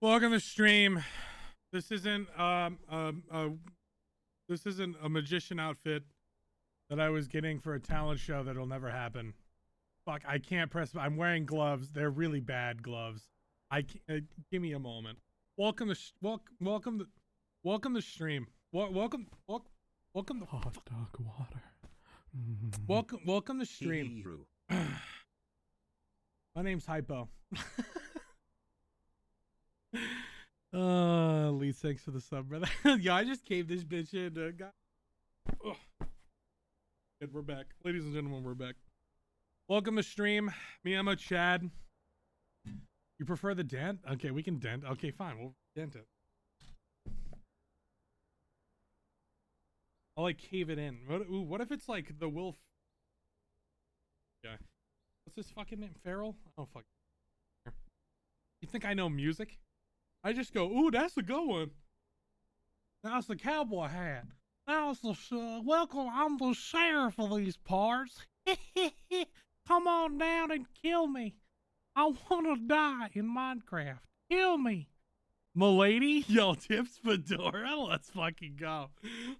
Welcome to stream. This isn't a magician outfit that I was getting for a talent show that'll never happen. Fuck, I can't press. I'm wearing gloves. They're really bad gloves. I can't, give me a moment. Welcome to welcome to stream. Welcome to hot dog water. welcome to stream. My name's Hypo. Lee, thanks for the sub, brother. Yeah, I just caved this bitch in. Good, we're back. Ladies and gentlemen, we're back. Welcome to stream. Me, I'm a Chad. You prefer the dent? Okay, we can dent. Okay, fine. We'll dent it. I'll like cave it in. What if it's like the wolf? Yeah. What's this fucking name? Feral? Oh, fuck. You think I know music? I just go, ooh, that's a good one. That's the cowboy hat. That's the, welcome, I'm the sheriff of these parts. Come on down and kill me. I want to die in Minecraft. Kill me. Milady, yo, tips fedora. Let's fucking go.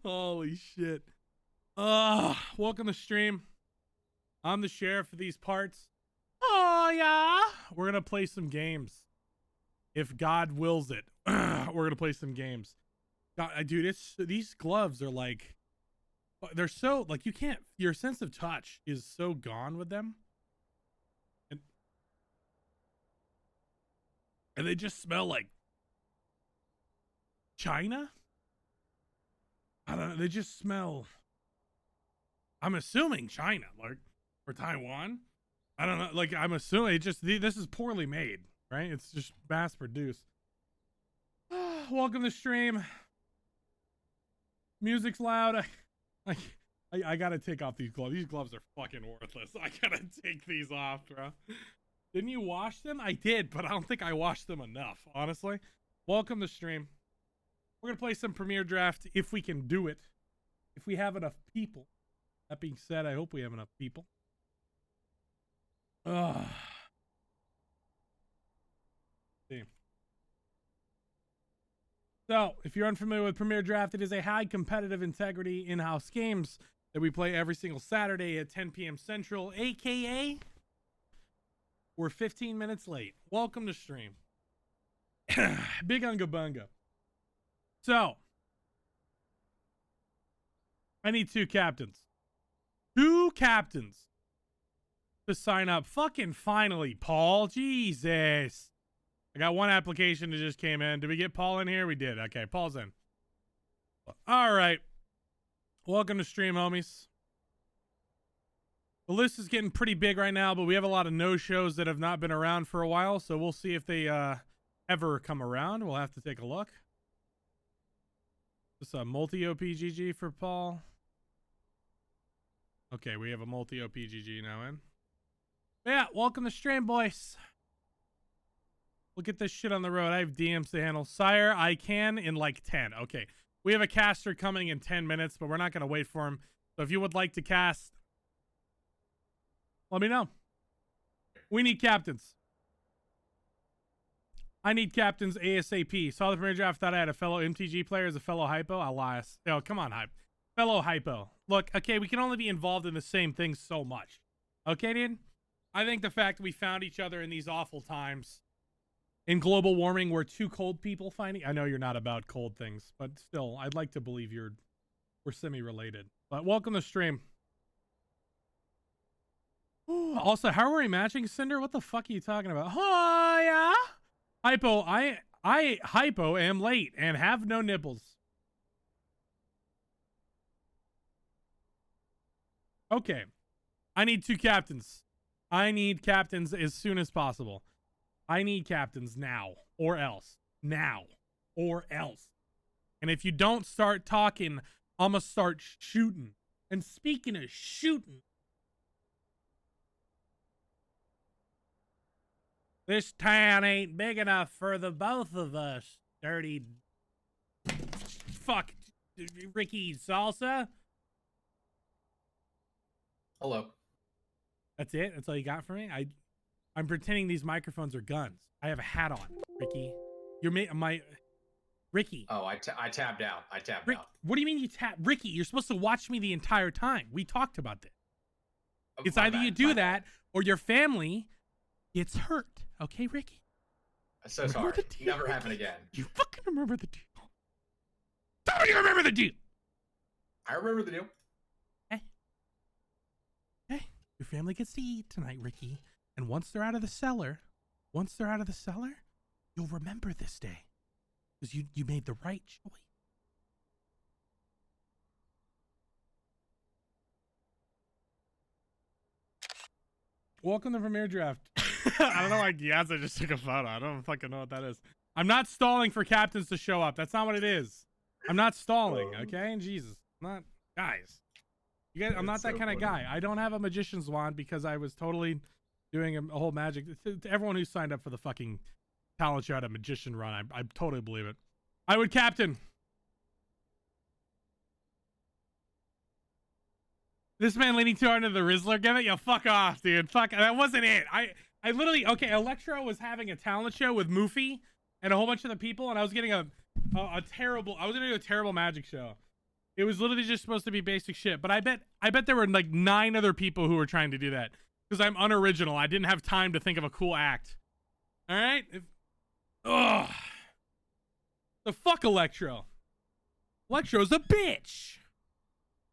Holy shit. Welcome to stream. I'm the sheriff of these parts. Oh, yeah. We're going to play some games. If God wills it, we're going to play some games. God, dude, these gloves are like, they're so, like, you can't, your sense of touch is so gone with them. And they just smell like China? I don't know. They just smell, I'm assuming China, like, or Taiwan. I don't know. Like, I'm assuming this is poorly made, right? It's just mass produced. Welcome to stream. Music's loud. I gotta take off these gloves. These gloves are fucking worthless. I gotta take these off, bro. Didn't you wash them? I did, but I don't think I washed them enough, honestly. Welcome to stream. We're gonna play some Premier Draft if we can do it. If we have enough people. That being said, I hope we have enough people. See. So, if you're unfamiliar with Premier Draft, it is a high competitive integrity in-house games that we play every single Saturday at 10 p.m. Central, aka we're 15 minutes late. Welcome to stream. Big Unga Bunga. So, I need 2 captains. 2 captains to sign up. Fucking finally, Paul. Jesus. I got 1 application that just came in. Did we get Paul in here? We did. Okay, Paul's in. All right. Welcome to stream, homies. The list is getting pretty big right now, but we have a lot of no-shows that have not been around for a while, so we'll see if they ever come around. We'll have to take a look. This is a multi-OPGG for Paul. Okay, we have a multi-OPGG now in. Yeah, welcome to stream, boys. We'll get this shit on the road. I have DMs to handle. Sire, I can in like 10. Okay. We have a caster coming in 10 minutes, but we're not going to wait for him. So if you would like to cast, let me know. We need captains. I need captains ASAP. Saw the Premier Draft, thought I had a fellow MTG player as a fellow hypo. Elias. Oh, come on, hype. Fellow hypo. Look, okay, we can only be involved in the same thing so much. Okay, dude? I think the fact that we found each other in these awful times in global warming, we're 2 cold people finding. I know you're not about cold things, but still, I'd like to believe we're semi-related. But welcome to stream. Ooh, also, how are we matching, Cinder? What the fuck are you talking about? Oh yeah, hypo. I hypo am late and have no nipples. Okay, I need 2 captains. I need captains as soon as possible. I need captains now or else. Now or else. And if you don't start talking, I'm going to start shooting. And speaking of shooting, this town ain't big enough for the both of us. Dirty fuck Ricky Salsa. Hello. That's it? That's all you got for me? I'm pretending these microphones are guns. I have a hat on, Ricky. my Ricky. Oh, I tabbed out. I tabbed out. What do you mean you tapped? Ricky, you're supposed to watch me the entire time. We talked about this. It's either you do that or your family gets hurt. Okay, Ricky? So sorry. Never happen again. You fucking remember the deal. Don't you remember the deal? I remember the deal. Hey, your family gets to eat tonight, Ricky. And once they're out of the cellar, you'll remember this day. Because you made the right choice. Welcome to Premier Draft. I don't know why Giazza just took a photo. I don't fucking know what that is. I'm not stalling for captains to show up. That's not what it is. I'm not stalling, okay? Jesus. I'm not, guys. You guys, I'm not that kind of guy. I don't have a magician's wand because I was totally doing a whole magic. To everyone who signed up for the fucking talent show at a magician run, I totally believe it. I would captain. This man leaning too hard into the Rizzler gimmick? Yo, fuck off, dude. Fuck, that wasn't it. I literally, okay, Electro was having a talent show with Moofy and a whole bunch of the people, and I was getting a terrible, I was gonna do a terrible magic show. It was literally just supposed to be basic shit, but I bet there were like 9 other people who were trying to do that because I'm unoriginal. I didn't have time to think of a cool act. All right? Ugh. The fuck Electro. Electro's a bitch.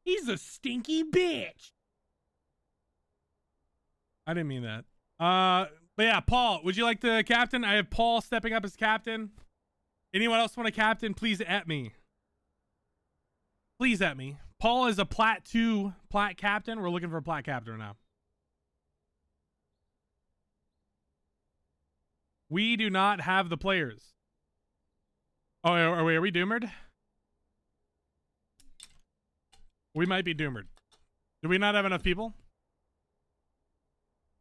He's a stinky bitch. I didn't mean that. But yeah, Paul, would you like to captain? I have Paul stepping up as captain. Anyone else want to captain? Please at me. Please at me. Paul is a Plat 2 Plat captain. We're looking for a Plat captain now. We do not have the players. Oh, are we doomed? We might be doomed. Do we not have enough people?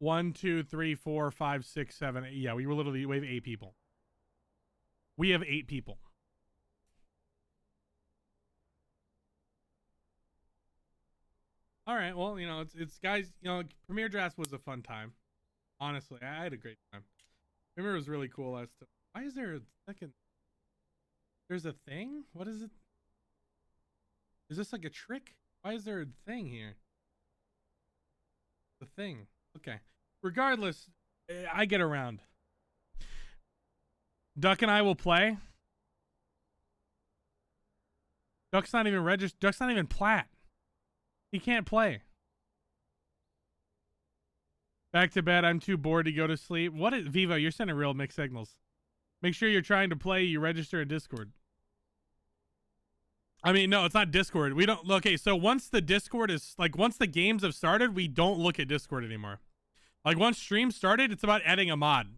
1, 2, 3, 4, 5, 6, 7, 8. Yeah, we have 8 people. We have 8 people. All right, well, you know, it's guys, you know, Premier Draft was a fun time. Honestly, I had a great time. Premier was really cool last time. Why is there a second? There's a thing? What is it? Is this like a trick? Why is there a thing here? The thing. Okay. Regardless, I get around. Duck and I will play. Duck's not even registered. Duck's not even Plat. He can't play. Back to bed. I'm too bored to go to sleep. What is Vivo? You're sending real mixed signals. Make sure you're trying to play. You register in Discord. I mean, no, it's not Discord. We don't. Okay, so once the Discord is like, once the games have started, we don't look at Discord anymore. Like once stream started, it's about adding a mod.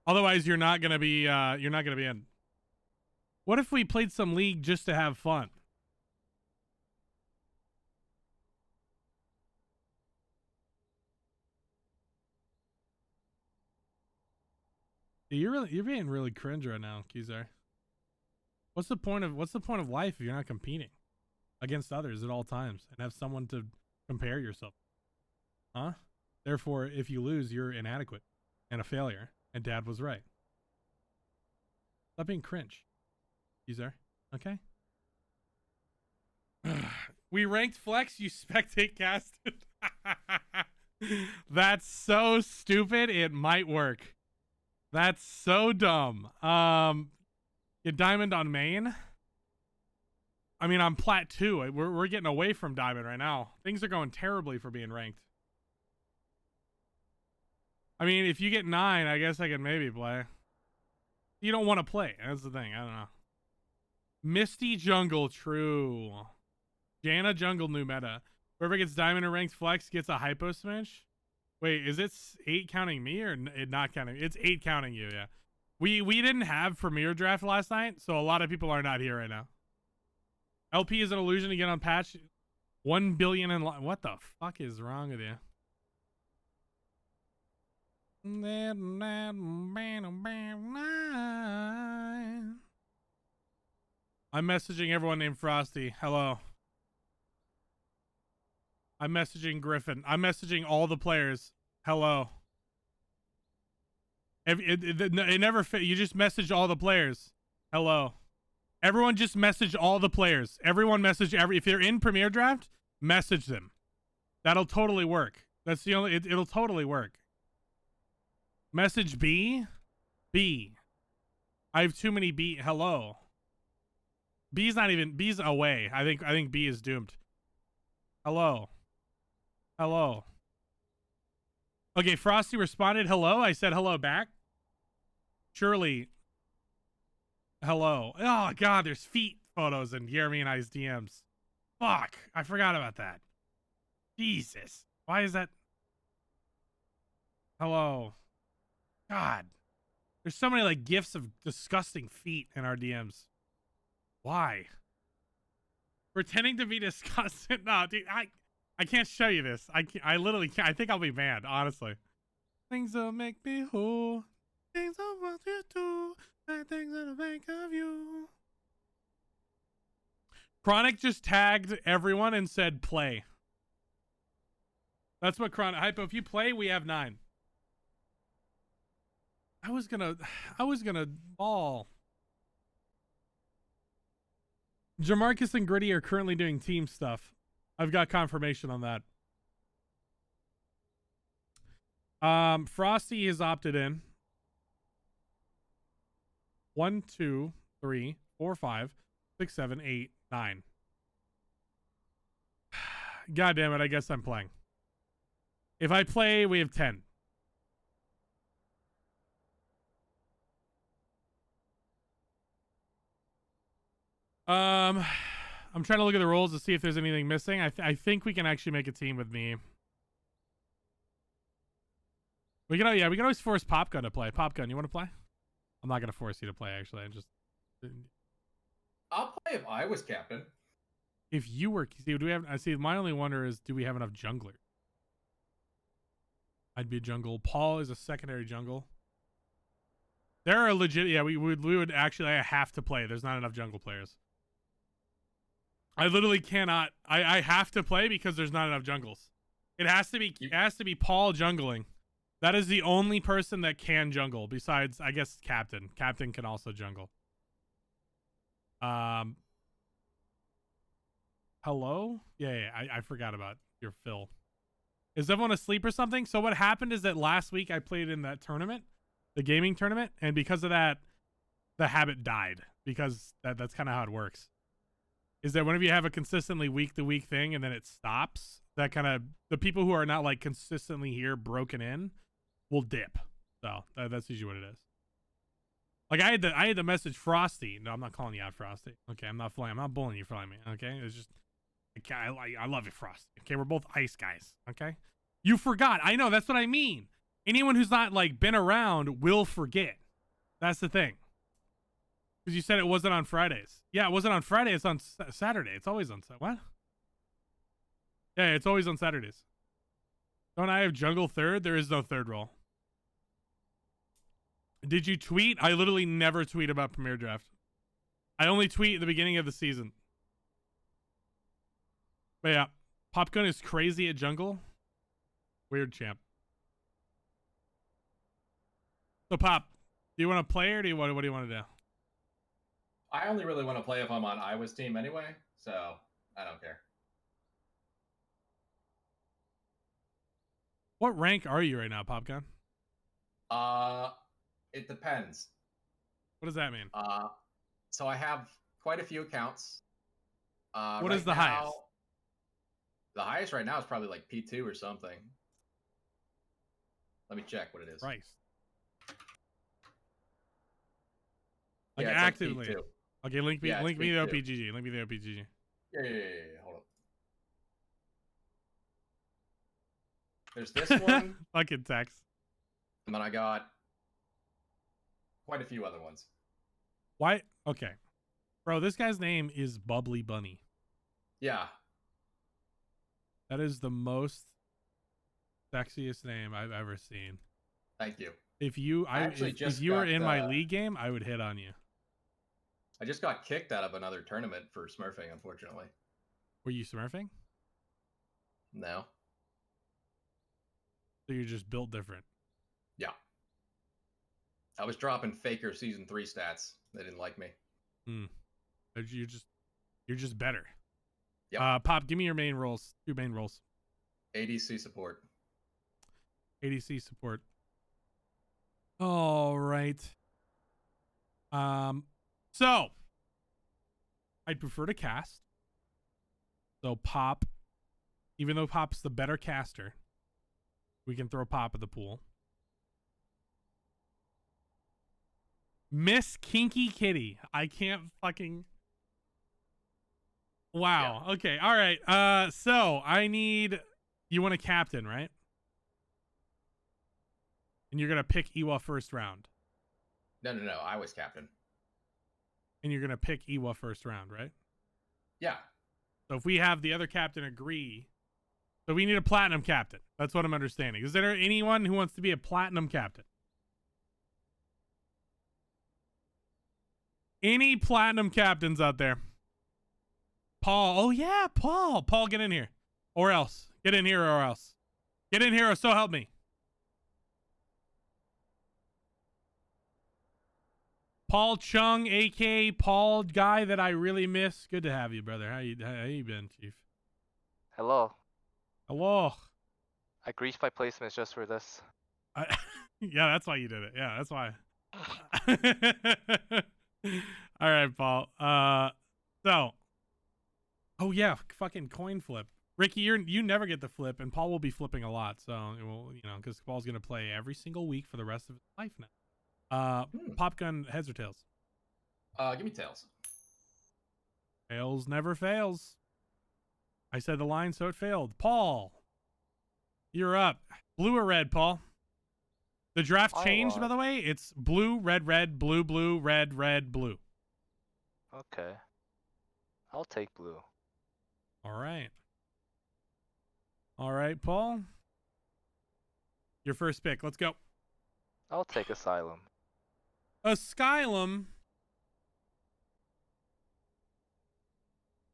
Otherwise, you're not gonna be in. What if we played some League just to have fun? You're being really cringe right now, Kizar. What's the point of life if you're not competing against others at all times and have someone to compare yourself? Huh? Therefore, if you lose, you're inadequate and a failure. And Dad was right. Stop being cringe, Kizar. Okay. We ranked flex. You spectate casted. That's so stupid. It might work. That's so dumb. Get Diamond on main. I mean, I'm Plat 2. We're getting away from Diamond right now. Things are going terribly for being ranked. I mean, if you get 9, I guess I can maybe play. You don't want to play. That's the thing. I don't know. Misty Jungle, true. Janna Jungle, new meta. Whoever gets Diamond or ranked flex gets a hypo smash. Wait, is it 8 counting me or not counting? It's 8 counting you, yeah. We didn't have Premier Draft last night, so a lot of people are not here right now. LP is an illusion to get on patch. 1 billion in what the fuck is wrong with you? I'm messaging everyone named Frosty. Hello. I'm messaging Griffin. I'm messaging all the players. Hello. It never fit. You just message all the players. Hello. Everyone just message all the players. Everyone message if they're in Premier Draft, message them. That'll totally work. That's the only. It'll totally work. Message B. B. I have too many B. Hello. B's not even. B's away. I think B is doomed. Hello. Hello. Okay, Frosty responded hello. I said hello back. Surely. Hello. Oh God, there's feet photos in Jeremy and I's DMs. Fuck, I forgot about that. Jesus, why is that? Hello. God, there's so many like gifs of disgusting feet in our DMs. Why? Pretending to be disgusted? No, dude, I can't show you this. I literally can't. I think I'll be banned, honestly. Things that make me whole. Things I want you to. Things that'll make of you. Chronic just tagged everyone and said play. That's what Chronic. Hypo, if you play, we have 9. I was gonna ball. Jamarcus and Gritty are currently doing team stuff. I've got confirmation on that. Frosty has opted in. 1, 2, 3, 4, 5, 6, 7, 8, 9. God damn it, I guess I'm playing. If I play, we have 10. I'm trying to look at the rules to see if there's anything missing. I think we can actually make a team with me. We can always force Popgun to play. Popgun, you want to play? I'm not gonna force you to play. Actually, I'll play if I was captain. If you were, see, do we have? I see. My only wonder is, do we have enough junglers? I'd be a jungle. Paul is a secondary jungle. There are legit. Yeah, we would actually have to play. There's not enough jungle players. I literally cannot. I have to play because there's not enough jungles. It has to be Paul jungling. That is the only person that can jungle besides, I guess, Captain. Captain can also jungle. Hello? Yeah, I forgot about your Phil. Is everyone asleep or something? So what happened is that last week I played in that tournament, the gaming tournament, and because of that, the habit died. Because that's kind of how it works. Is that whenever you have a consistently week-to-week thing and then it stops, that kind of, the people who are not like consistently here broken in will dip. So that's usually what it is. Like I had to message Frosty. No, I'm not calling you out, Frosty. Okay, I'm not bullying you for me. Okay, it's just I love you, Frosty. Okay, we're both ice guys. Okay, you forgot. I know, that's what I mean. Anyone who's not like been around will forget. That's the thing. Because you said it wasn't on Fridays. Yeah, it wasn't on Friday. It's on Saturday. It's always on what? Yeah, it's always on Saturdays. Don't I have jungle third? There is no third role. Did you tweet? I literally never tweet about Premier Draft. I only tweet at the beginning of the season. But yeah, Popgun is crazy at jungle. Weird champ. So Pop, do you want to play or what do you want to do? I only really want to play if I'm on Iowa's team anyway, so I don't care. What rank are you right now, Popgun? It depends. What does that mean? So I have quite a few accounts. What is the highest? The highest right now is probably like P2 or something. Let me check what it is. Christ. Like yeah, actively. Like okay, link me the OPGG. Link me the OPGG. Yeah. Hold on. There's this one. Fucking text. And then I got quite a few other ones. Why? Okay. Bro, this guy's name is Bubbly Bunny. Yeah. That is the most sexiest name I've ever seen. Thank you. If you were in my league game, I would hit on you. I just got kicked out of another tournament for smurfing, unfortunately. Were you smurfing? No. So you're just built different. Yeah. I was dropping Faker season 3 stats. They didn't like me. You're just better. Yep. Pop, give me your main roles. 2 main roles. ADC support. ADC support. All right. So I'd prefer to cast. So Pop, even though Pop's the better caster, we can throw Pop at the pool. Miss Kinky Kitty. I can't fucking. Wow. Yeah. Okay. All right. So I need. You want a captain, right? And you're gonna pick Iwa first round. No. I was captain. And you're gonna pick Iwa first round, right? Yeah. So if we have the other captain agree, so we need a platinum captain. That's what I'm understanding. Is there anyone who wants to be a platinum captain? Any platinum captains out there? Paul. Oh, yeah, Paul. Paul, get in here. Or else. Get in here or else. Get in here or so help me. Paul Chung, a.k.a. Paul, guy that I really miss. Good to have you, brother. How you been, Chief? Hello. Hello. I greased my placements just for this. Yeah, that's why you did it. Yeah, that's why. All right, Paul. So. Oh yeah, fucking coin flip. Ricky, you never get the flip, and Paul will be flipping a lot. So it will, because Paul's gonna play every single week for the rest of his life now. Pop gun, heads or tails? Give me tails. Tails never fails. I said the line, so it failed. Paul, you're up. Blue or red, Paul? The draft changed, by the way. It's blue, red, blue, blue, red, blue. Okay. I'll take blue. All right. All right, Paul. Your first pick. Let's go. I'll take Asylum. Asylum.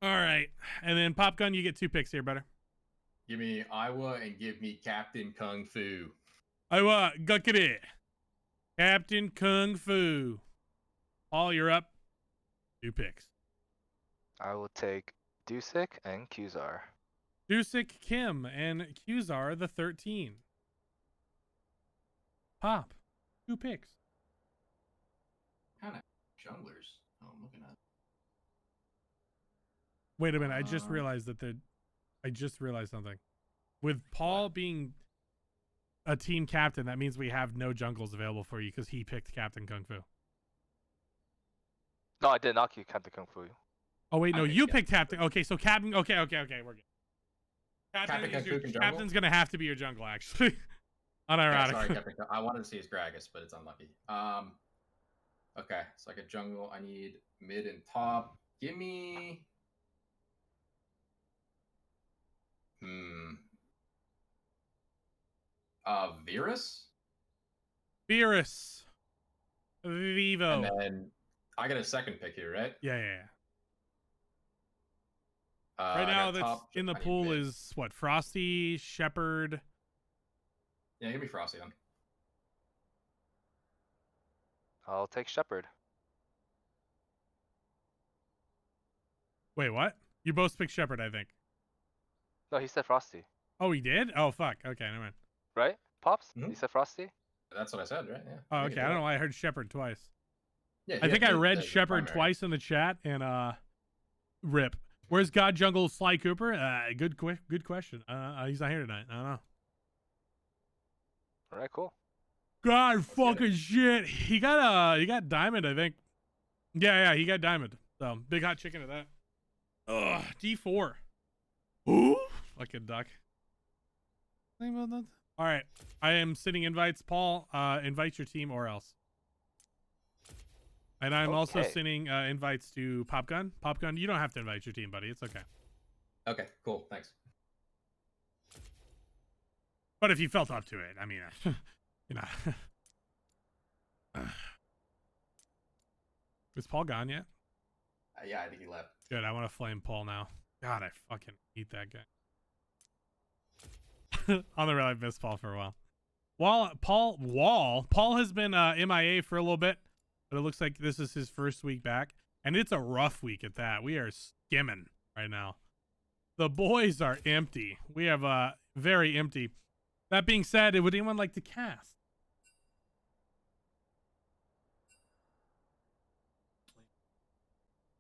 All right. And then Popgun, you get 2 picks here, brother. Give me Iowa and give me Captain Kung Fu. Iowa, Gukade. Captain Kung Fu. Paul, you're up. 2 picks. I will take Dusik and Qzar. Dusik, Kim, and Qzar the 13. Pop. 2 picks. Kind of junglers. Oh, I'm looking at. Wait a minute. I just realized that I just realized something. With Paul being a team captain, that means we have no jungles available for you because he picked Captain Kung Fu. No, I did not keep Captain Kung Fu. Oh wait, no, you picked Captain. Okay, so Captain. Okay, we're good. Captain's gonna have to be your jungle, actually. Unironic. Sorry, Captain. I wanted to see his Gragas, but it's unlucky. Okay, so like a jungle, I need mid and top. Give me. Virus. Vivo. And then I get a second pick here, right? Yeah. Right now, that's in the pool is what? Frosty, Shepherd. Yeah, give me Frosty then. I'll take Shepherd. Wait, what? You both picked Shepherd, I think. No, he said Frosty. Oh, he did? Oh, fuck. Okay, never mind. Right? Pops? He said Frosty? That's what I said, right? Yeah. Oh, okay. I don't know why I heard Shepherd twice. Yeah, I think I read Shepherd twice in the chat, and rip. Where's God Jungle Sly Cooper? Good question. He's not here tonight. I don't know. All right, cool. God fucking shit. He got diamond, I think. Yeah, he got diamond. So big hot chicken to that. Ugh, D4. Ooh, like a duck. All right, I am sending invites. Paul, invite your team or else. And I'm also sending invites to Popgun. Popgun, you don't have to invite your team, buddy. It's okay. Okay, cool. Thanks. But if you felt up to it, I mean, Is Paul gone yet? Yeah, I think he left. Good, I want to flame Paul now. God, I fucking hate that guy. On the real, I've missed Paul for a while. Paul has been MIA for a little bit, but it looks like this is his first week back, and it's a rough week at that. We are skimming right now. The boys are empty. We have very empty. That being said, would anyone like to cast?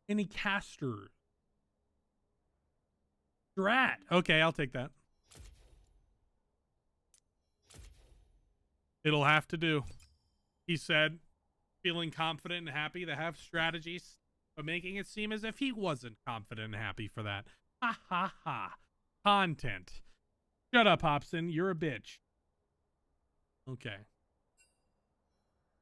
Any casters? Drat. Okay, I'll take that. It'll have to do. He said, feeling confident and happy to have strategies, but making it seem as if he wasn't confident and happy for that. Ha ha ha. Content. Shut up, Hobson. You're a bitch. Okay.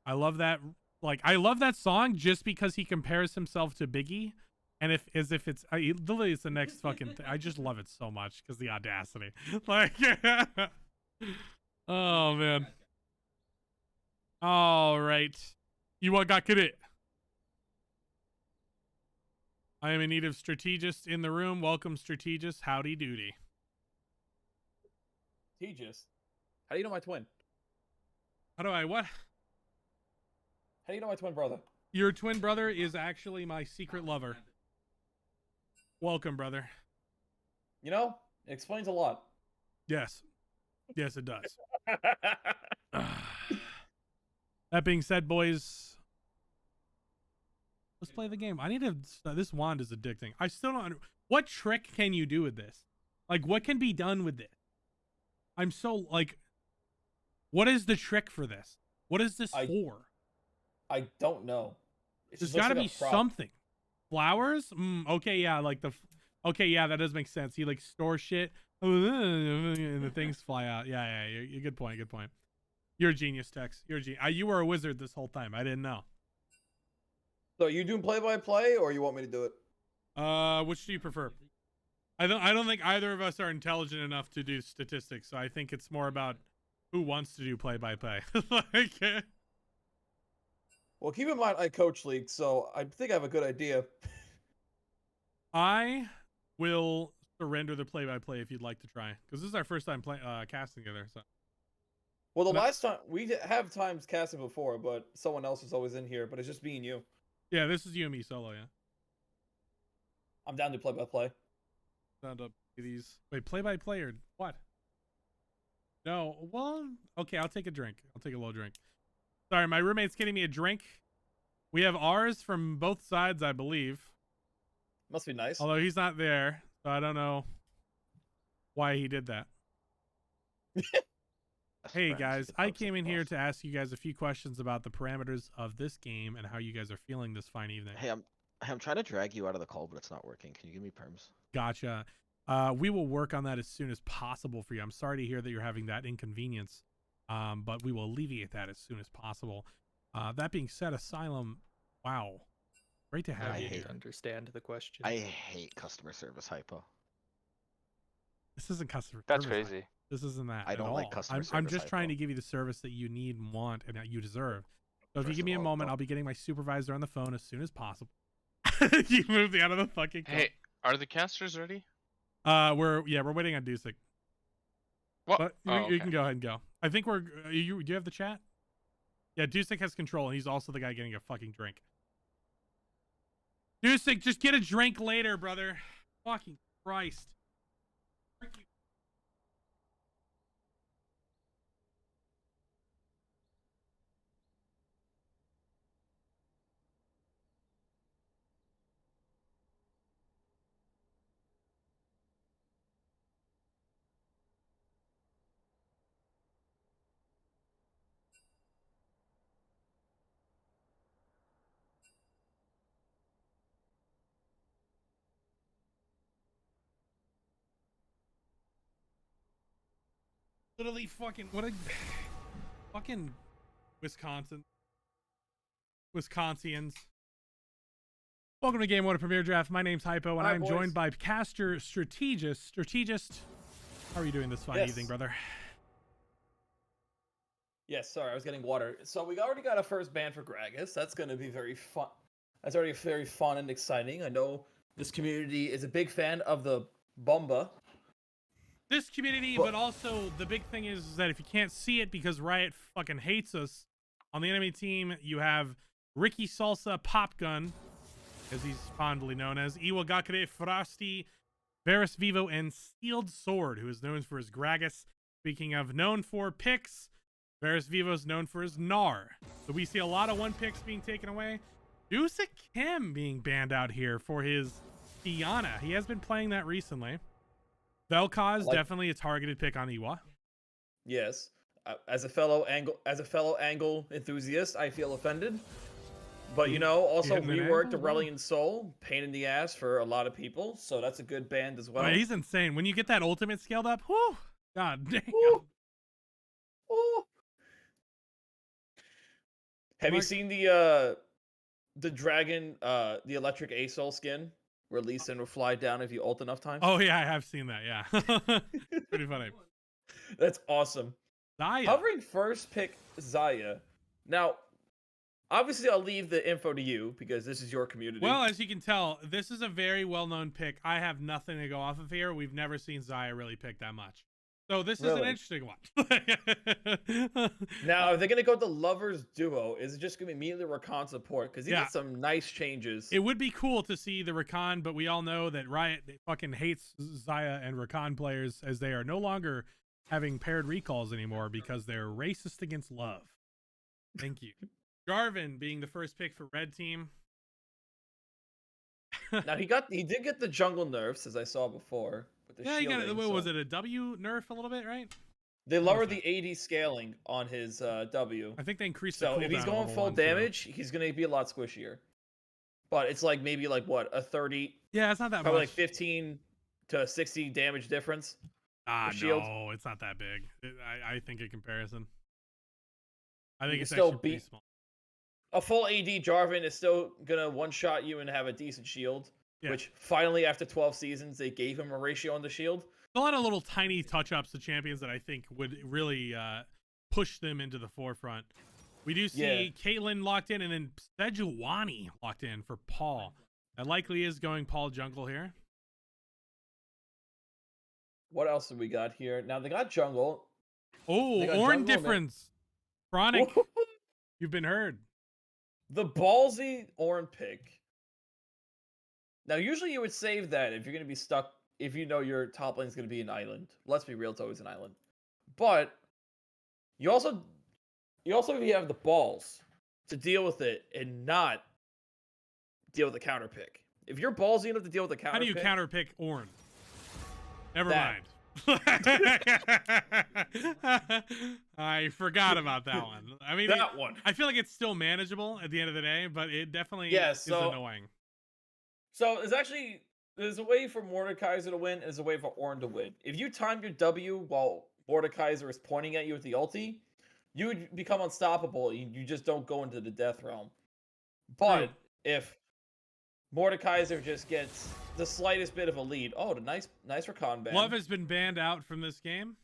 I love that. Like, I love that song just because he compares himself to Biggie, and as if it's literally it's the next fucking thing. I just love it so much because the audacity. Like, oh man. All right, you all got it. I am in need of strategists in the room. Welcome, strategists. Howdy doody. Strategist? How do you know my twin? How do I what? How do you know my twin brother? Your twin brother is actually my secret lover. Welcome, brother. You know, it explains a lot. Yes. Yes, it does. That being said, boys, let's play the game. I need to... This wand is addicting. I still don't... What trick can you do with this? Like, what can be done with this? I'm so, like... What is the trick for this? What is this for? I don't know. There's got to be something. Flowers? Okay, yeah, like the... Okay, yeah, that does make sense. He, like, store shit, and the things fly out. Yeah, you're good point, good point. You're a genius, Tex. You're a genius. You were a wizard this whole time. I didn't know. So, are you doing play-by-play, or you want me to do it? Which do you prefer? I don't think either of us are intelligent enough to do statistics, so I think it's more about who wants to do play-by-play. Like... Well, keep in mind, I coach League, so I think I have a good idea. I will surrender the play-by-play if you'd like to try, because this is our first time casting together. So. Well, the last time we have times casting before, but someone else is always in here. But it's just me and you. Yeah, this is you and me solo. Yeah. I'm down to play-by-play. Down to these. Wait, play-by-play or what? No. Well, okay. I'll take a drink. I'll take a little drink. Sorry, my roommate's getting me a drink. We have ours from both sides, I believe. Must be nice. Although he's not there, so I don't know why he did that. Hey guys, I came in here to ask you guys a few questions about the parameters of this game and how you guys are feeling this fine evening. Hey, I'm trying to drag you out of the call, but it's not working. Can you give me perms? Gotcha. We will work on that as soon as possible for you. I'm sorry to hear that you're having that inconvenience. But we will alleviate that as soon as possible. That being said, Asylum, wow, great to have you here. I understand the question. I hate customer service hypo. This isn't customer That's service. crazy. This isn't that. I don't at like all. customer service. I'm just hypo. trying to give you the service that you need and want and that you deserve. So if you First give me of a all, moment, don't- I'll be getting my supervisor on the phone as soon as possible. You moved out of the fucking call. Hey, are the casters ready? We're waiting on Dusik. What? But you can go ahead and go. I think do you have the chat? Yeah, Dusik has control, and he's also the guy getting a fucking drink. Dusik, just get a drink later, brother. Fucking Christ. Literally fucking what a fucking Wisconsians. Welcome to Game 1 of Premier Draft. My name's Hypo, and Hi, I'm boys. joined by caster strategist. How are you doing this fine evening, brother? Yes, sorry, I was getting water. So we already got a first ban for Gragas. That's going to be very fun. That's already very fun and exciting. I know this community is a big fan of the Bomba. this community, but also the big thing is that if you can't see it because Riot fucking hates us, on the enemy team, you have Ricky Salsa Pop Gun, as he's fondly known as, Iwagakure Frosty, Varus Vivo, and Sealed Sword, who is known for his Gragas. Speaking of known for picks, Varus Vivo is known for his Gnar. So we see a lot of 1 picks being taken away. Dusik Kim being banned out here for his Tiana. He has been playing that recently. Vel'Koz, definitely a targeted pick on Iwa. Yes. As a fellow angle enthusiast, I feel offended. But you know, also reworked Aurelion Soul, pain in the ass for a lot of people, so that's a good band as well. Oh, he's insane. When you get that ultimate scaled up, whoo, god damn. Ooh. Ooh. Have you seen the dragon, the electric ASOL skin? Release and will fly down if you ult enough times. Oh yeah, I have seen that. Yeah, pretty funny. That's awesome. Zaya. Hovering first pick Zaya. Now, obviously, I'll leave the info to you because this is your community. Well, as you can tell, this is a very well-known pick. I have nothing to go off of here. We've never seen Zaya really pick that much. So this is an interesting one. Now, are they going to go with the Lovers Duo? Is it just going to be immediately Rakan support? Because he got some nice changes. It would be cool to see the Rakan, but we all know that Riot fucking hates Zaya and Rakan players as they are no longer having paired recalls anymore because they're racist against love. Thank you. Jarvan being the first pick for red team. Now he did get the jungle nerfs as I saw before. With the yeah, shielding, he got was it a W nerf a little bit, right? They lowered the AD scaling on his W. I think they increased. So if he's going full damage, he's going to be a lot squishier. But it's like maybe like what, a 30? Yeah, it's not that probably much. Like 15 to 60 damage difference. No, it's not that big. I think in comparison, I think it's still actually pretty small. A full AD Jarvan is still gonna one-shot you and have a decent shield. Yeah. Which finally, after 12 seasons, they gave him a ratio on the shield. A lot of little tiny touch-ups to champions that I think would really push them into the forefront. We do see Caitlyn locked in, and then Sejuani locked in for Paul. That likely is going Paul jungle here. What else have we got here? Now they got jungle. Oh, Ornn difference. Chronic, you've been heard. The ballsy Ornn pick. Now, usually you would save that if you're going to be stuck, if you know your top lane is going to be an island. Let's be real, it's always an island. But you also have the balls to deal with it and not deal with the counter pick. If you're ballsy enough to deal with the counter pick... How do you counter pick Ornn? Never mind. I forgot about that one. I mean, that one. I feel like it's still manageable at the end of the day, but it definitely is annoying. So there's a way for Mordekaiser to win and there's a way for Ornn to win. If you time your W while Mordekaiser is pointing at you with the ulti, you would become unstoppable. You just don't go into the death realm. But if Mordekaiser just gets the slightest bit of a lead, the nice Rakan ban. Love has been banned out from this game.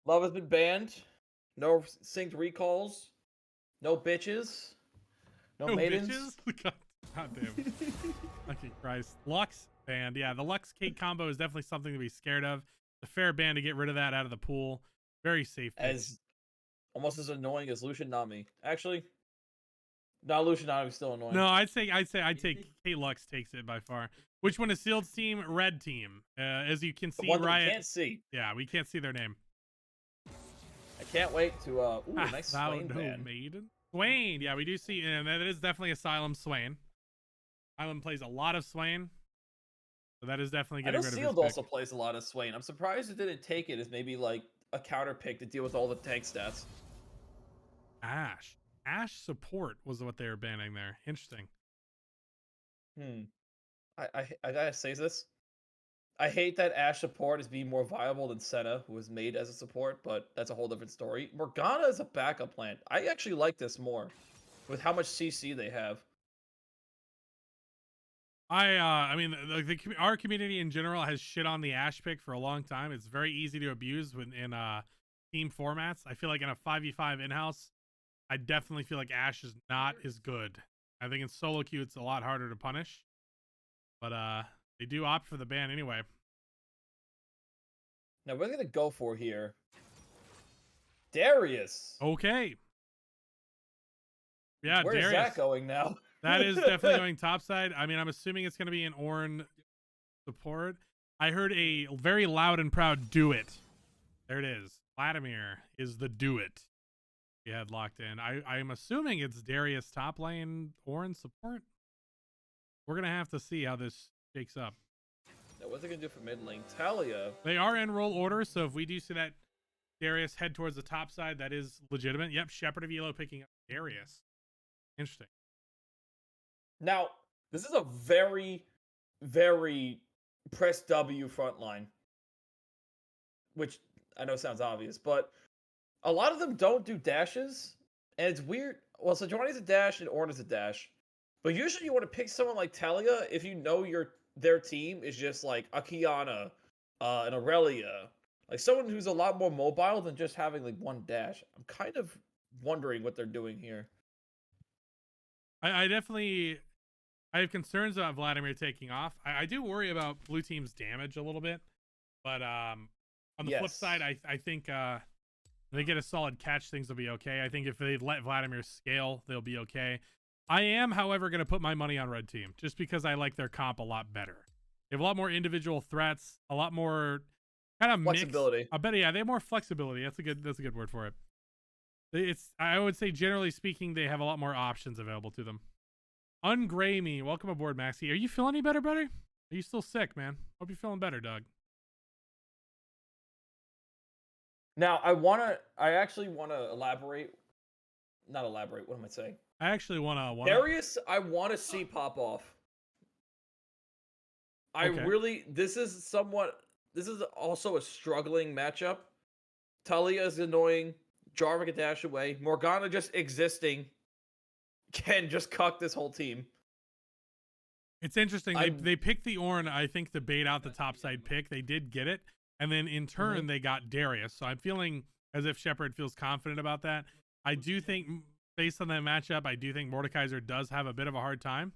Love has been banned. No synced recalls. No bitches. No maidens. Bitches? God damn. Lucky Christ. Lux banned. Yeah, the Lux Kate combo is definitely something to be scared of. It's a fair ban to get rid of that out of the pool. Very safe. Almost as annoying as Lucian Nami. Actually, no, Lucian Nami is still annoying. No, I'd take Kate Lux takes it by far. Which one is Sealed's team? Red team. As you can see, Riot. We can't see. Yeah, we can't see their name. I can't wait to nice Swain ban. Maiden. Swain. Yeah, we do see, and that is definitely Asylum Swain. Asylum plays a lot of Swain, so that is definitely getting rid of his Sealed also plays a lot of Swain. I'm surprised it didn't take it as maybe like a counter pick to deal with all the tank stats. Ashe support was what they were banning there. Interesting. I gotta say this. I hate that Ashe support is being more viable than Senna, who was made as a support, but that's a whole different story. Morgana is a backup plan. I actually like this more, with how much CC they have. I mean, our community in general has shit on the Ashe pick for a long time. It's very easy to abuse in team formats. I feel like in a 5v5 in-house, I definitely feel like Ashe is not as good. I think in solo queue, it's a lot harder to punish. But they do opt for the ban anyway. Now we're gonna go for here. Darius. Okay. Yeah, Where is Darius. that going now? That is definitely going topside. I mean, I'm assuming it's going to be an Ornn support. I heard a very loud and proud "do it." There it is. Vladimir is the "do it" he had locked in. I'm assuming it's Darius top lane Ornn support. We're going to have to see how this shakes up. Now, what's it gonna do for mid lane? Talia. They are in roll order, so if we do see that Darius head towards the top side, that is legitimate. Yep, Shepherd of Elo picking up Darius. Interesting. Now, this is a very, very press W front line, which I know sounds obvious, but a lot of them don't do dashes, and it's weird. Well, so Giovanni's a dash and Ornn is a dash, but usually you want to pick someone like Talia if you know their team is just like a Kiana, an Aurelia, like someone who's a lot more mobile than just having like one dash. I'm kind of wondering what they're doing here. I definitely have concerns about Vladimir taking off. I do worry about blue team's damage a little bit, but on the flip side, I think if they get a solid catch, things will be okay. I think if they let Vladimir scale, they'll be okay. I am, however, going to put my money on red team just because I like their comp a lot better. They have a lot more individual threats, a lot more kind of flexibility. Mix. I bet, yeah, they have more flexibility. That's a good word for it. I would say, generally speaking, they have a lot more options available to them. Ungray me. Welcome aboard, Maxie. Are you feeling any better, brother? Are you still sick, man? Hope you're feeling better, Doug. Now, I actually want to elaborate. Not elaborate, what am I saying? I actually want to... Darius, I want to see pop off. This is also a struggling matchup. Talia is annoying. Jarvan can dash away. Morgana just existing can just cuck this whole team. It's interesting. They picked the Ornn, I think, to bait out the topside pick. They did get it. And then in turn, they got Darius. So I'm feeling as if Shepherd feels confident about that. I do think, based on that matchup, I do think Mordekaiser does have a bit of a hard time.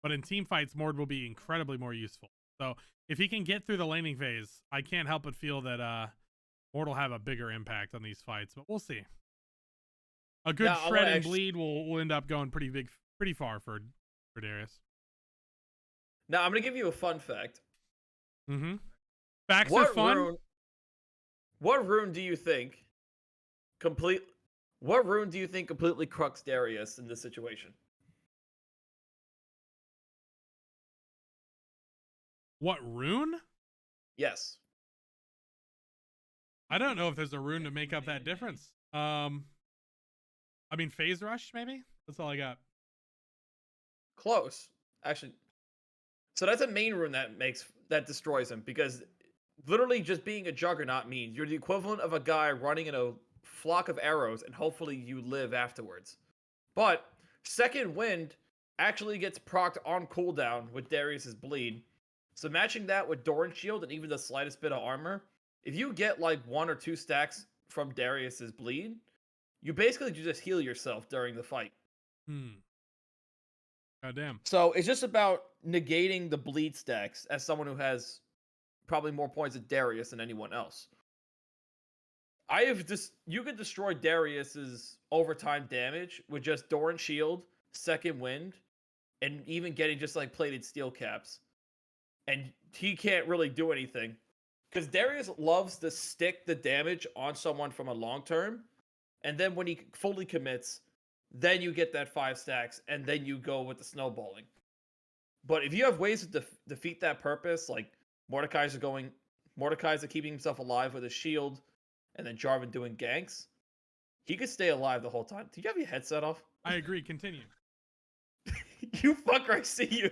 But in team fights, Mord will be incredibly more useful. So if he can get through the laning phase, I can't help but feel that Mord will have a bigger impact on these fights. But we'll see. A good shred and bleed will end up going pretty far for Darius. Now, I'm going to give you a fun fact. Mm-hmm. Facts are fun. What rune do you think completely crux Darius in this situation? What rune? Yes. I don't know if there's a rune to make up that difference. I mean, phase rush, maybe? That's all I got. Close. Actually. So that's a main rune that destroys him, because literally just being a juggernaut means you're the equivalent of a guy running in a flock of arrows and hopefully you live afterwards. But second wind actually gets procced on cooldown with Darius's bleed. So matching that with Doran shield and even the slightest bit of armor, if you get like 1 or 2 stacks from Darius's bleed, you basically just heal yourself during the fight. God damn. So it's just about negating the bleed stacks as someone who has probably more points than Darius than anyone else. You could destroy Darius's overtime damage with just Doran shield, second wind, and even getting just like plated steel caps. And he can't really do anything. Because Darius loves to stick the damage on someone from a long term. And then when he fully commits, then you get that 5 stacks, and then you go with the snowballing. But if you have ways to defeat that purpose, like Mordekaiser keeping himself alive with a shield, and then Jarvan doing ganks, he could stay alive the whole time. Do you have your headset off? I agree. Continue. You fucker, I see you.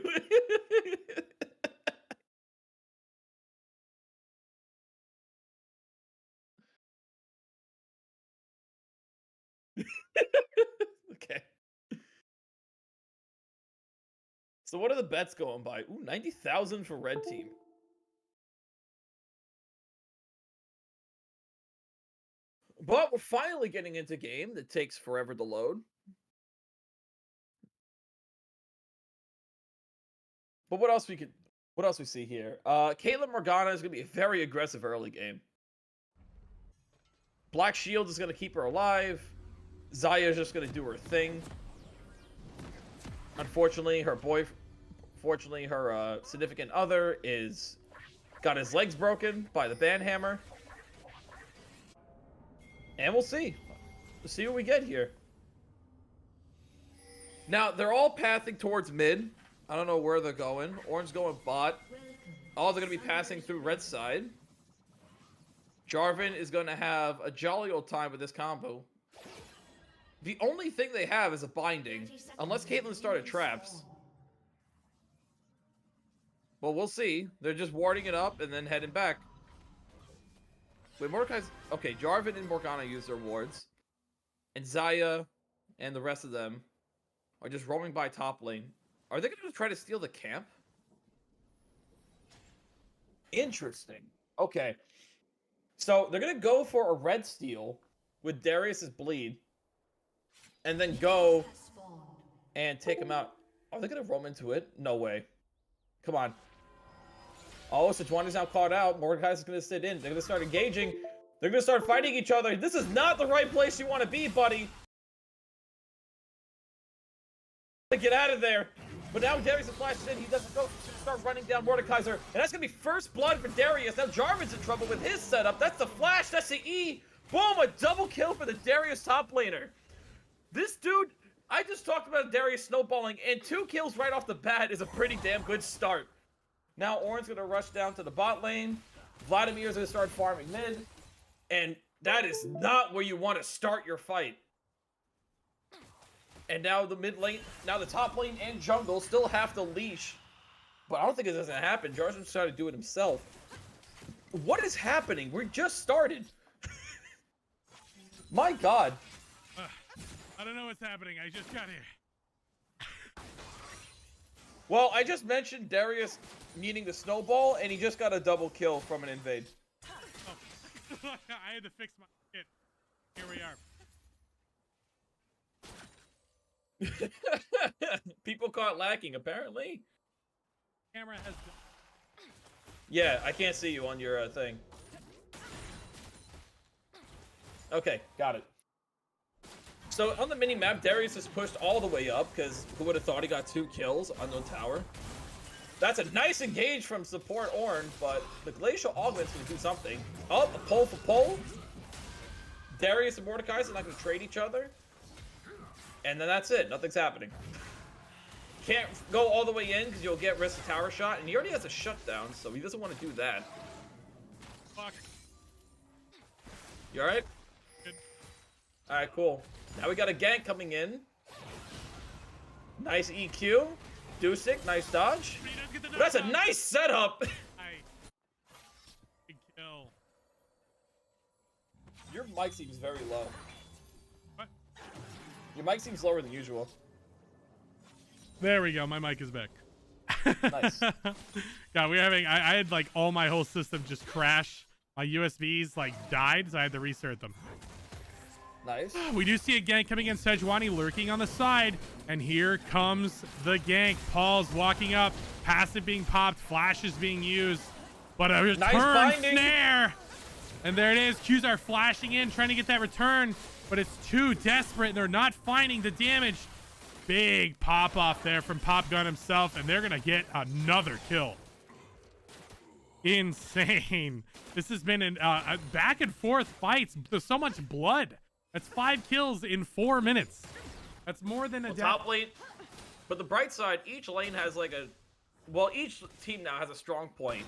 Okay. So what are the bets going by? Ooh, 90,000 for red team. But we're finally getting into a game that takes forever to load. But what else we see here? Caitlyn Morgana is going to be a very aggressive early game. Black Shield is going to keep her alive. Xayah is just going to do her thing. Unfortunately, her significant other got his legs broken by the banhammer. And we'll see. We'll see what we get here. Now, they're all pathing towards mid. I don't know where they're going. Orange going bot. Oh, they're going to be passing through red side. Jarvan is going to have a jolly old time with this combo. The only thing they have is a binding. Unless Caitlyn started traps. Well, we'll see. They're just warding it up and then heading back. Wait, Mordekai's... Okay, Jarvan and Morgana use their wards. And Xayah and the rest of them are just roaming by top lane. Are they going to try to steal the camp? Interesting. Okay. So they're going to go for a red steal with Darius's bleed. And then go and take him out. Are they going to roam into it? No way. Come on. Oh, Sejuani's now caught out. Mordekai's going to sit in. They're going to start engaging. They're going to start fighting each other. This is not the right place you want to be, buddy. Get out of there. But now Darius flashes in. He doesn't go. Start running down Mordekaiser. And that's going to be first blood for Darius. Now Jarvan's in trouble with his setup. That's the flash. That's the E. Boom. A double kill for the Darius top laner. This dude, I just talked about Darius snowballing. And 2 kills right off the bat is a pretty damn good start. Now Orange's going to rush down to the bot lane. Vladimir's going to start farming mid. And that is not where you want to start your fight. And now the mid lane, now the top lane and jungle still have to leash. But I don't think it doesn't happen. Jarvan's trying to do it himself. What is happening? We just started. My God. I don't know what's happening. I just got here. Well, I just mentioned Darius needing the snowball, and he just got a double kill from an invade. Oh. I had to fix my shit. Here we are. People caught lacking, apparently. Camera has... Yeah, I can't see you on your thing. Okay, got it. So on the mini-map, Darius is pushed all the way up, because who would have thought he got 2 kills on the tower? That's a nice engage from support Ornn, but the Glacial Augment's going to do something. Oh, a pull for pull. Darius and Mordekaiser are not going to trade each other. And then that's it. Nothing's happening. Can't go all the way in because you'll get risk of tower shot. And he already has a shutdown, so he doesn't want to do that. Fuck. You alright? Good. Alright, cool. Now we got a gank coming in. Nice EQ. Dusik, nice dodge. But that's a nice setup! Big kill. Your mic seems very low. What? Your mic seems lower than usual. There we go. My mic is back. Nice. God, we're having... I had like all my whole system just crash. My USBs like died, so I had to reinsert them. Nice. We do see a gank coming in. Sejuani lurking on the side. And here comes the gank. Paul's walking up. Passive being popped. Flash is being used. But a return nice snare. And there it is. Q's are flashing in, trying to get that return. But it's too desperate. And they're not finding the damage. Big pop off there from Pop Gun himself. And they're going to get another kill. Insane. This has been a back and forth fights. There's so much blood. That's 5 kills in 4 minutes. That's more than a top lane. But the bright side, each lane has like a... Well, each team now has a strong point.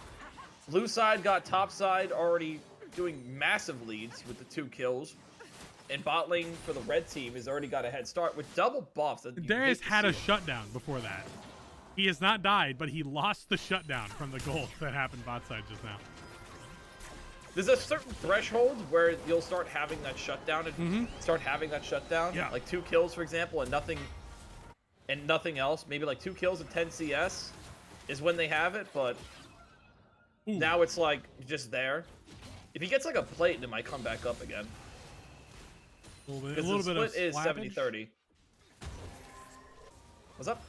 Blue side got top side already doing massive leads with the 2 kills. And bot lane for the red team has already got a head start with double buffs. Darius had a shutdown before that. He has not died, but he lost the shutdown from the goal that happened bot side just now. There's a certain threshold where you'll start having that shutdown and start having that shutdown. Yeah. Like 2 kills, for example, and nothing else. Maybe like 2 kills and 10 CS is when they have it, but now it's like just there. If he gets like a plate, it might come back up again. A little Because the bit of split is slappage. 70-30. What's up?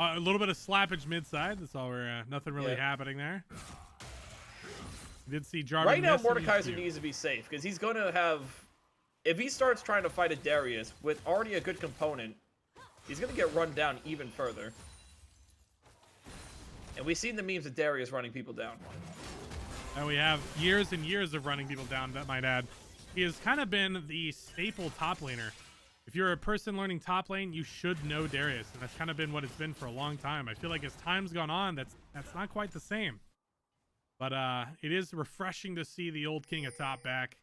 A little bit of slappage mid side. That's all we're nothing really happening there. We did see Jarvan Right now, miss and Mordekaiser use Q. needs to be safe because he's going to have. If he starts trying to fight a Darius with already a good component, he's going to get run down even further. And we've seen the memes of Darius running people down. And we have years and years of running people down, that might add. He has kind of been the staple top laner. If you're a person learning top lane, you should know Darius, and that's kind of been what it's been for a long time. I feel like as time's gone on, that's not quite the same. But it is refreshing to see the old king of top back.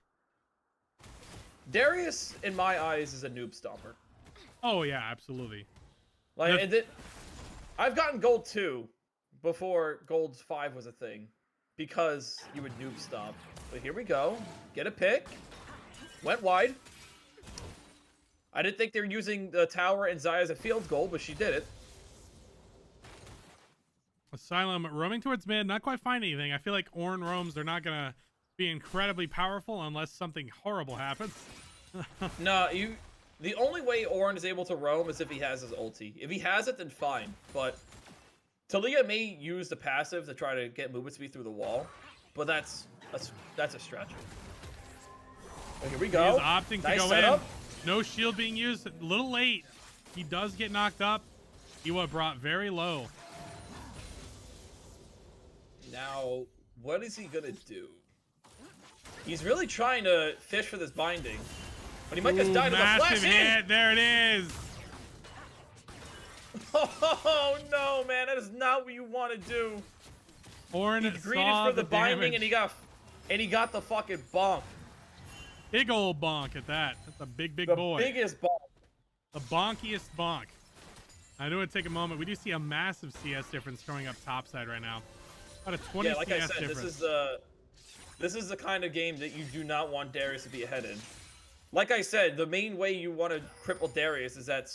Darius, in my eyes, is a noob stomper. Oh yeah, absolutely. Like, I've gotten gold 2 before gold 5 was a thing because you would noob stomp. But here we go. Get a pick. Went wide. I didn't think they were using the tower and Xayah as a field goal, but she did it. Asylum roaming towards mid, not quite finding anything. I feel like Ornn roams, they're not gonna be incredibly powerful unless something horrible happens. No, the only way Ornn is able to roam is if he has his ulti. If he has it, then fine. But Talia may use the passive to try to get movement speed through the wall, but that's a stretch. Oh, here we go. He is opting to go setup. in. No shield being used. A little late. He does get knocked up. Iwa brought very low. Now, what is he gonna do? He's really trying to fish for this binding, but he might just die to the flash Massive in. hit. There it is. Oh no, man, that is not what you want to do. Ornn He greeted saw for the binding, damage. and he got the fucking bonk. Big old bonk at that. That's a big The boy. biggest bonk. The bonkiest bonk. I do want to take a moment. We do see a massive CS difference going up topside right now. About a 20 Yeah, like CS I said, difference. this is the kind of game that you do not want Darius to be ahead in. Like I said, the main way you want to cripple Darius is that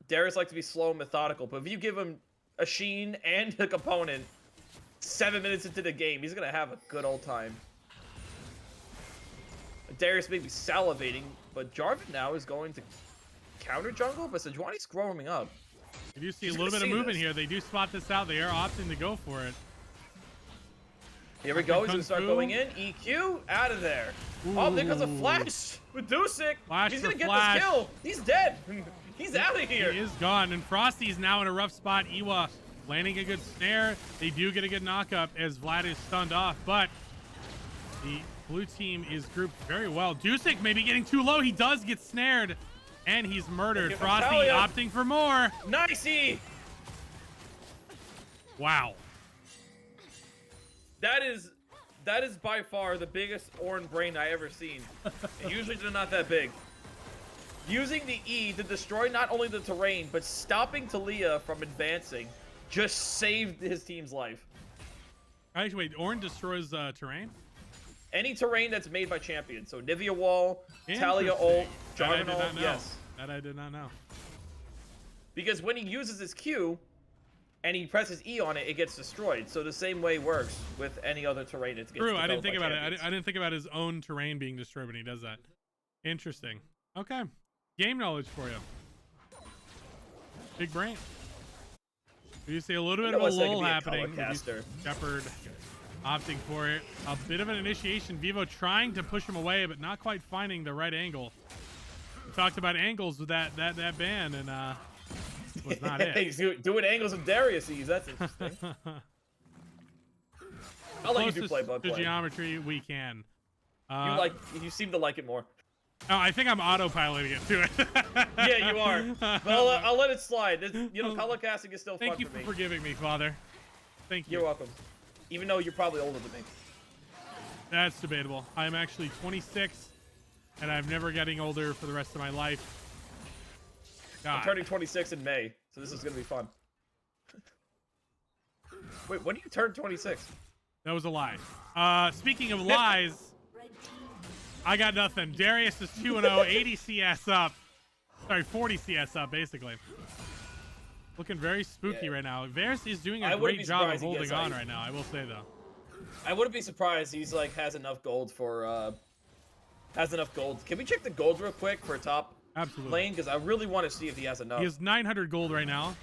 Darius likes to be slow and methodical, but if you give him a Sheen and a component 7 minutes into the game, he's gonna have a good old time. Darius may be salivating, but Jarvan now is going to counter jungle, but Sejuani's growing up. You do see a little bit of movement here. They do spot this out. They are opting to go for it. Here we go. He's Kung gonna start Fu. going in. EQ out of there. Oh, there goes a flash with Dusik. Flash He's for gonna get flash. this kill. He's dead. He's out of here. He is gone, and Frosty's now in a rough spot. Iwa landing a good snare. They do get a good knockup as Vlad is stunned off, but the blue team is grouped very well. Dusik maybe getting too low. He does get snared, and he's murdered. Okay, Frosty Natalia. opting for more. Nicey. Wow. That is by far the biggest Ornn brain I ever seen. And usually they're not that big. Using the E to destroy not only the terrain, but stopping Talia from advancing just saved his team's life. Actually, wait, Ornn destroys terrain? Any terrain that's made by champions. So Nivea wall, Talia ult, That I Jarvan did not ult, know. yes. That I did not know. Because when he uses his Q and he presses E on it, it gets destroyed. So the same way works with any other terrain. It gets True, I didn't developed think by about it. champions. I didn't think about his own terrain being destroyed when he does that. Interesting. Okay. Game knowledge for you. Big brain. You see a little bit of a What's that could lull be a happening. with colorcaster. Shepard opting for it. A bit of an initiation. Vivo trying to push him away, but not quite finding the right angle. We talked about angles with that ban, and was not it. He's doing angles of Darius. That's interesting. I'll let you do Closest play by to play. geometry we can. You seem to like it more. Oh, I think I'm autopiloting it to it. Yeah, you are. But I'll let it slide. Color casting is still Thank fun you for for me. forgiving me, Father. Thank you. You're welcome. Even though you're probably older than me. That's debatable. I'm actually 26, and I'm never getting older for the rest of my life. I'm God. turning 26 in May, so this is gonna be fun. Wait, when do you turn 26? That was a lie. Speaking of lies, I got nothing. Darius is 2-0, 80 CS up. Sorry, 40 CS up, basically. Looking very spooky right now. Varus is doing I a wouldn't great be job of surprised he holding gets on ice. right now, I will say, though. I wouldn't be surprised he's like has enough gold for Can we check the gold real quick for top Absolutely. lane? Because I really want to see if he has enough. He has 900 gold right now.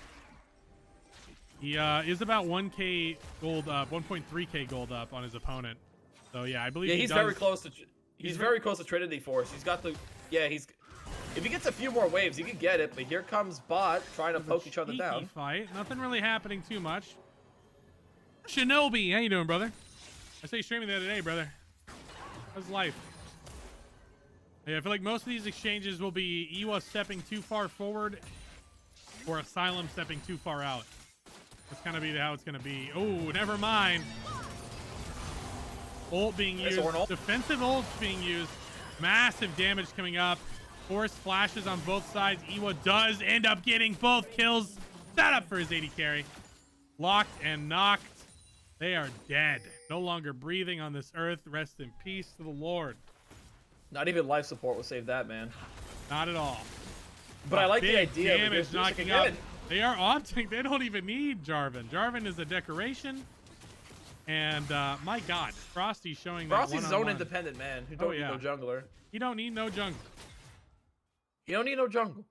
He is about 1k gold up, 1.3k gold up on his opponent. So yeah, I believe Yeah, he he's does. very close to. He's very close to Trinity Force. He's got the. Yeah, he's. If he gets a few more waves, he could get it. But here comes Bot trying to poke each other Cheeky down. Fight. Nothing really happening too much. Shinobi, how you doing, brother? I saw you streaming the other day, brother. How's life? Yeah, I feel like most of these exchanges will be Iwa stepping too far forward or Asylum stepping too far out. That's kind of be how it's going to be. Oh, never mind. Ult being used. Defensive ults being used. Massive damage coming up. Force flashes on both sides. Iwa does end up getting both kills. Set up for his 80 carry. Locked and knocked. They are dead. No longer breathing on this earth. Rest in peace to the Lord. Not even life support will save that, man. Not at all. But I like the Big idea. damage knocking up. They are opting. They don't even need Jarvan. Jarvan is a decoration. And my God, Frosty showing that Frosty's one-on-one. zone independent, man. Who don't need no jungler. You don't need no jungle. You don't need no jungle.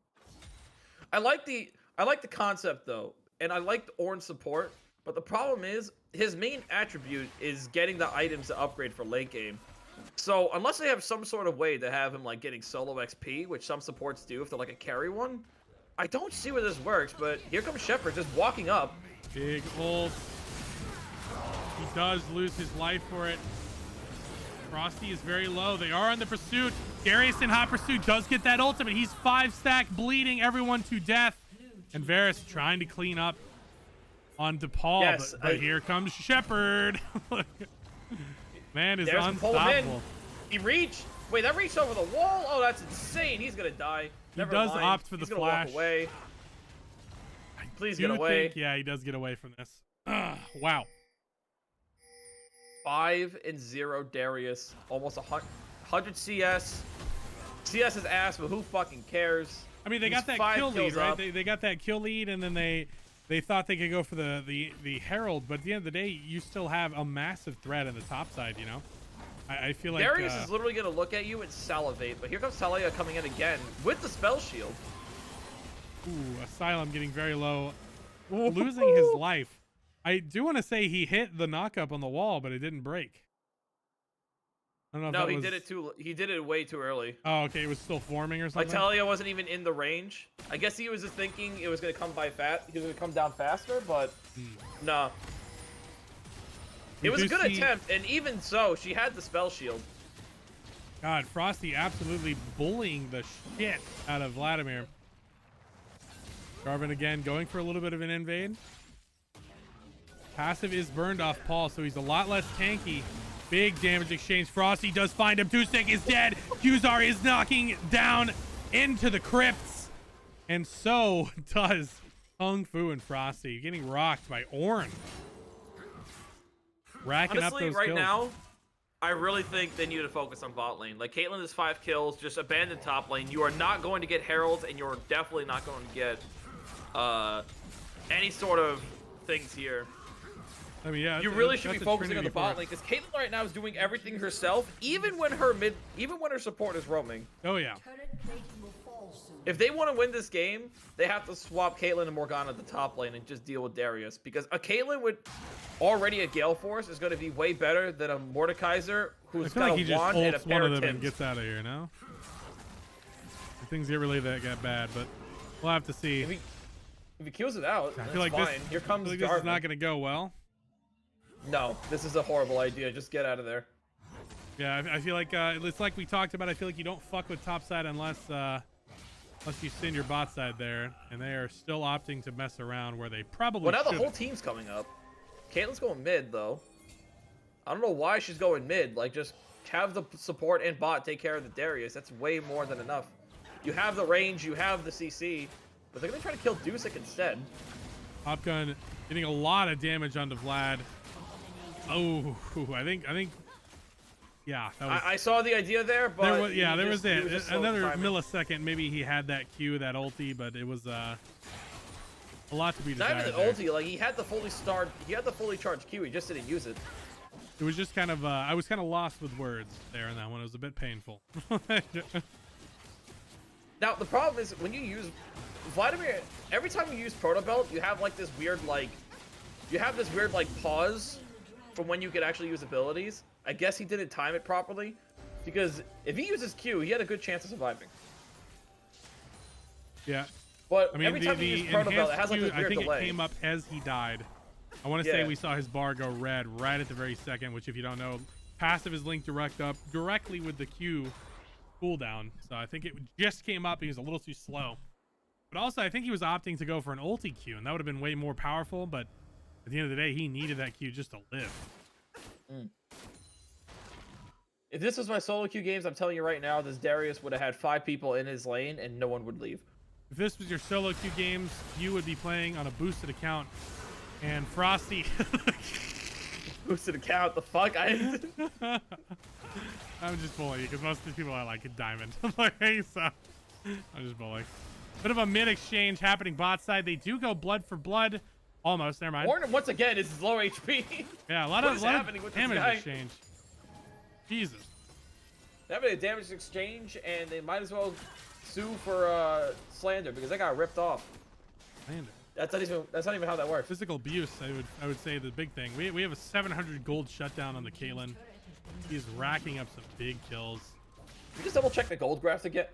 I like the concept though, and I like the orange support. But the problem is his main attribute is getting the items to upgrade for late game. So unless they have some sort of way to have him like getting solo XP, which some supports do if they're like a carry one, I don't see where this works. But here comes Shepard just walking up. Big ult. He does lose his life for it. Frosty is very low. They are on the pursuit. Darius in hot pursuit does get that ultimate. He's 5-stack, bleeding everyone to death. And Varus trying to clean up on DePaul. Yes, but here comes Shepard. Man is Darius can pull him in. unstoppable. He reached. Wait, that reached over the wall? Oh, that's insane. He's going to die. He does opt for the He's flash. Walk away. Please get Do away. think, yeah, he does get away from this. Wow. 5-0 Darius. Almost 100 CS. CS is ass, but who fucking cares? I mean, they got that kill lead, right? They got that kill lead, and then they thought they could go for the Herald, but at the end of the day, you still have a massive threat in the top side, you know? I feel like Darius is literally going to look at you and salivate, but here comes Talia coming in again with the spell shield. Ooh, Asylum getting very low, losing his life. I do want to say he hit the knockup on the wall, but it didn't break. I don't know if No, that he was... he did it way too early. Oh, okay, it was still forming or something? Like Talia wasn't even in the range. I guess he was just thinking it was going to come by he was going to come down faster, but no. It was a good attempt, and even so, she had the spell shield. God, Frosty absolutely bullying the shit out of Vladimir. Jarvan again going for a little bit of an invade. Passive is burned off Paul, so he's a lot less tanky. Big damage exchange. Frosty does find him. Two-Stick is dead. Qzar is knocking down into the crypts. And so does Kung Fu and Frosty. Getting rocked by Ornn. Racking Honestly, up those right kills. now, I really think they need to focus on bot lane. Like, Caitlyn has 5 kills. Just abandon top lane. You are not going to get Heralds, and you're definitely not going to get any sort of things here. I mean, yeah, you really should be focusing on the bot lane, because Caitlyn right now is doing everything herself, even when her support is roaming. Oh yeah. If they want to win this game, they have to swap Caitlyn and Morgana at the top lane and just deal with Darius, because a Caitlyn with already a Gale Force is going to be way better than a Mordekaiser who's got a wand and a pair one of of them Tims. and gets out of here. No, things get really that bad, but we'll have to see. If he kills it out, I feel like fine. this. Here comes this is not going to go well. No, this is a horrible idea. Just get out of there. Yeah, I feel like it's like we talked about. I feel like you don't fuck with top side unless you send your bot side there, and they are still opting to mess around where they probably. Well, now the should've. whole team's coming up. Caitlyn's going mid though. I don't know why she's going mid. Like, just have the support and bot take care of the Darius. That's way more than enough. You have the range, you have the CC, but they're gonna try to kill Dusik instead. Popgun getting a lot of damage onto Vlad. Oh, I think, yeah. That was, I saw the idea there, but there was another timing. millisecond. Maybe he had that Q, that ulti, but it was a lot to be desired. Not even an ulti. Like, he had the fully charged Q. He just didn't use it. It was just kind of I was kind of lost with words there in that one. It was a bit painful. Now the problem is when you use Vladimir, every time you use Proto Belt, you have this weird pause from when you could actually use abilities. I guess he didn't time it properly, because if he uses Q, he had a good chance of surviving. Yeah. But I mean, every time the he uses Proto Belt, it has like Q, this weird I think delay. it came up as he died. I want to say Yeah. we saw his bar go red right at the very second, which if you don't know, passive is linked directly with the Q cooldown. So I think it just came up. He was a little too slow. But also, I think he was opting to go for an ulti Q, and that would have been way more powerful. But at the end of the day, he needed that Q just to live. If this was my solo queue games, I'm telling you right now, this Darius would have had 5 people in his lane and no one would leave. If this was your solo queue games, you would be playing on a boosted account. And Frosty... Boosted account, the fuck? I'm just bullying you, because most of these people are like a diamond. So I'm just bullying. Bit of a mid exchange happening bot side. They do go blood for blood. Almost, never mind. Warren, once again, is low HP. Yeah, a lot of happening with this damage guy? exchange. Jesus. They're having a damage exchange, and they might as well sue for slander because they got ripped off. Man, That's not even how that works. physical abuse, I would say the big thing. We have a 700 gold shutdown on the Caitlyn. He's racking up some big kills. Can you just double check the gold graph again?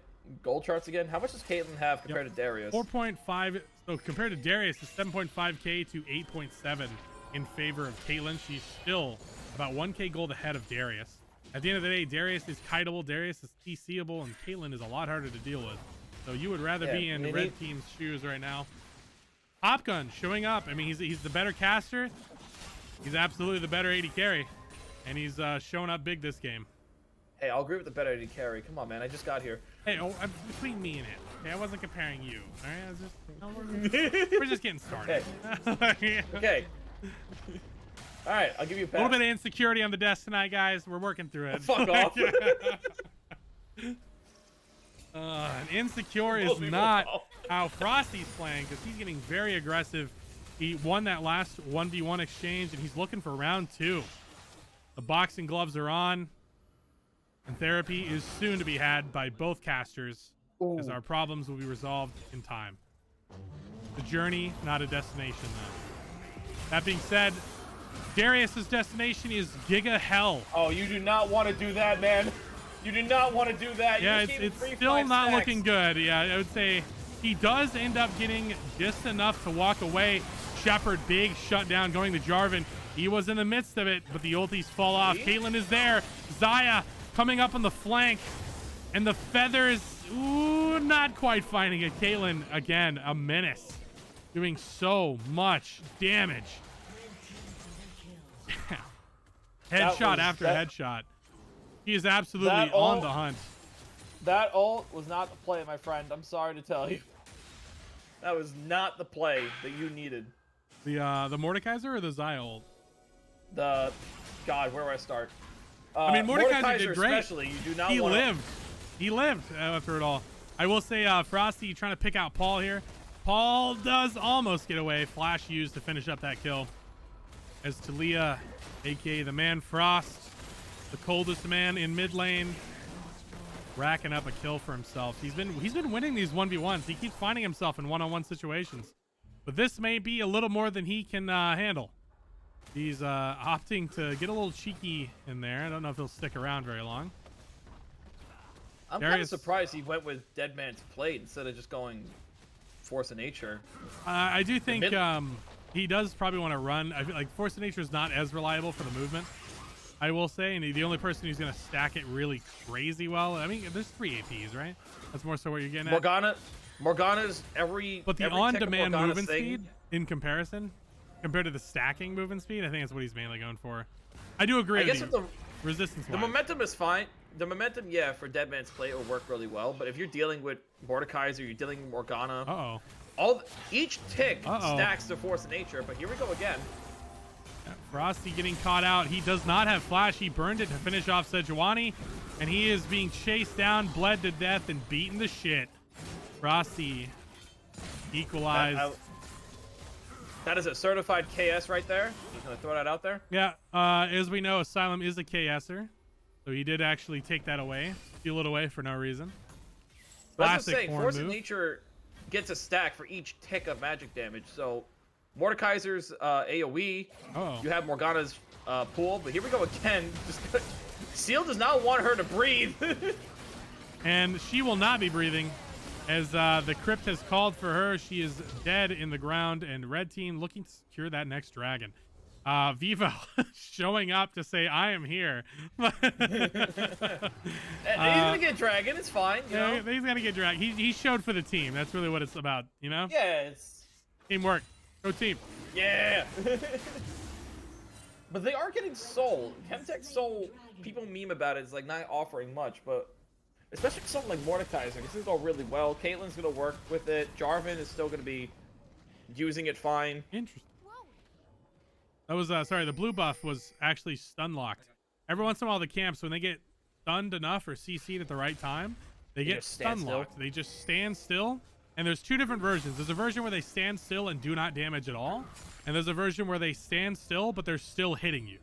Gold charts again? How much does Caitlyn have compared to Darius? 4.5. So compared to Darius, it's 7.5k to 8.7 in favor of Caitlyn. She's still about 1k gold ahead of Darius. At the end of the day, Darius is kiteable, Darius is TCable, and Caitlyn is a lot harder to deal with. So you would rather be in red team's shoes right now. Popgun showing up. I mean, he's the better caster. He's absolutely the better AD carry, and he's showing up big this game. Hey, I'll agree with the better AD carry. Come on, man. I just got here. Hey, between me and him. Okay, I wasn't comparing you. All right, I was just, we're just getting started. Okay. Okay. All right, I'll give you a pass. A little bit of insecurity on the desk tonight, guys. We're working through it. Fuck off. And insecure is not how Frosty's playing, because he's getting very aggressive. He won that last 1v1 exchange, and he's looking for round 2. The boxing gloves are on, and therapy is soon to be had by both casters, as our problems will be resolved in time. The journey, not a destination, though. That being said, Darius's destination is Giga Hell. Oh, you do not want to do that, man. You do not want to do that. Yeah, it's still not looking good. Yeah, I would say he does end up getting just enough to walk away. Shepard, big shutdown going to Jarvan. He was in the midst of it, but the ultis fall off. Caitlyn is there. Xayah coming up on the flank. And the feathers, ooh, not quite finding it. Caitlyn, again, a menace. Doing so much damage. Headshot after headshot. He is absolutely on the hunt. That ult was not the play, my friend. I'm sorry to tell you. That was not the play that you needed. The Mordekaiser or the Xayah ult? God, where do I start? I mean, Mordekaiser did great. Especially, you do not he wanna... lived. He lived after it all. I will say, Frosty trying to pick out Paul here. Paul does almost get away. Flash used to finish up that kill. As Talia, aka the man Frost, the coldest man in mid lane, racking up a kill for himself. He's been winning these 1v1s. He keeps finding himself in one-on-one situations, but this may be a little more than he can handle. He's opting to get a little cheeky in there. I don't know if he'll stick around very long. I'm kind of surprised he went with Dead Man's Plate instead of just going Force of Nature. I do think he does probably want to run. I feel like Force of Nature is not as reliable for the movement, I will say, and the only person who's going to stack it really crazy well, I mean, there's 3 APs, right? That's more so what you're getting at. Morgana's every... But the every on-demand movement thing... speed, in comparison, compared to the stacking movement speed, I think that's what he's mainly going for. I do agree with you. Resistance the momentum is fine. The momentum, yeah, for Dead Man's Plate will work really well, but if you're dealing with Mordekaiser, you're dealing with Morgana... Each tick stacks to Force of Nature, but here we go again. Frosty getting caught out. He does not have flash. He burned it to finish off Sejuani, and he is being chased down, bled to death, and beaten to shit. Frosty equalized. That is a certified KS right there. Just gonna throw that out there. Yeah, as we know, Asylum is a KSer, so he did actually take that away, steal it away for no reason. But I was just saying, Force of Nature gets a stack for each tick of magic damage. So Mordekaiser's AoE, you have Morgana's pool, but here we go again. Just Seal does not want her to breathe. And she will not be breathing, as the crypt has called for her. She is dead in the ground, and red team looking to secure that next dragon. Vivo showing up to say, I am here. He's gonna get dragon, it's fine, you know? He's gonna get dragon. He showed for the team. That's really what it's about, you know? Yeah, it's... Teamwork. Go team. Yeah! But they are getting soul. Chemtech soul, people meme about it, it's like not offering much, but... Especially something like Mordekaiser, because this go really well. Caitlyn's gonna work with it. Jarvan is still gonna be using it fine. Interesting. That was, sorry, the blue buff was actually stun locked. Every once in a while, the camps, when they get stunned enough or CC'd at the right time, they get stun locked. They just stand still. And there's two different versions. There's a version where they stand still and do not damage at all. And there's a version where they stand still, but they're still hitting you.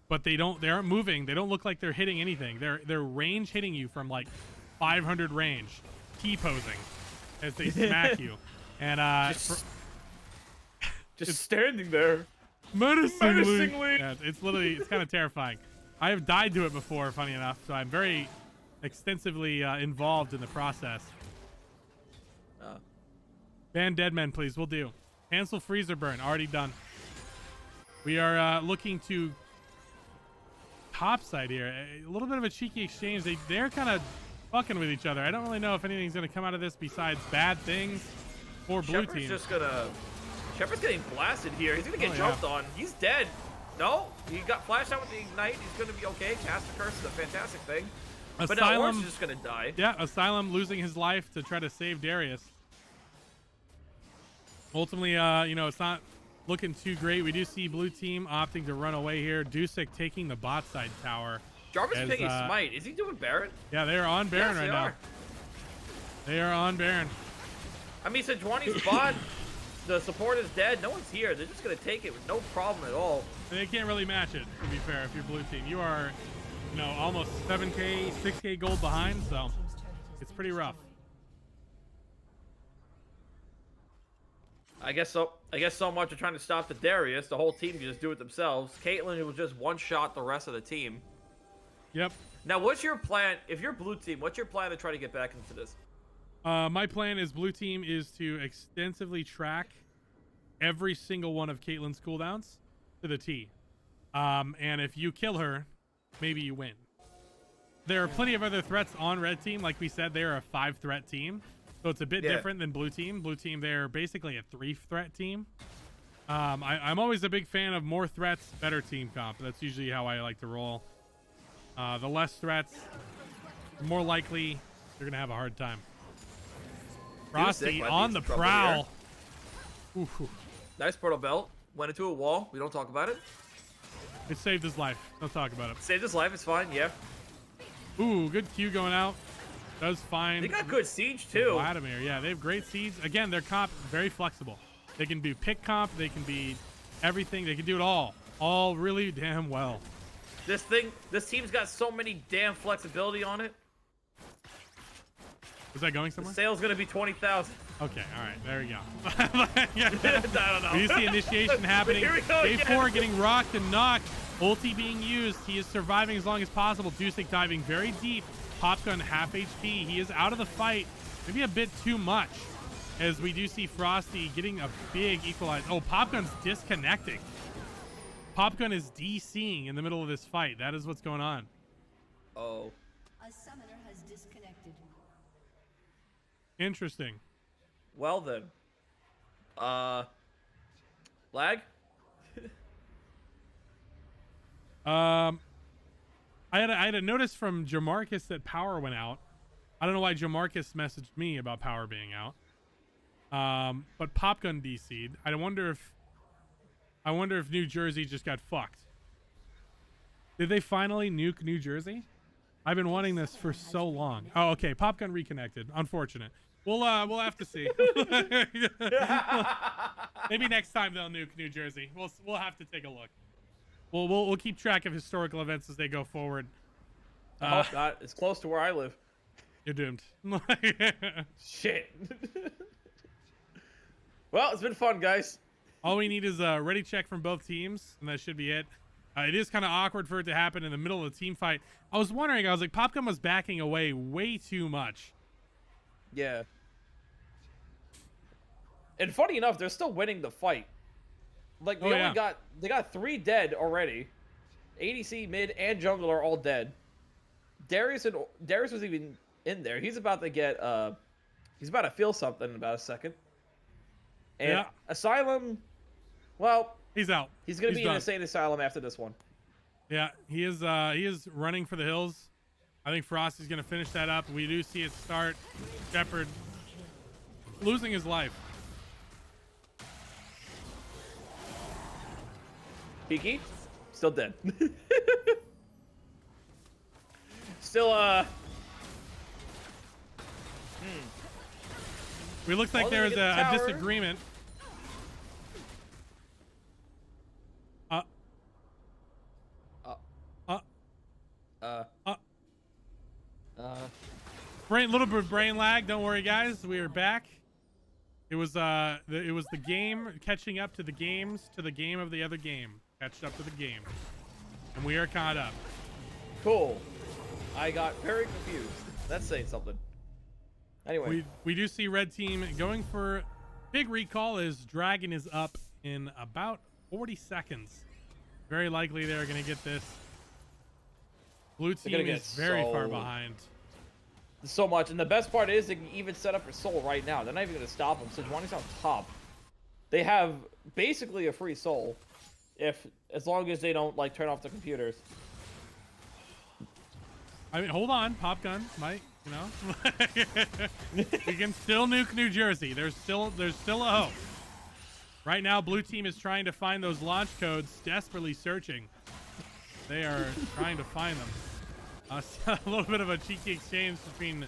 But they aren't moving. They don't look like they're hitting anything. They're range hitting you from like 500 range, T-posing as they smack you. And just standing there. Menacingly. Yeah, it's kind of terrifying. I have died to it before, funny enough, so I'm very extensively involved in the process. Ban dead men, please. We'll do. Cancel freezer burn. Already done. We are looking to topside here. A little bit of a cheeky exchange. They're kind of fucking with each other. I don't really know if anything's going to come out of this besides bad things for blue team. Just gonna... Shepard's getting blasted here. He's gonna get jumped on. He's dead. No, he got flashed out with the ignite. He's gonna be okay. Cast a curse is a fantastic thing. But now Orange is just gonna die. Yeah, Asylum losing his life to try to save Darius. Ultimately, you know, it's not looking too great. We do see blue team opting to run away here. Dusek taking the bot side tower. Jarvan's taking Smite. Is he doing Baron? Yeah, they are on Baron right now. They are on Baron. I mean, since Juani's bot, the support is dead. No one's here. They're just going to take it with no problem at all. They can't really match it, to be fair, if you're blue team. You are, you know, almost 7K, 6K gold behind, so it's pretty rough. I guess so. I guess so much for trying to stop the Darius. The whole team can just do it themselves. Caitlyn will just one-shot the rest of the team. Yep. Now, what's your plan? If you're blue team, what's your plan to try to get back into this? My plan is blue team is to extensively track every single one of Caitlyn's cooldowns to the T. And if you kill her, maybe you win. There are plenty of other threats on red team. Like we said, they're a 5-threat team. So it's a bit different than blue team. Blue team, they're basically a 3-threat team. I'm always a big fan of more threats, better team comp. That's usually how I like to roll. The less threats, the more likely you're going to have a hard time. Frosty on the prowl. Nice portal belt. Went into a wall. We don't talk about it. It saved his life. Don't talk about it. Saved his life. It's fine. Yeah. Ooh, good Q going out. Does fine. They got good siege too. Vladimir, yeah, they have great siege. Again, their comp very flexible. They can do pick comp. They can be everything. They can do it all really damn well. This team's got so many damn flexibility on it. Is that going somewhere? The sale's gonna be 20,000. Okay, all right, there we go. I don't know. We see initiation happening. Here we go Day again. 4 getting rocked and knocked. Ulti being used. He is surviving as long as possible. Dusek diving very deep. Popgun half HP. He is out of the fight. Maybe a bit too much. As we do see Frosty getting a big equalize. Oh, Popgun's disconnecting. Popgun is DCing in the middle of this fight. That is what's going on. Oh. A summoner has disconnected. Well then. Lag? I had a notice from Jamarcus that power went out. I don't know why Jamarcus messaged me about power being out. But Popgun DC'd. I wonder if New Jersey just got fucked. Did they finally nuke New Jersey? I've been wanting this for so long. Oh, okay. Popgun reconnected. Unfortunate. We'll have to see. Maybe next time they'll nuke New Jersey. We'll have to take a look. We'll keep track of historical events as they go forward. I hope not. It's close to where I live. You're doomed. Shit. Well, it's been fun, guys. All we need is a ready check from both teams, and that should be it. It is kind of awkward for it to happen in the middle of the team fight. I was wondering, I was like, Popgun was backing away way too much. Yeah. And funny enough, they're still winning the fight. Like they got 3 dead already. ADC, mid, and jungle are all dead. Darius was even in there. He's about to get he's about to feel something in about a second. And Asylum, well, he's out. He's gonna be in done. Insane Asylum after this one. Yeah, he is running for the hills. I think Frosty's gonna finish that up. We do see it start. Shepard losing his life. Peaky, still dead. Still, We looks like there's a disagreement. Little bit of brain lag. Don't worry, guys. We are back. It was the game catching up to the game of the other game. Catched up to the game, and we are caught up. Cool. I got very confused. That's saying something. Anyway, we do see red team going for big recall as Dragon is up in about 40 seconds. Very likely they're going to get this. Blue team is very far behind. So much, and the best part is they can even set up for Soul right now. They're not even going to stop them. Sejuani's on top. They have basically a free Soul, as long as they don't like turn off the computers. I mean, hold on, Popgun might, you know, we can still nuke New Jersey. There's still a hope. Right now, blue team is trying to find those launch codes, desperately searching. They are trying to find them. A little bit of a cheeky exchange between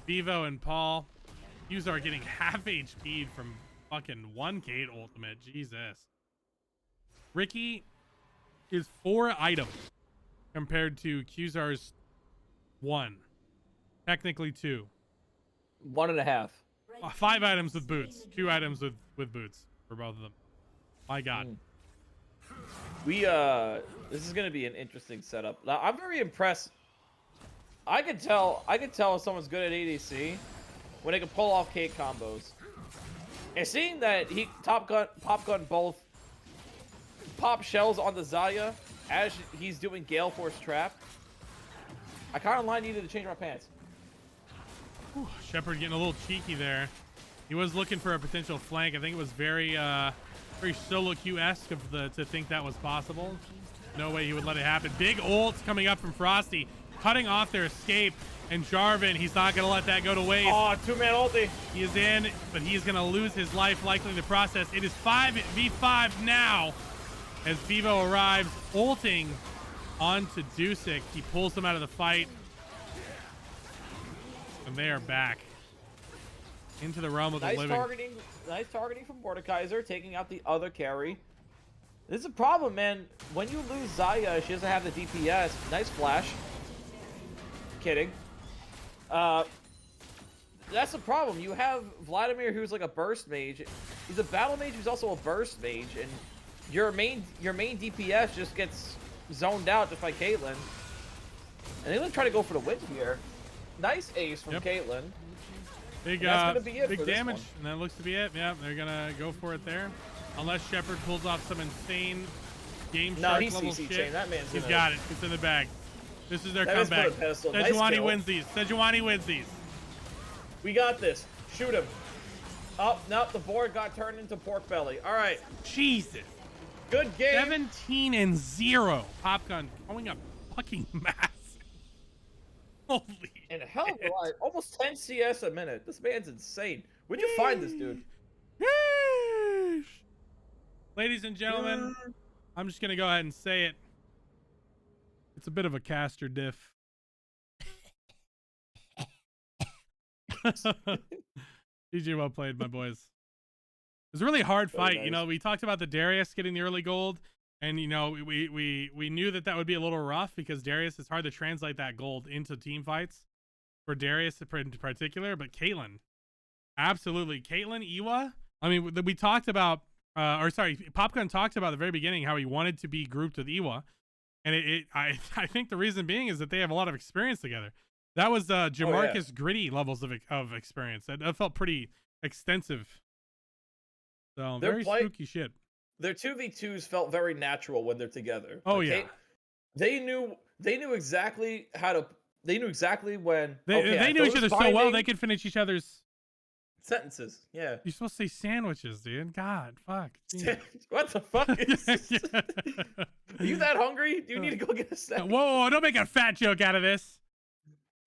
Vivo and Paul. Qzar getting half HP'd from fucking 1K ultimate. Jesus. Ricky is 4 items compared to Qzar's 1. Technically 2. 1.5. 5 items with boots. 2 items with boots for both of them. My God. This is gonna be an interesting setup. Now, I'm very impressed. I can tell if someone's good at ADC when they can pull off Kate combos. And seeing that he Pop Gun both pop shells on the Zarya as he's doing Gale Force Trap, I kind of needed to change my pants. Whew, Shepard getting a little cheeky there. He was looking for a potential flank. I think it was very solo queue-esque to think that was possible. No way he would let it happen. Big ults coming up from Frosty, cutting off their escape. And Jarvan, he's not going to let that go to waste. Oh, 2-man ulti. He is in, but he is going to lose his life likely in the process. It is 5v5 now as Vivo arrives, ulting onto Dusik. He pulls him out of the fight. And they are back into the realm of the living. Nice targeting from Mordekaiser, taking out the other carry. This is a problem, man. When you lose Zarya, she doesn't have the DPS. Nice flash. Kidding. That's the problem. You have Vladimir, who's like a burst mage. He's a battle mage who's also a burst mage, and your main DPS just gets zoned out to fight Caitlyn. And they're gonna try to go for the win here. Nice ace from Caitlyn. Big big damage, and that looks to be it. Yeah, they're gonna go for it there, unless Shepard pulls off some insane game shark level shit. That man's He's got it. It's in the bag. This is their comeback. Sejuani wins these. Sejuani wins these. We got this. Shoot him. Oh, no, the board got turned into pork belly. All right. Jesus. Good game. 17-0. Popgun going up fucking massive. Holy and hell of a lot. Almost 10 CS a minute. This man's insane. Where'd you find this dude? Yeesh. Ladies and gentlemen, I'm just going to go ahead and say it. It's a bit of a caster diff. GG, well played, my boys. It was a really hard fight. Nice. You know, we talked about the Darius getting the early gold, and you know, we knew that would be a little rough because Darius, it's hard to translate that gold into team fights for Darius in particular. But Caitlyn, absolutely, Caitlyn, Iwa. I mean, we talked about, Popgun talked about at the very beginning how he wanted to be grouped with Iwa. and I think the reason being is that they have a lot of experience together. That was Jamarcus Gritty levels of experience. That felt pretty extensive. So very spooky shit. Their 2v2s felt very natural when they're together. Oh like, yeah, they knew exactly how to. They knew exactly when. They knew each other so well they could finish each other's sentences. Yeah. You're supposed to say sandwiches, dude. God, fuck. What the fuck is this? Are you that hungry? Do you need to go get a snack? Whoa, don't make a fat joke out of this.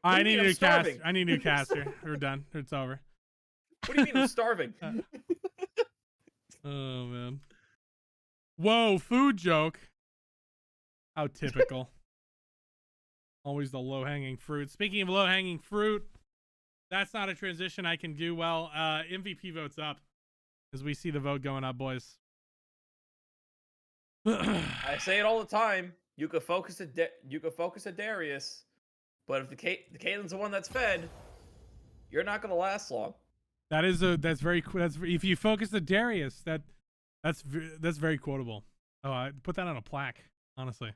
I need a new caster. I need a new caster. We're done. It's over. What do you mean I'm starving? Oh, man. Whoa, food joke. How typical. Always the low-hanging fruit. Speaking of low-hanging fruit, that's not a transition I can do well. MVP votes up as we see the vote going up, boys. I say it all the time. You could focus at Darius, but if the Caitlyn's the one that's fed, you're not gonna last long. That's if you focus at Darius, that's very quotable. Oh, I put that on a plaque, honestly.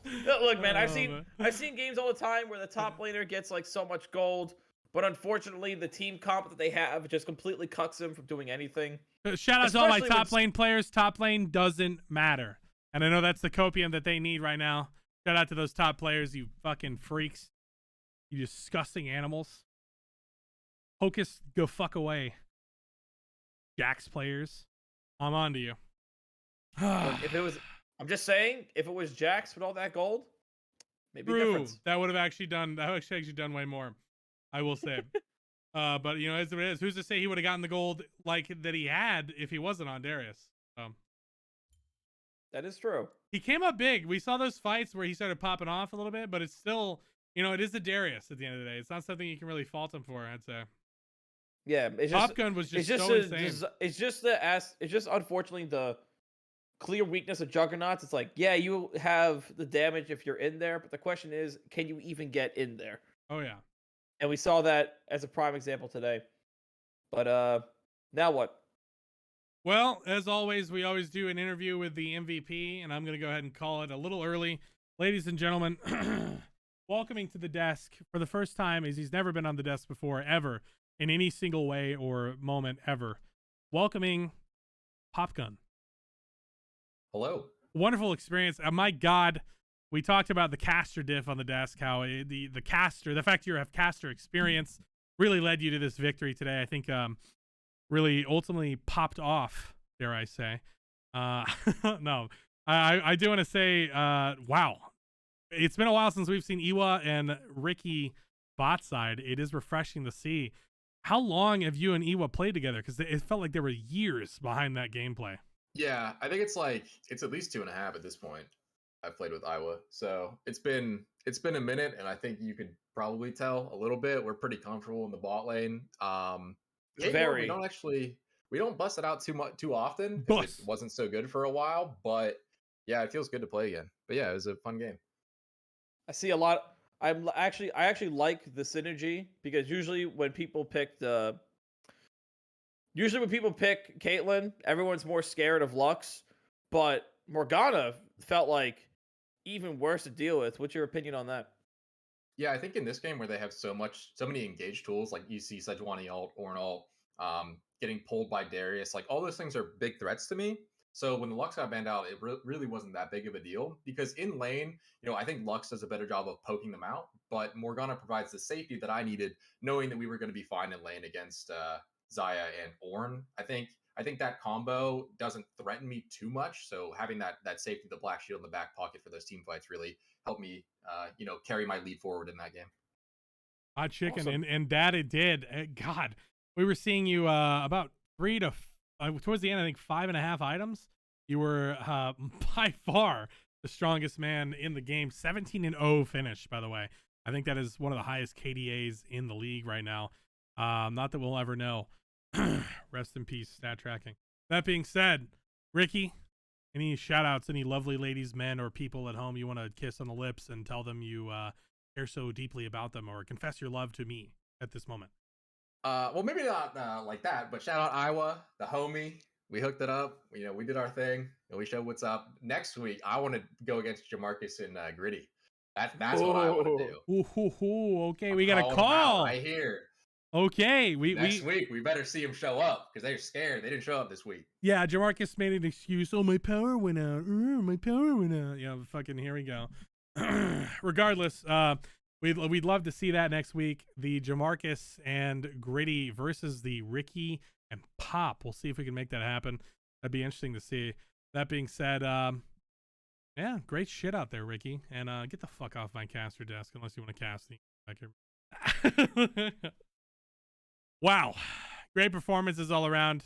Look, man, I've seen games all the time where the top laner gets like so much gold, but unfortunately the team comp that they have just completely cucks them from doing anything. Shout out to all my top lane players. Top lane doesn't matter, and I know that's the copium that they need right now. Shout out to those top players, you fucking freaks, you disgusting animals. Hocus, go fuck away. Jax players, I'm on to you. Look, I'm just saying, if it was Jax with all that gold, maybe difference. That would have actually done way more, I will say. But you know, as it is, who's to say he would have gotten the gold like that he had if he wasn't on Darius? That is true. He came up big. We saw those fights where he started popping off a little bit, but it's still, you know, it is the Darius at the end of the day. It's not something you can really fault him for, I'd say. Yeah, it's just, Top Gun was just so insane. It's just unfortunately the clear weakness of Juggernauts. It's like, yeah, you have the damage if you're in there, but the question is, can you even get in there? Oh yeah. And we saw that as a prime example today. But now what? Well, as always, we always do an interview with the MVP, and I'm going to go ahead and call it a little early. Ladies and gentlemen, welcoming to the desk for the first time, as he's never been on the desk before, ever, in any single way or moment ever. Welcoming Popgun. Hello. Wonderful experience. My God, we talked about the caster diff on the desk, how the caster, the fact you have caster experience really led you to this victory today. I think really ultimately popped off, dare I say. No, I do want to say, wow. It's been a while since we've seen Iwa and Ricky bot side. It is refreshing to see. How long have you and Iwa played together? Because it felt like there were years behind that gameplay. Yeah, I think it's at least 2.5 at this point. I've played with Iwa, so it's been a minute, and I think you could probably tell a little bit. We're pretty comfortable in the bot lane. Very. We don't bust it out too often. It wasn't so good for a while, but yeah, it feels good to play again. But yeah, it was a fun game. I see a lot. I actually like the synergy, because usually when people pick Caitlyn, everyone's more scared of Lux, but Morgana felt like even worse to deal with. What's your opinion on that? Yeah, I think in this game where they have so many engaged tools, like you see Sejuani ult, Ornn ult, getting pulled by Darius, like all those things are big threats to me. So when the Lux got banned out, it really wasn't that big of a deal, because in lane, you know, I think Lux does a better job of poking them out, but Morgana provides the safety that I needed, knowing that we were going to be fine in lane against Xayah and Ornn. I think that combo doesn't threaten me too much, so having that safety, the black shield in the back pocket for those team fights really helped me, carry my lead forward in that game. Hot chicken, Awesome. and that it did. God, we were seeing you about 3 to towards the end, I think 5.5 items. You were by far the strongest man in the game. 17-0 finish, by the way. I think that is one of the highest KDAs in the league right now. Not that we'll ever know. Rest in peace, stat tracking. That being said, Ricky, any shout outs, any lovely ladies, men, or people at home you want to kiss on the lips and tell them you care so deeply about them, or confess your love to me at this moment? Well, maybe not like that, but shout out Iowa, the homie. We hooked it up. You know, we did our thing, and we showed what's up. Next week, I want to go against Jamarcus and Gritty. That's what I want to do. Okay, I'm we got a calling 'em out call. right here. Okay, Next week, we better see him show up because they're scared. They didn't show up this week. Yeah, Jamarcus made an excuse. Oh, my power went out. My power went out. Yeah, fucking here we go. Regardless, we'd love to see that next week. The Jamarcus and Gritty versus the Ricky and Pop. We'll see if we can make that happen. That'd be interesting to see. That being said, yeah, great shit out there, Ricky. And get the fuck off my caster desk unless you want to cast me. Wow, great performances all around.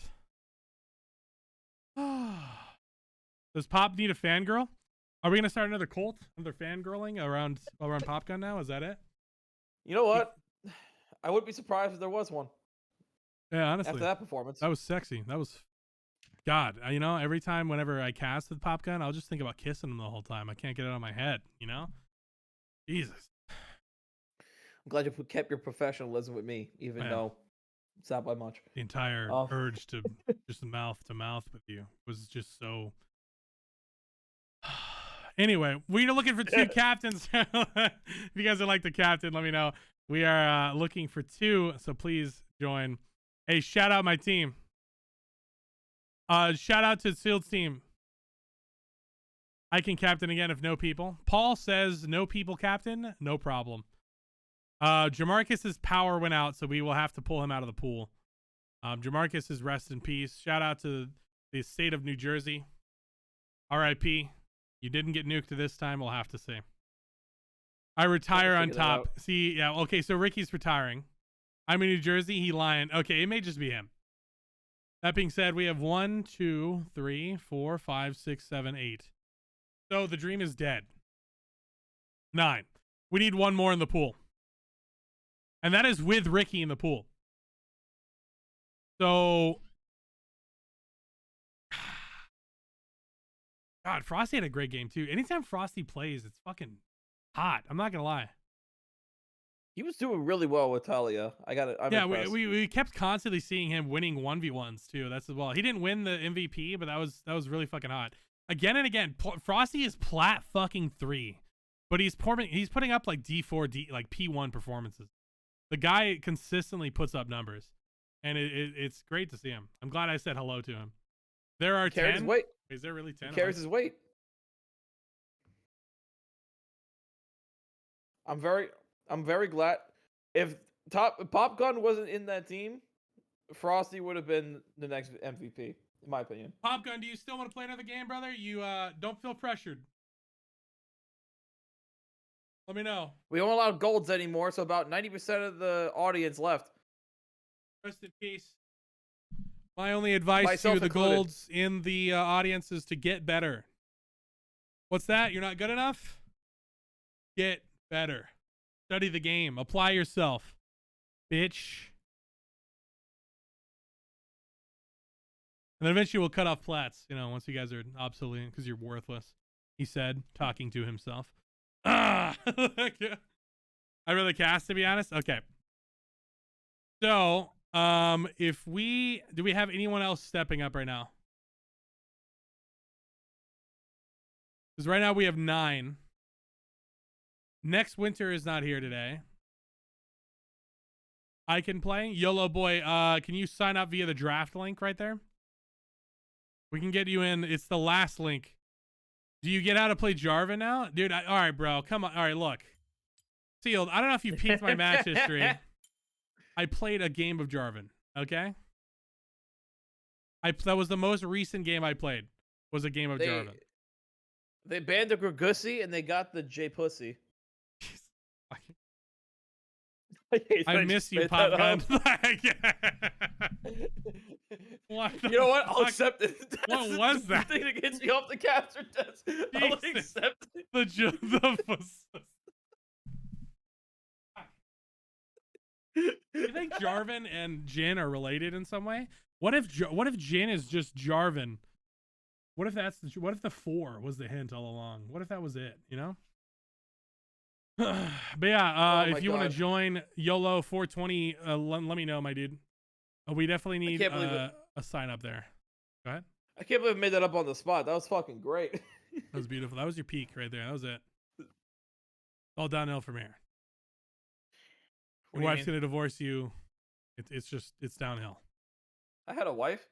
Does Pop need a fangirl? Are we gonna start another cult, another fangirling around Popgun now? Is that it? You know what? I wouldn't be surprised if there was one. Yeah, honestly, After that performance, that was sexy. That was, God. You know, every time whenever I cast with Popgun, I'll just think about kissing him the whole time. I can't get it out of my head. You know, Jesus. I'm glad you kept your professionalism with me, even though it's not by much. The entire urge to just mouth to mouth with you was just so. Anyway, we're looking for 2 captains. If you guys would like the captain, let me know. We are looking for 2, so please join. Hey, shout out my team. Shout out to Sealed team. I can captain again if no people. Paul says no people captain, no problem. Jamarcus's power went out, so we will have to pull him out of the pool. Jamarcus is rest in peace. Shout out to the state of New Jersey. R.I.P. You didn't get nuked this time, we'll have to say. I retire on top. See, yeah, okay, so Ricky's retiring. I'm in New Jersey, he lying. Okay, it may just be him. That being said, we have 1, 2, 3, 4, 5, 6, 7, 8. So the dream is dead. 9. We need 1 more in the pool. And that is with Ricky in the pool. So, God, Frosty had a great game too. Anytime Frosty plays, it's fucking hot. I'm not gonna lie. He was doing really well with Talia. Yeah, we kept constantly seeing him winning 1v1s too. That's as well. He didn't win the MVP, but that was really fucking hot. Again and again, Frosty is plat fucking 3, but he's putting up like D4, like P1 performances. The guy consistently puts up numbers, and it's great to see him. I'm glad I said hello to him. There are 10. His weight. Is there really 10? He carries his weight. I'm very glad. If Popgun wasn't in that team, Frosty would have been the next MVP, in my opinion. Popgun, do you still want to play another game, brother? You don't feel pressured. Let me know. We don't allow golds anymore, so about 90% of the audience left. Rest in peace. My only advice Myself to the included. golds in the audience is to get better. What's that? You're not good enough? Get better. Study the game. Apply yourself. Bitch. And then eventually we'll cut off plats, you know, once you guys are obsolete because you're worthless. He said, talking to himself. Ah! I'd rather cast, to be honest. Okay. So, do we have anyone else stepping up right now? Because right now we have 9. Next winter is not here today. I can play. YOLO boy, can you sign up via the draft link right there? We can get you in. It's the last link. Do you get how to play Jarvan now? Dude, all right, bro. Come on. All right, look. Sealed. I don't know if you peeked my match history. I played a game of Jarvan, okay? That was the most recent game I played, was a game of Jarvan. They banned the Gregusi and they got the J Pussy. I miss you, Popgun. You know what? I'll accept it. What was that? The thing that gets you off the caster desk. I'll accept it. You think Jarvan and Jhin are related in some way? What if Jhin is just Jarvan? What if the 4 was the hint all along? What if that was it, you know? But yeah, if you want to join YOLO 420, let me know, my dude. We definitely need a sign up there. Go ahead. I can't believe I made that up on the spot. That was fucking great. That was beautiful. That was your peak right there. That was it. All downhill from here. What Your do you wife's mean? gonna divorce you. It's downhill. I had a wife.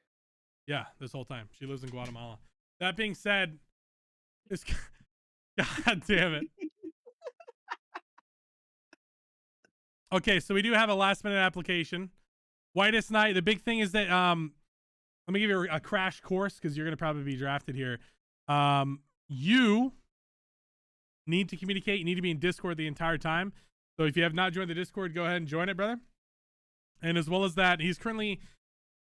Yeah, this whole time. She lives in Guatemala. That being said, this God damn it. Okay, so we do have a last minute application. Whitest Knight. The big thing is that let me give you a crash course because you're gonna probably be drafted here. You need to communicate. You need to be in Discord the entire time. So if you have not joined the Discord, go ahead and join it, brother. And as well as that, he's currently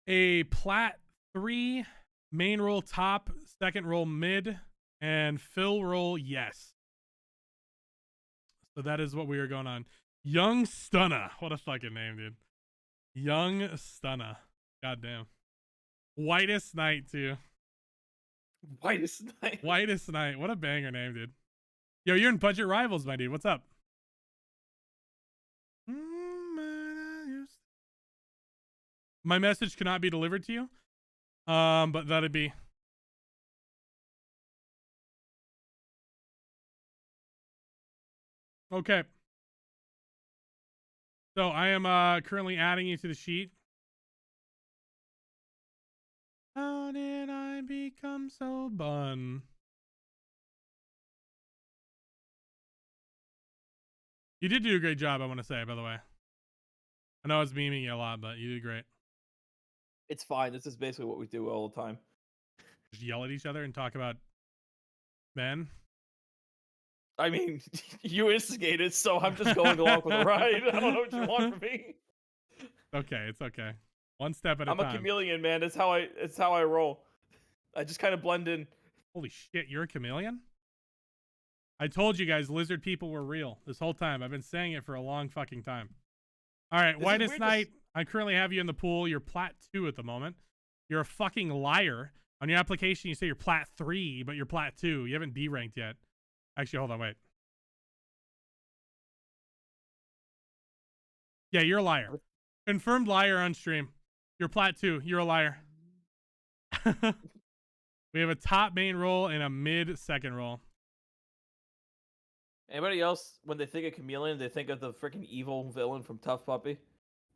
a plat 3 main role top, second role mid, and fill role yes. So that is what we are going on. Young Stunna. What a fucking name, dude. Young Stunna. Goddamn. Whitest Knight, too. Whitest Knight. Whitest Knight. What a banger name, dude. Yo, you're in Budget Rivals, my dude. What's up? My message cannot be delivered to you. But that'd be. Okay. So I am currently adding you to the sheet. How did I become so bun? You did do a great job, I want to say, by the way. I know I was memeing you a lot, but you did great. It's fine. This is basically what we do all the time. Just yell at each other and talk about men. I mean, you instigated, so I'm just going along for the ride. I don't know what you want from me. Okay, it's okay. One step at a I'm time. a chameleon, man. It's how I roll. I just kind of blend in. Holy shit, you're a chameleon? I told you guys lizard people were real this whole time. I've been saying it for a long fucking time. All right, Whitest Knight. I currently have you in the pool. You're plat 2 at the moment. You're a fucking liar. On your application, you say you're plat 3, but you're plat 2. You haven't B ranked yet. Actually, hold on, wait. Yeah, you're a liar. Confirmed liar on stream. You're plat 2. You're a liar. We have a top main role and a mid second role. Anybody else, when they think of chameleon, they think of the freaking evil villain from Tough Puppy?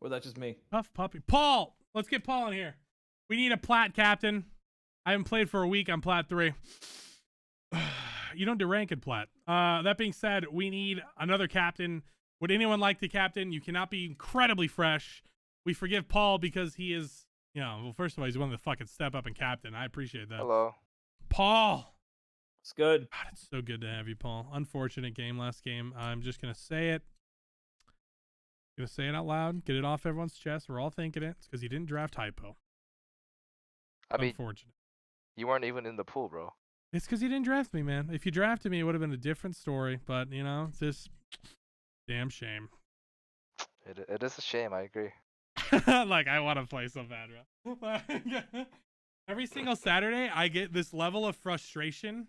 Or that's just me? Tough puppy. Paul! Let's get Paul in here. We need a plat captain. I haven't played for a week. I'm plat 3. You don't do rank in plat. That being said, we need another captain. Would anyone like to captain? You cannot be incredibly fresh. We forgive Paul because he is, you know, well, first of all, he's one of the fucking step up and captain. I appreciate that. Hello. Paul! It's good. God, it's so good to have you, Paul. Unfortunate game last game. I'm just going to say it. Gonna say it out loud. Get it off everyone's chest. We're all thinking it. It's because you didn't draft Hypo. I mean, Unfortunate. you weren't even in the pool, bro. It's because you didn't draft me, man. If you drafted me, it would have been a different story. But, you know, it's just damn shame. It is a shame. I agree. Like, I want to play so bad, bro. Every single Saturday, I get this level of frustration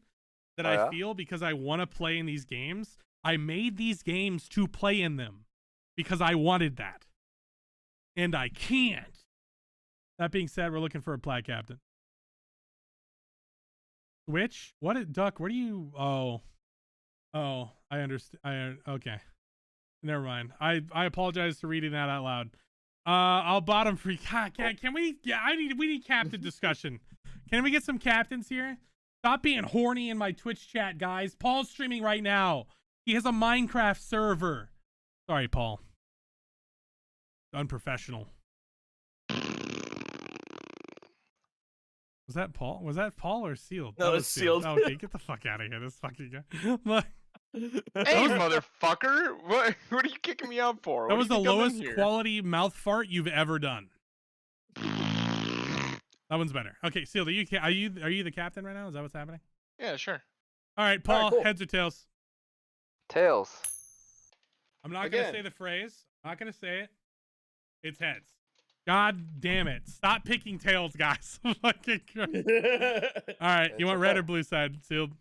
that Oh, I yeah? feel because I want to play in these games. I made these games to play in them because I wanted that. And I can't. That being said, we're looking for a plat captain. Switch? What? Duck, where do you... Oh, I understand. Okay. Never mind. I apologize for reading that out loud. I'll bottom for... God, can we... Yeah, we need captain discussion. Can we get some captains here? Stop being horny in my Twitch chat, guys. Paul's streaming right now. He has a Minecraft server. Sorry, Paul. Unprofessional. Was that Paul? Was that Paul or Sealed? No, That was it's Sealed. Okay, get the fuck out of here. This fucking guy. Look, Hey, motherfucker! What are you kicking me out for? that What was do the you think I'm in lowest here? quality mouth fart you've ever done. That one's better. Okay, Sealed, are you the captain right now? Is that what's happening? Yeah, sure. All right, Paul, All right, cool. heads or tails? Tails. I'm not going to Again. say the phrase. I'm not going to say it. It's heads. God damn it. Stop picking tails, guys. Fucking Christ. All right, you It's want red okay. or blue side, Sealed? Blue.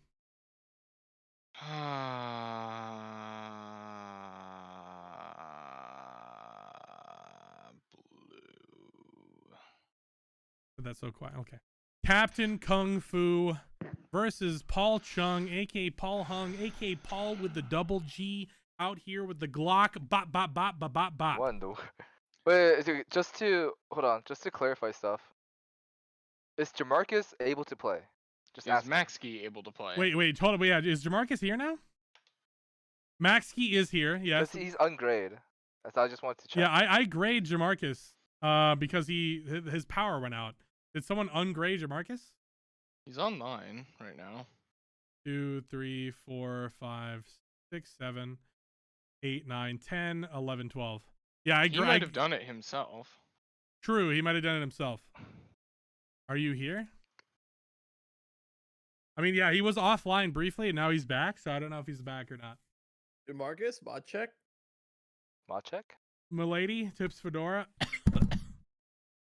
That's so quiet. Okay. Captain Kung Fu versus Paul Chung, aka Paul Hung, aka Paul with the double G, out here with the Glock. Bop bop bop bop bop bop. One though. Wait, dude, just to hold on, just to clarify stuff. Is Jamarcus able to play? Just Is ask. Maxkey able to play? Wait, hold on. Yeah, is Jamarcus here now? Maxkey is here. Yes. He's ungrade. That's I just wanted to check. Yeah, I grade Jamarcus because his power went out. Did someone ungrade Jamarcus? He's online right now. 2, 3, 4, 5, 6, 7, 8, 9, 10, 11, 12. Yeah, He might have done it himself. True, he might have done it himself. Are you here? I mean, yeah, he was offline briefly, and now he's back, so I don't know if he's back or not. Marcus, mod check. Mod check. Milady, tips Fedora.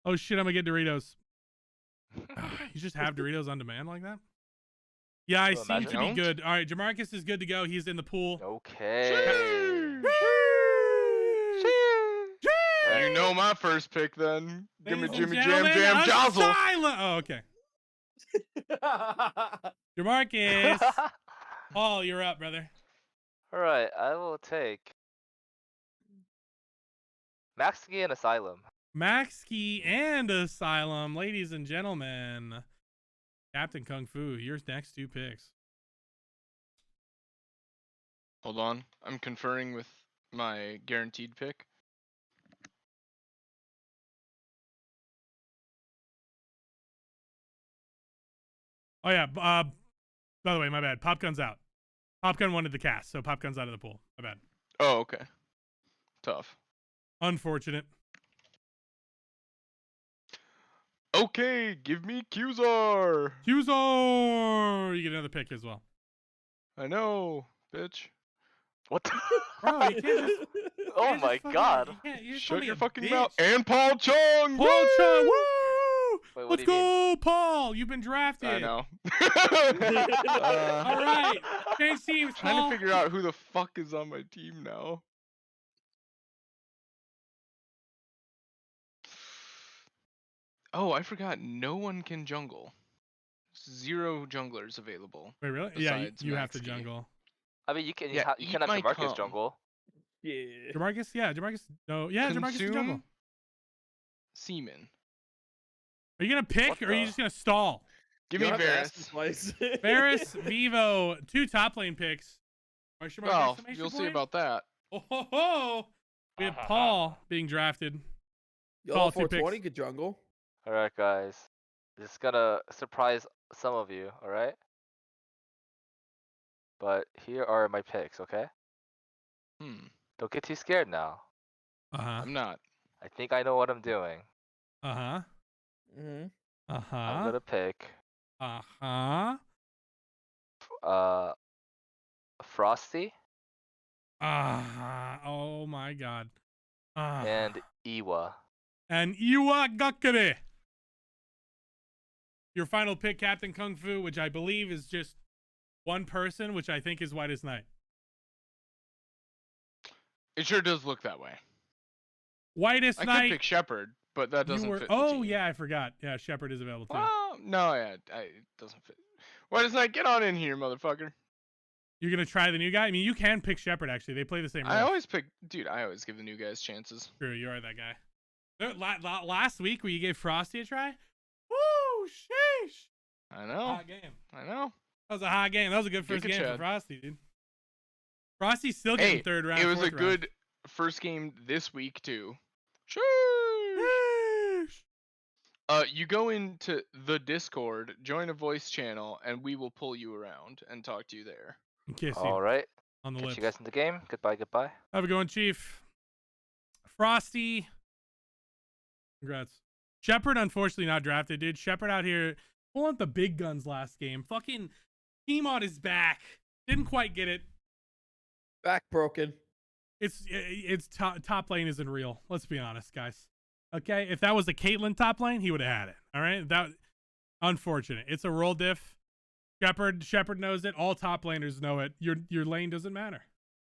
Oh shit, I'm gonna get Doritos. You just have Doritos on demand like that? Yeah, I Well, seem to be imagine. good. All right, Jamarcus is good to go. He's in the pool. Okay. You know my first pick then. Give me Ladies and Jimmy Jam gentlemen, Jam Jozzle. Asylum! Oh, okay. Jamarcus. Paul, you're up, brother. All right, I will take Maxkey and Asylum. Maxkey and Asylum, ladies and gentlemen. Captain Kung Fu, your next 2 picks. Hold on, I'm conferring with my guaranteed pick. Oh yeah. By the way, my bad. Popgun's out. Popgun wanted the cast, so Popgun's out of the pool. My bad. Oh, okay. Tough. Unfortunate. Okay, give me Qzar. Qzor! You get another pick as well. I know, bitch. What? The Bro, you can't just. Oh can't my just fucking- god. You can't, you just Shut call me your a fucking bitch. mouth. And Paul Chung. Paul Woo! Chung, woo! Wait, what Let's do you mean? go, Paul! You've been drafted. I know. All right, change teams, Trying Paul. to figure out who the fuck is on my team now. Oh, I forgot. No one can jungle. 0 junglers available. Wait, really? Yeah, besides you have to Maxkey. jungle. I mean, you can. Yeah, you eat can have my Jamarcus cum. jungle. Yeah. Jamarcus? Yeah, Jamarcus. No, yeah, Jamarcus can jungle. Consume semen. Are you gonna pick, What or are you the- just gonna stall? Give You me don't have to ask me Varus. twice. Varus, Vivo, 2 top lane picks. Question mark, Well, exclamation you'll see point? about that. Oh ho ho! We have Paul being drafted. Y'all Paul, 2 picks. 420 could jungle. All right, guys. This is gonna surprise some of you. All right. But here are my picks. Okay. Don't get too scared now. Uh huh. I'm not. I think I know what I'm doing. Uh huh. Mm-hmm. Uh I'm huh. gonna pick Uh huh. Frosty Oh my God. Ah. and Iwa. And Iwa Gakure. Your final pick, Captain Kung Fu, which I believe is just one person, which I think is Whitest Knight. It sure does look that way. Whitest I Knight. could pick Shepard, but that you doesn't were. fit. The Oh team. yeah, I forgot. Yeah, Shepard is available too. Well, no, yeah, it doesn't fit. Why does that get on in here, motherfucker? You're gonna try the new guy. I mean, you can pick Shepard. Actually, they play the same. I role. always pick, dude. I always give the new guys chances. True, you are that guy. Last week, where you gave Frosty a try. Woo! Sheesh! I know. Hot game. I know. That was a hot game. That was a good first Good game for Chad. Frosty, dude. Frosty's still getting Hey, third round. it was a fourth round. good first game this week too. Sheesh. Sheesh. You go into the Discord, join a voice channel, and we will pull you around and talk to you there. And kiss you All right. on the Catch lips. you guys in the game. Goodbye. Goodbye. Have a good one, Chief. Frosty. Congrats. Shepard, unfortunately, not drafted, dude. Shepard out here pulling up the big guns last game. Fucking T-Mod is back. Didn't quite get it. Back broken. It's top lane isn't real. Let's be honest, guys. Okay, if that was a Caitlyn top lane, he would have had it. All right, that unfortunate. It's a role diff. Shepard knows it. All top laners know it. Your lane doesn't matter,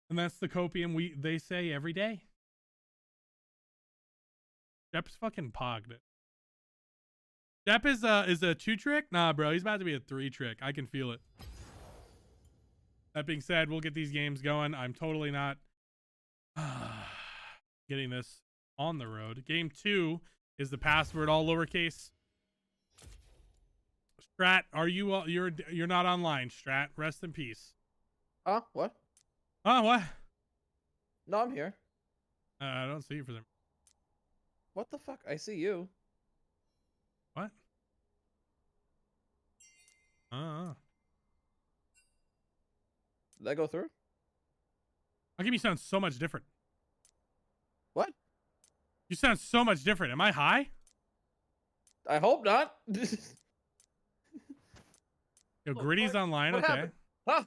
and that's the copium they say every day. Shep's fucking pogged it. Depp is a 2-trick? Nah, bro, he's about to be a 3-trick. I can feel it. That being said, we'll get these games going. I'm totally not getting this on the road. Game 2 is the password all lowercase. Strat, are you you're not online, Strat. Rest in peace. What? Oh, what? No, I'm here. I don't see you for them. What the fuck? I see you. What? Did that go through? How come you sound so much different? What? You sound so much different. Am I high? I hope not. Yo, Gritty's online. What Okay. happened? Huh?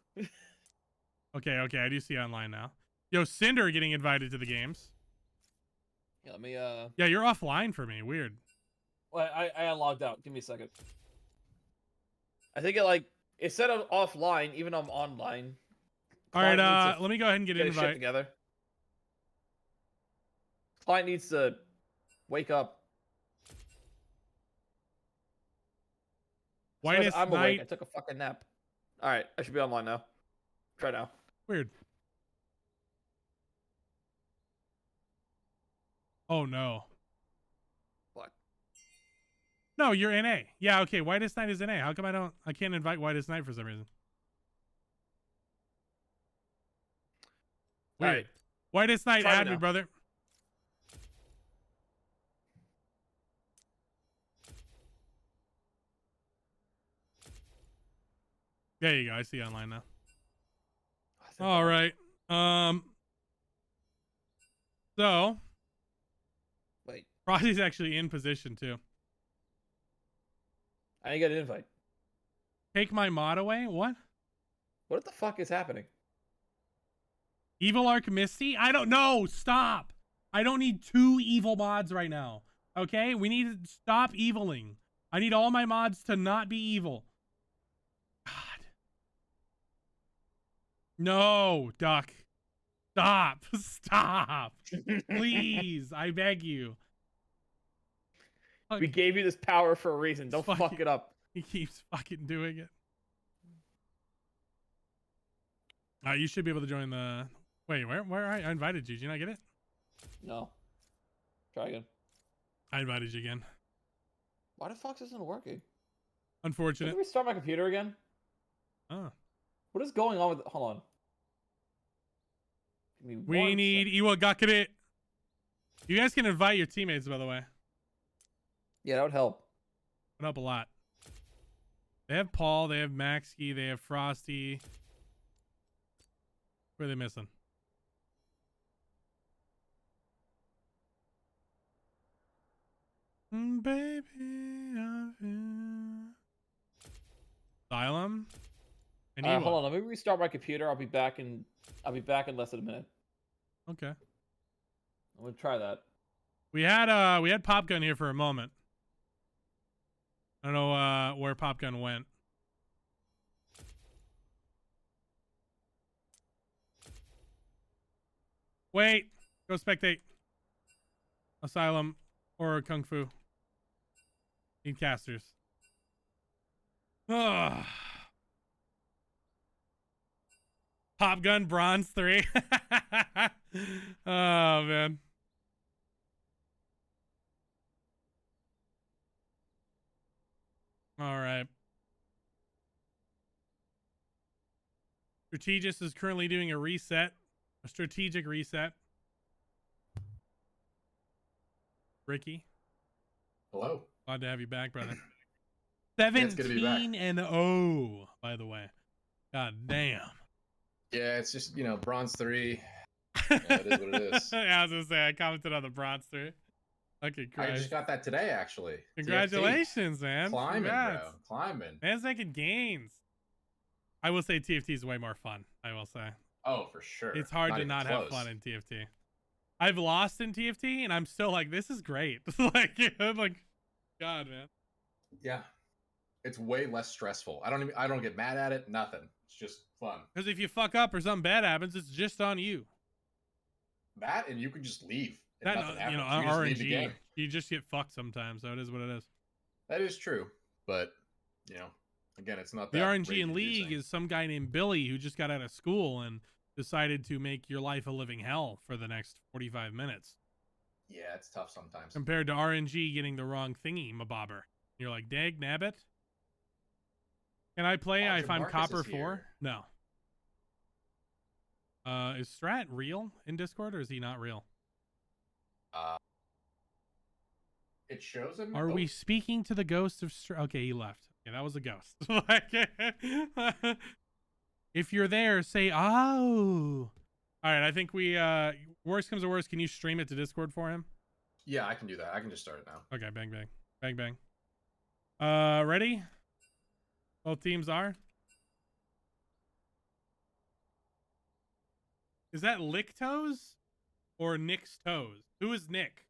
Okay. I do see online now. Yo, Cinder getting invited to the games. Yeah, let me Yeah, you're offline for me. Weird. Well, I logged out. Give me a second. I think it said I'm offline, even though I'm online. All right, Client needs to let me go ahead and get get an his shit invite. together. Client needs to wake up. Whitest I'm awake. I Knight. took a fucking nap. All right, I should be online now. Try now. Weird. Oh no. What? No, you're NA. Yeah, okay. Whitest Knight is NA. How come I can't invite Whitest Knight for some reason? All Weird. right. Whitest Knight, Try me add me, now. brother. There you go. I see you online now. All right. So Wait, Frosty's actually in position too. I didn't get an invite. Take my mod away? What? What the fuck is happening? Evil Archimisty? I don't know. Stop. I don't need 2 evil mods right now. Okay? We need to stop eviling. I need all my mods to not be evil. God. No, Duck. Stop. Stop. Please. I beg you. We gave you this power for a reason. Don't Fuck fuck it. it up. He keeps fucking doing it. You should be able to join the... Wait, where I invited you. Did you not get it? No. Try again. I invited you again. Why the fuck isn't it working? Unfortunate. Can we restart my computer again? Oh. What is going on with... Hold on. Give me We one need second. Iwagakure. You guys can invite your teammates, by the way. Yeah, that would help. Put up a lot. They have Paul, they have Maxkey, they have Frosty. Where are they missing? Baby, I feel... Asylum. And Iwa. Hold on. Let me restart my computer. I'll be back in less than a minute. Okay. I'm gonna try that. We had Popgun here for a moment. I don't know where Popgun went. Wait, go spectate. Asylum or Kung Fu. Need casters. Ugh. Popgun Bronze 3. Oh man. All right. Strategist is currently doing a reset, a strategic reset. Ricky, Hello. glad to have you back, brother. it's good to be back. 17-0, by the way. God damn. Yeah, it's just, bronze 3. Yeah, it is what it is. Yeah, I was gonna say I commented on the bronze 3. Okay, I Christ. just got that today, actually. Congratulations, man. Climbing, Congrats. bro. Climbing. Man's making gains. I will say TFT is way more fun. I will say. Oh, for sure. It's hard to even not have close. fun in TFT. I've lost in TFT and I'm still like, this is great. I'm like, God, man. Yeah. It's way less stressful. I don't get mad at it. Nothing. It's just fun. Because if you fuck up or something bad happens, it's just on you. That and you can just leave. And That nothing happens. you know, You just leave the RNG. game. You just get fucked sometimes, so it is what it is. That is true, but you know, again, it's not The that RNG in League rage-inducing. is some guy named Billy who just got out of school and decided to make your life a living hell for the next 45 minutes. Yeah, it's tough sometimes. Compared to RNG getting the wrong thingy, mabobber. You're like, dag nabbit. Can I play if I'm Jamarcus Copper is 4? here. No. Is Strat real in Discord or is he not real? It shows him. Are we speaking to the ghost of Strat? Okay, he left. Yeah, that was a ghost. If you're there, say, oh. All right, I think we, worst comes to worst, can you stream it to Discord for him? Yeah, I can do that. I can just start it now. Okay, bang, bang. Bang, bang. Ready? Both teams are. Is that Lick Toes or Nick's Toes? Who is Nick?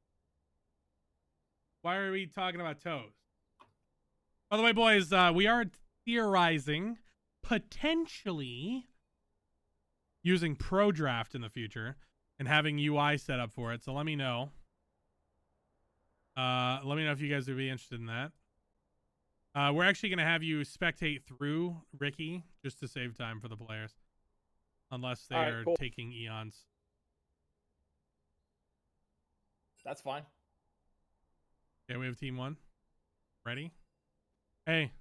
Why are we talking about toes? By the way, boys, we are theorizing potentially using Pro Draft in the future and having UI set up for it. So let me know. Let me know if you guys would be interested in that. We're actually going to have you spectate through Ricky just to save time for the players. Unless they are cool. taking eons. That's fine. Okay, we have team 1. Ready? Hey.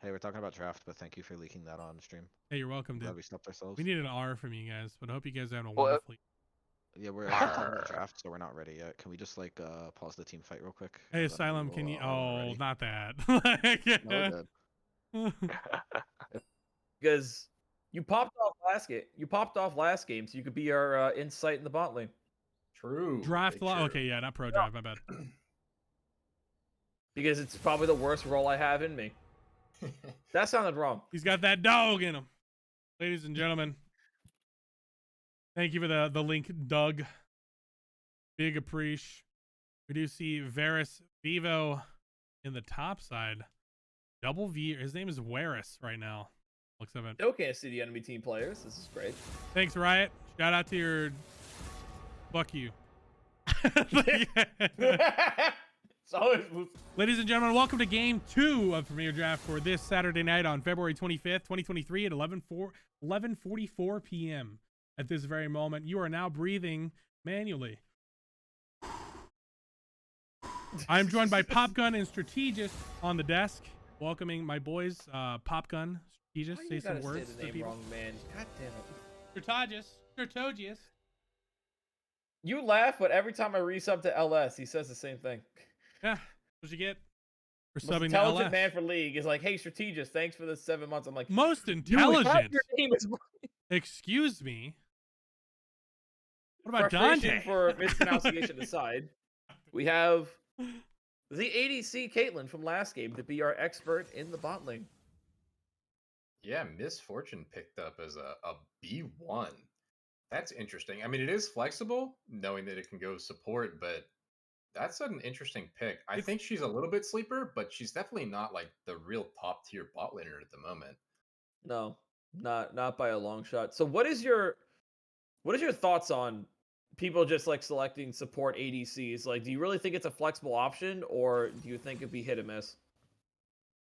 Hey, we're talking about draft, but thank you for leaking that on stream. Hey, you're welcome, dude. Glad we stopped ourselves. We need an R from you guys, but I hope you guys are having a Well, wonderful. Yeah, we're talking about draft, so we're not ready yet. Can we just like pause the team fight real quick? Hey, And then Asylum, we'll, can you? when we're Oh, ready? not that. No, we're good. Because you popped off last game. You popped off last game, so you could be our insight in the bot lane. True. Draft big law. true. Okay, yeah, not Pro Drive. My bad. Because it's probably the worst role I have in me. That sounded wrong. He's got that dog in him. Ladies and gentlemen, thank you for the link, Doug. Big appreciate. We do see Varus Vivo in the top side. Double V. His name is Varus right now. Looks of it. Still can't see the enemy team players. This is great. Thanks, Riot. Shout out to your. Fuck you. It's always Ladies and gentlemen, welcome to Game 2 of Premier Draft for this Saturday night on February 25th, 2023 at 11:44 p.m. At this very moment, you are now breathing manually. I'm joined by Popgun and Strategist on the desk, welcoming my boys, Popgun, Strategist. Why Say you some gotta words say to the name people. wrong, man. God damn it. Strategist. You laugh, but every time I resub to LS, he says the same thing. Yeah, what you get for Most subbing to intelligent LS. man for League is like, hey, Strategist, thanks for the 7 months. I'm like, Most you have intelligent. your name is Excuse me. What about frustration Dante? for mispronunciation aside. We have the ADC Caitlyn from last game to be our expert in the bot lane. Yeah, Misfortune picked up as a B1. That's interesting. I mean, it is flexible, knowing that it can go support, but that's an interesting pick. I think she's a little bit sleeper, but she's definitely not like the real top tier bot laner at the moment. No, not by a long shot. So what is your thoughts on people just like selecting support ADCs? Like, do you really think it's a flexible option, or do you think it'd be hit or miss?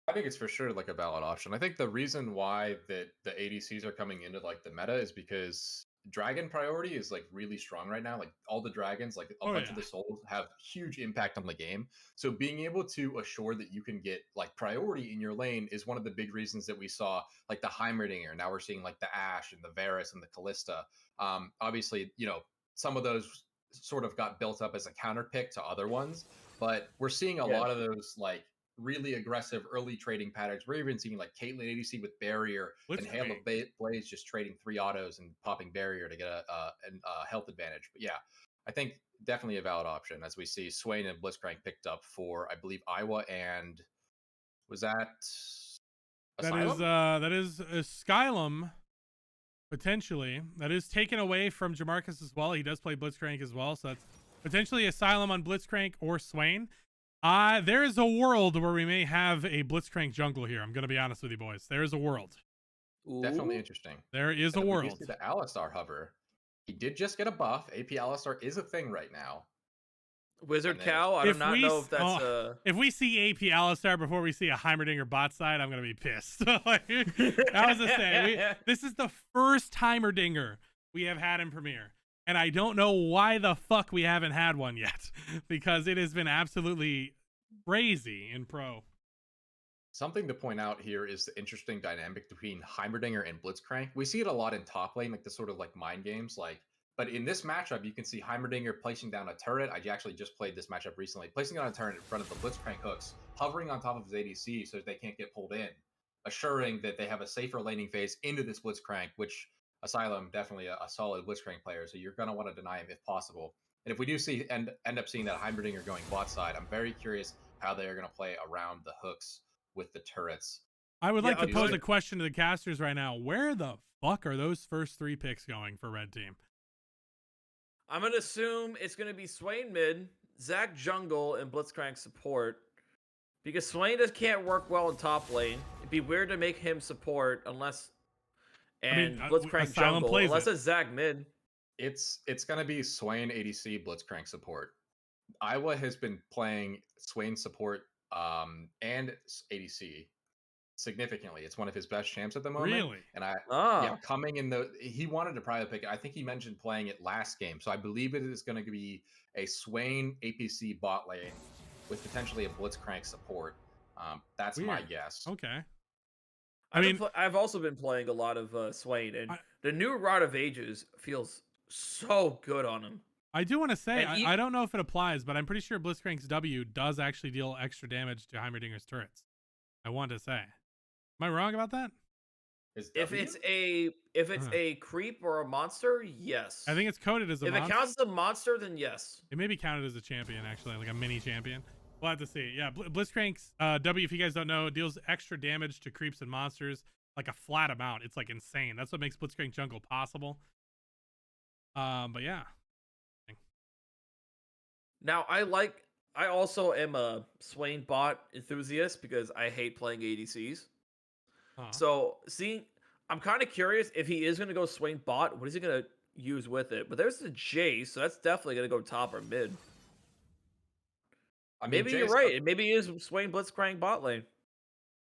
I think it's for sure like a valid option. I think the reason why that the ADCs are coming into like the meta is because dragon priority is like really strong right now. Like all the dragons, like a bunch of the souls have huge impact on the game. So being able to assure that you can get like priority in your lane is one of the big reasons that we saw like the Heimerdinger. Now we're seeing like the Ashe and the Varus and the Callista. Obviously, you know, some of those sort of got built up as a counter pick to other ones, but we're seeing a lot of those like really aggressive early trading patterns. We're even seeing like Caitlyn ADC with barrier and Hail of Blaze just trading 3 autos and popping barrier to get a health advantage. But yeah, I think definitely a valid option as we see Swain and Blitzcrank picked up for, I believe, Iowa and was that Asylum? That is Skylum potentially. That is taken away from Jamarcus as well. He does play Blitzcrank as well, so that's potentially Asylum on Blitzcrank or Swain. There is a world where we may have a Blitzcrank jungle here. I'm going to be honest with you, boys. There is a world. Definitely interesting. There is a And world. we do see the Alistar hover. He did just get a buff. AP Alistar is a thing right now. Wizard And then- Cow. I do If not we know s- if that's oh, If we see AP Alistar before we see a Heimerdinger bot side, I'm gonna be pissed. Like, I was just saying, this is the first Heimerdinger we have had in Premiere, and I don't know why the fuck we haven't had one yet, because it has been absolutely crazy in Pro. Something to point out here is the interesting dynamic between Heimerdinger and Blitzcrank. We see it a lot in top lane, like the sort of like mind games, like. But in this matchup, you can see Heimerdinger placing down a turret. I actually just played this matchup recently, placing down a turret in front of the Blitzcrank hooks, hovering on top of his ADC so that they can't get pulled in, assuring that they have a safer laning phase into this Blitzcrank, which Asylum definitely a solid Blitzcrank player, so you're going to want to deny him if possible. And if we do see end up seeing that Heimerdinger going bot side, I'm very curious how they are going to play around the hooks with the turrets. I would like to I'll pose do a it. question to the casters right now. Where the fuck are those first 3 picks going for Red Team? I'm gonna assume it's gonna be Swain mid, Zach jungle, and Blitzcrank support. Because Swain just can't work well in top lane. It'd be weird to make him support unless and Blitzcrank Asylum jungle plays unless it. it's Zach mid. It's going to be Swain ADC Blitzcrank support. Iowa has been playing Swain support and ADC significantly. It's one of his best champs at the moment. Really? And Ah, yeah, coming in he wanted to probably pick it. I think he mentioned playing it last game. So I believe it is going to be a Swain APC bot lane with potentially a Blitzcrank support. That's my Weird. guess. Okay. I've also been playing a lot of Swain, and I- the new Rod of Ages feels so good on him. I do want to say, And I don't know if it applies, but I'm pretty sure Blitzcrank's W does actually deal extra damage to Heimerdinger's turrets. I want to say. Am I wrong about that? If it's a creep or a monster, yes. I think it's coded as a if it monster. counts as a monster, then yes. It may be counted as a champion, actually, like a mini champion. We'll have to see. Yeah, Blitzcrank's W, if you guys don't know, deals extra damage to creeps and monsters, like a flat amount. It's like insane. That's what makes Blitzcrank jungle possible. But yeah. Now I also am a Swain bot enthusiast because I hate playing ADCs. Huh. So I'm kind of curious if he is going to go Swain bot, what is he going to use with it? But there's the Jace, so that's definitely going to go top or mid. I mean, Maybe you're right. Maybe he is Swain Blitzcrank bot lane.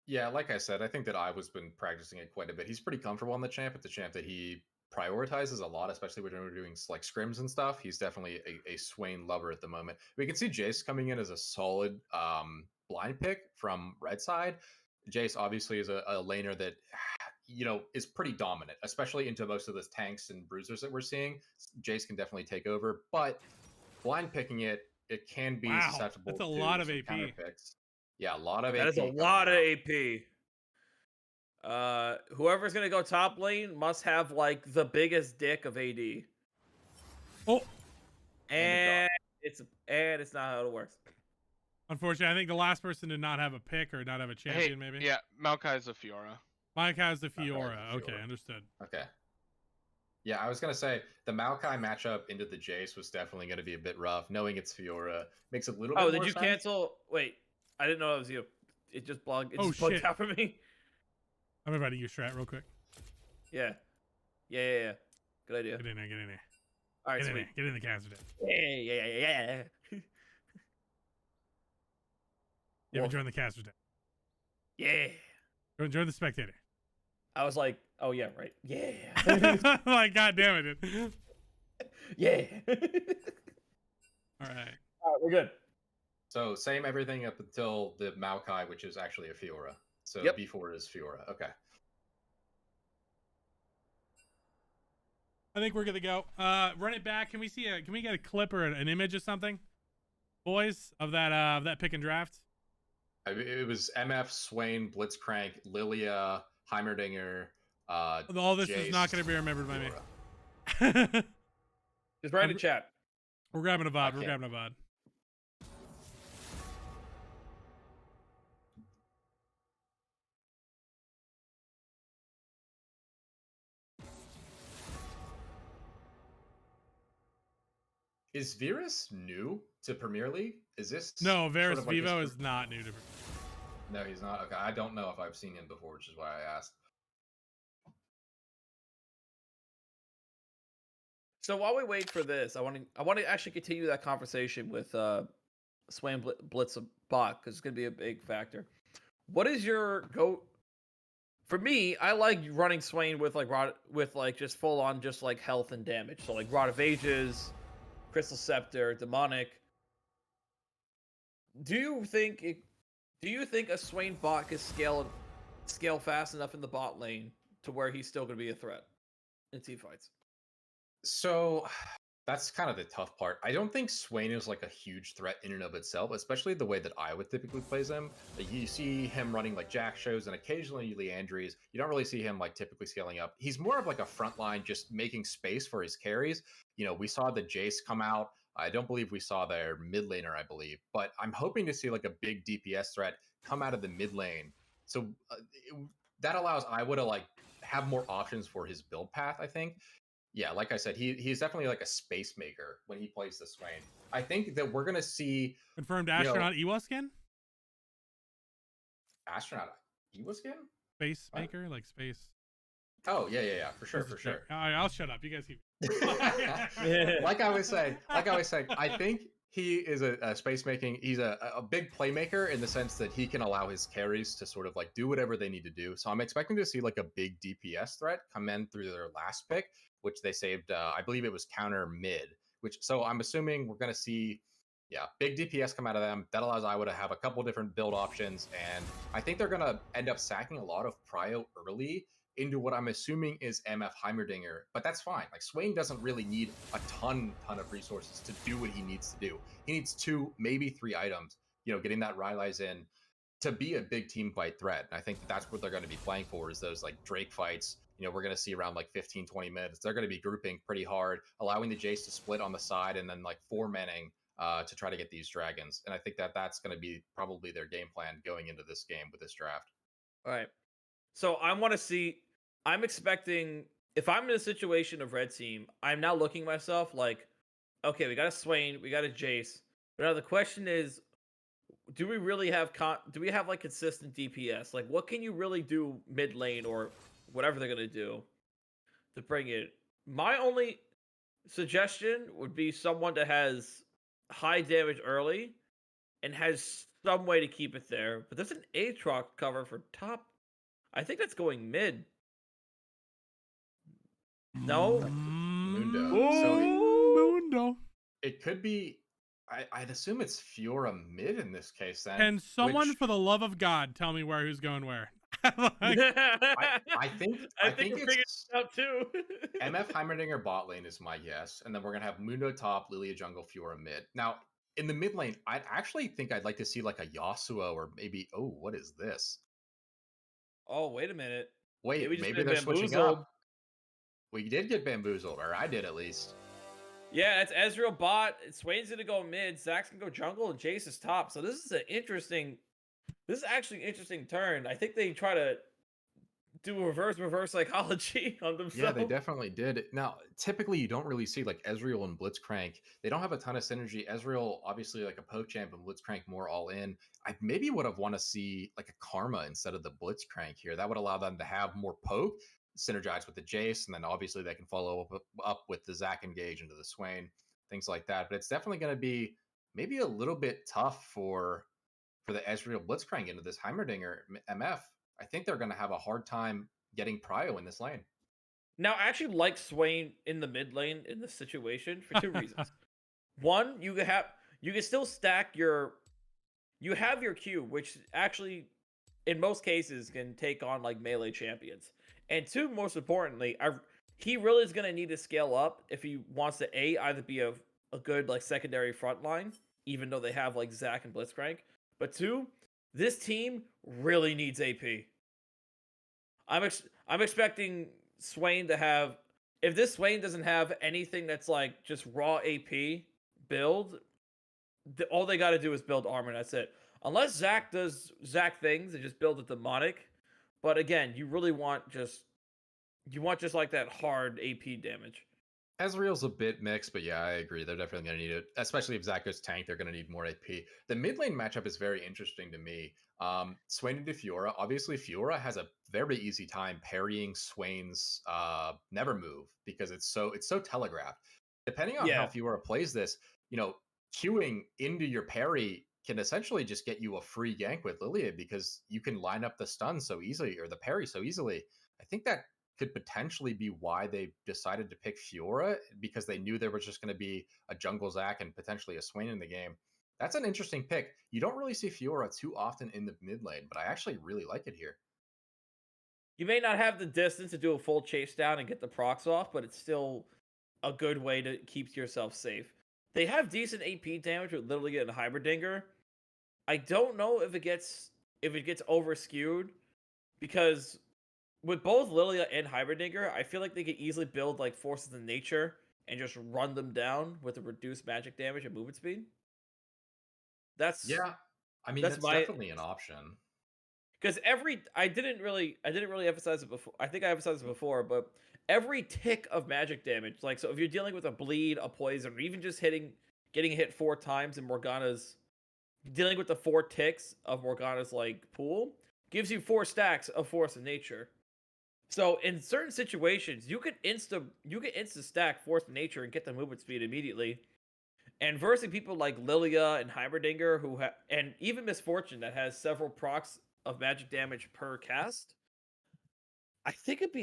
Yeah, like I said, I think that Iva's been practicing it quite a bit. He's pretty comfortable on the champ. It's a champ that he prioritizes a lot, especially when we're doing like scrims and stuff. He's definitely a Swain lover at the moment. We can see Jace coming in as a solid blind pick from red side. Jace obviously is a laner that is pretty dominant, especially into most of those tanks and bruisers that we're seeing. Jace can definitely take over, but blind picking it can be susceptible. That's a to lot of some AP. counter picks. Yeah, a lot of AP. That is a lot of AP. Whoever's gonna go top lane must have like the biggest dick of AD. Oh, And it's not how it works. unfortunately, I think the last person did not have a pick or not have a champion, maybe. Yeah, Maokai's a Fiora. Mike has the Maokai has Fiora. the Okay, Fiora. understood. Okay. Yeah, I was gonna say the Maokai matchup into the Jace was definitely gonna be a bit rough. Knowing it's Fiora makes it a little bit Oh, more did you sense. cancel? Wait, I didn't know it was you. It just blocked. It Oh, just plugged shit. out for me. I'm about to use Strat real quick. Yeah. Good idea. Get in there, get in there. All right, Get in sweet. there, get in the caster deck. Yeah. You haven't Wolf. joined the caster deck. Yeah. Join the spectator. I was like, oh yeah, right. Yeah. Like, god damn it. Dude. Yeah. All right. All right, we're good. So same everything up until the Maokai, which is actually a Fiora. So Yep. B4 is Fiora. Okay. I think we're gonna go. Run it back. Can we get a clip or an image or something, boys, of that pick and draft? It was MF, Swain, Blitzcrank, Lilia, Heimerdinger. All this is Jace, not gonna be remembered by me. Fiora. Just write in chat. We're grabbing a VOD. We're Okay. grabbing a VOD. Is Virus new to Premier League? Is this No, Varus sort of like his Vivo first- is not new to. No, he's not. Okay, I don't know if I've seen him before, which is why I asked. So while we wait for this, I want to actually continue that conversation with Swain Blitz bot because it's gonna be a big factor. What is your go? For me, I like running Swain with like just full on just like health and damage. So like Rod of Ages, Crystal Scepter, Demonic. Do you think a Swain bot can scale fast enough in the bot lane to where he's still going to be a threat in team fights? So that's kind of the tough part. I don't think Swain is like a huge threat in and of itself, especially the way that Iowa typically plays him. Like, you see him running like Jack shows and occasionally Leandries. You don't really see him like typically scaling up. He's more of like a frontline, just making space for his carries. You know, we saw the Jace come out. I don't believe we saw their mid laner, I believe, but I'm hoping to see like a big DPS threat come out of the mid lane. So that allows Iowa to like have more options for his build path, I think. Yeah, like I said, he's definitely like a space maker when he plays the Swain. I think that we're gonna see Confirmed astronaut Ewa skin? astronaut Ewa skin? Space maker, like space. Oh yeah, for sure. All right, I'll shut up. You guys keep. Like I was saying, I think he is a space making. He's a big playmaker in the sense that he can allow his carries to sort of like do whatever they need to do. So I'm expecting to see like a big DPS threat come in through their last pick, which they saved. I believe it was counter mid. So I'm assuming we're gonna see, big DPS come out of them. That allows Iowa to have a couple different build options, and I think they're gonna end up sacking a lot of prio early into what I'm assuming is MF Heimerdinger, but that's fine. Like, Swain doesn't really need a ton of resources to do what he needs to do. He needs 2, maybe 3 items, getting that Rylai's in to be a big team fight threat. And I think that's what they're going to be playing for, is those like Drake fights. We're going to see around like 15, 20 minutes. They're going to be grouping pretty hard, allowing the Jace to split on the side and then like 4-manning to try to get these dragons. And I think that's going to be probably their game plan going into this game with this draft. All right. So I'm expecting, if I'm in a situation of red team, I'm now looking at myself like, okay, we got a Swain, we got a Jace. But now the question is, do we really have like consistent DPS? Like, what can you really do mid lane or whatever they're gonna do to bring it? My only suggestion would be someone that has high damage early and has some way to keep it there. But there's an Aatrox cover for top. I think that's going mid. No? Mundo. Mundo. It could be. I'd assume it's FIORA mid in this case. Then can someone, for the love of God, tell me who's going where? I think we're figuring it out too. MF Heimerdinger bot lane is my guess, and then we're gonna have Mundo top, Lilia jungle, FIORA mid. Now in the mid lane, I'd like to see like a Yasuo or maybe. Oh, what is this? Oh, wait a minute. Wait, maybe they're switching up. We did get bamboozled, or I did at least. Yeah, it's Ezreal bot. Swain's gonna go mid. Zach's gonna go jungle, and Jace is top. So this is actually an interesting turn. I think they try to do reverse psychology on themselves. Yeah, they definitely did. Now, typically you don't really see like Ezreal and Blitzcrank. They don't have a ton of synergy. Ezreal, obviously like a poke champ, and Blitzcrank more all in. I maybe would have want to see like a Karma instead of the Blitzcrank here. That would allow them to have more poke, synergize with the Jace, and then obviously they can follow up with the Zac engage into the Swain, things like that. But it's definitely going to be maybe a little bit tough for the Ezreal Blitzcrank into this Heimerdinger MF. I think they're going to have a hard time getting prio in this lane. Now, I actually like Swain in the mid lane in this situation for 2 reasons. One, you can still stack you have your Q, which actually in most cases can take on like melee champions. And 2, most importantly, he really is going to need to scale up if he wants to either be a good like secondary front line, even though they have like Zac and Blitzcrank. But 2, this team really needs AP. I'm expecting Swain to have, if this Swain doesn't have anything that's like just raw AP build, all they got to do is build armor, and that's it. Unless Zac does Zac things and just build a demonic. But again, you really want just like that hard AP damage. Ezreal's a bit mixed, but yeah, I agree. They're definitely going to need it, especially if Zac goes tank. They're going to need more AP. The mid lane matchup is very interesting to me. Swain into FIORA. Obviously, FIORA has a very easy time parrying Swain's never move because it's so telegraphed. depending on Yeah. how FIORA plays this, queuing into your parry can essentially just get you a free gank with Lilia because you can line up the stun so easily or the parry so easily. I think that could potentially be why they decided to pick FIORA, because they knew there was just going to be a jungle Zac and potentially a Swain in the game. That's an interesting pick. You don't really see FIORA too often in the mid lane, but I actually really like it here. You may not have the distance to do a full chase down and get the procs off, but it's still a good way to keep yourself safe. They have decent AP damage with Lilia and Hybridinger. I don't know if it gets over skewed, because with both Lilia and Hybridinger, I feel like they could easily build like forces of nature and just run them down with a reduced magic damage and movement speed. Yeah, I mean, that's definitely an option. Because I didn't really emphasize it before. I think I emphasized it before, but every tick of magic damage, like, so if you're dealing with a bleed, a poison, or even just getting hit 4 times in Morgana's, dealing with the 4 ticks of Morgana's like pool, gives you 4 stacks of force of nature. So in certain situations, you could insta stack force of nature and get the movement speed immediately. And versing people like Lilia and Hybridinger, and even Misfortune that has several procs of magic damage per cast, I think it'd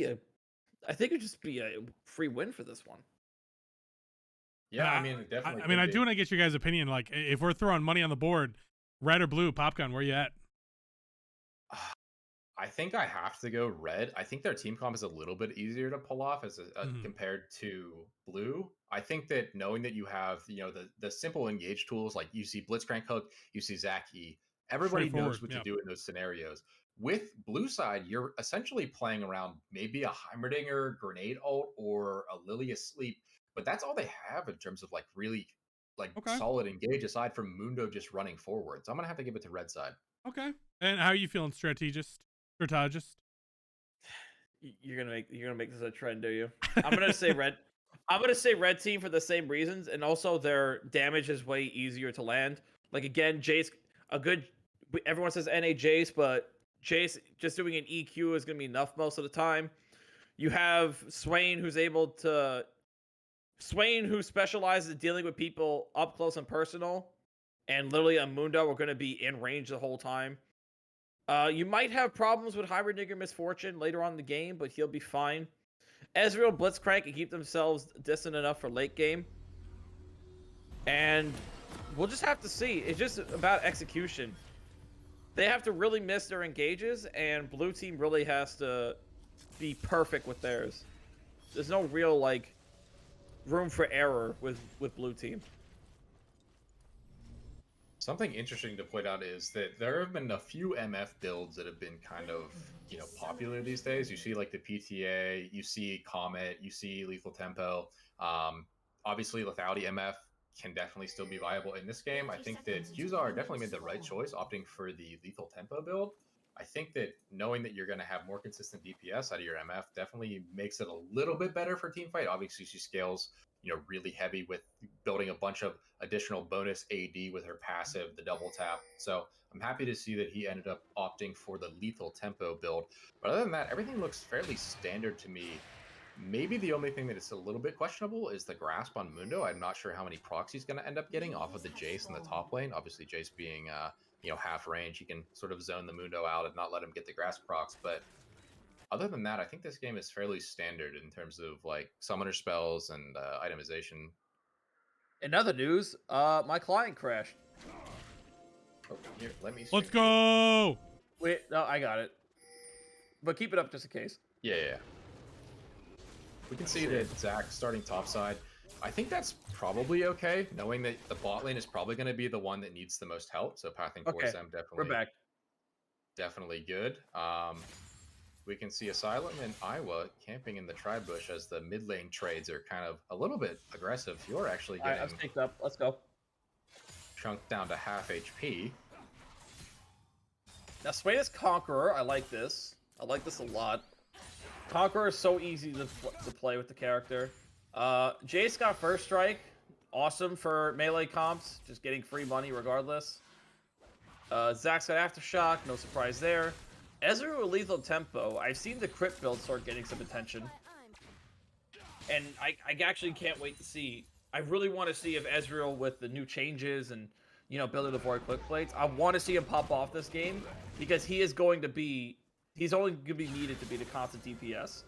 just be a free win for this one. Yeah, I mean, definitely. I mean, I do want to get your guys' opinion. Like, if we're throwing money on the board, red or blue, Popgun, where you at? I think I have to go red. I think their team comp is a little bit easier to pull off compared to blue. I think that knowing that you have, the simple engage tools, like you see Blitzcrank Hook, you see Zac E, everybody knows what to do in those scenarios. With blue side, you're essentially playing around maybe a Heimerdinger grenade ult or a Lilia sleep, but that's all they have in terms of like really solid engage aside from Mundo just running forward. So I'm gonna have to give it to red side. Okay. And how are you feeling, strategist? You're gonna make this a trend, do you? I'm gonna say red. I'm gonna say red team for the same reasons, and also their damage is way easier to land. Like, again, Jace, everyone says NA Jace, but Jace just doing an EQ is gonna be enough most of the time. You have Swain, who specializes in dealing with people up close and personal, and literally a Mundo are gonna be in range the whole time. You might have problems with Hybridinger Misfortune later on in the game, but he'll be fine. Ezreal, Blitzcrank can keep themselves distant enough for late game. And we'll just have to see. It's just about execution. They have to really miss their engages, and blue team really has to be perfect with theirs. There's no real, room for error with blue team. Something interesting to point out is that there have been a few MF builds that have been kind of, popular these days. You see like the PTA, you see Comet, you see Lethal Tempo. Obviously, lethality MF can definitely still be viable in this game. I think that Qzar definitely made the right choice opting for the Lethal Tempo build. I think that knowing that you're going to have more consistent DPS out of your MF definitely makes it a little bit better for teamfight. Obviously, she scales really heavy with building a bunch of additional bonus AD with her passive, the double tap. So I'm happy to see that he ended up opting for the Lethal Tempo build. But other than that, everything looks fairly standard to me. Maybe the only thing that is a little bit questionable is the grasp on Mundo. I'm not sure how many procs he's going to end up getting off of the Jace in the top lane. Obviously, Jace being half range, you can sort of zone the Mundo out and not let him get the grasp procs. But other than that, I think this game is fairly standard in terms of summoner spells and itemization. In other news, my client crashed. Oh, here, let me. Let's go. Wait, no, I got it. But keep it up just in case. Yeah. We can see that Zac starting topside. I think that's probably okay, knowing that the bot lane is probably going to be the one that needs the most help. So pathing towards them definitely. We're back. Definitely good. We can see Asylum and Iowa camping in the tribe bush as the mid lane trades are kind of a little bit aggressive. You're actually getting. I've picked up. Let's go. Chunked down to half HP. Now, Swain is Conqueror. I like this. I like this a lot. Conqueror is so easy to play with the character. Jace got first strike. Awesome for melee comps. Just getting free money regardless. Zac's got Aftershock. No surprise there. Ezreal with Lethal Tempo. I've seen the crit build start getting some attention. And I actually can't wait to see I really want to see if Ezreal, with the new changes and, you know, building the void quick plates, I want to see him pop off this game because he is going to be, he's only going to be needed to be the constant DPS.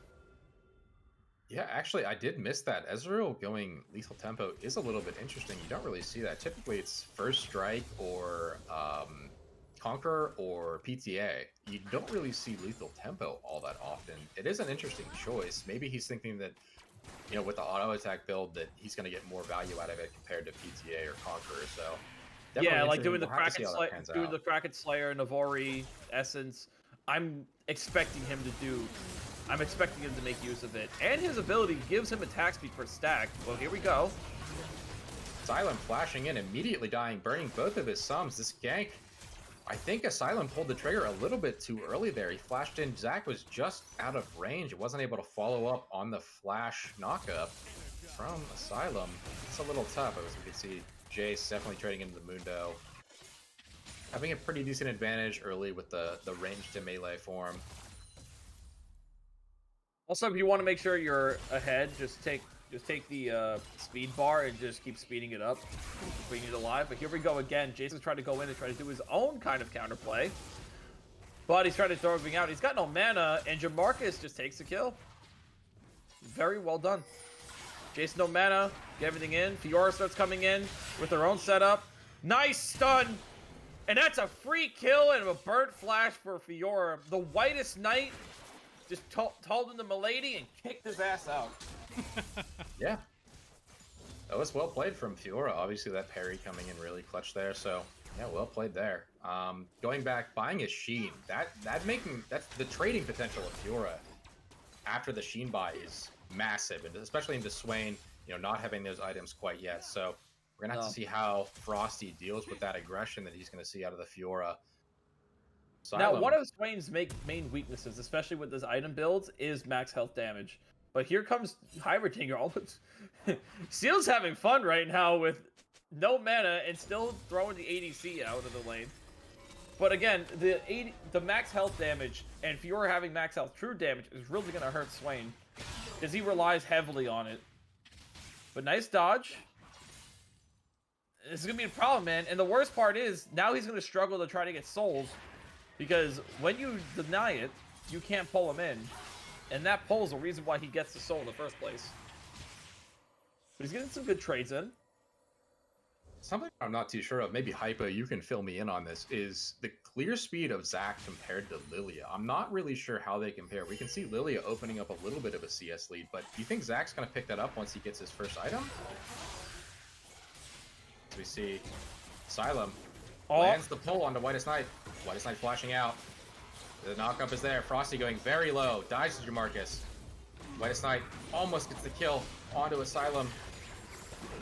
Yeah, actually, I did miss that. Ezreal going lethal tempo is a little bit interesting. You don't really see that. Typically, it's First Strike or Conqueror or PTA. You don't really see lethal tempo all that often. It is an interesting choice. Maybe he's thinking that, you know, with the auto attack build, that he's going to get more value out of it compared to PTA or Conqueror. So yeah, like doing the we'll have to see how that pans out. Kraken Slayer, Navori, Essence. I'm expecting him to make use of it. And his ability gives him attack speed per stack. Well, here we go. Asylum flashing in, immediately dying, burning both of his sums. This gank, I think Asylum pulled the trigger a little bit too early there. He flashed in. Zac was just out of range. It wasn't able to follow up on the flash knockup from Asylum. It's a little tough, as we can see. Jace definitely trading into the Mundo. Having a pretty decent advantage early with the range to melee form. Also, if you want to make sure you're ahead, just take the speed bar and just keep speeding it up, keeping it alive. But here we go again. Jason's trying to go in and try to do his own kind of counterplay. But he's trying to throw everything out. He's got no mana, and Jamarcus just takes the kill. Very well done. Jason no mana, get everything in. FIORA starts coming in with their own setup. Nice stun! And that's a free kill and a burnt flash for FIORA. The Whitest Knight just told him the milady and kicked his ass out. Yeah. That was well played from FIORA. Obviously, that parry coming in really clutch there. So, yeah, well played there. Going back, buying a Sheen. That's the trading potential of FIORA after the Sheen buy is massive, and especially into Swain, you know, not having those items quite yet. So we're gonna have to see how Frosty deals with that aggression that he's gonna see out of the FIORA. Now, one of Swain's main weaknesses, especially with his item builds, is max health damage. But here comes Hybrid Tinger. Seal's having fun right now with no mana and still throwing the ADC out of the lane. But again, the max health damage and FIORA having max health true damage is really going to hurt Swain, because he relies heavily on it. But nice dodge. This is going to be a problem, man. And the worst part is, now he's going to struggle to try to get souls, because when you deny it, you can't pull him in. And that pull is the reason why he gets the soul in the first place. But he's getting some good trades in. Something I'm not too sure of, maybe Hypo, you can fill me in on this, is the clear speed of Zac compared to Lilia. I'm not really sure how they compare. We can see Lilia opening up a little bit of a CS lead, but do you think Zac's going to pick that up once he gets his first item? We see Asylum lands the pull onto Whitest Knight. Whitest Knight flashing out. The knockup is there. Frosty going very low. Dies to Jamarcus. Whitest Knight almost gets the kill onto Asylum.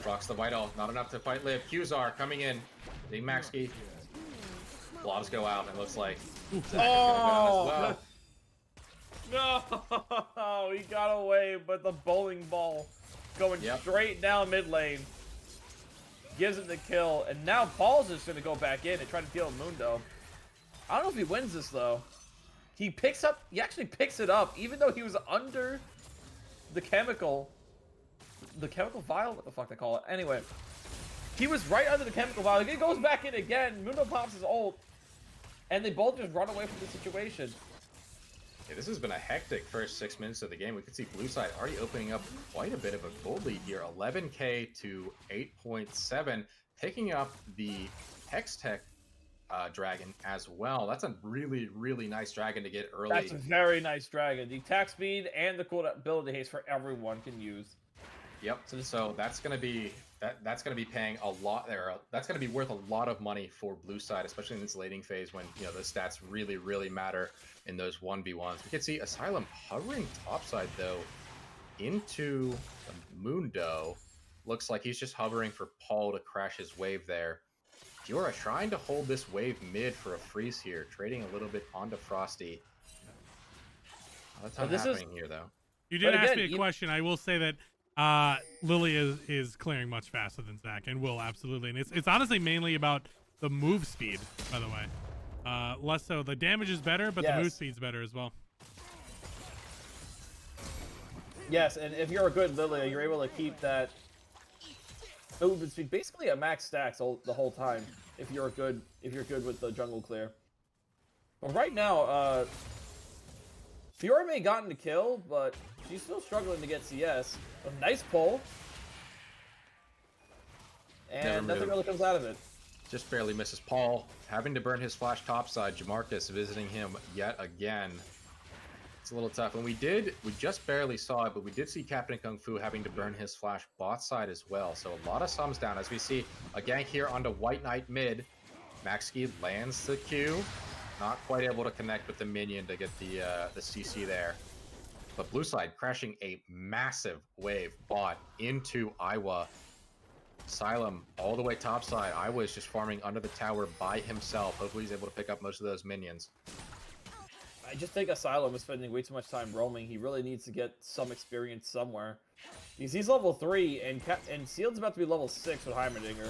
Rocks the Vital. Not enough to quite live. Qzar coming in. Big max key. Blobs go out, and it looks like Zac is going to go down as well. No! He got away, but the bowling ball going straight down mid lane gives him the kill, and now Paul's just going to go back in and try to deal with Mundo. I don't know if he wins this, though. He actually picks it up, even though he was under the chemical vial, what the fuck they call it. Anyway, he was right under the chemical vial. He goes back in again. Mundo pops his ult, and they both just run away from the situation. Yeah, this has been a hectic first 6 minutes of the game. We can see blue side already opening up quite a bit of a gold lead here. 11k to 8.7, picking up the Hextech dragon as well. That's a really, really nice dragon to get early. That's a very nice dragon. The attack speed and the cool ability haste for everyone can use. Yep. So that's gonna be paying a lot there. That's gonna be worth a lot of money for blue side, especially in this laning phase when, you know, those stats really, really matter in those 1v1s. We can see Asylum hovering topside though into the Mundo. Looks like he's just hovering for Paul to crash his wave there. FIORA trying to hold this wave mid for a freeze here, trading a little bit onto Frosty. That's not happening here though. You did ask me a question. I will say that Lily is clearing much faster than Zac, and will absolutely. And it's honestly mainly about the move speed, by the way. Less so. The damage is better, but the move speed's better as well. Yes, and if you're a good Lilia, you're able to keep that movement speed, basically at max stacks the whole time. If you're good with the jungle clear. But right now, FIORA Mid gotten the kill, but she's still struggling to get CS. A nice pull. And nothing really comes out of it. Just barely misses Paul, having to burn his flash topside. Jamarcus visiting him yet again. It's a little tough. And we just barely saw it, but we did see Captain Kung Fu having to burn his flash bot side as well. So a lot of sums down as we see a gank here onto White Knight mid. Maxi lands the Q. Not quite able to connect with the minion to get the CC there. But blue side crashing a massive wave bot into Iowa. Asylum all the way topside. Iowa is just farming under the tower by himself. Hopefully he's able to pick up most of those minions. I just think Asylum is spending way too much time roaming. He really needs to get some experience somewhere. Because he's level 3, and Sealed's about to be level 6 with Heimerdinger.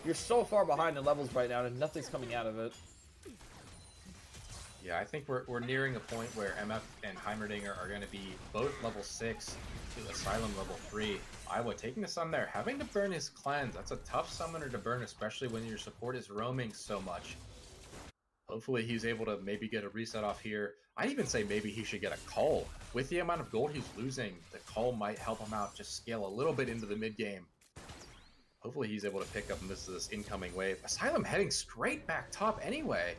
You're so far behind in levels right now, and nothing's coming out of it. Yeah, I think we're nearing a point where MF and Heimerdinger are going to be both level 6 to Asylum level 3. Iowa taking the sun there, having to burn his cleanse. That's a tough summoner to burn, especially when your support is roaming so much. Hopefully he's able to maybe get a reset off here. I'd even say maybe he should get a call. With the amount of gold he's losing, the call might help him out, just scale a little bit into the mid game. Hopefully he's able to pick up this incoming wave. Asylum heading straight back top anyway.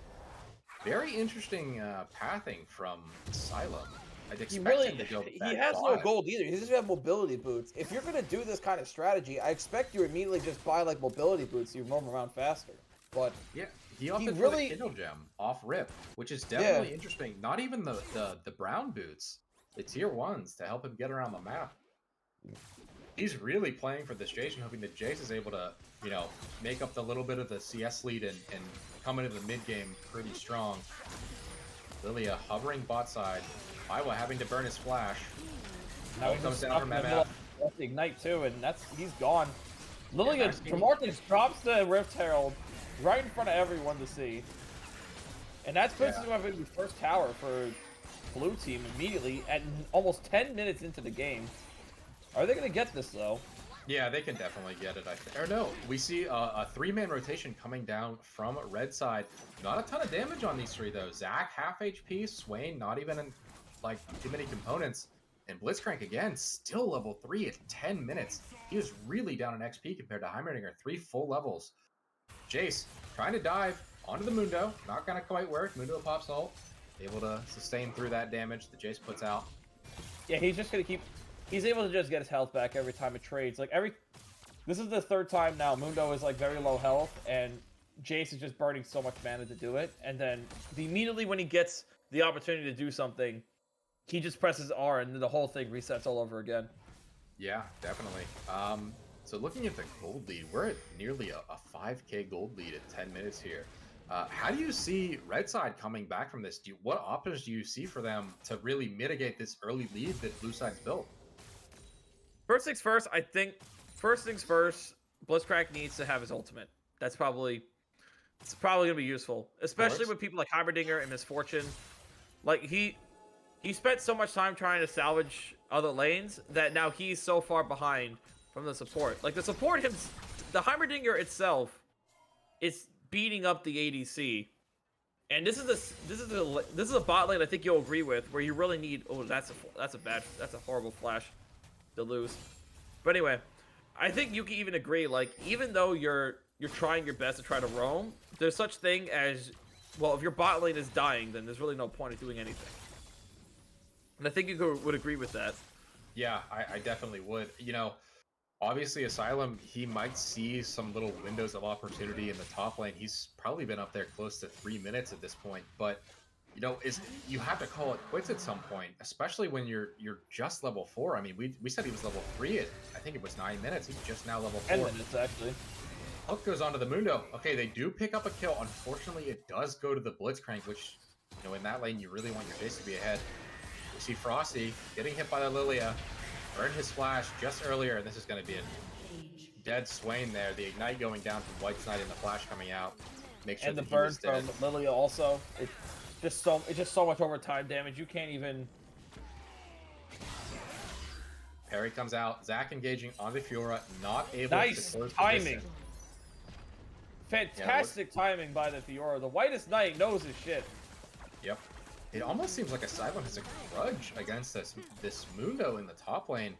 Very interesting pathing from Asylum. I'd expect him to go back he has bottom. no gold either. He doesn't have mobility boots. If you're gonna do this kind of strategy, I expect you immediately just buy like mobility boots so you roam around faster. But yeah, he opted for really the Kindle Gem off rip, which is definitely interesting. Not even the brown boots, the tier 1s to help him get around the map. He's really playing for this Jason, hoping that Jace is able to, you know, make up the little bit of the CS lead and come into the mid game pretty strong. Lilia hovering bot side. Iowa having to burn his flash. Now he comes down from MF. Ignite too, and he's gone. Lilia, Jamarcus drops the Rift Herald right in front of everyone to see. And that's puts him up in the first tower for blue team immediately at almost 10 minutes into the game. Are they going to get this though? Yeah, they can definitely get it, I think. Or no, we see a 3-man rotation coming down from red side. Not a ton of damage on these 3 though. Zach half HP, Swain not even in like too many components, and Blitzcrank again still level 3 at 10 minutes. He was really down in XP compared to Heimerdinger. 3 full levels. Jace trying to dive onto the Mundo, not gonna quite work. Mundo pops ult, able to sustain through that damage that Jace puts out. Yeah, he's just gonna keep. He's able to just get his health back every time it trades. Like this is the 3rd time now Mundo is like very low health, and Jace is just burning so much mana to do it. And then immediately when he gets the opportunity to do something, he just presses R, and then the whole thing resets all over again. Yeah, definitely. So looking at the gold lead, we're at nearly a 5k gold lead at 10 minutes here. How do you see red side coming back from this? What options do you see for them to really mitigate this early lead that blue side's built? First things first, I think Blitzcrank needs to have his ultimate. It's probably gonna be useful, especially with people like Heimerdinger and Misfortune. Like he spent so much time trying to salvage other lanes that now he's so far behind from the support. Like the Heimerdinger itself is beating up the ADC, and this is a bot lane I think you'll agree with, where you really need. Oh, that's a horrible flash to lose. But anyway, I think you can even agree, like, even though you're trying your best to try to roam, there's such thing as, well, if your bot lane is dying, then there's really no point in doing anything. And I think you would agree with that. Yeah, I definitely would. You know, obviously Asylum, he might see some little windows of opportunity in the top lane. He's probably been up there close to 3 minutes at this point, but you know, you have to call it quits at some point, especially when you're just level 4. I mean, we said he was level 3 at, I think it was 9 minutes. He's just now level 4. 10 minutes, actually. Hook goes onto the Mundo. Okay, they do pick up a kill. Unfortunately, it does go to the Blitzcrank, which, you know, in that lane, you really want your Jace to be ahead. We see Frosty getting hit by the Lilia. Burned his flash just earlier, and this is going to be a dead Swain there. The Ignite going down from Whitest Knight and the flash coming out. Make sure and the that burn from Lilia also. It's just so much overtime damage. You can't even. Parry comes out. Zach engaging on the Fiora, not able Nice to close the timing. distance. Fantastic timing by the Fiora. The Whitest Knight knows his shit. Yep. It almost seems like Asylum has a grudge against this Mundo in the top lane.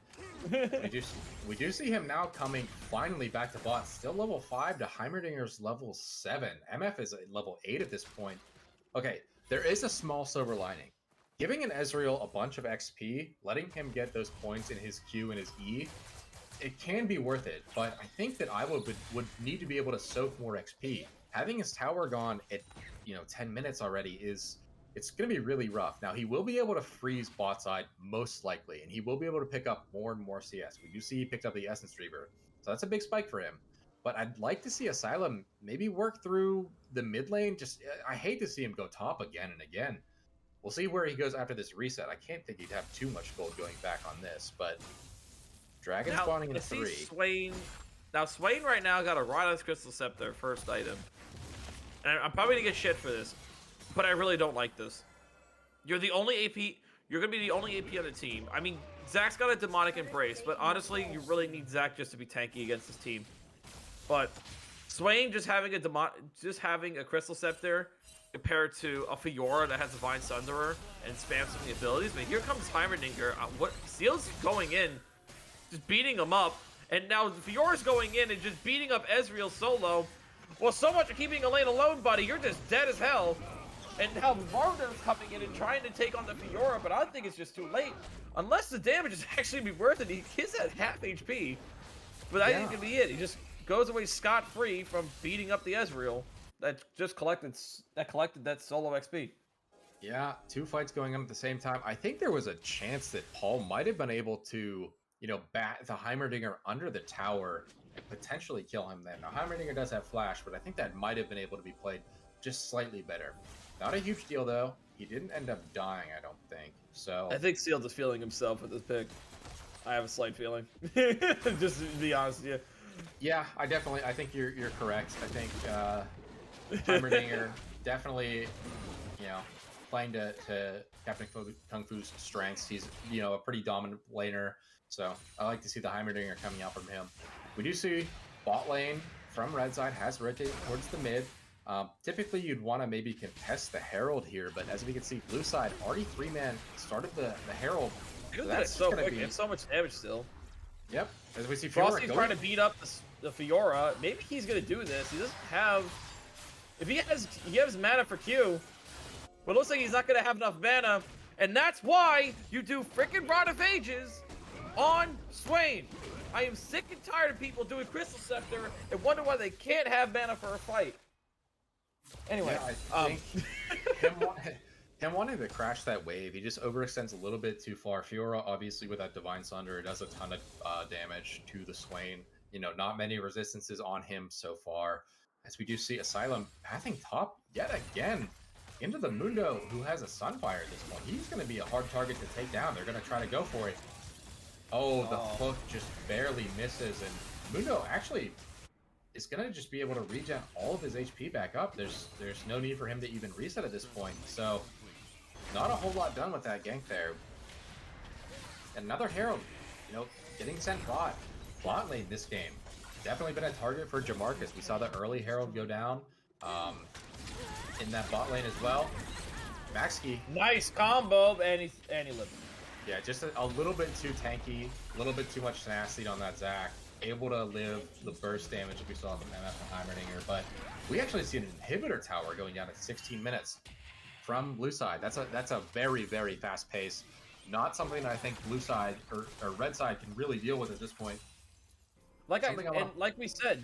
we do see him now coming finally back to bot. Still level 5 to Heimerdinger's level 7. MF is at level 8 at this point. Okay, there is a small silver lining. Giving an Ezreal a bunch of XP, letting him get those points in his Q and his E, it can be worth it, but I think that I would need to be able to soak more XP. Having his tower gone at 10 minutes already it's going to be really rough. Now he will be able to freeze bot side most likely, and he will be able to pick up more and more CS. We do see he picked up the Essence Reaver, so that's a big spike for him. But I'd like to see Asylum maybe work through the mid lane. I hate to see him go top again and again. We'll see where he goes after this reset. I can't think he'd have too much gold going back on this, but Dragon spawning in 3. Swain. Now Swain right now got a Riposte Crystal Scepter first item. And I'm probably gonna get shit for this, but I really don't like this. You're the only AP. You're gonna be the only AP on the team. I mean, Zach's got a Demonic Embrace, but honestly, you really need Zach just to be tanky against this team. But Swain just having a Crystal Scepter compared to a Fiora that has Divine Sunderer and spams some of the abilities. But here comes Heimerdinger. What Seal's going in, just beating him up, and now Fiora's going in and just beating up Ezreal solo. Well, so much for keeping a lane alone, buddy. You're just dead as hell. And now Marner's coming in and trying to take on the Fiora, but I think it's just too late. Unless the damage is actually be worth it. He's at half HP. But that ain't gonna be it. He just goes away scot-free from beating up the Ezreal that just collected that solo XP. Yeah, 2 fights going on at the same time. I think there was a chance that Paul might have been able to, bat the Heimerdinger under the tower and potentially kill him then. Now, Heimerdinger does have flash, but I think that might have been able to be played just slightly better. Not a huge deal, though. He didn't end up dying, I don't think. So I think Seal is feeling himself with this pick. I have a slight feeling. Just to be honest with you. Yeah, I think you're correct. I think Heimerdinger definitely, playing to Captain Kung Fu's strengths. He's, a pretty dominant laner. So I like to see the Heimerdinger coming out from him. We do see bot lane from red side has rotated towards the mid. Typically, you'd want to maybe contest the Herald here, but as we can see, blue side already 3-man started the Herald. So that's so quick. It's so much damage still. Yep. As we see, Frosty's trying to beat up the Fiora. Maybe he's gonna do this. He doesn't have. If he has mana for Q, but it looks like he's not gonna have enough mana, and that's why you do frickin' Rod of Ages on Swain. I am sick and tired of people doing Crystal Scepter and wonder why they can't have mana for a fight. Anyway, yeah, I think him wanting to crash that wave, he just overextends a little bit too far. Fiora, obviously, with that Divine Sunder, does a ton of damage to the Swain. Not many resistances on him so far. As we do see Asylum pathing top yet again into the Mundo, who has a Sunfire at this point. He's going to be a hard target to take down. They're going to try to go for it. Oh, the hook just barely misses, and Mundo actually is going to just be able to regen all of his HP back up. There's no need for him to even reset at this point. So, not a whole lot done with that gank there. Another Herald, getting sent bot. Bot lane this game. Definitely been a target for Jamarcus. We saw the early Herald go down in that bot lane as well. Maxkey. Nice combo, and he lived. Yeah, just a little bit too tanky, a little bit too much tenacity on that Zac. Able to live the burst damage that we saw from MF and Heimerdinger, but we actually see an inhibitor tower going down at 16 minutes from blue side. That's a very, very fast pace. Not something that I think blue side or red side can really deal with at this point. Like we said,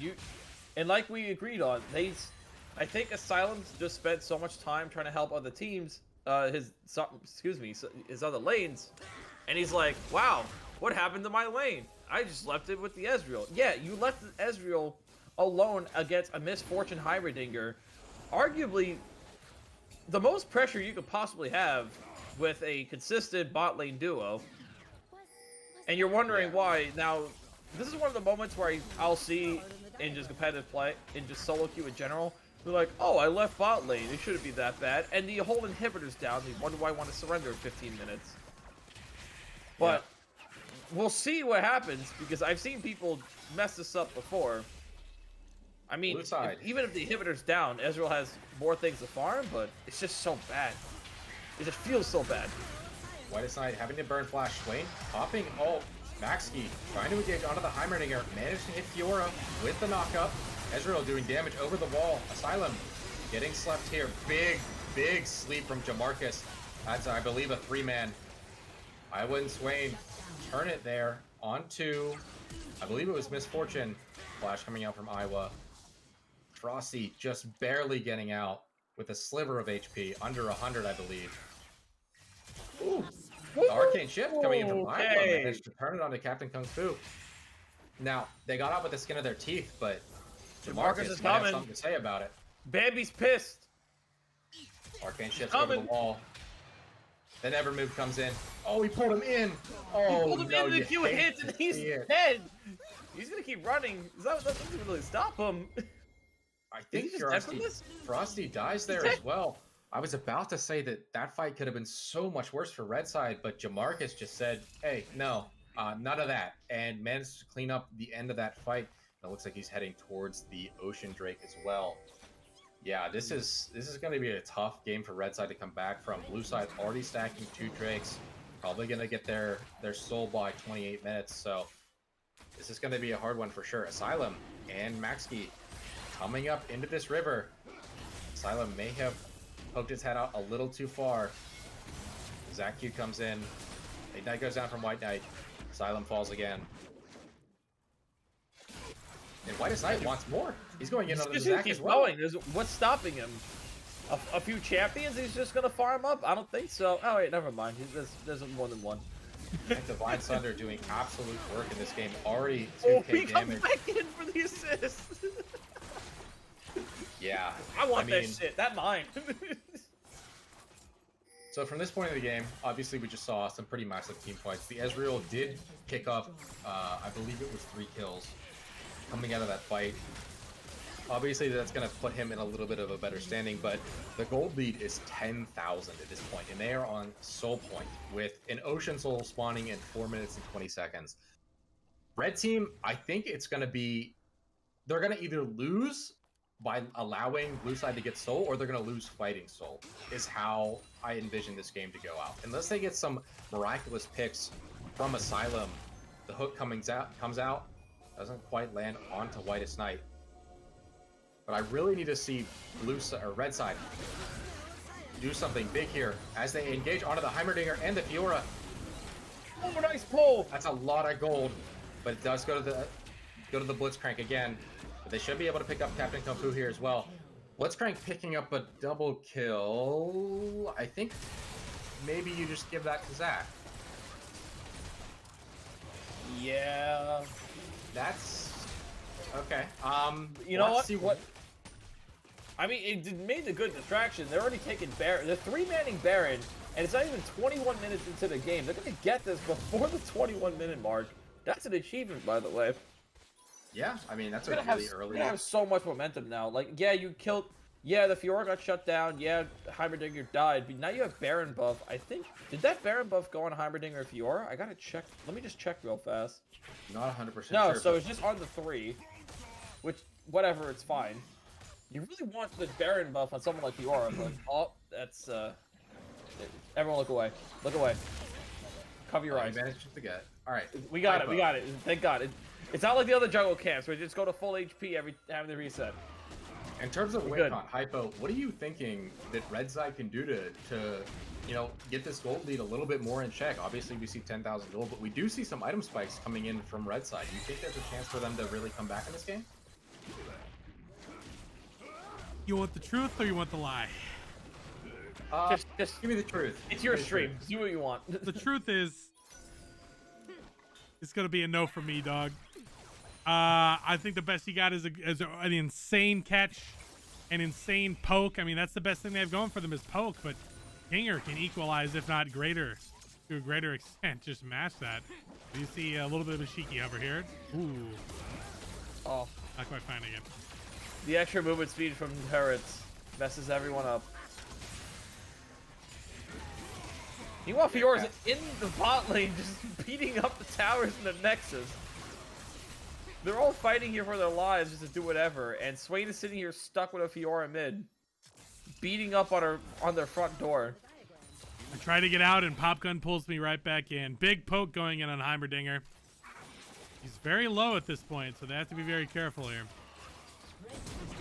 like we agreed on, I think Asylum's just spent so much time trying to help other teams, his other lanes, and he's like, wow, what happened to my lane? I just left it with the Ezreal. Yeah, you left the Ezreal alone against a misfortune Heimerdinger. Arguably, the most pressure you could possibly have with a consistent bot lane duo. And you're wondering why. Now, this is one of the moments where I'll see in just competitive play, in just solo queue in general, they're like, oh, I left bot lane. It shouldn't be that bad. And the whole inhibitor's down. They wonder why I want to surrender in 15 minutes. But we'll see what happens because I've seen people mess this up before. I mean, Blue side. even if the inhibitor's down, Ezreal has more things to farm, but it's just so bad. It just feels so bad. Whitest Knight having to burn flash. Swain popping ult. Maxi trying to engage onto the Heimerdinger. Managed to hit Fiora with the knockup. Ezreal doing damage over the wall. Asylum getting slept here. Big sleep from Jamarcus. That's, I believe, a 3-man. Iwa and Swain turn it there onto, I believe it was Misfortune. Flash coming out from Iwa. Frosty just barely getting out with a sliver of HP, under 100, I believe. Ooh, the arcane shift coming in from Iwa. Managed to turn it onto Captain Kung Fu. Now, they got out with the skin of their teeth, but Jamarcus is might have coming. something to say about it. Bambi's pissed. Arcane shifts over the wall. The Never Move comes in. Oh, he pulled him in. Oh, He pulled him no, in you a few hate hits to and he's see it. dead. He's gonna keep running. That doesn't really stop him. I think he just dead from this? Frosty dies there as well. I was about to say that fight could have been so much worse for Red Side, but Jamarcus just said, hey, no, none of that, and managed to clean up the end of that fight. It looks like he's heading towards the Ocean Drake as well. Yeah, this is going to be a tough game for Red Side to come back from. Blue Side already stacking 2 Drakes, probably going to get their soul by 28 minutes, so this is going to be a hard one for sure. Asylum and Maxi coming up into this river. Asylum may have poked his head out a little too far. ZaQ comes in. White Knight goes down from White Knight. Asylum falls again. And Whitest Knight wants more. He's going in on the Zac as well. What's stopping him? A few champions? He's just gonna farm up? I don't think so. Oh wait, never mind. There's more than one. And Divine Thunder doing absolute work in this game. Already 2k Oh, he damage. comes back in for the assist. Yeah. I want that shit. That mine. So from this point of the game, obviously we just saw some pretty massive team fights. The Ezreal did pick up, I believe it was 3 kills coming out of that fight. Obviously that's going to put him in a little bit of a better standing, but the gold lead is 10,000 at this point, and they are on Soul Point with an Ocean Soul spawning in 4 minutes and 20 seconds. Red team, I think it's going to be, they're going to either lose by allowing Blue Side to get Soul, or they're going to lose fighting Soul, is how I envision this game to go out. Unless they get some miraculous picks from Asylum, the hook comes out, doesn't quite land onto Whitest Knight. But I really need to see Red Side do something big here as they engage onto the Heimerdinger and the Fiora. Oh, nice pull! That's a lot of gold, but it does go to the Blitzcrank again. But they should be able to pick up Captain Kung Fu here as well. Blitzcrank picking up a double kill. I think maybe you just give that to Zac. Yeah. That's okay. You know what? I mean, it made a good distraction. They're already taking Baron. They're 3-manning Baron, and it's not even 21 minutes into the game. They're going to get this before the 21-minute mark. That's an achievement, by the way. Yeah, I mean, that's a really early. They have so much momentum now. Like, yeah, you killed. Yeah, the Fiora got shut down. Yeah, Heimerdinger died. But now you have Baron buff. I think. Did that Baron buff go on Heimerdinger or Fiora? I gotta check. Let me just check real fast. Not 100% No, sure. so it's just on the 3. Which, whatever, it's fine. You really want the Baron buff on someone like Fiora, but oh, that's everyone look away. Look away. Cover your eyes. Managed to get. All right. We got it. We got it. Thank God. It's not like the other jungle camps where you just go to full HP every time they reset. In terms of WinCon, Hypo, what are you thinking that Red Side can do to get this gold lead a little bit more in check? Obviously, we see 10,000 gold, but we do see some item spikes coming in from Red Side. Do you think there's a chance for them to really come back in this game? You want the truth or you want the lie? Just give me the truth. It's your stream. Do what you want. The truth is, it's gonna be a no for me, dog. I think the best he got is an insane catch, an insane poke. I mean, that's the best thing they have going for them is poke, but Kinger can equalize, if not greater, to a greater extent. Just match that. You see a little bit of a Shiki over here. Ooh. Oh. Not quite finding it. The extra movement speed from turrets messes everyone up. Meanwhile, FIORA's in the bot lane, just beating up the towers and the Nexus. They're all fighting here for their lives just to do whatever, and Swain is sitting here stuck with a FIORA mid, beating up on their front door. I try to get out, and Popgun pulls me right back in. Big poke going in on Heimerdinger. He's very low at this point, so they have to be very careful here.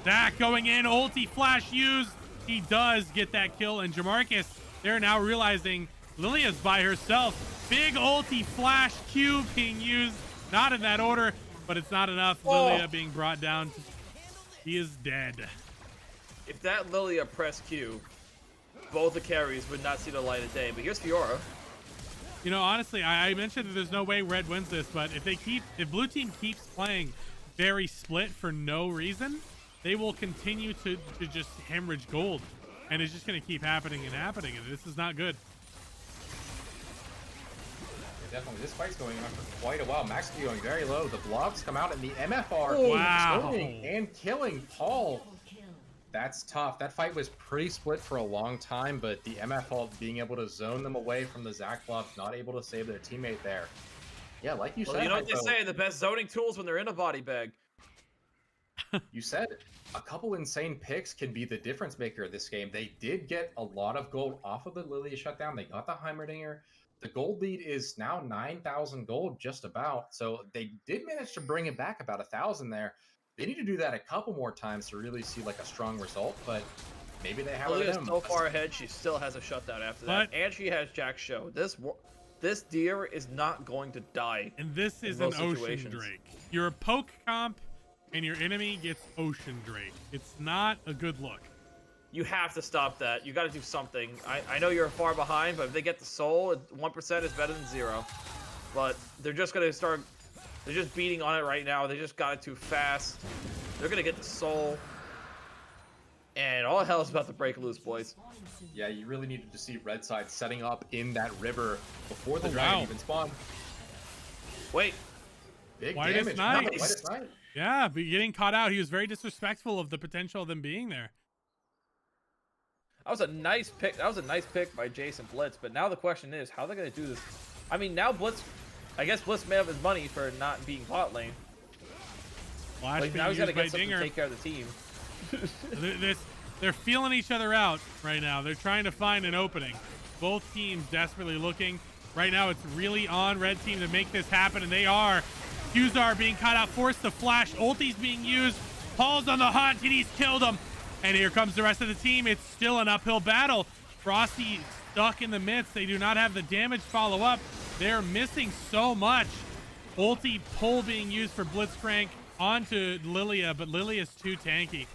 Zach going in, ulti flash used. He does get that kill, and Jamarcus, they're now realizing Lilia's by herself. Big ulti flash Q being used. Not in that order, but it's not enough. Oh. Lilia being brought down. He is dead. If that Lilia pressed Q, both the carries would not see the light of day. But here's FIORA. You know, honestly, I mentioned that there's no way Red wins this, but if blue team keeps playing very split for no reason, they will continue to just hemorrhage gold, and it's just going to keep happening and happening, and this is not good. Yeah, definitely, this fight's going on for quite a while. Max going very low. The blobs come out, and the MFR zoning and killing Paul. That's tough. That fight was pretty split for a long time, but the MFR being able to zone them away from the Zac blobs, not able to save their teammate there. Yeah, like you said. You know what they say, the best zoning tools when they're in a body bag. You said a couple insane picks can be the difference maker of this game. They did get a lot of gold off of the Lilia shutdown. They got the Heimerdinger. The gold lead is now 9,000 gold, just about. So they did manage to bring it back about 1,000 there. They need to do that a couple more times to really see like a strong result, but maybe they have Lilia's so far ahead, she still has a shutdown after that, and she has Jack's show. This deer is not going to die. And this is an Ocean Drake. You're a poke comp, and your enemy gets Ocean Drake. It's not a good look. You have to stop that. You got to do something. I know you're far behind, but if they get the soul, 1% is better than 0. But they're just going to start... They're just beating on it right now. They just got it too fast. They're going to get the soul. And all hell is about to break loose, boys. Yeah, you really needed to see Red Side setting up in that river before the dragon even spawned. Wait. Big Whitest damage. Knight. Whitest Knight. Yeah, but getting caught out. He was very disrespectful of the potential of them being there. That was a nice pick. That was a nice pick by Jason Blitz. But now the question is, how are they going to do this? I mean, now Blitz... I guess Blitz may have his money for not being bot lane. Like now he's got to get something to take care of the team. They're feeling each other out right now. They're trying to find an opening. Both teams desperately looking. Right now, it's really on Red Team to make this happen, and they are. Qzar being caught out, forced to flash. Ulti's being used. Paul's on the hunt, and he's killed him. And here comes the rest of the team. It's still an uphill battle. Frosty stuck in the midst. They do not have the damage follow-up. They're missing so much. Ulti pull being used for Blitzcrank onto Lilia, but Lilia's too tanky.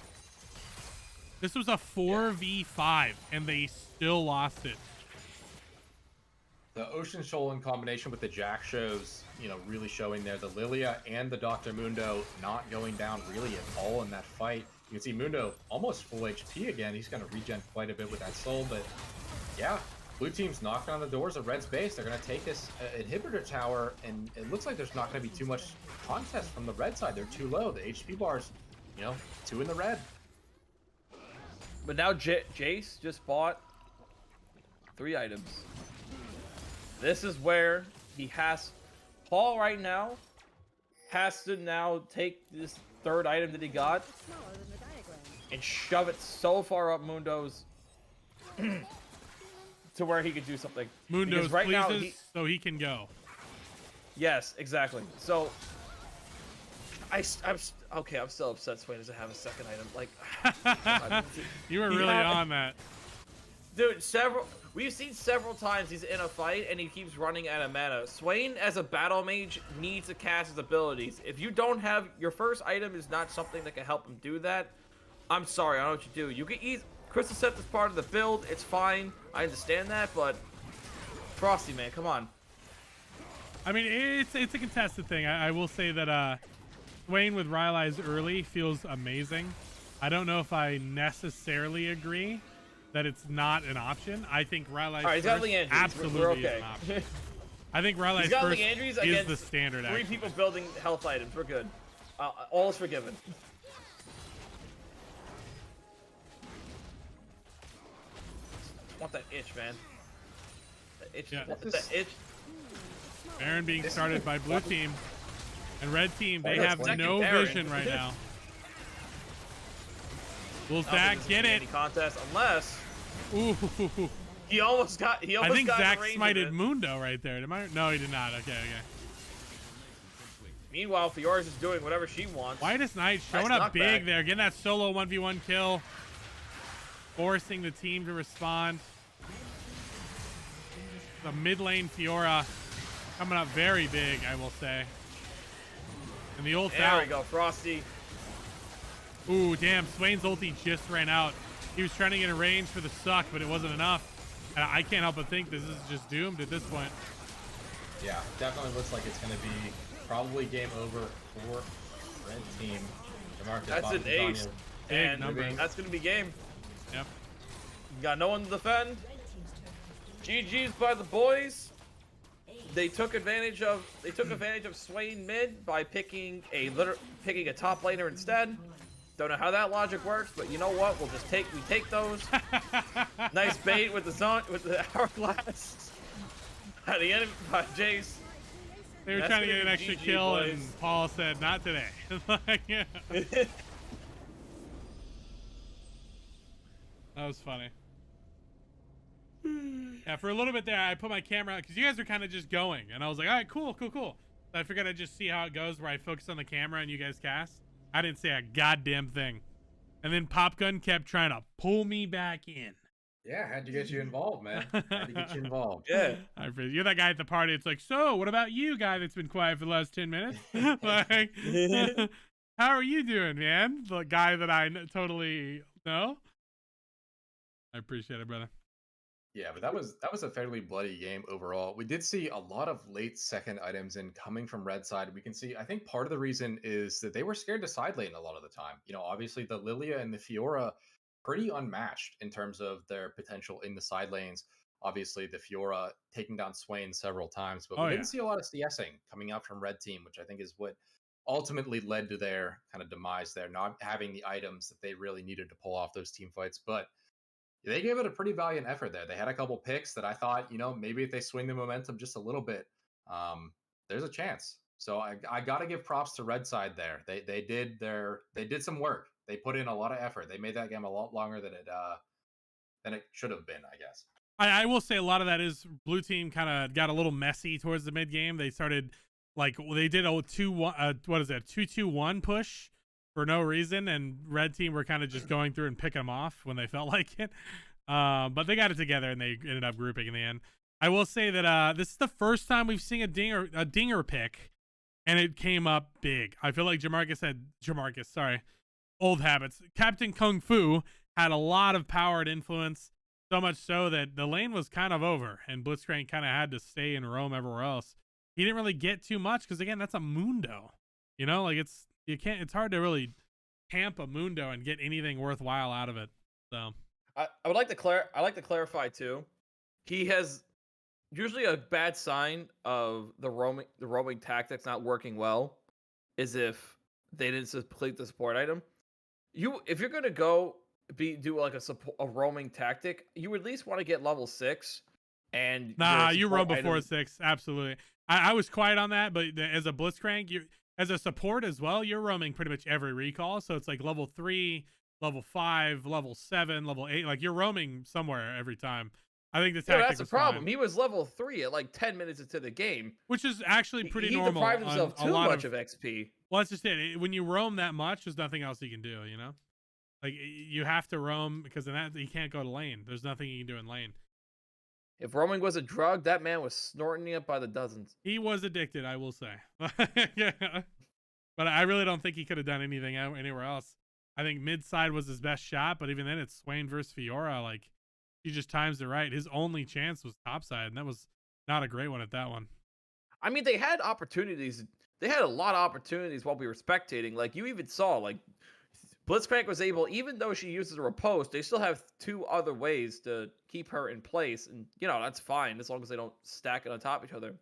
This was a 4v5, and they still lost it. The Ocean Shoal in combination with the Jack shows, you know, really showing there. The Lilia and the Dr. Mundo not going down really at all in that fight. You can see Mundo almost full HP again. He's going to regen quite a bit with that soul, but yeah. Blue team's knocking on the doors of Red's base. They're going to take this inhibitor tower, and it looks like there's not going to be too much contest from the Red side. They're too low. The HP bars, you know, 2 in the red. But now Jace just bought 3 items. This is where he has... Paul right now has to now take this 3rd item that he got and shove it so far up Mundo's... to where he could do something. Mundo's right now, so he can go. Yes, exactly. So I'm still upset Swain doesn't have a 2nd item. Like, you were really on that, dude. We've seen several times he's in a fight and he keeps running out of mana. Swain, as a battle mage, needs to cast his abilities. If you don't have your 1st item, is not something that can help him do that. I'm sorry, I don't know what you do. You can eat. Crystal Scepter is part of the build. It's fine. I understand that, but Frosty, man, come on. I mean, it's a contested thing. I will say that Swain with Rylai's early feels amazing. I don't know if I necessarily agree that it's not an option. I think Rylai's first absolutely we're okay. is an option. I think Rylai's first is the standard. 3 people building health items. We're good. All is forgiven. Want that itch, man. It's Yeah. it's Baron being started by blue team. And red team, they Oh, have second no Baron. vision right now. Will I don't think Zach this is get gonna be it? any contest unless Ooh. he almost got. He I almost think got in Zach range of smited it. Mundo right there. No, he did not. Okay. Meanwhile, FIORA's just doing whatever she wants. Whitest Knight showing Nice up big knockback. there, getting that solo 1v1 kill, forcing the team to respond. The mid lane FIORA coming up very big, I will say. And the ult There out. we go, Frosty. Ooh, damn, Swain's ulti just ran out. He was trying to get a range for the suck, but it wasn't enough. And I can't help but think this is just doomed at this point. Yeah, definitely looks like it's going to be probably game over for red team. DeMarcus That's an Bobby ace. Daniel. Big And numbers. that's going to be game. Yep. Got no one to defend. GG's by the boys. They took advantage of Swain mid by picking a top laner instead. Don't know how that logic works, but you know what? We take those. Nice bait with the hourglass. At the end by Jace. They were That's trying to gonna get an be extra GG, kill, boys. and Paul said, not today. Like, yeah. That was funny. Yeah, for a little bit there, I put my camera because you guys are kind of just going, and I was like, all right, cool. So I figured I'd just see how it goes, where I focus on the camera and you guys cast. I didn't say a goddamn thing, and then Popgun kept trying to pull me back in. Yeah, had to get you involved, man. Had to get you involved. Yeah. You're that guy at the party. It's like, so what about you, guy that's been quiet for the last 10 minutes? Like, how are you doing, man? The guy that I totally know. I appreciate it, brother. Yeah, but that was a fairly bloody game overall. We did see a lot of late second items in coming from red side. We can see, I think part of the reason is that they were scared to side lane a lot of the time. You know, obviously the Lilia and the FIORA pretty unmatched in terms of their potential in the side lanes. Obviously the FIORA taking down Swain several times, but we didn't see a lot of CSing coming out from red team, which I think is what ultimately led to their kind of demise there, not having the items that they really needed to pull off those team fights. But they gave it a pretty valiant effort there. They had a couple picks that I thought, you know, maybe if they swing the momentum just a little bit, there's a chance. So I got to give props to red side there. They did some work. They put in a lot of effort. They made that game a lot longer than it should have been, I guess. I will say a lot of that is blue team kind of got a little messy towards the mid game. They started they did a 2-2-1 push for no reason, and red team were kind of just going through and picking them off when they felt like it. But they got it together and they ended up grouping in the end. I will say that this is the first time we've seen a dinger pick, and it came up big. I feel like old habits. Captain Kung Fu had a lot of power and influence, so much so that the lane was kind of over, and Blitzcrank kind of had to stay and roam everywhere else. He didn't really get too much because, again, that's a Mundo. You know, like it's hard to really camp a Mundo and get anything worthwhile out of it. So I would like to clarify too. He has usually a bad sign of the roaming tactics not working well is if they didn't complete the support item. If you're gonna do like a roaming tactic, you at least want to get level 6. And you roam before 6, absolutely. I was quiet on that, but as a Blitzcrank, as a support as well, you're roaming pretty much every recall. So it's like level 3, level 5, level 7, level 8. Like you're roaming somewhere every time. I think the tactic that's the was problem. fine. He was level 3 at like 10 minutes into the game, which is actually pretty he normal. Deprived himself on too a lot much of XP. Well, that's just it. When you roam that much, there's nothing else you can do. You know, like you have to roam because in that you can't go to lane. There's nothing you can do in lane. If roaming was a drug, that man was snorting it by the dozens. He was addicted, I will say. Yeah. But I really don't think he could have done anything anywhere else. I think mid side was his best shot, but even then, it's Swain versus FIORA. Like he just times it right. His only chance was top side, and that was not a great one at that one. I mean, they had opportunities. They had a lot of opportunities while we were spectating. Like you even saw, like Blitzcrank was able, even though she uses a riposte, they still have 2 other ways to keep her in place. And, you know, that's fine as long as they don't stack it on top of each other.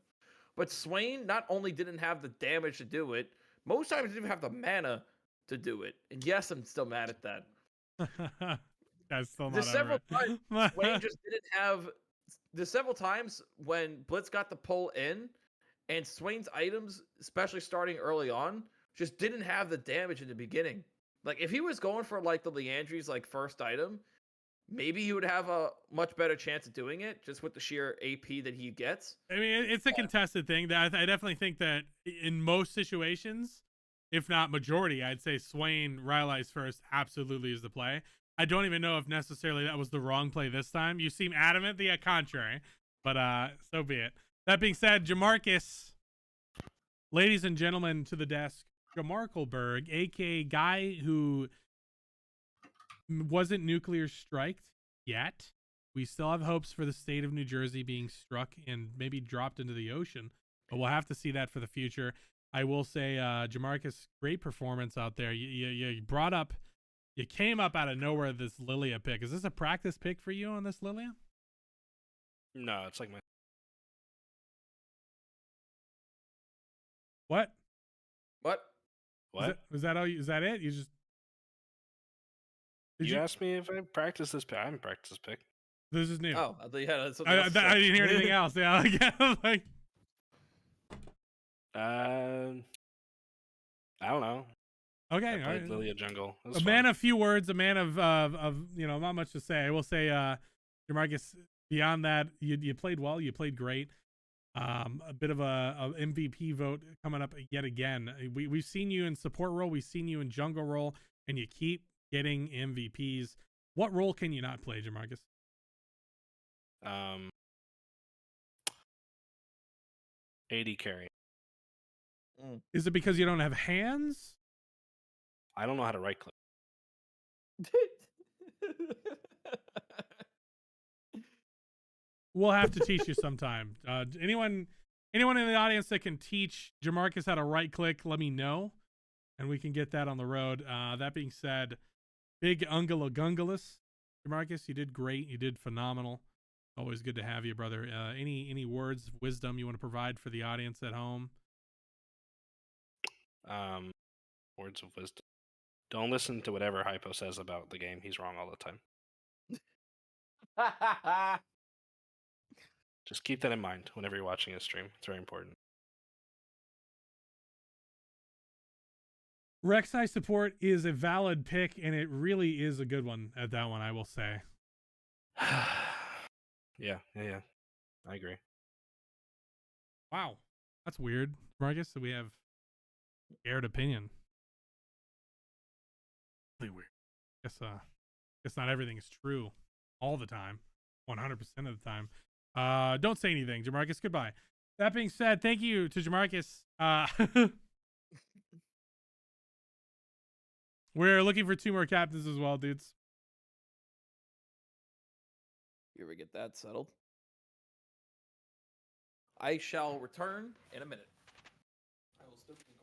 But Swain not only didn't have the damage to do it, most times didn't even have the mana to do it. And yes, I'm still mad at that. That's still not There's several over it. times Swain just didn't have there's several times when Blitz got the pull in, and Swain's items, especially starting early on, just didn't have the damage in the beginning. Like if he was going for like the Leandry's like first item, maybe he would have a much better chance of doing it just with the sheer AP that he gets. I mean, it's a contested thing. That I definitely think that in most situations, if not majority, I'd say Swain Rylai's first absolutely is the play. I don't even know if necessarily that was the wrong play this time. You seem adamant the contrary, but so be it. That being said, Jamarcus, ladies and gentlemen, to the desk, Jamarkelberg, aka guy who wasn't nuclear striked yet. We still have hopes for the state of New Jersey being struck and maybe dropped into the ocean, but we'll have to see that for the future. I will say, Jamarcus, great performance out there. You brought up, you came up out of nowhere this Lilia pick. Is this a practice pick for you on this Lilia? No, it's like my. What? What? What? Is that all? Is that it? You just. You asked me if I practiced this pick. I haven't practiced this pick. This is new. Oh, I thought you had something I else to say. didn't hear anything else. Yeah, like. I don't know. Okay, I all played right. Lilia jungle. It was A fun. man of few words, a man of not much to say. I will say, Jamarcus, beyond that, you played well. You played great. A bit of a MVP vote coming up yet again. We've seen you in support role. We've seen you in jungle role, and you keep getting MVPs. What role can you not play, Jamarcus? AD carry. Is it because you don't have hands? I don't know how to right click. We'll have to teach you sometime. Anyone in the audience that can teach Jamarcus how to right click, let me know, and we can get that on the road. That being said, big Ungala Gungalus, Jamarcus, you did great. You did phenomenal. Always good to have you, brother. Any words of wisdom you want to provide for the audience at home? Words of wisdom. Don't listen to whatever Hypo says about the game. He's wrong all the time. Just keep that in mind whenever you're watching a stream. It's very important. Rek'Sai support is a valid pick, and it really is a good one at that one, I will say. Yeah. I agree. Wow. That's weird. Marcus, so we have aired opinion. Really weird. Guess not everything is true all the time. 100% of the time. Don't say anything, Jamarcus. Goodbye. That being said, thank you to Jamarcus. We're looking for 2 more captains as well, dudes. You ever get that settled? I shall return in a minute. I will still be gone.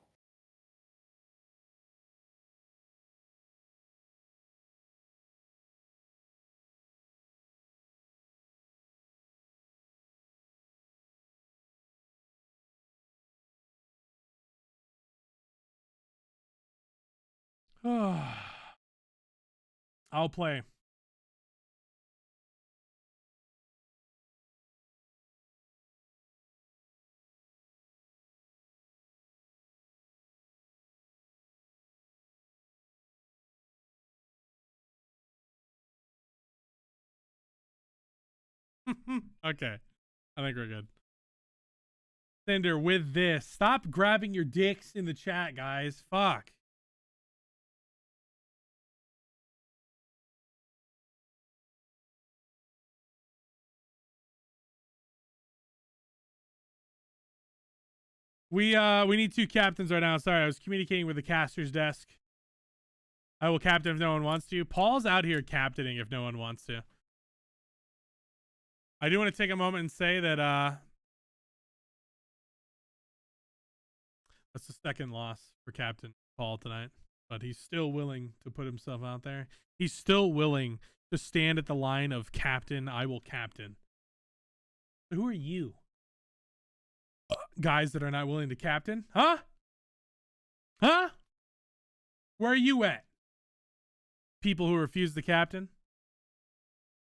I'll play. Okay. I think we're good. Cinder, with this, stop grabbing your dicks in the chat, guys. Fuck. We need 2 captains right now. Sorry, I was communicating with the caster's desk. I will captain if no one wants to. Paul's out here captaining if no one wants to. I do want to take a moment and say that that's the second loss for Captain Paul tonight, but he's still willing to put himself out there. He's still willing to stand at the line of captain. I will captain. Who are you? Guys that are not willing to captain? Huh? Huh? Where are you at? People who refuse to captain?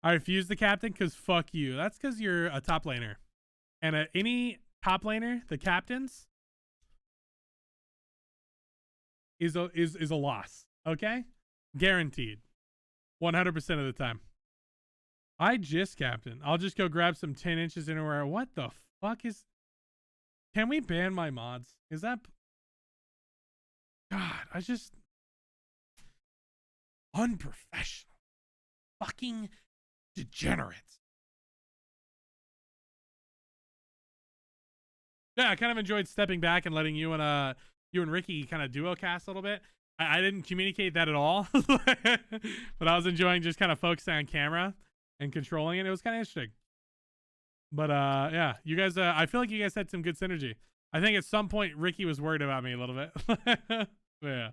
I refuse the captain because fuck you. That's because you're a top laner. And any top laner, the captains, is a loss. Okay? Guaranteed. 100% of the time. I just captain. I'll just go grab some 10 inches anywhere. What the fuck is... Can we ban my mods? Is that... God, I just... Unprofessional. Fucking degenerates. Yeah, I kind of enjoyed stepping back and letting you and Ricky kind of duo cast a little bit. I didn't communicate that at all. But I was enjoying just kind of focusing on camera and controlling it. It was kind of interesting. But yeah, you guys, I feel like you guys had some good synergy. I think at some point Ricky was worried about me a little bit. Yeah.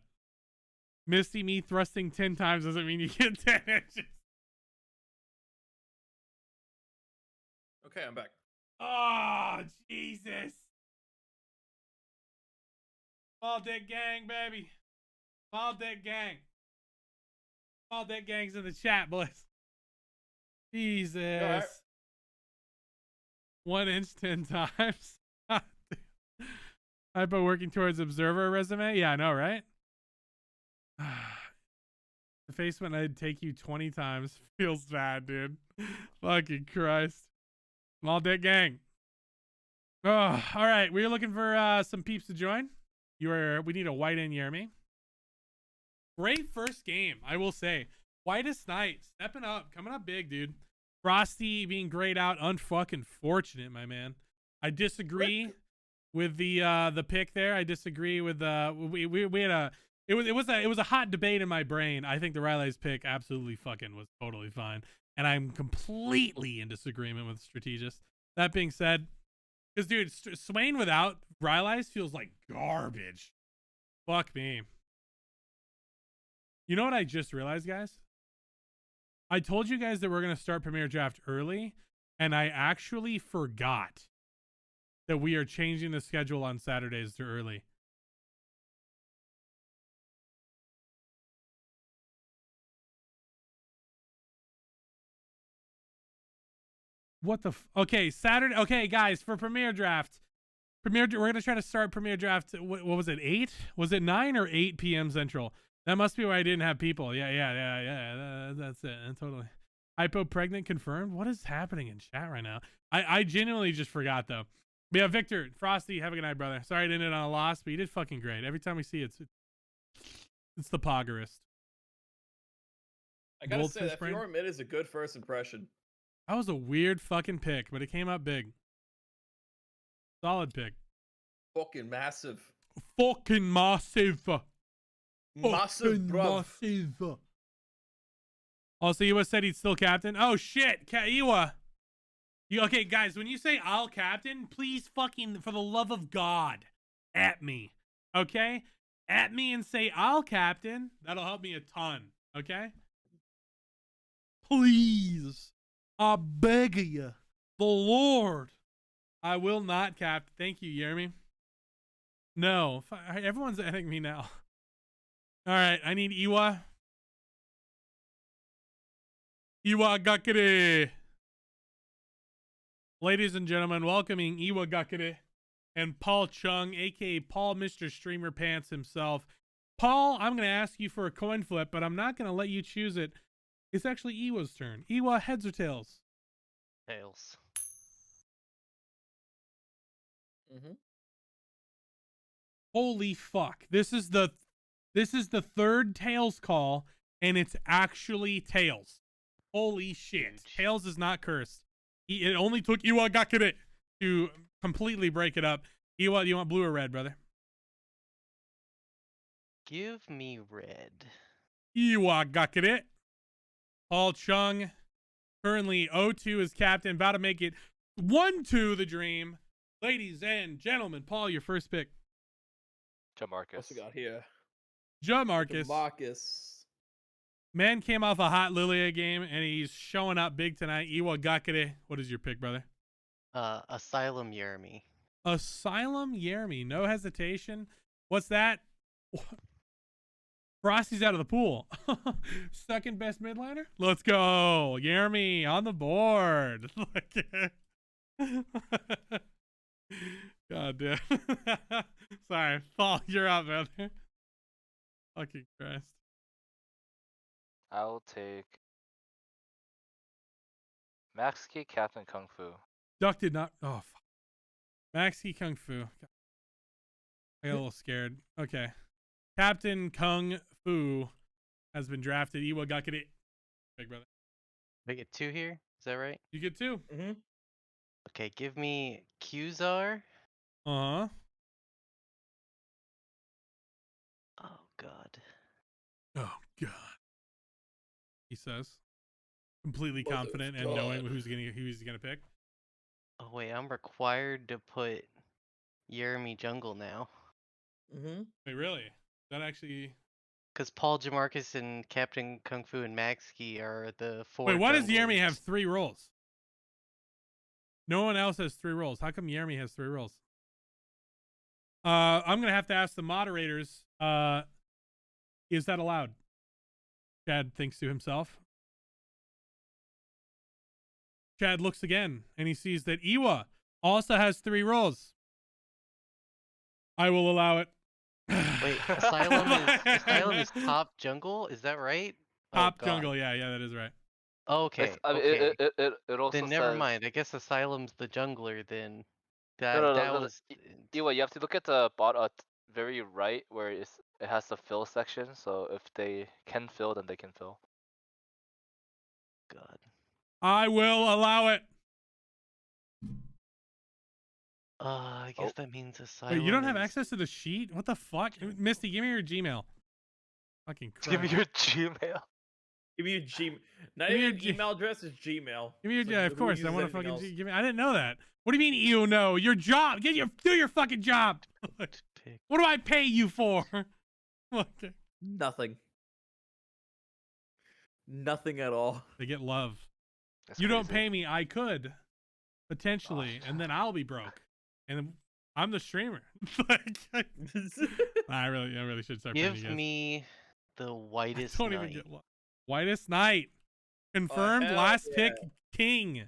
Misty, me thrusting 10 times doesn't mean you get 10 inches. Okay, I'm back. Oh, Jesus. Small dick gang, baby. Small dick gang. Small dick gang's in the chat, boys. Jesus. Right. 1 inch 10 times. I've been working towards observer resume. Yeah, I know, right? The face when I'd take you 20 times feels bad, dude. Fucking Christ. Small dick gang. Oh, all right. We're looking for some peeps to join. We need a white in Yermi. Great first game, I will say. Whitest Knight stepping up, coming up big, dude. Frosty being grayed out, unfucking fortunate, my man. I disagree with the pick there. I disagree with we had a it was a hot debate in my brain. I think the Riley's pick absolutely fucking was totally fine, and I'm completely in disagreement with Strategist. That being said, because dude, Swain without Riley's feels like garbage. Fuck me. You know what I just realized, guys? I told you guys that we're going to start Premier Draft early, and I actually forgot that we are changing the schedule on Saturdays to early. What the okay, Saturday. Okay, guys, for Premier Draft. We're going to try to start Premier Draft. What was it, 8? Was it 9 or 8 p.m. Central? That must be why I didn't have people. Yeah. That's it. Totally. Hypo pregnant confirmed. What is happening in chat right now? I genuinely just forgot, though. But yeah, Victor, Frosty, have a good night, brother. Sorry I didn't end on a loss, but you did fucking great. Every time we see it, it's the Poggerist. I gotta say, that FIORA mid is a good first impression. That was a weird fucking pick, but it came up big. Solid pick. Fucking massive. Fucking massive. Massive, bruv. Massive. Also, Iwa said he'd still captain. Oh, shit. Iwa. Okay, guys, when you say I'll captain, please fucking, for the love of God, at me. Okay? At me and say I'll captain. That'll help me a ton. Okay? Please. I beg of you. The Lord. I will not cap. Thank you, Yermi. No. Everyone's adding me now. All right. I need Iwa. Iwa Gakure. Ladies and gentlemen, welcoming Iwa Gakure and Paul Chung, a.k.a. Paul Mr. Streamer Pants himself. Paul, I'm going to ask you for a coin flip, but I'm not going to let you choose it. It's actually Iwa's turn. Iwa, heads or tails? Tails. Holy fuck. This is the third tails call, and it's actually tails. Holy shit. Huge. Tails is not cursed. It only took Iwa Gakure to completely break it up. Iwa, do you want blue or red, brother? Give me red. Iwa Gakure. Paul Chung, currently 0-2 as captain, about to make it 1-2 the dream. Ladies and gentlemen, Paul, your first pick. Jamarcus. What's we got here? Jamarcus. Jamarcus. Man came off a hot Lilia game, and he's showing up big tonight. Iwa Gakure. What is your pick, brother? Asylum Yermi. Asylum Yermi. No hesitation. What's that? Frosty's out of the pool. Second best mid laner. Let's go. Yermi on the board. God damn. Sorry. Paul, you're out, man. Fucking Christ. I'll take Max Key Captain Kung Fu. Duck did not. Oh, fuck. Maxi Kung Fu. I got a little scared. Okay. Captain Kung Fu has been drafted. Iwa Gakure. Big brother. I get 2 here. Is that right? You get 2. Mm-hmm. Okay, give me Qzar. Uh-huh. Oh god. Oh, God. He says. Completely confident and knowing who he's gonna pick. Oh wait, I'm required to put Yermi jungle now. Mm-hmm. Wait, really? That actually... Because Paul Jamarcus and Captain Kung Fu and Maxkey are the 4 Wait, why does Yermi junglers. have 3 roles? No one else has 3 roles. How come Yermi has 3 roles? I'm gonna have to ask the moderators. Is that allowed? Chad thinks to himself. Chad looks again, and he sees that Iwa also has 3 roles. I will allow it. Wait, Asylum is top jungle? Is that right? Top God. jungle, yeah, that is right. Oh, okay. It's- I mean, okay. it also Then never says- mind. I guess Asylum's the jungler then. That No, that was Iwa, you have to look at the very right where it has the fill section. So if they can fill, then they can fill. God. I will allow it. I guess that means Asylum. Wait, you don't have is- access to the sheet? What the fuck? Misty, give me your Gmail. Fucking crap. Give me your Gmail. Give me your Gmail. Not Give me even your email address is Gmail. Give me your So of who course. I uses want to anything fucking else? give me. I didn't know that. What do you mean you know? Your job. Do your fucking job. What do I pay you for? Okay. Nothing. Nothing at all. They get love. That's You don't crazy. pay me. I could potentially, and then I'll be broke. And I'm the streamer. Like, I really should start paying Give you guys. me the Whitest Don't Knight. even get Whitest Knight. Confirmed hell last yeah. pick king.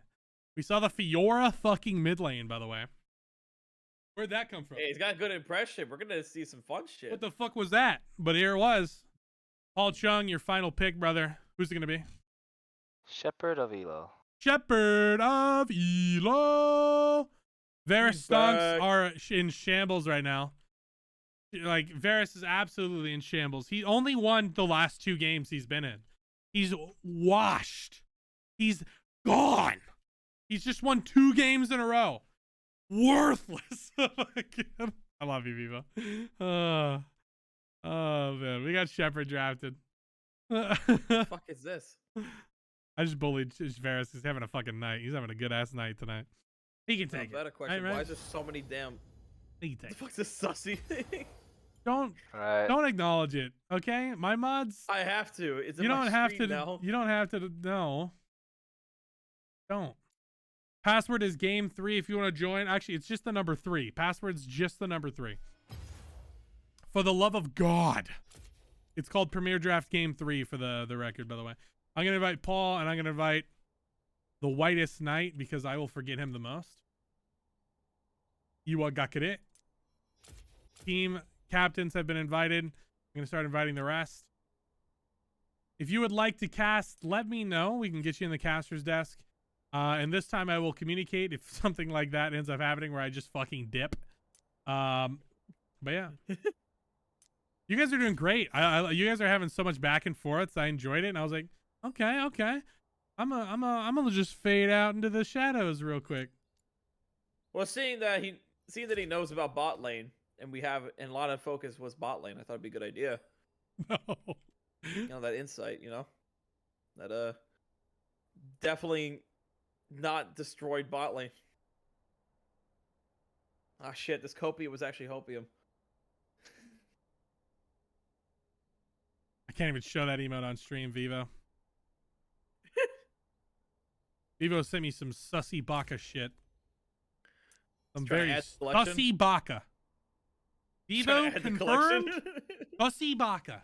We saw the Fiora fucking mid lane, by the way. Where'd that come from? Hey, he's got a good impression. We're gonna see some fun shit. What the fuck was that? But here it was. Paul Chung, your final pick, brother. Who's it gonna be? Shepherd of Elo. Shepherd of Elo. Varus He's stonks back. are in shambles right now. Like, Varus is absolutely in shambles. He only won the last 2 games he's been in. He's washed. He's gone. He's just won 2 games in a row. Worthless. I love you, Viva. Oh, man. We got Shepherd drafted. What the fuck is this? I just bullied Varus. He's having a fucking night. He's having a good ass night tonight. He can A take better it. question. Right, Why right? is there so many damn? He can What the take it. fuck's this sussy thing? Don't Right. don't acknowledge it. Okay, my mods. I have to. It's in You my don't have stream to. now. You don't have to. No. Don't. Password is game 3 if you want to join. Actually, it's just the number 3. Password's just the number 3. For the love of God. It's called Premier Draft Game 3 for the record, by the way. I'm going to invite Paul, and I'm going to invite the Whitest Knight because I will forget him the most. Iwa Gakure. Team captains have been invited. I'm going to start inviting the rest. If you would like to cast, let me know. We can get you in the caster's desk. And this time I will communicate if something like that ends up happening where I just fucking dip. But yeah. You guys are doing great. You guys are having so much back and forth. I enjoyed it, and I was like, okay. I'm gonna just fade out into the shadows real quick. Well, seeing that he knows about bot lane, and a lot of focus was bot lane, I thought it'd be a good idea. No. You know, that insight, that definitely not destroyed bot lane. Ah shit, this copium was actually hopium. I can't even show that emote on stream, Vivo. Vivo sent me some sussy baka shit. Some trying to very add to the collection? sussy baka. Trying Vivo to add the confirmed collection? sussy baka.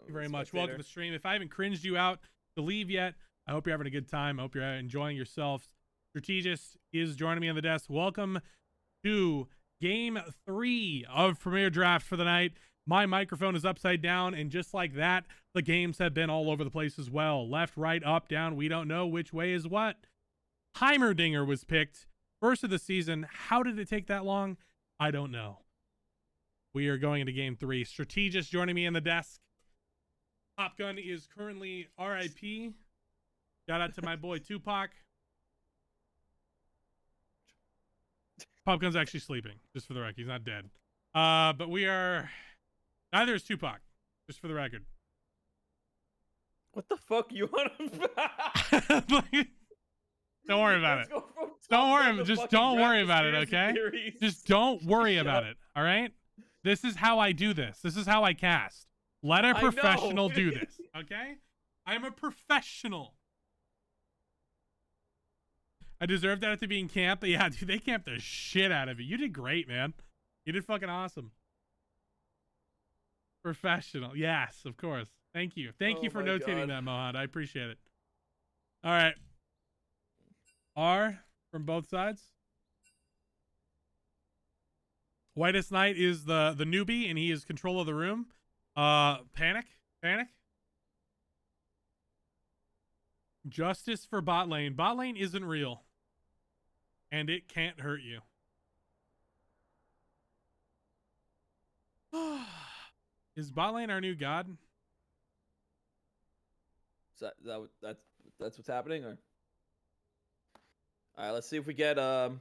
Thank you very much. Welcome to the stream. If I haven't cringed you out to leave yet, I hope you're having a good time. I hope you're enjoying yourselves. Strategist is joining me on the desk. Welcome to Game 3 of Premier Draft for the night. My microphone is upside down, and just like that, the games have been all over the place as well. Left, right, up, down. We don't know which way is what. Heimerdinger was picked. First of the season. How did it take that long? I don't know. We are going into Game 3. Strategist joining me in the desk. Top Gun is currently RIP. Shout out to my boy Tupac. Pop Gun's actually sleeping, just for the record. He's not dead. But we are... Neither is Tupac, just for the record. What the fuck you want him Don't worry about it. Don't worry. Just don't worry about it, okay? Just don't worry about it, all right? This is how I do this. This is how I cast. Let a professional do this, okay? I'm a professional. I deserve that after being camped. But yeah, dude, they camped the shit out of you. You did great, man. You did fucking awesome. Professional. Yes, of course. Thank you. Thank you for notating that, Mohad. I appreciate it. All right. R from both sides. Whitest Knight is the newbie, and he is control of the room. Panic. Justice for bot lane. Bot lane isn't real. And it can't hurt you. Is bot lane our new god? Is that's what's happening, or? All right, let's see if we get I'm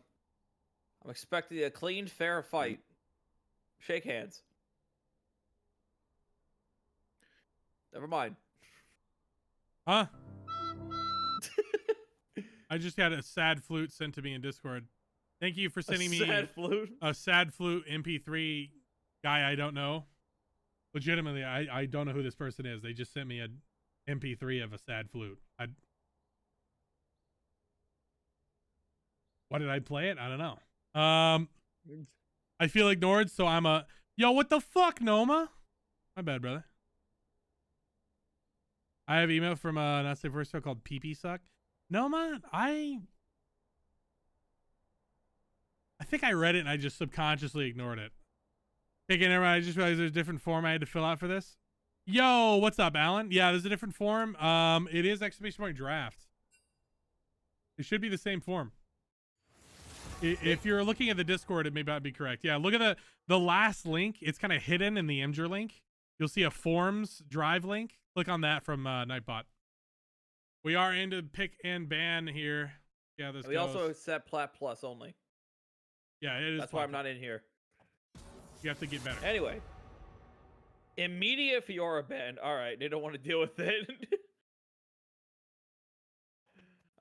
expecting a clean, fair fight. Shake hands. Never mind. Huh? I just had a sad flute sent to me in Discord. Thank you for sending me a sad flute MP3 guy I don't know. Legitimately, I don't know who this person is. They just sent me an MP3 of a sad flute. Why did I play it? I don't know. I feel ignored, so I'm a... Yo, what the fuck, Noma? My bad, brother. I have email from a not safe word store called PP Suck. Noma, I think I read it and I just subconsciously ignored it. Okay, never mind. I just realized there's a different form I had to fill out for this. Yo, what's up, Alan? Yeah, there's a different form. It is ! Draft. It should be the same form. If you're looking at the Discord, it may not be correct. Yeah, look at the last link. It's kind of hidden in the Imgur link. You'll see a forms drive link. Click on that from Nightbot. We are into pick and ban here. Yeah, this we also set Plat Plus only. Yeah, it is. That's why I'm not in here. You have to get better. Anyway, immediate Fiora ban. All right, they don't want to deal with it.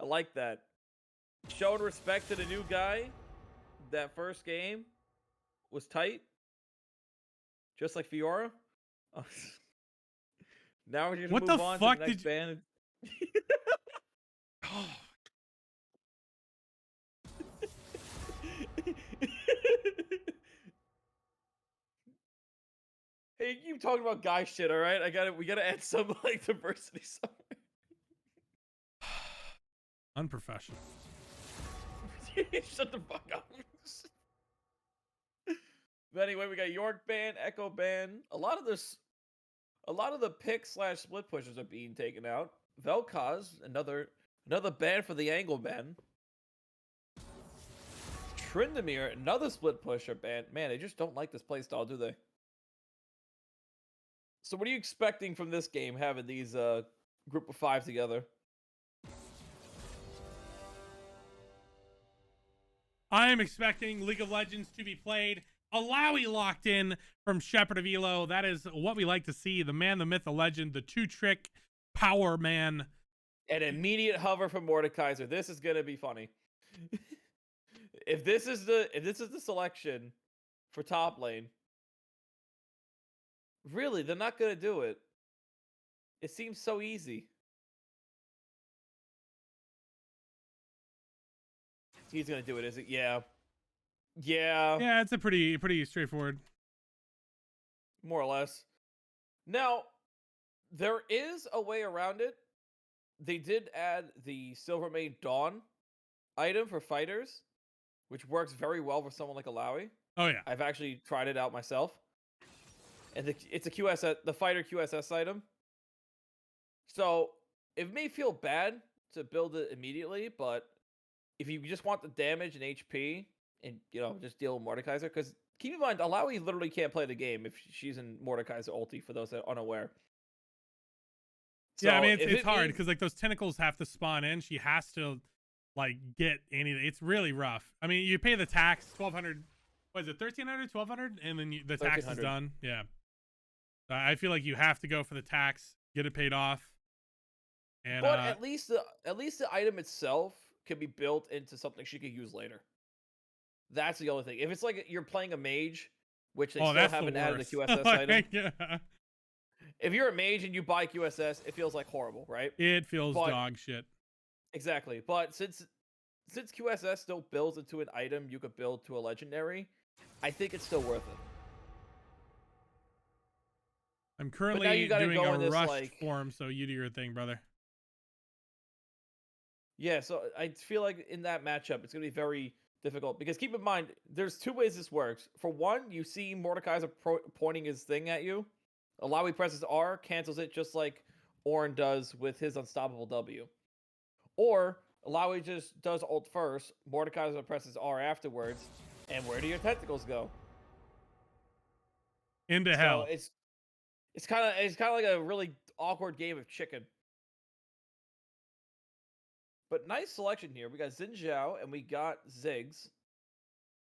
I like that. Showing respect to the new guy. That first game was tight. Just like Fiora. Oh. Now we're gonna move on to the next ban. Hey, you keep talking about guy shit, all right? We gotta add some like diversity somewhere. Unprofessional. Shut the fuck up. But anyway, we got York ban, Echo ban. A lot of the pick/split pushers are being taken out. Vel'Koz, another ban for the angle ban. Tryndamere, another split pusher ban. Man, they just don't like this playstyle, do they? So what are you expecting from this game, having these group of 5 together? I am expecting League of Legends to be played. Alawi locked in from Shepherd of Elo. That is what we like to see. The man, the myth, the legend, the two-trick power man. An immediate hover from Mordekaiser. This is gonna be funny. If this is the selection for top lane, really, they're not gonna do it. It seems so easy. He's gonna do it, is it? Yeah. Yeah, it's a pretty straightforward. More or less. Now, There is a way around it. They did add the Silvermane Dawn item for fighters, which works very well for someone like Alawi. Oh yeah. I've actually tried it out myself. And it's a QSS, the fighter QSS item. So it may feel bad to build it immediately, but if you just want the damage and HP and, you know, just deal with Mordekaiser, because keep in mind, Alawi literally can't play the game if she's in Mordekaiser ulti, for those that are unaware. Yeah, I So mean, if it's it hard means- because like those tentacles have to spawn in. She has to like get anything. It's really rough. I mean, you pay the tax, 1,200. What is it, 1,300, 1,200, and then the tax is 1,300. done. Yeah. I feel like you have to go for the tax, get it paid off. And But at least the item itself can be built into something she could use later. That's the only thing. If it's like you're playing a mage, which they still that's haven't the added worst. the QSS item. Yeah. If you're a mage and you buy QSS, it feels like horrible, right? It feels But- dog shit. Exactly. But since QSS still builds into an item you could build to a legendary, I think it's still worth it. I'm now currently you gotta doing go a in this, rushed like- form, so you do your thing, brother. Yeah, so I feel like in that matchup, it's going to be very difficult. Because keep in mind, there's two ways this works. For one, you see Mordekaiser pointing his thing at you. Alawi presses R, cancels it just like Ornn does with his Unstoppable W. Or Alawi just does ult first, Mordekaiser presses R afterwards, and where do your tentacles go? Into So hell. it's kind of like a really awkward game of chicken. But nice selection here. We got Xin Zhao and we got Ziggs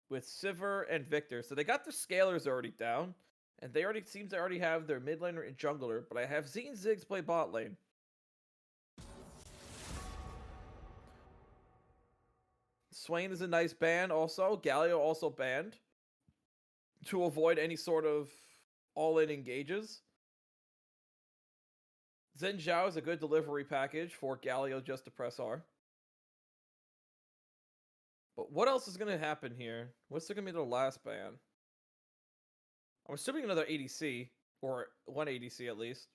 with Sivir and Victor. So they got their scalers already down, and they already seem to already have their mid laner and jungler. But I have seen Ziggs play bot lane. Swain is a nice ban also. Galio also banned to avoid any sort of all-in engages. Xin Zhao is a good delivery package for Galio just to press R. But what else is going to happen here? What's going to be the last ban? I'm assuming another ADC, or one ADC at least.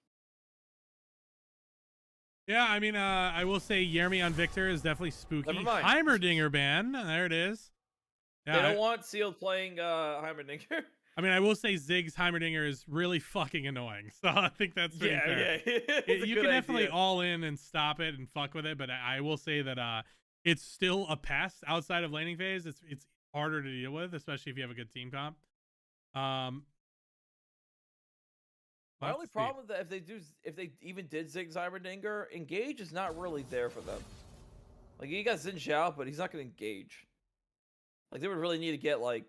Yeah, I mean, I will say Yermi on Victor is definitely spooky. Never mind. Heimerdinger ban. There it is. Yeah, They don't want Sealed playing Heimerdinger. I mean, I will say Ziggs Heimerdinger is really fucking annoying. So I think that's pretty fair. It's a You good can definitely idea. all in and stop it and fuck with it, but I will say that it's still a pest outside of laning phase. It's harder to deal with, especially if you have a good team comp. My let's only see. problem with that, if they even did Ziggs Heimerdinger, engage is not really there for them. Like, you got Xin Zhao, but he's not going to engage. Like, they would really need to get, like,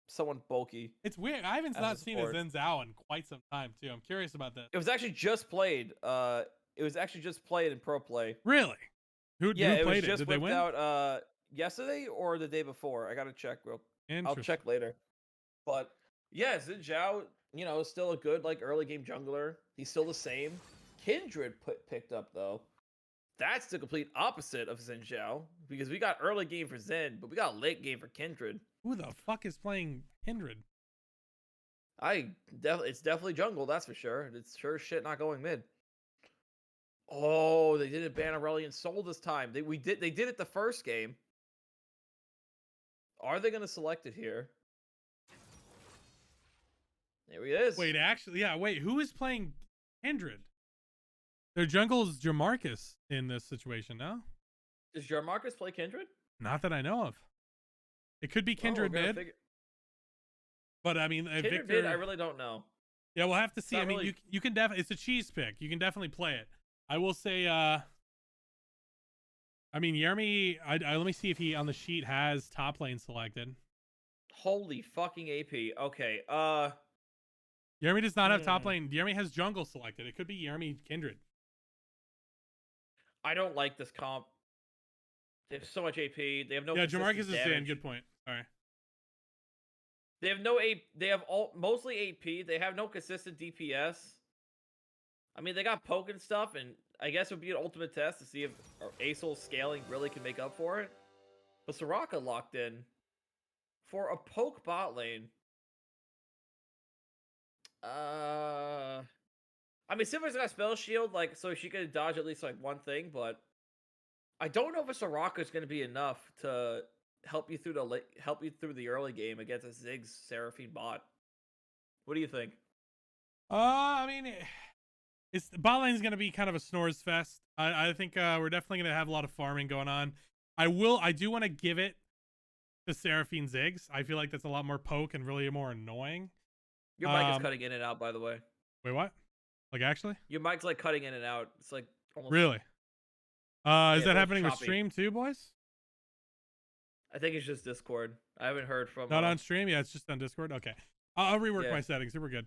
someone bulky. It's weird. I haven't as not a seen a support. Zen Zhao in quite some time too. I'm curious about that. It was actually just played. It was actually just played in Pro Play. Really? Who Yeah, it was played it? just Did they whipped win? out yesterday or the day before. I gotta check. I'll check later. But yeah, Xin Zhao, you know, is still a good like early game jungler. He's still the same. Kindred picked up though. That's the complete opposite of Xin Zhao because we got early game for Zen, but we got late game for Kindred. Who the fuck is playing Kindred? It's definitely jungle, that's for sure. It's sure as shit not going mid. Oh, they didn't ban Aurelion Sol this time. They did it the first game. Are they gonna select it here? There he is. Wait, actually, yeah. Wait, who is playing Kindred? Their jungle's Jamarcus in this situation. No, Does Jarmarcus play Kindred? not that I know of. It could be Kindred we're gonna mid, figure- but I mean, Kindred Victor. mid, I really don't know. Yeah, we'll have to see. not I mean, really- you can definitely. It's a cheese pick. You can definitely play it. I will say. I mean, Yermi. Let me see if he on the sheet has top lane selected. Holy fucking AP. Okay. Yermi does not have top lane. Yermi has jungle selected. It could be Yermi Kindred. I don't like this comp. They have so much AP. They have no. Yeah, consistent Jamarcus is in. damage. Good point. Sorry. They have no AP. They have mostly AP. They have no consistent DPS. I mean, they got poke and stuff, and I guess it would be an ultimate test to see if Asol's scaling really can make up for it. But Soraka locked in for a poke bot lane. I mean, Sivir's got spell shield, like, so she could dodge at least like one thing, but I don't know if a Soraka is going to be enough to help you through the early game against a Ziggs Seraphine bot. What do you think? I mean, it's bot lane is going to be kind of a snores fest. I think we're definitely going to have a lot of farming going on. I do want to give it to Seraphine Ziggs. I feel like that's a lot more poke and really more annoying. Your mic is cutting in and out, by the way. Wait, what? Like, actually? Your mic's like cutting in and out. It's like almost. Really? Is that happening with choppy. stream too, boys? I think it's just Discord. I haven't heard from. Not on stream? Yeah, it's just on Discord. Okay. I'll rework my settings. We're good.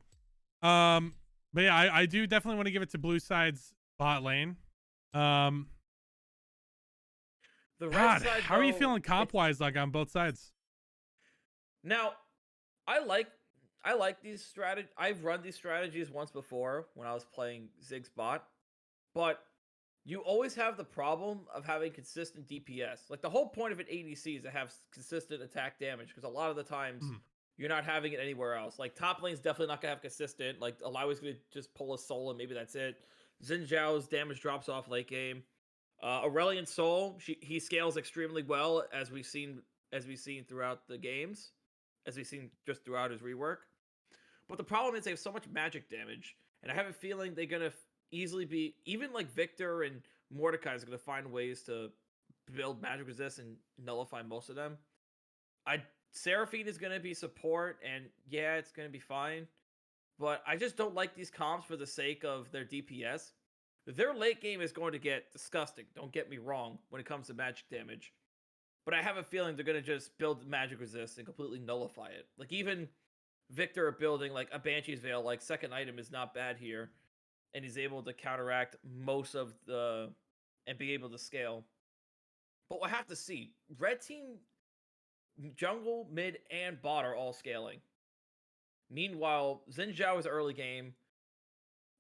But yeah, I do definitely want to give it to Blue Side's bot lane. The red God, side, how are you though, feeling comp-wise, like on both sides? Now, I like these strategies. I've run these strategies once before when I was playing Ziggs bot, but you always have the problem of having consistent DPS. Like, the whole point of an ADC is to have consistent attack damage, because a lot of the times you're not having it anywhere else. Like, top lane's definitely not gonna have consistent. Like, Alawi's gonna just pull a soul and maybe that's it. Xin Zhao's damage drops off late game. Aurelion Sol, he scales extremely well, as we've seen throughout the games, as we've seen just throughout his rework. But the problem is they have so much magic damage, and I have a feeling they're gonna easily be, even like Victor and Mordecai is gonna find ways to build magic resist and nullify most of them. Seraphine is gonna be support, and yeah, it's gonna be fine. But I just don't like these comps for the sake of their DPS. Their late game is going to get disgusting, don't get me wrong, when it comes to magic damage. But I have a feeling they're going to just build magic resist and completely nullify it. Like, even Victor building like a Banshee's Veil, like second item, is not bad here. And he's able to counteract most of and be able to scale. But we'll have to see. Red team, jungle, mid, and bot are all scaling. Meanwhile, Xin Zhao is early game,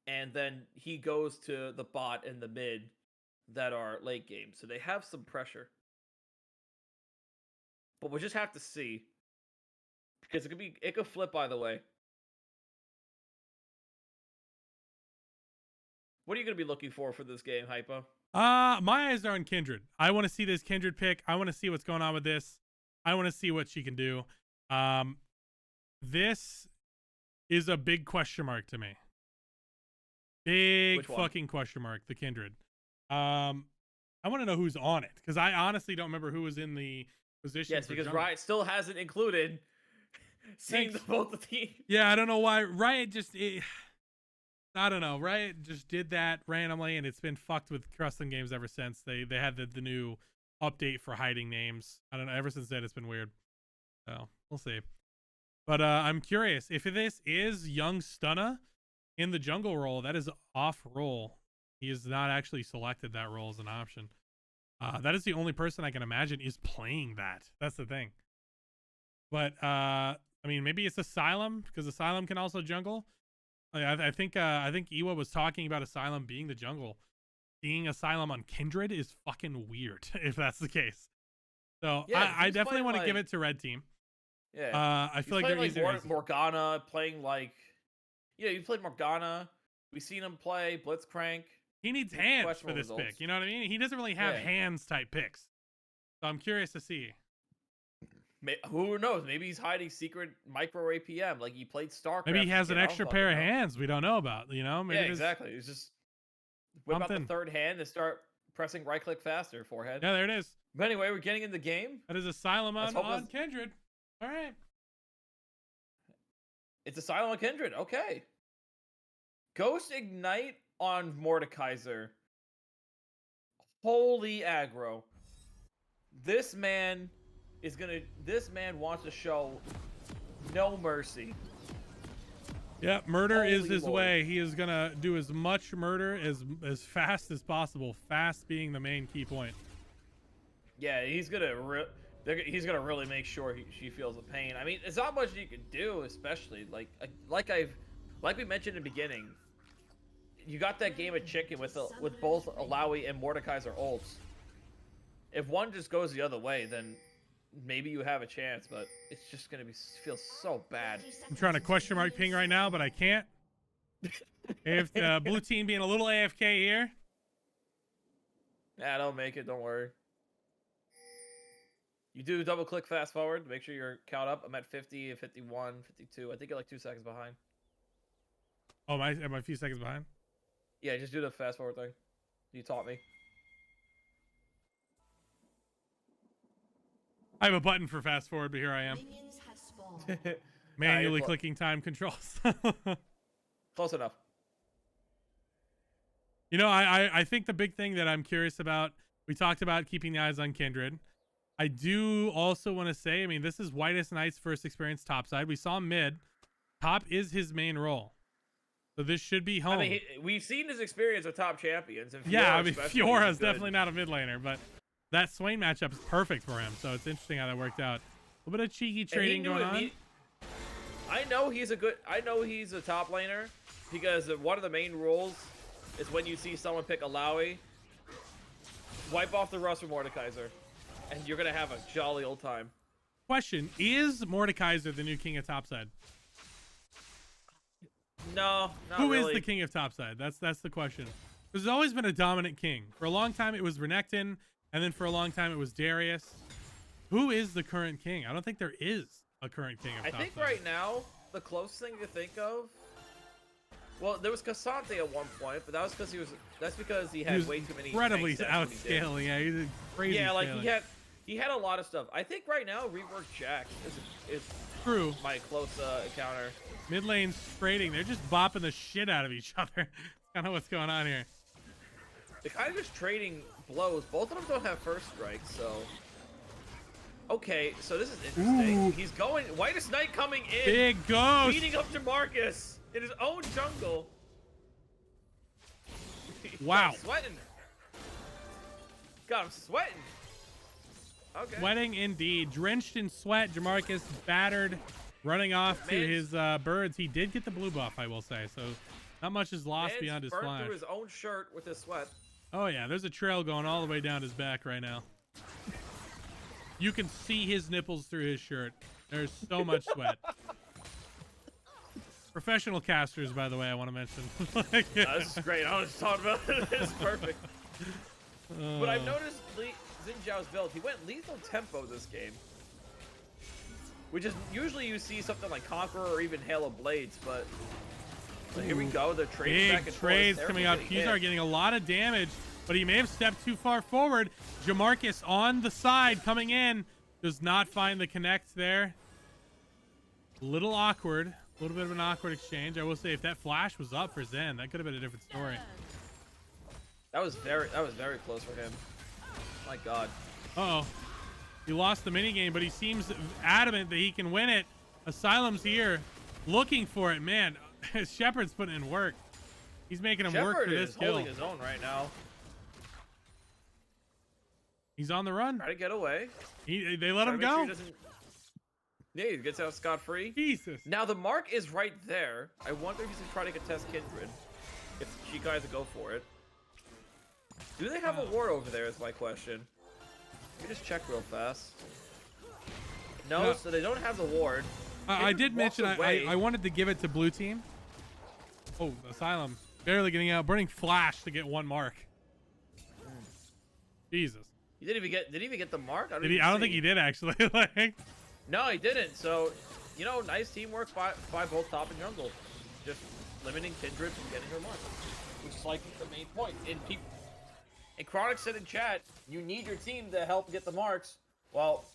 and then he goes to the bot and the mid that are late game. So they have some pressure. But we'll just have to see. Because it could flip either way. What are you going to be looking for this game, Hypo? My eyes are on Kindred. I want to see this Kindred pick. I want to see what's going on with this. I want to see what she can do. This is a big question mark to me. Big fucking question mark, the Kindred. I want to know who's on it, because I honestly don't remember who was in the position. Yes, because Riot still hasn't included seeing both the teams. Yeah, I don't know why. Riot I don't know. Riot just did that randomly, and it's been fucked with custom games ever since. They had the new update for hiding names. I don't know. Ever since then, it's been weird. So we'll see. But I'm curious if this is Young Stunna in the jungle role. That is off role. He has not actually selected that role as an option. That is the only person I can imagine is playing that. That's the thing. But I mean, maybe it's Asylum, because Asylum can also jungle. I think Iwa was talking about Asylum being the jungle. Seeing Asylum on Kindred is fucking weird if that's the case. So yeah, I definitely want to give it to Red Team. Yeah. I feel like they're easier. Morgana playing like, you played Morgana. We've seen him play Blitzcrank. He needs hands for this pick. You know what I mean? He doesn't really have hands type picks. So I'm curious to see. Who knows? Maybe he's hiding secret micro APM. Like he played StarCraft. Maybe he has an extra pair of hands we don't know about. Maybe exactly. It's just whip out the third hand and start pressing right click faster. Forehead. Yeah, there it is. But anyway, we're getting in the game. That is Asylum on Kindred. All right. It's Asylum on Kindred. Okay. Ghost Ignite on Mordekaiser. Holy aggro. This man wants to show no mercy. Yeah, murder is his way. He is gonna do as much murder as fast as possible. Fast being the main key point. Yeah, he's gonna really make sure she feels the pain. I mean, it's not much you can do, especially like we mentioned in the beginning. You got that game of chicken with both Alawi and Mordekaiser ults. If one just goes the other way, then maybe you have a chance, but it's just gonna feel so bad. I'm trying to question mark ping right now, but I can't. If blue team being a little AFK here. Yeah, don't make it. Don't worry. You do double click fast forward. Make sure you're count up. I'm at 50, 51, 52. I think you're like 2 seconds behind. Oh, am I a few seconds behind? Yeah, just do the fast forward thing. You taught me. I have a button for fast forward, but here I am. Minions have spawned. Manually clicking time controls. Close enough. You know, I think the big thing that I'm curious about, we talked about keeping the eyes on Kindred. I do also want to say, I mean, this is Whitest Knight's first experience topside. We saw him mid. Top is his main role. So this should be home. I mean, we've seen his experience with top champions. And yeah, I mean, especially, FIORA he's is definitely not a mid laner, but that Swain matchup is perfect for him. So it's interesting how that worked out. A little bit of cheeky trading going on. I know he's a top laner because one of the main rules is when you see someone pick a Lowy, wipe off the rust for Mordekaiser, and you're gonna have a jolly old time. Question: is Mordekaiser the new king of topside? No, not Who really. is the king of topside? That's the question. There's always been a dominant king. For a long time it was Renekton, and then for a long time it was Darius. Who is the current king? I don't think there is a current king of topside. I think right now the closest thing to think of. Well, there was Cassante at one point, but that was because that's because he had way too many. Incredibly tank sets when he did. outscaling. Yeah, he's crazy. Yeah, like scaling. he had a lot of stuff. I think right now Rework Jack is true. My close encounter. Mid lane's trading. They're just bopping the shit out of each other. That's kind of what's going on here. They're kind of just trading blows. Both of them don't have first strike, so. Okay, so this is interesting. Ooh. He's going. Whitest Knight coming in. Big ghost. Beating up Jamarcus in his own jungle. Wow. Sweating. Got him sweating. Okay. Sweating indeed. Drenched in sweat. Jamarcus battered. Running off to his birds. He did get the blue buff, I will say. So not much is lost beyond his burnt flash. through his own shirt with his sweat. Oh yeah, there's a trail going all the way down his back right now. You can see his nipples through his shirt. There's so much sweat. Professional casters, by the way, I want to mention. This is great. I was talking about it. It's perfect. But I've noticed Xin Zhao's build. He went lethal tempo this game. Which is usually you see something like Conqueror or even Hail of Blades, but here we go. They're trading back and forth. Big trades coming up. Fusar getting a lot of damage, but he may have stepped too far forward. Jamarcus on the side coming in. Does not find the connect there. A little awkward. A little bit of an awkward exchange. I will say if that flash was up for Zen, that could have been a different story. That was very close for him. My God. Uh-oh. He lost the minigame, but he seems adamant that he can win it. Asylum's here looking for it. Man, Shepard's putting in work. He's making him work for this kill. Holding his own right now. He's on the run. Try to get away. They let him go. Sure yeah, he gets out scot-free. Jesus. Now the mark is right there. I wonder if he's gonna try to contest Kindred. If she guys go for it. Do they have a ward over there is my question. Let me just check real fast. No, so they don't have the ward. I did mention I wanted to give it to blue team. Oh, Asylum barely getting out. Burning flash to get one mark. Jesus. He didn't even get the mark? I don't think he did actually. Like, no, he didn't. So, you know, nice teamwork by both top and jungle. Just limiting Kindred from getting her mark. Which is like the main point. And Chronic said in chat, you need your team to help get the marks. Well,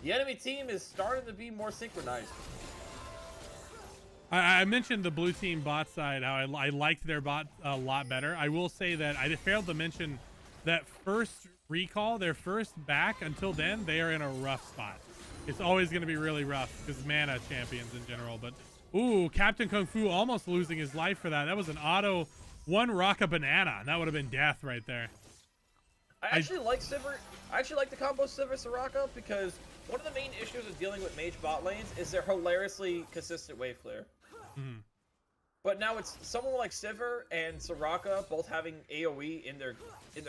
the enemy team is starting to be more synchronized. I mentioned the blue team bot side, how I liked their bot a lot better. I will say that I failed to mention that first recall, their first back, until then, they are in a rough spot. It's always going to be really rough because mana champions in general. But, ooh, Captain Kung Fu almost losing his life for that. That was an auto one Rocka banana. That would have been death right there. I actually like Sivir. I actually like the combo Sivir Soraka because one of the main issues with dealing with mage bot lanes is their hilariously consistent wave clear. Mm-hmm. But now it's someone like Sivir and Soraka both having AoE in their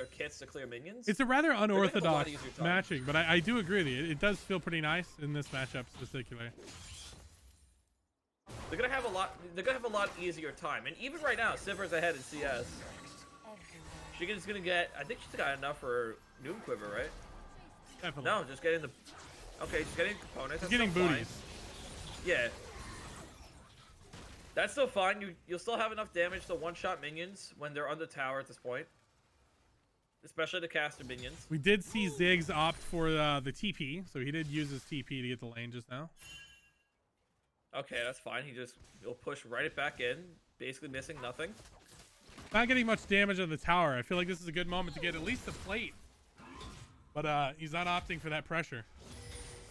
kits to clear minions. It's a rather unorthodox matching, but I do agree with you. It does feel pretty nice in this matchup specifically. They're gonna have a lot. They're gonna have a lot easier time. And even right now, Sivers ahead in CS. She's gonna get. I think she's got enough for Noon Quiver, right? Definitely. No, just getting the. Okay, she's getting components. She's That's getting still booties. fine. Yeah. That's still fine. You'll still have enough damage to one-shot minions when they're on the tower at this point. Especially the caster minions. We did see Ziggs opt for the TP, so he did use his TP to get the lane just now. Okay, that's fine. He'll push right it back in, basically missing nothing. Not getting much damage on the tower. I feel like this is a good moment to get at least a plate. But he's not opting for that pressure.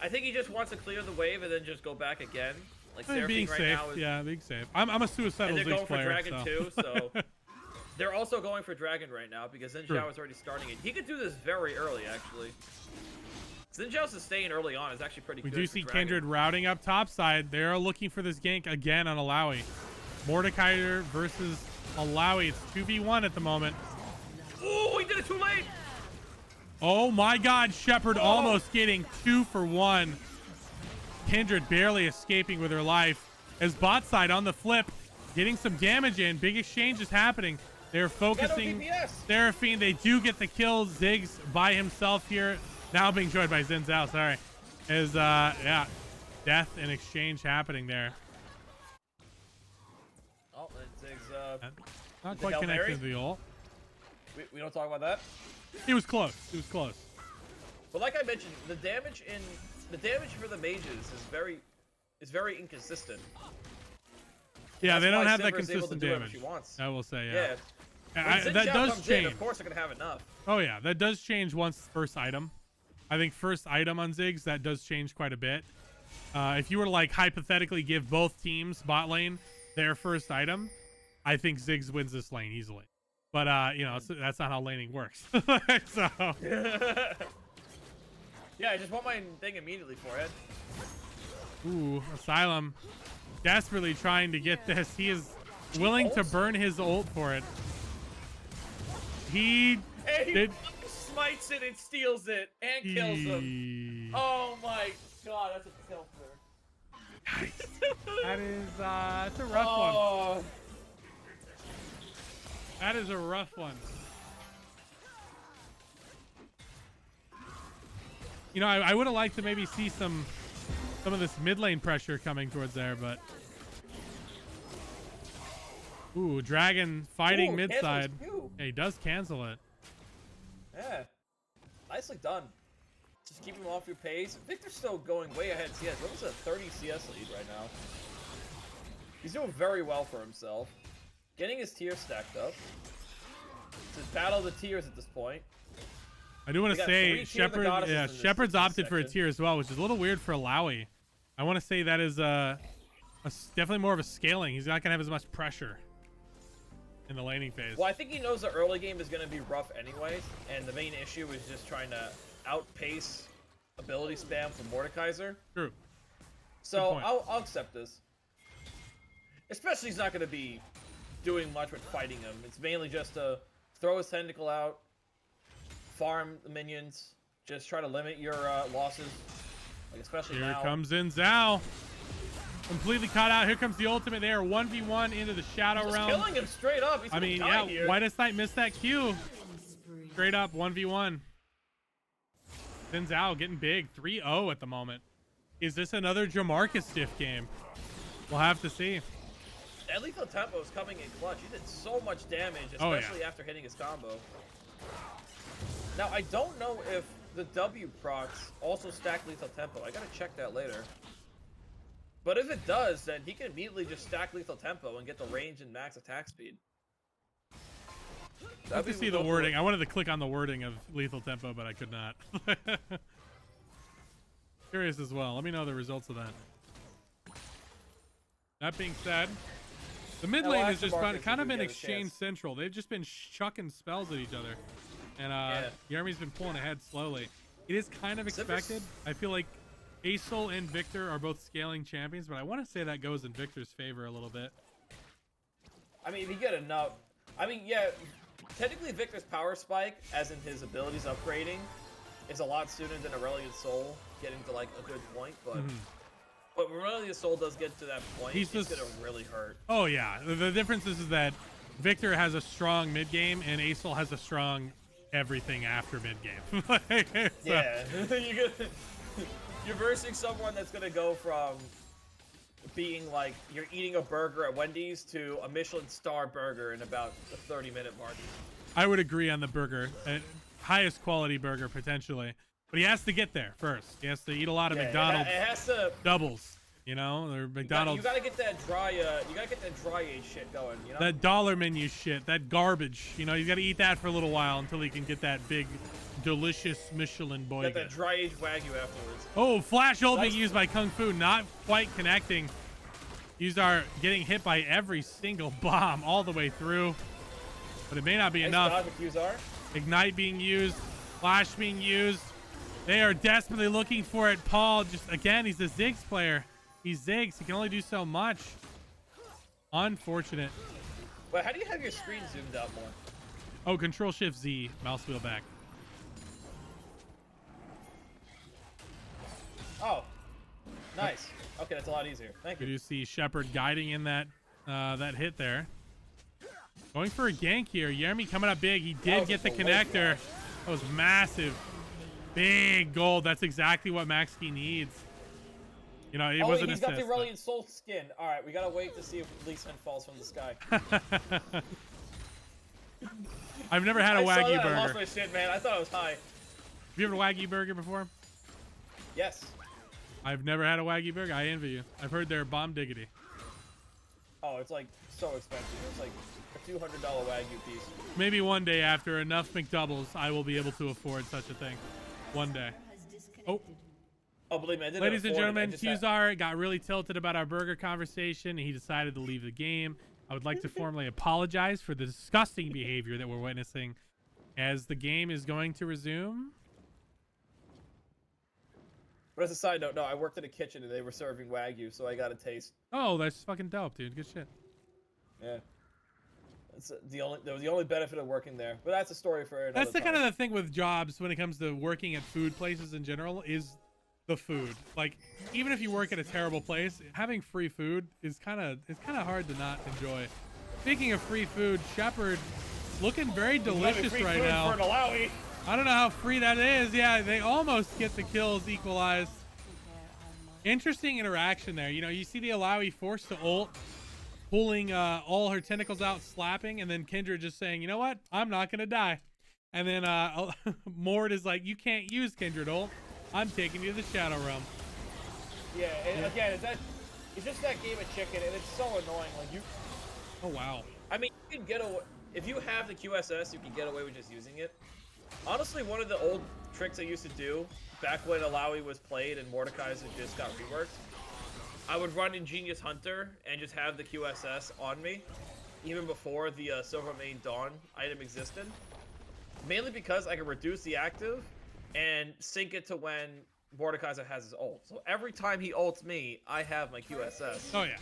I think he just wants to clear the wave and then just go back again. Like Being Seraphine right safe, now is, yeah, being safe. I'm a suicidal and they're Ziggs going for player, Dragon so. too, so they're also going for Dragon right now because Xin True. Zhao is already starting it. He could do this very early, actually. Xin Zhao sustain early on is actually pretty We good. do for see Dragon. Kindred routing up top side. They are looking for this gank again on Alawi. Mordekaiser versus Alawi. It's 2v1 at the moment. Oh, he did it too late! Oh my god, Shepard almost getting 2 for 1. Kindred barely escaping with her life. As bot side on the flip, getting some damage in. Big exchange is happening. They're focusing Seraphine. They do get the kill. Ziggs by himself here. Now being joined by Xin Zhao, sorry. Is, yeah, death and exchange happening there. Oh, and Ziggs, Not quite connected to the ult. we don't talk about that? It was close. It was close. But like I mentioned, the damage for the mages is very inconsistent. Yeah, they That's don't why have that Sivir is able to consistent do whatever damage. she wants. I will say, Yeah. When that Xin Zhao does comes change. in, of course, they're gonna have enough. Oh yeah, that does change once first item. I think first item on Ziggs, that does change quite a bit. If you were to like hypothetically give both teams bot lane their first item, I think Ziggs wins this lane easily. But you know, that's not how laning works. So yeah, I just want my thing immediately for it. ooh, Asylum desperately trying to get this. He is willing to burn his ult for it. He did. Smites it and steals it and kills him. Oh my god, that's a kill for her. That is it's a rough one. That is a rough one. You know, I would have liked to maybe see some of this mid lane pressure coming towards there, but ooh, Dragon fighting Ooh, mid side. cancels Yeah, he does cancel it. Yeah, nicely done. Just keep him off your pace. Victor's still going way ahead CS. What was a 30 CS lead right now? He's doing very well for himself. Getting his tiers stacked up. It's a battle of the tiers at this point. I do want We to got say 3 Tier of the Shepard, Goddesses yeah, in this- Shepard's in this opted for a section. tier as well, which is a little weird for Alawi. I want to say that is definitely more of a scaling. He's not gonna have as much pressure in the laning phase. Well, I think he knows the early game is going to be rough anyways, and the main issue is just trying to outpace ability spam from Mordekaiser. True. So point. I'll accept this. Especially he's not going to be doing much with fighting him. It's mainly just to throw his tentacle out, farm the minions, just try to limit your losses, like especially Here now. comes in Zhao. Completely caught out. Here comes the ultimate there. 1v1 into the Shadow He's Realm. killing him straight up. He's I gonna mean, die yeah, here. Whitest Knight missed that Q. Straight up 1v1. Then Zhao getting big. 3-0 at the moment. Is this another Jamarcus stiff game? We'll have to see. That lethal tempo is coming in clutch. He did so much damage, Oh, yeah. especially after hitting his combo. Now, I don't know if the W procs also stack lethal tempo. I gotta check that later. But if it does, then he can immediately just stack lethal tempo and get the range and max attack speed. I'll have to see the wording. I wanted to click on the wording of lethal tempo, but I could not. Curious as well. Let me know the results of that. That being said, the mid Now, lane I'll has ask just Marcus kind if of we been get a exchange chance. central. They've just been chucking spells at each other. And Yermi's been pulling ahead slowly. It is kind of expected. I feel like Acel and Victor are both scaling champions, but I want to say that goes in Victor's favor a little bit. I mean, if you get enough... I mean, yeah, technically Victor's power spike, as in his abilities upgrading, is a lot sooner than Aurelian Soul getting to, like, a good point, but... But when Melody Soul does get to that point, He's it's just- gonna really hurt. Oh yeah, the difference is that Victor has a strong mid game and Acel has a strong everything after mid game. Yeah, you're versing someone that's gonna go from being like you're eating a burger at Wendy's to a Michelin star burger in about a 30-minute mark. I would agree on the burger, highest quality burger potentially, but he has to get there first. He has to eat a lot of McDonald's It has to. doubles, you know, or McDonald's. You gotta get that dry. You gotta get that dry age shit going. You know. That dollar menu shit, that garbage. You know, you got to eat that for a little while until he can get that big, delicious Michelin boy. Get that dry age Wagyu afterwards. Oh, flash ult being used by Kung Fu, not quite connecting. Usar getting hit by every single bomb all the way through, but it may not be enough. Ignite being used, flash being used. They are desperately looking for it. Paul, just again, he's a Ziggs player. He zigs. He can only do so much. Unfortunate. But how do you have your screen zoomed out more? Oh, Control Shift Z, mouse wheel back. Oh, nice. Okay, that's a lot easier. Thank We you. do see Shepard guiding in that that hit there. Going for a gank here. Yermi coming up big. He did get the connector. That was massive. Big gold. That's exactly what Maxkey needs. You know, it Oh, wasn't he's assist. got the Aurelian Soul skin. All right, we gotta wait to see if Lee Sin falls from the sky. I've never had a I saw Wagyu that, burger. I lost my shit, man. I thought it was high. Have you ever had a Wagyu burger before? Yes. I've never had a Wagyu burger. I envy you. I've heard they're bomb diggity. Oh, it's like so expensive. It's like a $200 Wagyu piece. Maybe one day after enough McDoubles, I will be able to afford such a thing. One day. Oh. Oh, believe me, I didn't Ladies and afford it. I gentlemen, just had- Fusar got really tilted about our burger conversation. He decided to leave the game. I would like to formally apologize for the disgusting behavior that we're witnessing as the game is going to resume. But as a side note, no, I worked in a kitchen and they were serving Wagyu, so I got a taste. Oh, that's fucking dope, dude. Good shit. Yeah. That's that was the only benefit of working there. But that's a story for another That's the time. kind of the thing with jobs when it comes to working at food places in general is the food. Like, even if you work at a terrible place, having free food is kind of hard to not enjoy. Speaking of free food, Shepard looking very delicious free right food now. for an Alawi. I don't know how free that is. Yeah, they almost get the kills equalized. Interesting interaction there. You know, you see the Alawi forced to ult, pulling all her tentacles out, slapping, and then Kindred just saying, you know what? I'm not going to die. And then Mord is like, you can't use Kindred ult. I'm taking you to the Shadow Realm. Yeah, and again, it's just that game of chicken, and it's so annoying. Like you. Oh wow. I mean, you can get away if you have the QSS. You can get away with just using it. Honestly, one of the old tricks I used to do back when Alawi was played and Mordekaiser just got reworked, I would run Ingenious Hunter and just have the QSS on me, even before the Silvermane Dawn item existed. Mainly because I could reduce the active and sync it to when Mordekaiser has his ult. So every time he ults me, I have my QSS. Oh yeah.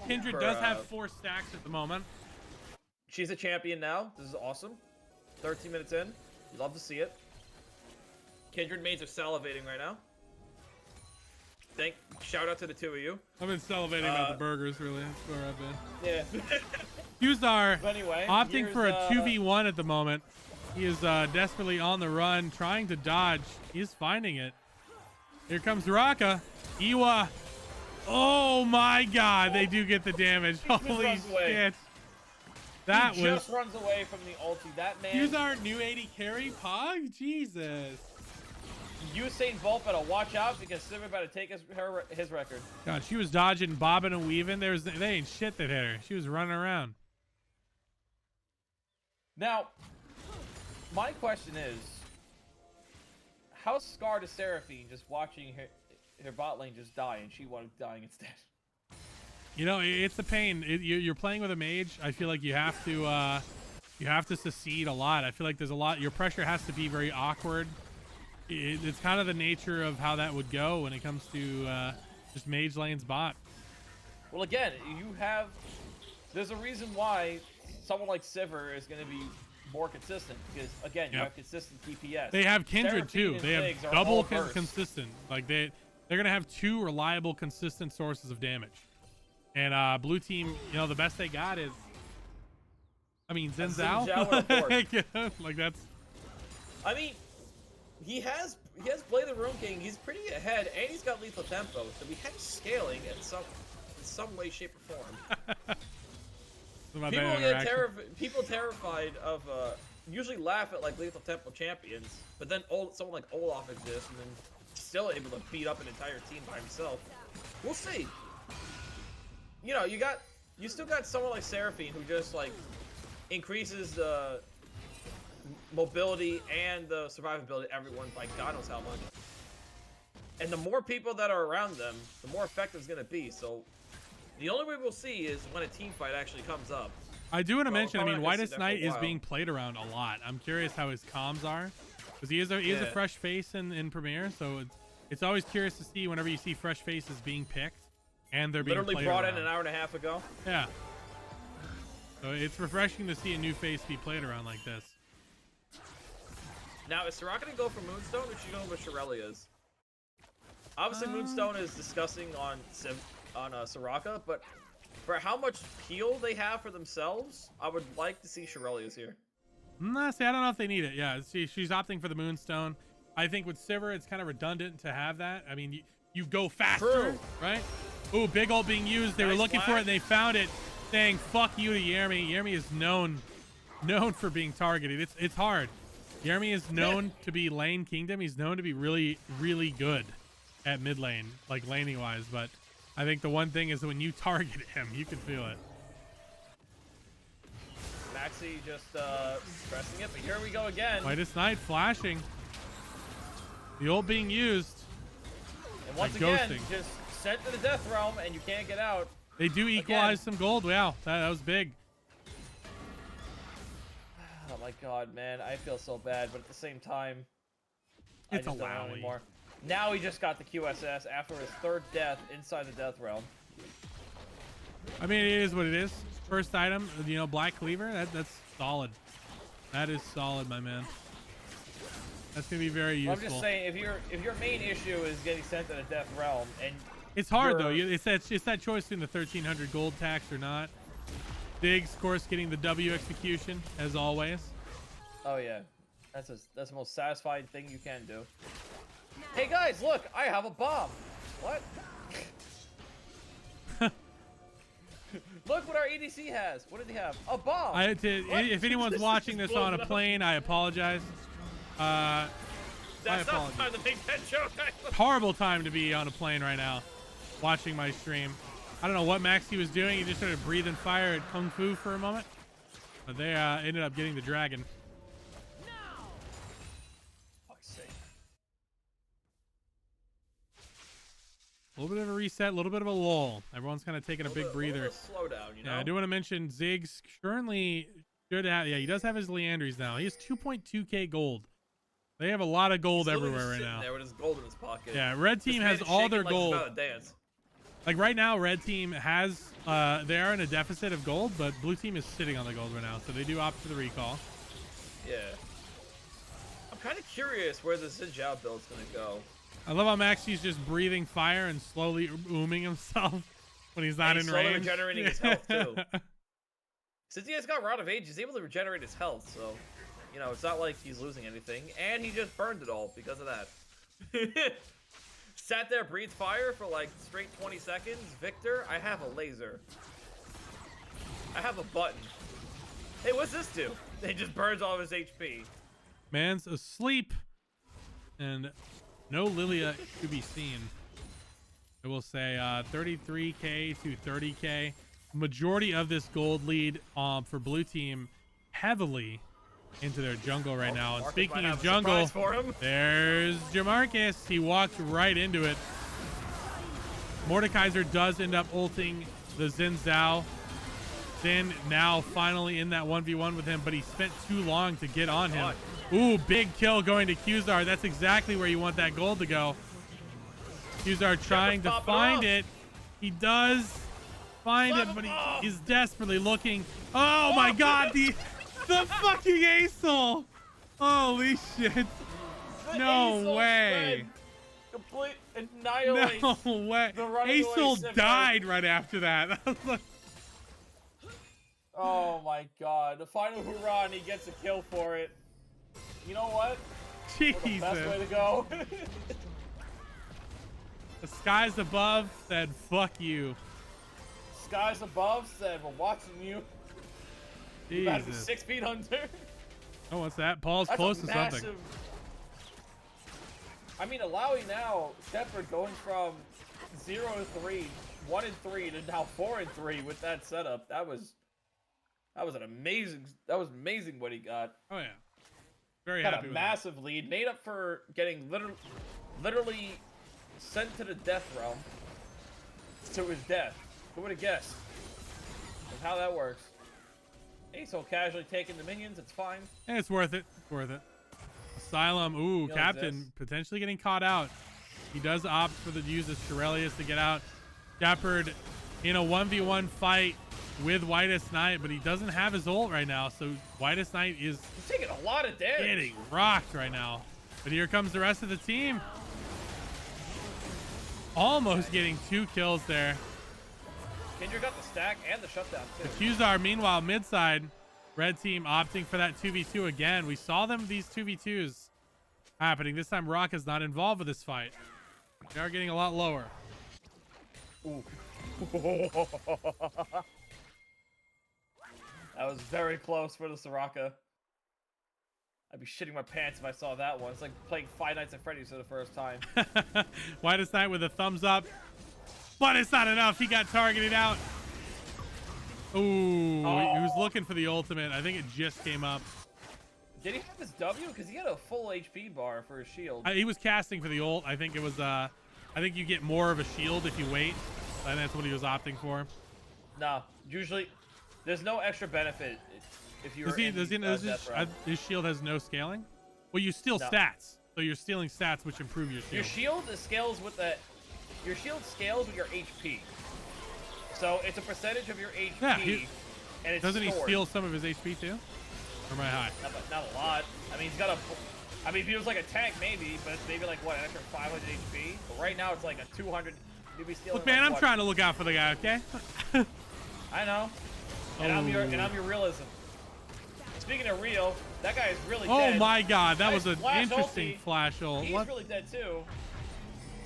Kindred For, does have 4 stacks at the moment. She's a champion now. This is awesome. 13 minutes in. You love to see it. Kindred mains are salivating right now. Shout out to the 2 of you. I've been salivating about the burgers, really. That's where I've been. Yeah. Fusar But anyway, opting here's, for a 2v1 at the moment. He is desperately on the run, trying to dodge. He's finding it. Here comes Raka. Iwa. Oh my god, they do get the damage. Holy runs away. shit. That he was... just runs away from the ulti. That man... Fusar new 80 carry Pog? Jesus. Usain Bolt better watch out because Silver better take his record. God, she was dodging, bobbing, and weaving. They ain't shit that hit her. She was running around. Now, my question is, how scarred is Seraphine just watching her bot lane just die and she wanted dying instead? You know, it's a pain. You're playing with a mage. I feel like you have to succeed a lot. I feel like there's a lot. Your pressure has to be very awkward. It's kind of the nature of how that would go when it comes to just mage lane's bot. Well, again, there's a reason why someone like Sivir is going to be more consistent because, again, you have consistent DPS. They have Kindred too. Seraphine They and have Ziggs are double all burst. consistent. Like they they're gonna have 2 reliable, consistent sources of damage. And blue team, you know, the best they got is, I mean, Xin Zhao. Like that's. I mean, he has played the Rune King. He's pretty ahead, and he's got lethal tempo. So we have scaling in some way, shape, or form. People terrified of usually laugh at like lethal tempo champions, but then someone like Olaf exists, and then still able to beat up an entire team by himself. We'll see. You know, you still got someone like Seraphine who just like increases the mobility and the survivability of everyone by God knows how much. And the more people that are around them, the more effective it's gonna be. So the only way we'll see is when a team fight actually comes up. I do want to mention, I mean, Whitest Knight is being played around a lot. I'm curious how his comms are, because he is a fresh face in Premiere, so it's always curious to see whenever you see fresh faces being picked. And they're being literally brought in an hour and a half ago. Yeah. So it's refreshing to see a new face be played around like this. Now, is Soraka gonna go for Moonstone, or is she going with Shirelia's? Obviously, Moonstone is disgusting on Soraka, but for how much heal they have for themselves, I would like to see Shirelia's here. See, I don't know if they need it. Yeah, see, she's opting for the Moonstone. I think with Sivir, it's kind of redundant to have that. I mean, you go faster, right? Ooh, big ult being used. They were looking for it and they found it, saying fuck you to Yermi. Yermi is known for being targeted. It's hard. Yermi is known to be lane kingdom. He's known to be really, really good at mid lane, like laning wise. But I think the one thing is that when you target him, you can feel it. Maxi just pressing it, but here we go again. Whitest Knight flashing. The ult being used. And once again, just sent to the death realm, and you can't get out. They do equalize some gold. Wow, that was big. Oh my god, man, I feel so bad, but at the same time, it's I just don't know anymore. Now he just got the QSS after his 3rd death inside the death realm. I mean, it is what it is. First item, you know, Black Cleaver. That's solid. That is solid, my man. That's gonna be very useful. I'm just saying, if your main issue is getting sent to the death realm, and it's hard though. It's that choice between the 1300 gold tax or not. Diggs, of course, getting the W execution as always. Oh yeah, that's the most satisfying thing you can do. Hey guys, look, I have a bomb. What? Look what our EDC has. What did he have? A bomb. If anyone's watching this on a plane, I apologize. That's not the time to make that joke. Horrible time to be on a plane right now, watching my stream. I don't know what Maxi was doing. He just started breathing fire at Kung Fu for a moment. But they ended up getting the dragon. A little bit of a reset, a little bit of a lull. Everyone's kind of taking a big breather. Slow down, you know? Yeah, I do want to mention Ziggs currently should have. Yeah, he does have his Leandries now. He has 2.2k gold. They have a lot of gold everywhere right now. There with his gold in his pocket. Yeah, red team has all their gold. Like right now, red team has. They are in a deficit of gold, but blue team is sitting on the gold right now, so they do opt for the recall. Yeah. I'm kind of curious where this Xin Zhao build's gonna go. I love how Maxi's just breathing fire and slowly ooming himself when he's not in range. Slowly regenerating his health too. Since he has got Rod of Age, he's able to regenerate his health, so you know it's not like he's losing anything. And he just burned it all because of that. Sat there, breathed fire for like straight 20 seconds. Victor, I have a laser. I have a button. Hey, what's this do? It just burns all of his HP. Man's asleep, and no Lilia to be seen. I will say 33k to 30k. Majority of this gold lead for blue team heavily into their jungle right now. And speaking of jungle, there's Jamarcus. He walked right into it. Mordekaiser does end up ulting the Xin Zhao. Xin now finally in that 1v1 with him, but he spent too long to get on him. Ooh, big kill going to Qzar. That's exactly where you want that gold to go. Qzar trying to find it. He does find it, but he's desperately looking. Oh my god, the fucking Acel! Holy shit. No way. Complete annihilate. No way. the running away Aesol Sivir. died right after that. I was like, Oh my god. The final hurrah and he gets a kill for it. You know what? That's the best way Jesus. to go. The skies above said, fuck you. Skies above said, we're watching you. You gotta be Jesus. 6 feet under. Oh, what's that? Paul's That's close a to massive... something. I mean, allowing now Shepard going from 0-3, 1-3 to now 4-3 with that setup. That was an amazing. That was amazing what he got. Oh yeah. Very Got happy a with massive lead, made up for getting literally sent to the death realm. To his death. Who would have guessed? That's how that works. Aesol casually taking the minions. It's fine. that. It's worth it. It's worth it. Asylum. Ooh, Kills Captain this. potentially getting caught out. He does opt for the use of Shirelius to get out. Shepard in a 1v1 fight with Whitest Knight, but he doesn't have his ult right now, so Whitest Knight is He's taking a lot of damage. getting rocked right now. But here comes the rest of the team. Almost getting 2 kills there. Kindred got the stack and the shutdown too. Accusar, meanwhile, mid side, red team opting for that 2v2 again. We saw these 2v2s happening. This time Rock is not involved with this fight. They are getting a lot lower. Ooh. That was very close for the Soraka. I'd be shitting my pants if I saw that one. It's like playing Five Nights at Freddy's for the first time. Whitest Knight with a thumbs up. But it's not enough. He got targeted out. Ooh, he was looking for the ultimate. I think it just came up. Did he have his W? Because he had a full HP bar for his shield. He was casting for the ult. I think it was, I think you get more of a shield if you wait. And that's what he was opting for. No, usually there's no extra benefit if you're his shield has no scaling? Well, you steal No. stats. So you're stealing stats which improve your shield. Your shield scales with the your shield scales with your HP. So it's a percentage of your HP, Yeah, and it's doesn't he stored. steal some of his HP too? Or am I high? Not a lot. I mean, he's got a. I mean, if he was like a tank, maybe, but it's maybe like what, an extra 500 HP. But right now, it's like a 200. You'd be stealing. Look, man, like, I'm what? trying to look out for the guy, okay? I know. And I'm your realism. Speaking of real, that guy is really dead. Oh my god, that Nice was an flash interesting ulti. flash ult. He's What? really dead too.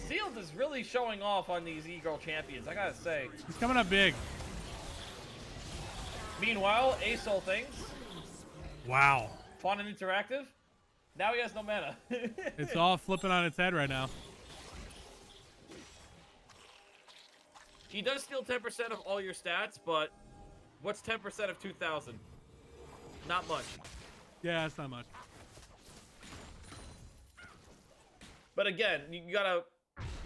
Sealed is really showing off on these e-girl champions, I gotta say. He's coming up big. Meanwhile, Aesol things, Wow. fun and interactive. Now he has no mana. It's all flipping on its head right now. He does steal 10% of all your stats, but what's 10% of 2,000? Not much. Yeah, that's not much. But again, you gotta.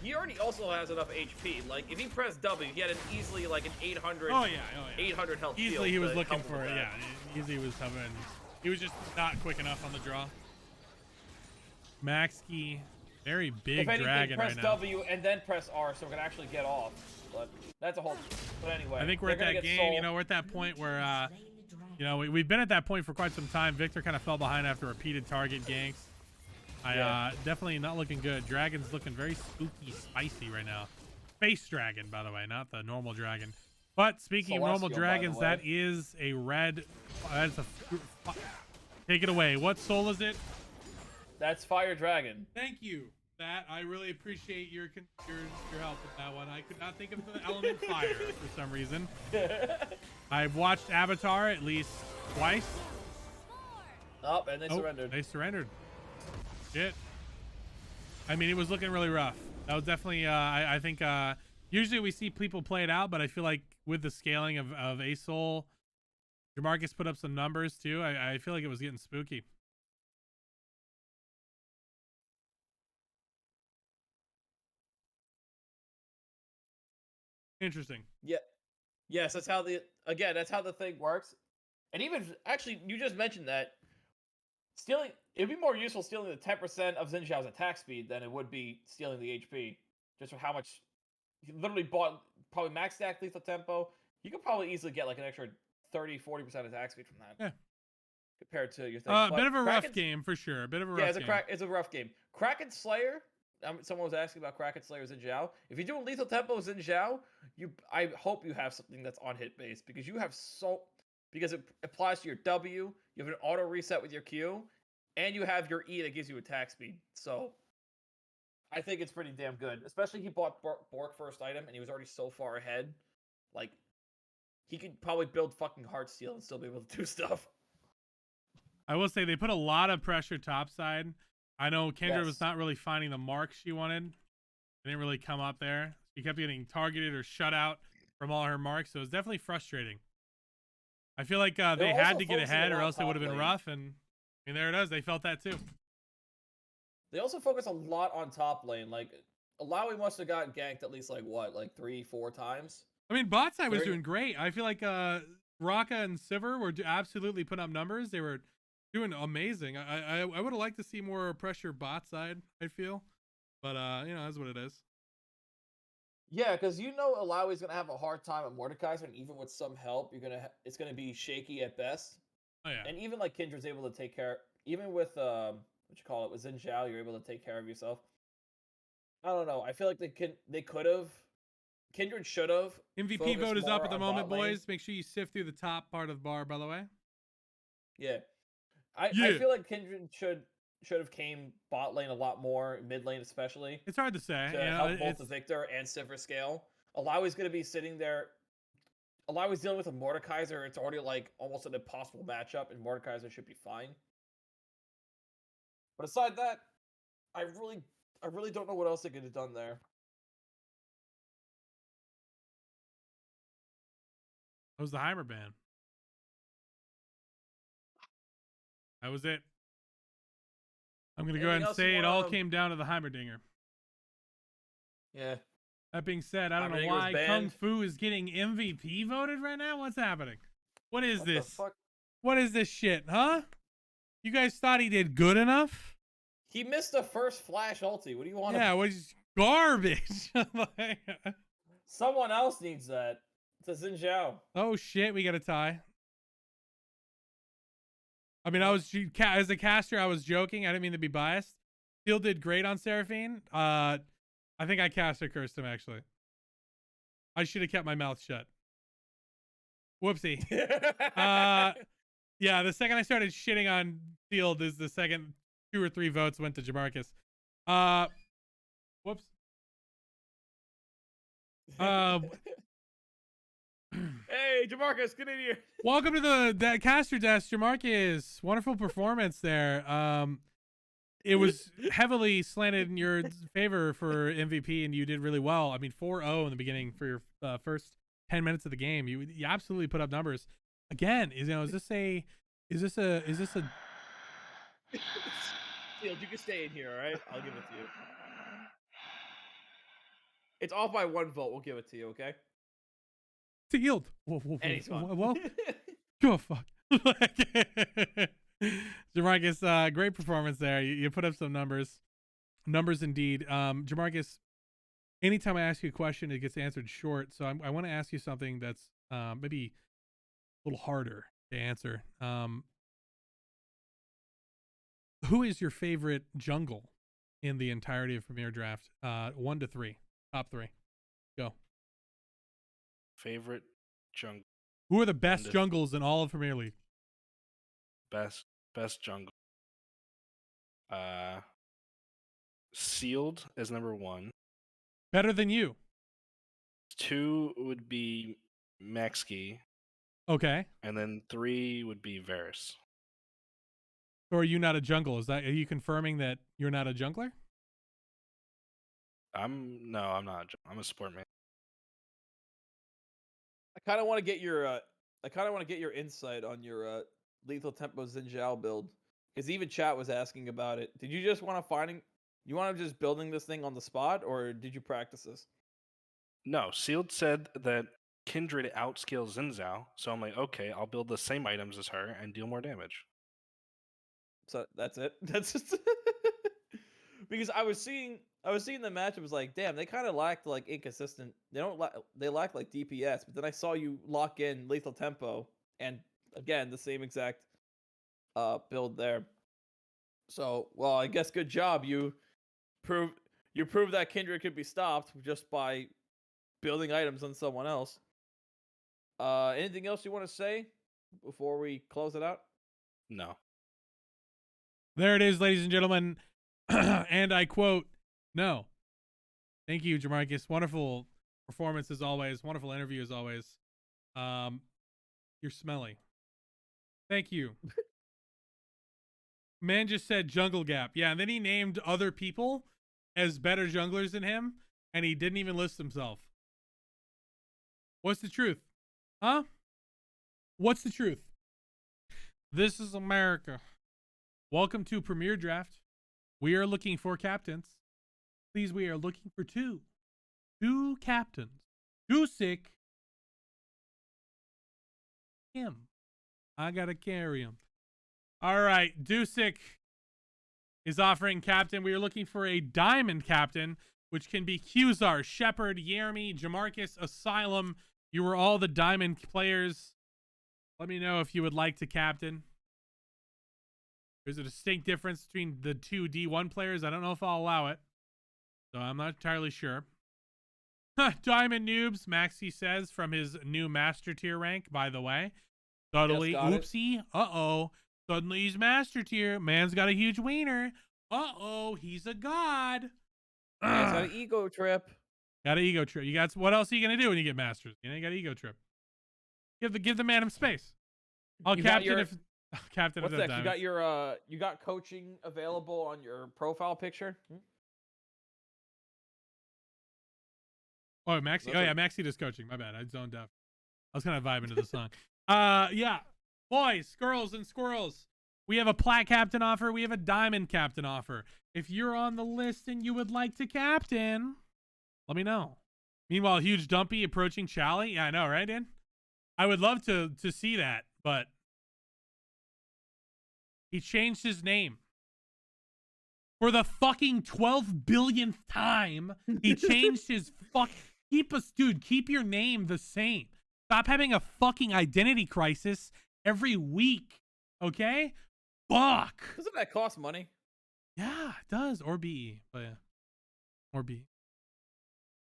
He already also has enough HP. Like if he pressed W, he had an easily like an 800. Oh yeah. 800 health. Easily shield he was to looking help him for with it. that. Yeah, easily he was having. He was just not quick enough on the draw. Maxkey, very big If anything, dragon press right now. W and then press R so it can actually get off. But that's a whole. But anyway, I think we're they're at gonna that get game. You sold. know, we're at that point where, you know, we've been at that point for quite some time. Victor kind of fell behind after repeated target ganks. Definitely not looking good. Dragon's looking very spooky, spicy right now. Space dragon, by the way, not the normal dragon. But speaking of normal Celestial, by the dragons, way. that is a red. That's a. Take it away. What soul is it? That's Fire Dragon. Thank you. That I really appreciate your help with that one. I could not think of the element fire for some reason. I've watched Avatar at least twice. Oh, and they surrendered. They surrendered. Shit. I mean, it was looking really rough. That was definitely. I think. Usually we see people play it out, but I feel like with the scaling of Aesol, Jamarcus put up some numbers too. I feel like it was getting spooky. Interesting. Yeah. Yes, that's how the thing works. And even actually, you just mentioned that stealing. It'd be more useful stealing the 10% of Xin Zhao's attack speed than it would be stealing the HP. Just for how much he literally bought, probably max stack lethal tempo. You could probably easily get like an extra 30-40% attack speed from that. Yeah. Compared to your thing. A bit of a rough game for sure. A bit of a rough game. It's a rough game. Kraken Slayer someone was asking about Kraken Slayer Xin Zhao. If you're doing lethal tempo Xin Zhao, I hope you have something that's on hit base because because it applies to your W. You have an auto reset with your Q, and you have your E that gives you attack speed. So I think it's pretty damn good. Especially he bought Bork first item and he was already so far ahead. Like he could probably build fucking Heartsteel and still be able to do stuff. I will say they put a lot of pressure topside. I know Kendra was Yes. not really finding the marks she wanted. They didn't really come up there. She kept getting targeted or shut out from all her marks, so it was definitely frustrating. I feel like they also had to get focusing a ahead, or lot else it would have top been lane. rough. And I mean, there it is. They felt that too. They also focus a lot on top lane. Like, Alawi must have gotten ganked at least, like, what, like 3-4 times? I mean, bot side was Very- doing great. I feel like Raka and Sivir were absolutely putting up numbers. They were doing amazing. I would have liked to see more pressure bot side, I feel. But, you know, that's what it is. Yeah, because you know Alawi's gonna have a hard time at Mordekaiser, and even with some help, it's gonna be shaky at best. Oh, yeah. And even like Kindred's able to take care, even with what you call it, with Xin Zhao, you're able to take care of yourself. I don't know. I feel like they could have. Kindred should have. MVP vote is up at the moment, boys. Make sure you sift through the top part of the bar, by the way. Yeah. I Yeah. feel like Kindred should have came bot lane a lot more, mid lane especially, It's hard to say. to You know, help both the Victor and Sivir scale. Alawi's going to be sitting there. Alawi's dealing with a Mordekaiser. It's already like almost an impossible matchup, and Mordekaiser should be fine. But aside that, I really don't know what else they could have done there. That was the Heimer ban. That was it. I'm going to go ahead Anything and else you say it all wanna- came down to the Heimerdinger. Yeah. That being said, I don't know Heimerdinger was why banned. Kung Fu is getting MVP voted right now. What's happening? What is What the this? fuck? What is this shit, huh? You guys thought he did good enough? He missed the first flash ulti. What do you want? Yeah, which is garbage. Like, Someone else needs that. It's a Xin Zhao. oh shit, we got a tie. I mean, as a caster, I was joking. I didn't mean to be biased. Still did great on Seraphine. I think I caster cursed him actually. I should have kept my mouth shut. Whoopsie. Yeah, the second I started shitting on Field is the second 2 or 3 votes went to Jamarcus. Whoops. Hey, Jamarcus, get in here. Welcome to the caster desk, Jamarcus. Wonderful performance there. It was heavily slanted in your favor for MVP, and you did really well. I mean, 4-0 in the beginning for your first 10 minutes of the game. You absolutely put up numbers. Again, is this a Field, you can stay in here, all right? I'll give it to you. It's off by 1 vote. We'll give it to you, okay? Field? And he's gone. Well, go fuck. Jamarcus, great performance there. You put up some numbers indeed. Jamarcus, anytime I ask you a question, it gets answered short. So I want to ask you something that's maybe a little harder to answer. Who is your favorite jungle in the entirety of Premier Draft? 1 to 3, top 3. Go. Favorite jungle. Who are the best to- jungles in all of Premier League? Best jungle. Sealed is number 1. Better than you. 2 would be Maxkey, Okay. and then 3 would be Varus. Or are you not a jungle? Are you confirming that you're not a jungler? I'm not. I'm a support man. I kind of want to get your insight on your lethal tempo Xin Zhao build, because even chat was asking about it. Did you just want to just building this thing on the spot, or did you practice this? No, Sealed said that Kindred outscales Xin Zhao, so I'm like, okay, I'll build the same items as her and deal more damage. So that's it. That's just because I was seeing the match. It was like, damn, they kind of lacked like inconsistent. They lack like DPS. But then I saw you lock in lethal tempo, and again the same exact build there. So, well, I guess good job. You You proved that Kindred could be stopped just by building items on someone else. Anything else you want to say before we close it out? No. There it is, ladies and gentlemen. And I quote, no. Thank you, Jamarcus. Wonderful performance as always. Wonderful interview as always. You're smelly. Thank you. Man just said jungle gap. Yeah, and then he named other people as better junglers than him, and he didn't even list himself. What's the truth? Huh? What's the truth? This is America. Welcome to Premier Draft. We are looking for captains. Please, we are looking for two. Two captains. Dusik. Him. I gotta carry him. All right, Dusik is offering captain. We are looking for a diamond captain, which can be Qzar, Shepard, Yermi, Jamarcus, Asylum. You were all the diamond players. Let me know if you would like to captain. There's a distinct difference between the two D1 players. I don't know if I'll allow it, so I'm not entirely sure. Diamond noobs, Maxi says, from his new master tier rank, by the way. Subtly, oopsie, uh-oh. Suddenly he's master tier. Man's got a huge wiener. Uh-oh, he's a god. He's got an ego trip. Got an ego trip. You got what else are you gonna do when you get masters? You know, you got an ego trip. Give the man him space. I'll captain if captain. What's if that? You got your you got coaching available on your profile picture? Oh, Maxi. Oh yeah, Maxi does coaching. My bad. I zoned out. I was kind of vibing to the song. Yeah. Boys, girls, and squirrels, we have a plat captain offer. We have a diamond captain offer. If you're on the list and you would like to captain, let me know. Meanwhile, huge dumpy approaching Chally. Yeah, I know, right, Dan? I would love to see that, but he changed his name. For the fucking 12 billionth time, he changed his keep your name the same. Stop having a fucking identity crisis every week, okay? Fuck. Doesn't that cost money? Yeah, it does. Or BE, but yeah. Or BE.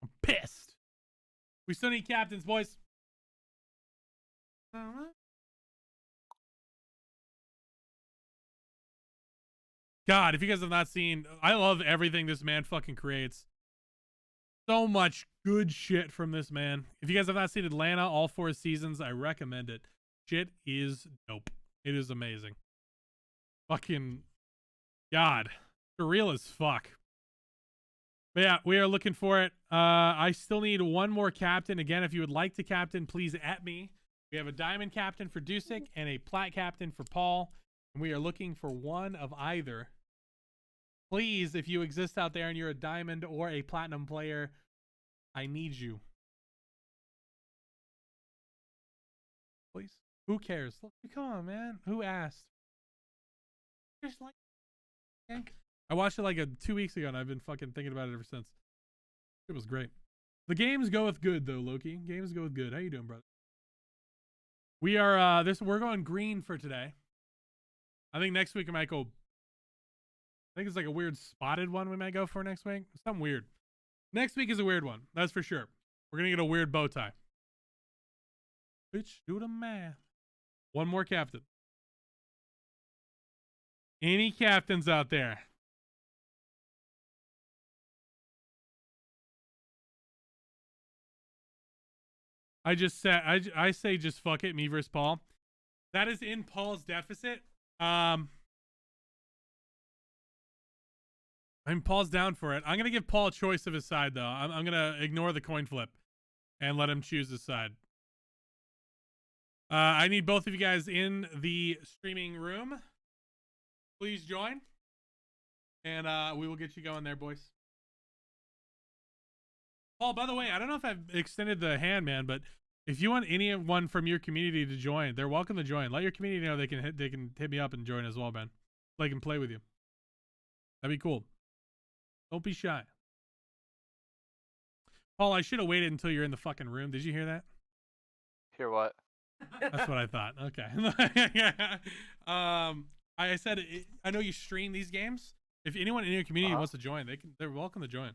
I'm pissed. We still need captains, boys. God, if you guys have not seen, I love everything this man fucking creates. So much good shit from this man. If you guys have not seen Atlanta all 4 seasons, I recommend it. Shit is dope. It is amazing. Fucking God. Surreal as fuck. But yeah, we are looking for it. I still need one more captain. Again, if you would like to captain, please at me. We have a diamond captain for Dusik and a plat captain for Paul. And we are looking for one of either. Please, if you exist out there and you're a diamond or a platinum player, I need you. Please. Who cares? Look, come on, man. Who asked? Just like, okay. I watched it like 2 weeks ago and I've been fucking thinking about it ever since. It was great. The games go with good though, Loki. Games go with good. How you doing, brother? We are we're going green for today. I think next week I might go. I think it's like a weird spotted one we might go for next week. Something weird. Next week is a weird one. That's for sure. We're gonna get a weird bow tie. Bitch, do the math. One more captain. Any captains out there? I just said I say just fuck it, me versus Paul. That is in Paul's deficit. Paul's down for it. I'm gonna give Paul a choice of his side though. I'm gonna ignore the coin flip and let him choose his side. I need both of you guys in the streaming room. Please join, and we will get you going there, boys. Paul, by the way, I don't know if I've extended the hand, man, but if you want anyone from your community to join, they're welcome to join. Let your community know they can hit me up and join as well, man. So I can play with you. That'd be cool. Don't be shy. Paul, I should have waited until you're in the fucking room. Did you hear that? Hear what? That's what I thought. Okay. I said, I know you stream these games. If anyone in your community wants to join, they're welcome to join.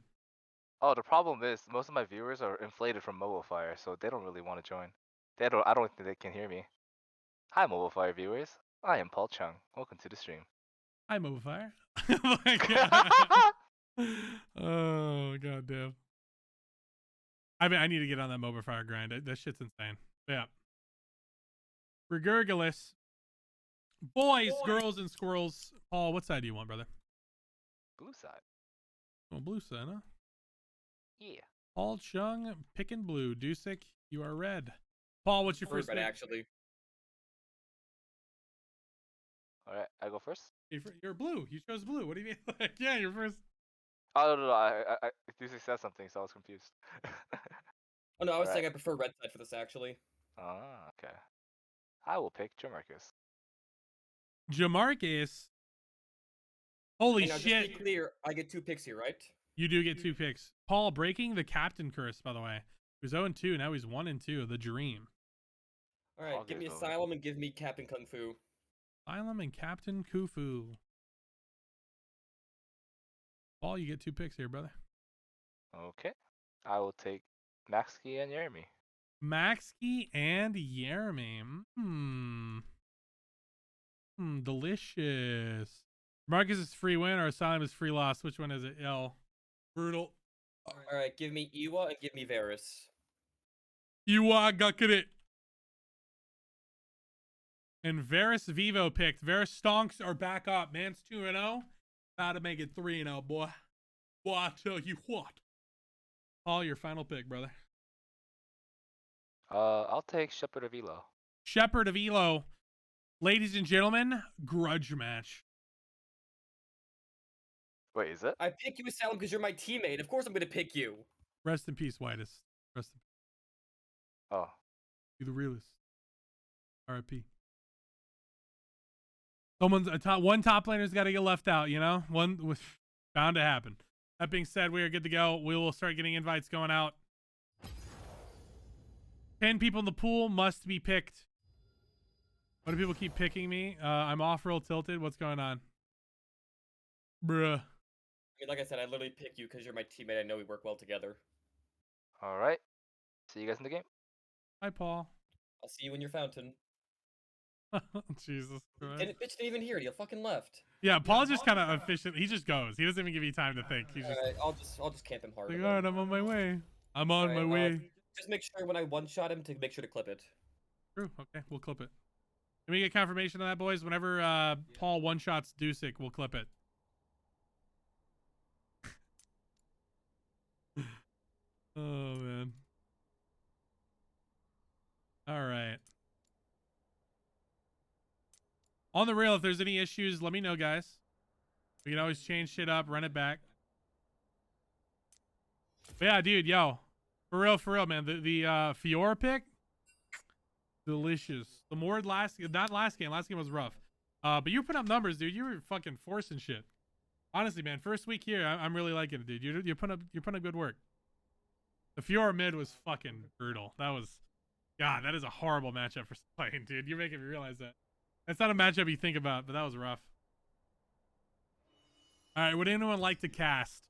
Oh, the problem is most of my viewers are inflated from Mobile Fire, so they don't really want to join. I don't think they can hear me. Hi, Mobile Fire viewers. I am Paul Chung. Welcome to the stream. Hi, Mobile Fire. Oh my god. Oh god damn. I mean, I need to get on that Mobile Fire grind. That shit's insane. Yeah. Regurgulous. Boys, girls, and squirrels. Paul, what side do you want, brother? Blue side. Oh, blue side, huh? Yeah. Paul Chung, picking blue. Dusik, you are red. Paul, what's your first Red, pick? actually. All right, I go first. You're blue. You chose blue. What do you mean? Yeah, you're first. Oh no, I Deuce said something, so I was confused. Oh no, I was Alright. saying I prefer red side for this actually. Ah, okay. I will pick Jamarcus. Jamarcus. Holy Hey, now, shit. Just to be clear, I get 2 picks here, right? You do get 2 picks. Paul breaking the captain curse, by the way. He was 0-2. Now he's 1-2. The dream. All right, give me Asylum and give me Captain Kung Fu. Asylum and Captain Khufu. Paul, you get 2 picks here, brother. Okay. I will take Maxki and Jeremy. Maxki and Jeremy. Delicious. Marcus is free win or Asylum is free loss. Which one is it? L. Brutal. All right, give me Iwa and give me Varus. Iwa got it. And Varus Vivo picked. Varus Stonks are back up. Man's 2-0. About to make it 3-0, boy. Boy, I tell you what. Paul, your final pick, brother. I'll take Shepherd of Elo. Shepherd of Elo. Ladies and gentlemen, grudge match. Wait, is it? I pick you, Asylum, because you're my teammate. Of course I'm going to pick you. Rest in peace, Whitest. Rest in peace. Oh. You the realist. R.I.P. One top laner's got to get left out, you know? One was bound to happen. That being said, we are good to go. We will start getting invites going out. 10 people in the pool must be picked. Why do people keep picking me? I'm off real tilted. What's going on? Bruh. I mean, like I said, I literally pick you because you're my teammate. I know we work well together. All right. See you guys in the game. Hi, Paul. I'll see you in your fountain. Jesus Christ. Bitch didn't even hear it. He fucking left. Yeah, Paul's just kind of efficient. He just goes. He doesn't even give you time to think. He's just Alright, I'll just camp him hard. like, all right, I'm on my way. I'm on my way. Just make sure when I one-shot him to make sure to clip it. True. Okay, we'll clip it. Can we get confirmation of that, boys? Whenever Paul one-shots Dusik, we'll clip it. Oh, man. All right. On the real, if there's any issues, let me know, guys. We can always change shit up, run it back. But yeah, dude, yo. For real, man. The FIORA pick, delicious. The more last game was rough. But you put up numbers, dude. You were fucking forcing shit. Honestly, man, first week here, I'm really liking it, dude. You're putting up good work. The FIORA mid was fucking brutal. God, that is a horrible matchup for playing, dude. You're making me realize that. That's not a matchup you think about, but that was rough. All right, would anyone like to cast?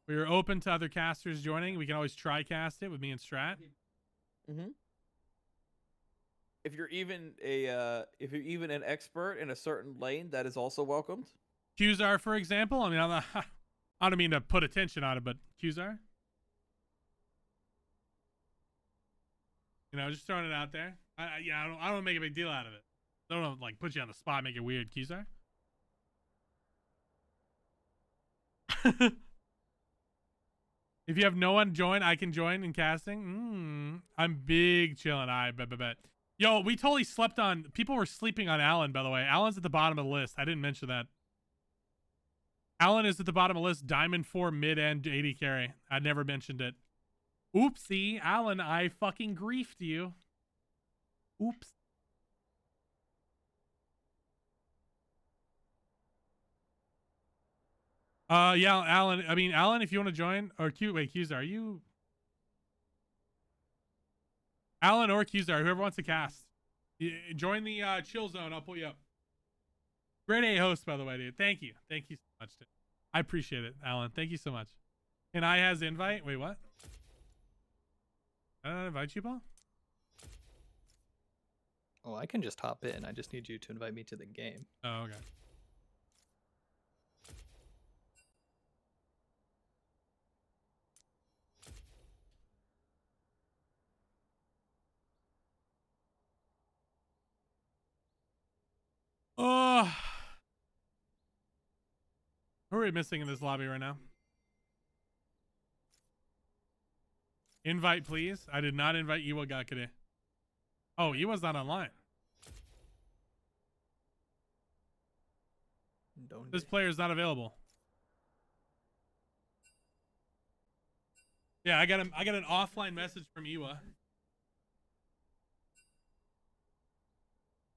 We are open to other casters joining. We can always try cast it with me and Strat. Mm-hmm. If you're even an expert in a certain lane, that is also welcomed. Qzar, for example. I mean, I don't mean to put attention on it, but Qzar. You know, just throwing it out there. I don't make a big deal out of it. I don't know, like put you on the spot, make it weird, Qzar. If you have no one join, I can join in casting. I'm big chilling. I bet. Yo, we totally slept on. People were sleeping on Alan, by the way. Alan's at the bottom of the list. I didn't mention that. Alan is at the bottom of the list. Diamond 4 mid and 80 carry. I never mentioned it. Oopsie, Alan, I fucking griefed you. Oops. Yeah, Alan. I mean, Alan, if you want to join, or Qzar, are you? Alan or Qzar, whoever wants to cast. Join the chill zone. I'll pull you up. Great A host, by the way, dude. Thank you. Thank you so much, dude. I appreciate it, Alan. Thank you so much. And I has invite. Wait, what? I don't invite you, Paul? Oh, I can just hop in. I just need you to invite me to the game. Oh, okay. Oh, who are we missing in this lobby right now? Invite, please. I did not invite Iwa Gakure. Oh, Iwa's not online. This player is not available. Yeah, I got an offline message from Iwa.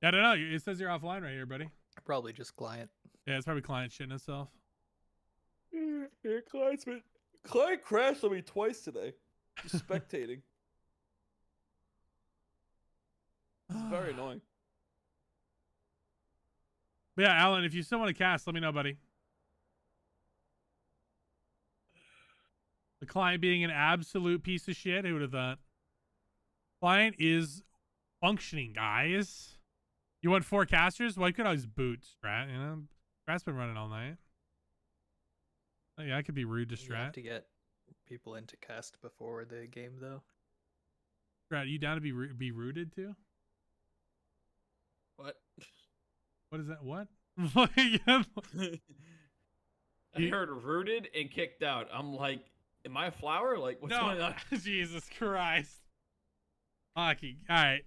Yeah, I don't know. It says you're offline right here, buddy. Probably just client. Yeah, it's probably client shitting itself. Yeah, client crashed on me twice today. Just spectating. It's very annoying. But yeah, Alan, if you still want to cast, let me know, buddy. The client being an absolute piece of shit. Who would have thought? Client is functioning, guys. You want 4 casters? Well, you could always boot Strat, you know? Strat's been running all night. Oh, yeah, I could be rude to Strat. You have to get people into cast before the game, though. Strat, you down to be rooted too? What? What is that? What? I heard rooted and kicked out. I'm like, am I a flower? Like, what's going on? Jesus Christ. Hockey. All right.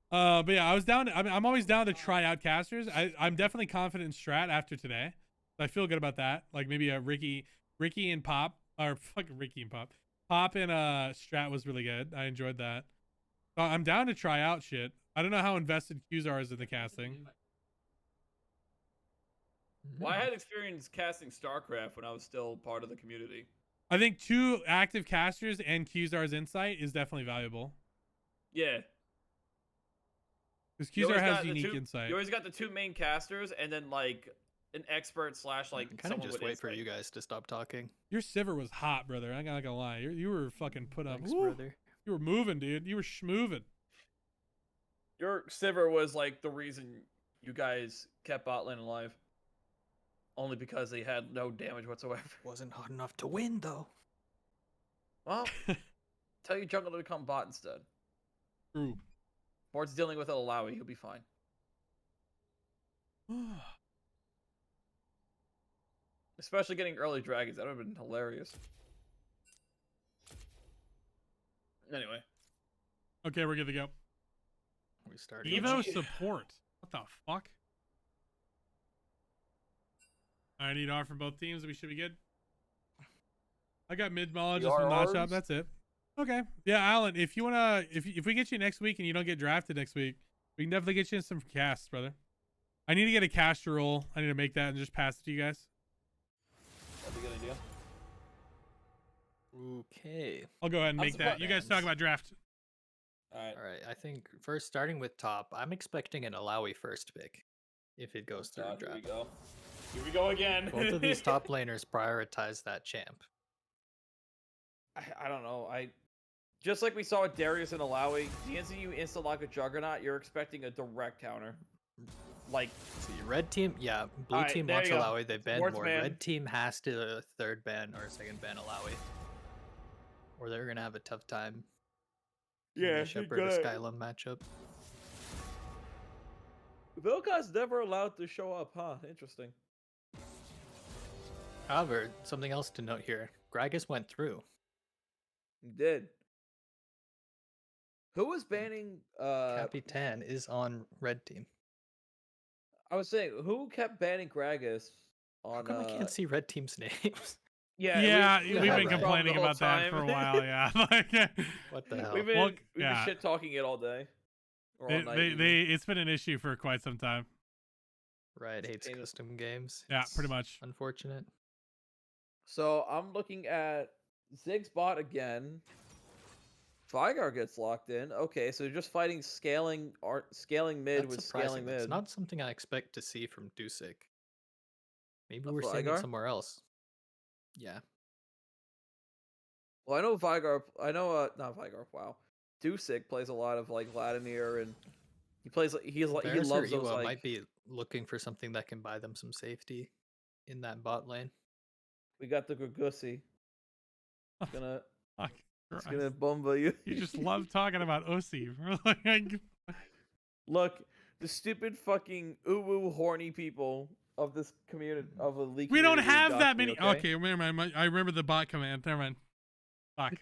But yeah, I was down. I'm always down to try out casters. I'm definitely confident in Strat after today. I feel good about that. Like maybe a Ricky and Pop, or fucking Ricky and Pop. Pop and Strat was really good. I enjoyed that. So I'm down to try out shit. I don't know how invested Qzar is in the casting. Well, I had experience casting StarCraft when I was still part of the community. I think 2 active casters and Qzar's insight is definitely valuable. Yeah. Because Qzar has unique insight. You always got the 2 main casters and then like an expert slash like kind of just wait for you guys to stop talking. Your Sivir was hot, brother. I'm not gonna lie. You were fucking put up. Thanks, brother. You were moving, dude. You were schmoving. Your Sivir was like the reason you guys kept bot lane alive. Only because they had no damage whatsoever. Wasn't hot enough to win, though. Well, tell your jungle to become bot instead. True. Board's dealing with Alawi. He'll be fine. Especially getting early dragons. That would have been hilarious. Anyway. Okay, we're good to go. We started. Evo support. What the fuck? I need R from both teams. We should be good. I got mid-mologist from Notch Up. That's it. Okay. Yeah, Alan, if you wanna, if we get you next week and you don't get drafted next week, we can definitely get you in some casts, brother. I need to get a caster roll. I need to make that and just pass it to you guys. That'd be a good idea. Okay. I'll go ahead and make that. You guys talk about draft. All right. All right. I think first, starting with top, I'm expecting an Alawi first pick if it goes through draft. Here we go. Here we go again. Both of these top laners prioritize that champ. I don't know. Just like we saw with Darius and Alawi, the instant you insta-lock a Juggernaut, you're expecting a direct counter. Like, see, red team, yeah, blue team wants Alawi, they ban more. Red team has to third ban or second ban Alawi, or they're gonna have a tough time. Yeah, Shepherd or Skylum matchup. Vilka's never allowed to show up, huh? Interesting. However, something else to note here: Gragas went through. He did. Who was banning? Capitan is on red team. I was saying, who kept banning Gragas on? How come I can't see red team's names? Yeah, we've been complaining about that for a while. Yeah, what the hell? We've been shit talking it all day. Or all night. It's been an issue for quite some time. Riot hates custom games. Yeah, pretty much. Unfortunate. So I'm looking at Ziggs bot again. Vigar gets locked in. Okay, so they're just fighting scaling mid That's with surprising. scaling That's mid. not something I expect to see from Dusik. Maybe A we're seeing it Vigar? somewhere else. Yeah. Well, I know Vigar. I know not Vigar. Wow, Dusik plays a lot of like Vladimir, and he plays. He loves those like. might be looking for something that can buy them some safety in that bot lane. We got the Gurgusi. It's gonna. Fuck It's Christ. gonna bumba you. You just love talking about Osi. Like, Look, the stupid fucking uwu horny people of this community of a league. we don't community have got that me, many. Okay. Okay, never mind. I remember the bot command. Never mind. Fuck.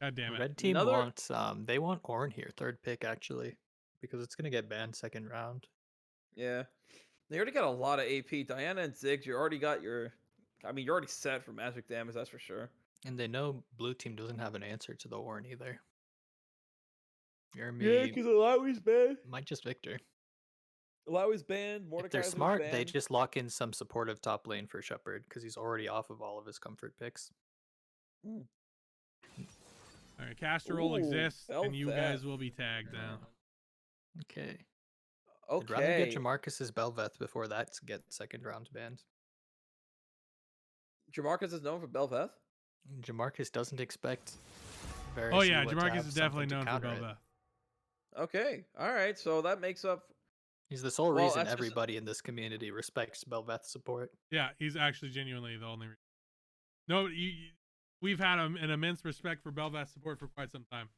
God damn it. Red team Another- wants they want Ornn here, third pick actually, because it's gonna get banned second round. Yeah, they already got a lot of AP. Diana and Ziggs, you already got your. I mean, you're already set for magic damage. That's for sure. And they know blue team doesn't have an answer to the Ornn either. Yermi Yeah, because Alawi's banned. might just Victor. Alawi's banned. If Mordekaiser's they're smart, banned. they just lock in some supportive top lane for Shepherd because he's already off of all of his comfort picks. All right, caster roll Ooh, exists, and you Belveth. guys will be tagged now. Okay. I'd rather Okay. get Jamarcus's Belveth before that to get second round banned. Jamarcus is known for Belveth. Jamarcus doesn't expect very Oh yeah, Jamarcus is definitely known for Belveth. Okay. All right. So that makes up. He's the sole Well, reason that's just- everybody in this community respects Belveth support. Yeah, he's actually genuinely the only reason. No, we've had an immense respect for Belveth support for quite some time.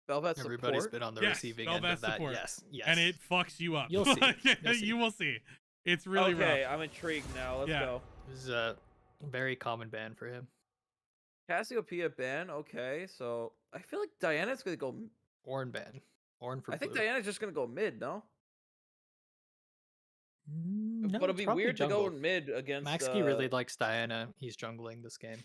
Belveth Everybody's support? been on the Yes, receiving end Belveth of that. support. Yes, yes. And it fucks you up. You'll see. You'll see. You will see. It's really Okay, rough. I'm intrigued now. Let's Yeah. go. This is a very common ban for him. Cassiopeia ban. Okay, so I feel like Diana's gonna go. Ornn ban. Ornn for I think blue. Diana's just gonna go mid. No, No, but it'd it's be probably weird jungle. to go mid against. Maxkey really likes Diana. He's jungling this game.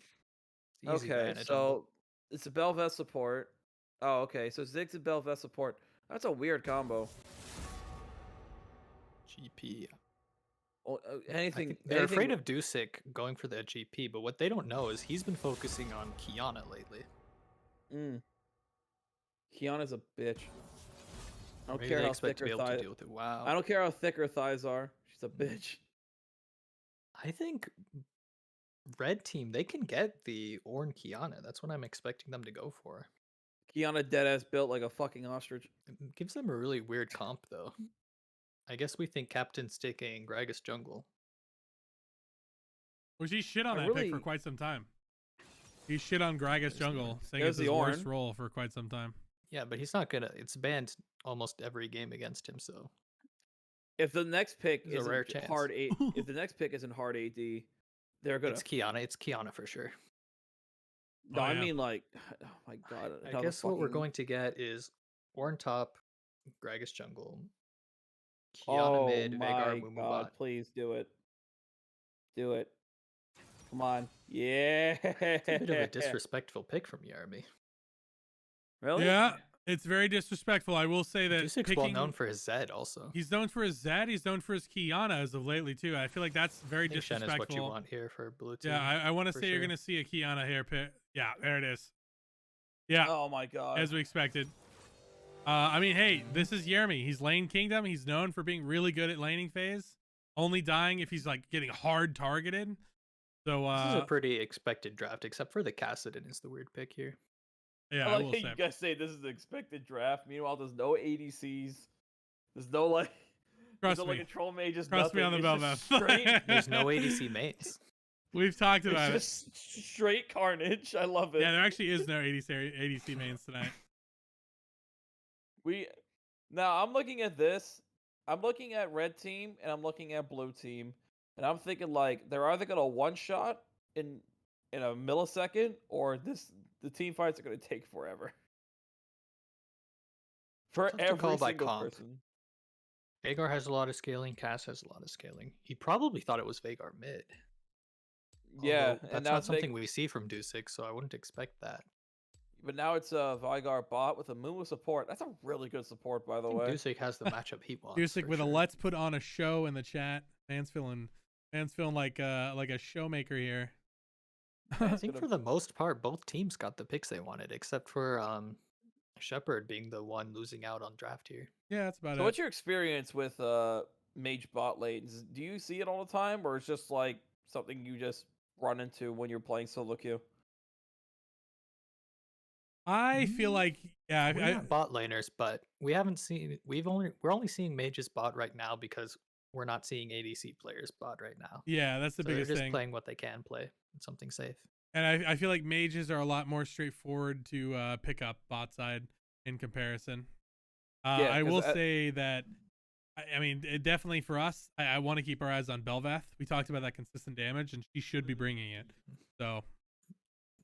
It's easy Okay, Diana jungle. so it's a Belveth support. Oh, okay. So Ziggs and Belveth support. That's a weird combo. GP. Oh, I anything? think they're anything- afraid of Dusik going for the GP, but what they don't know is he's been focusing on Kiana lately. Kiana's a bitch. I don't Maybe care they how expect thick to be her able to thighs. deal with it. Wow. I don't care how thick her thighs are. She's a bitch. I think red team, they can get the Ornn Kiana. That's what I'm expecting them to go for. Kiana deadass built like a fucking ostrich. It gives them a really weird comp though. I guess we think Captain sticking Gragas jungle. Which he shit on I that pick for really- quite some time. He shit on Gragas jungle, saying There's it's his the worst Ornn. role for quite some time. Yeah, but he's not gonna. It's banned almost every game against him. So If the next pick There's a is rare chance. hard A, if the next pick isn't hard AD, they're gonna. it's Kiana. It's Kiana for sure. No, Oh, I yeah. mean like, oh my god. I another guess what we're fucking- going to get is Ornn top, Gragas jungle, Kiana Oh mid, my Veigar, Mumu god! bot. Please do it. Do it. Come on. Yeah. It's a bit of a disrespectful pick from Yermi. Really? Yeah, it's very disrespectful. I will say that Dusik's well known for his Zed also. He's known for his Zed. He's known for his Kiana as of lately too. I feel like that's very I think Shen disrespectful. is what you want here for blue team. Yeah, I want to for say you're sure. gonna see a Kiana here pick. Yeah, there it is. Yeah, Oh my god. as we expected. I mean, hey, this is Yermi. He's lane kingdom. He's known for being really good at laning phase. Only dying if he's like getting hard targeted. So This is a pretty expected draft, except for the Kassadin is the weird pick here. yeah, I I like will how say. you guys say this is the expected draft. Meanwhile, there's no ADCs. There's no like. Trust there's no, me. like a troll mages. Trust me on the nothing. It's just Belveth. Straight, There's no ADC mains. We've talked about it. it's just straight carnage. I love it. Yeah, there actually is no ADC mains tonight. Now I'm looking at this. I'm looking at red team and I'm looking at blue team, and I'm thinking like they're either gonna one shot in a millisecond, or the team fights are gonna take forever. For Tough to every call by single comp. person. Veigar has a lot of scaling. Cass has a lot of scaling. He probably thought it was Veigar mid. Yeah, Although and that's now not it's Veigar- something we see from Dusik, so I wouldn't expect that. But now it's a Veigar bot with a Mumu support. That's a really good support, by the I think way. Dusik has the matchup he wants. Dusik for with a sure. let's put on a show in the chat. Fans feeling like a showmaker here. I think for the most part, both teams got the picks they wanted, except for Shepard being the one losing out on draft here. Yeah, that's about it. So what's your experience with mage bot lanes? Do you see it all the time, or it's just like something you just run into when you're playing solo queue? I feel like yeah, we have bot laners, but we haven't seen. We're only seeing mages bot right now because we're not seeing ADC players bot right now. Yeah, that's the biggest they're just thing. playing what they can play, something safe. And I feel like mages are a lot more straightforward to pick up bot side in comparison. I will say that. I mean, definitely for us, I want to keep our eyes on Bel'Veth. We talked about that consistent damage, and she should be bringing it. So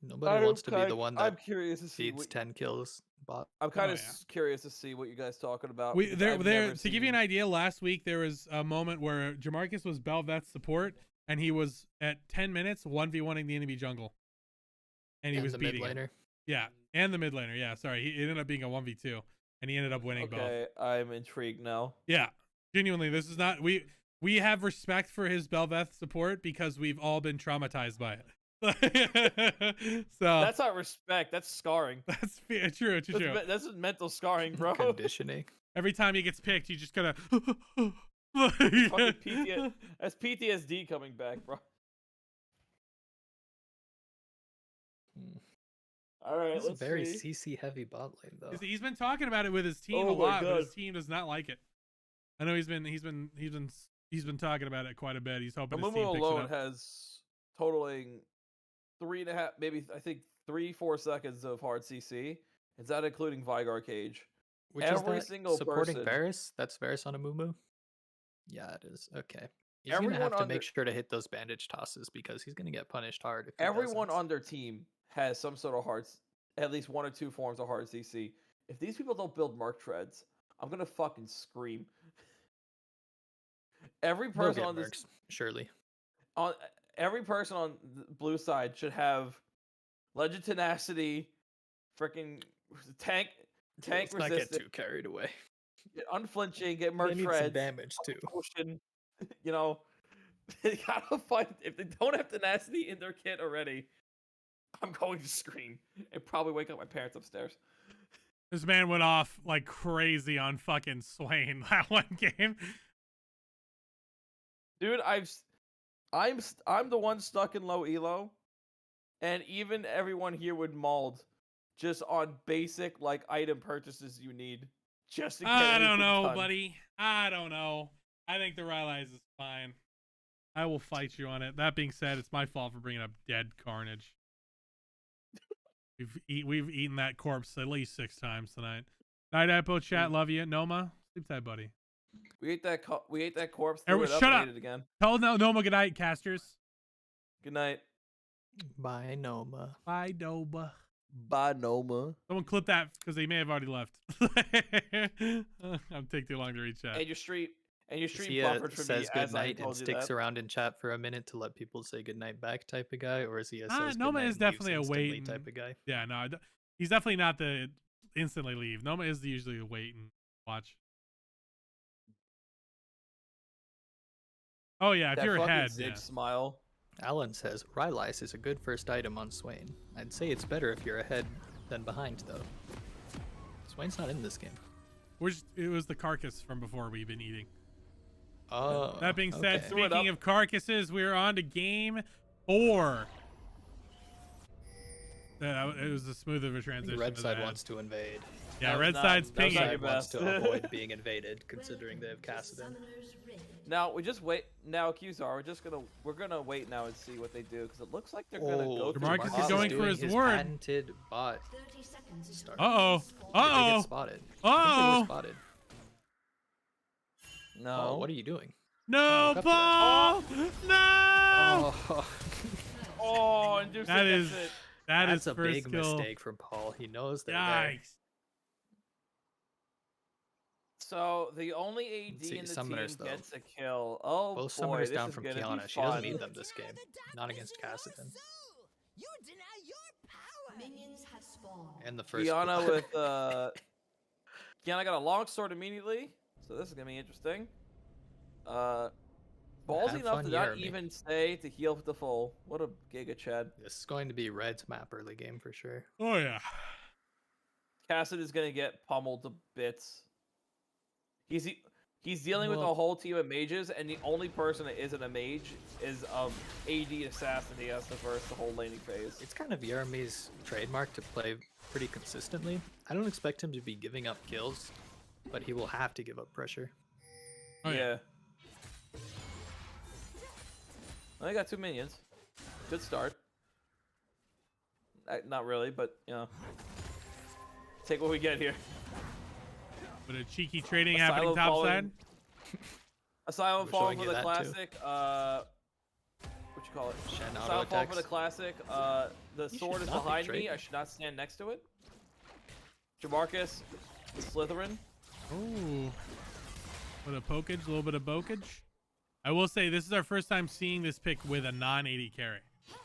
nobody wants to be the one that I'm curious to see feeds 10 kills bot. I'm kind of curious to see what you guys talking about. To give you an idea, last week there was a moment where Jamarcus was Bel'Veth's support, and he was at 10 minutes 1v1ing the enemy jungle, and he was the beating mid laner. it. Yeah, and the mid laner. Yeah, sorry, he ended up being a 1v2. And he ended up winning both. Okay, I'm intrigued now. Yeah, genuinely, this is not we have respect for his Bel'Veth support because we've all been traumatized by it. So that's not respect. That's scarring. That's true. That's mental scarring, bro. Conditioning. Every time he gets picked, you just gotta. That's PTSD coming back, bro. All right, it's let's a very see. CC heavy bot lane though. He's been talking about it with his team a lot, but his team does not like it. I know he's been talking about it quite a bit. He's hoping his team picks it alone up. has totaling 3.5, maybe I think 3-4 seconds of hard CC. Is that including Vigar Cage? Which every is that single supporting person. Varus? That's Varus on a Mumu? Yeah, it is. Okay. He's gonna have to make sure to hit those bandage tosses because he's gonna get punished hard. If everyone on their team has some sort of at least 1 or 2 forms of hard CC. If these people don't build Merc Treads, I'm gonna fucking scream. Every person on this, surely. Every person on the blue side should have Legend Tenacity, freaking tank Let's resistant. not get too carried away. Get unflinching, get Merc They need Treads. some damage too. Potion, you know, they gotta fight. If they don't have Tenacity in their kit already, I'm going to scream and probably wake up my parents upstairs. This man went off like crazy on fucking Swain that one game. Dude, I'm the one stuck in low elo, and even everyone here would mauled just on basic like item purchases you need. Just to get I don't know, done. buddy. I don't know. I think the Rylai's is fine. I will fight you on it. That being said, it's my fault for bringing up dead Carnage. We've eaten that corpse at least 6 times tonight. Night Apple chat, love you. Noma, sleep tight, buddy. We ate that corpse. Everyone, shut up. Again. Tell Noma good night, casters. Good night. Bye, Noma. Bye, Noma. Bye, Noma. Someone clip that because they may have already left. I'm taking too long to read chat. And your stream he buffered for says me good as I night and told you sticks that. around in chat for a minute to let people say good night back type of guy, or is he a says good Noma night is and leaves definitely a instantly wait type of guy? Yeah, no, he's definitely not the instantly leave. Noma is usually a wait and watch. Oh yeah, if that you're fucking ahead, Zig yeah. smile. Alan says Rylai's is a good first item on Swain. I'd say it's better if you're ahead than behind though. Swain's not in this game. It was the carcass from before we've been eating. Oh. That being said, okay. speaking of carcasses, we're on to game 4. It was a smooth of a transition. Red side wants to invade. Yeah, red side's pinging. Red side wants to avoid being invaded, considering they have Kassadin. Now we just wait. Now Qzar, we're gonna wait now and see what they do because it looks like they're gonna go. Marcus is going for his word. Patented bot. Uh-oh. Uh-oh. Spotted. Uh-oh. Spotted. No. Oh, what are you doing? No, Paul. No. Oh, and that's a big mistake from Paul. He knows they're there. So the only AD in the team gets a kill. Oh both boy, summoners this down is from gonna be Kiana. She fun. doesn't need them this game. Not against Kassadin. Minions have spawned. And the first Kiana with Kiana got a long sword immediately, so this is gonna be interesting. Ballsy Have enough fun, to not Jeremy. even say to heal with the full. What a giga Chad. This is going to be Red's map early game for sure. Oh yeah. Cassidy is gonna get pummeled to bits. He's dealing with Well- a whole team of mages, and the only person that isn't a mage is AD assassin. He has to verse the whole laning phase. It's kind of Jeremy's trademark to play pretty consistently. I don't expect him to be giving up kills, but he will have to give up pressure. Oh, yeah. I got 2 minions. Good start. Not really, but you know, take what we get here. But a cheeky trading Asylum happening top falling- side. Asylum We're fall showing for you the that too. classic. What you call it? Shen auto Asylum fall for attacks. the classic. The You sword should is not be behind me. trading. I should not stand next to it. Jamarcus, the Slytherin. Ooh. Bit of pokage, a little bit of bokage. I will say this is our first time seeing this pick with a non-AD carry,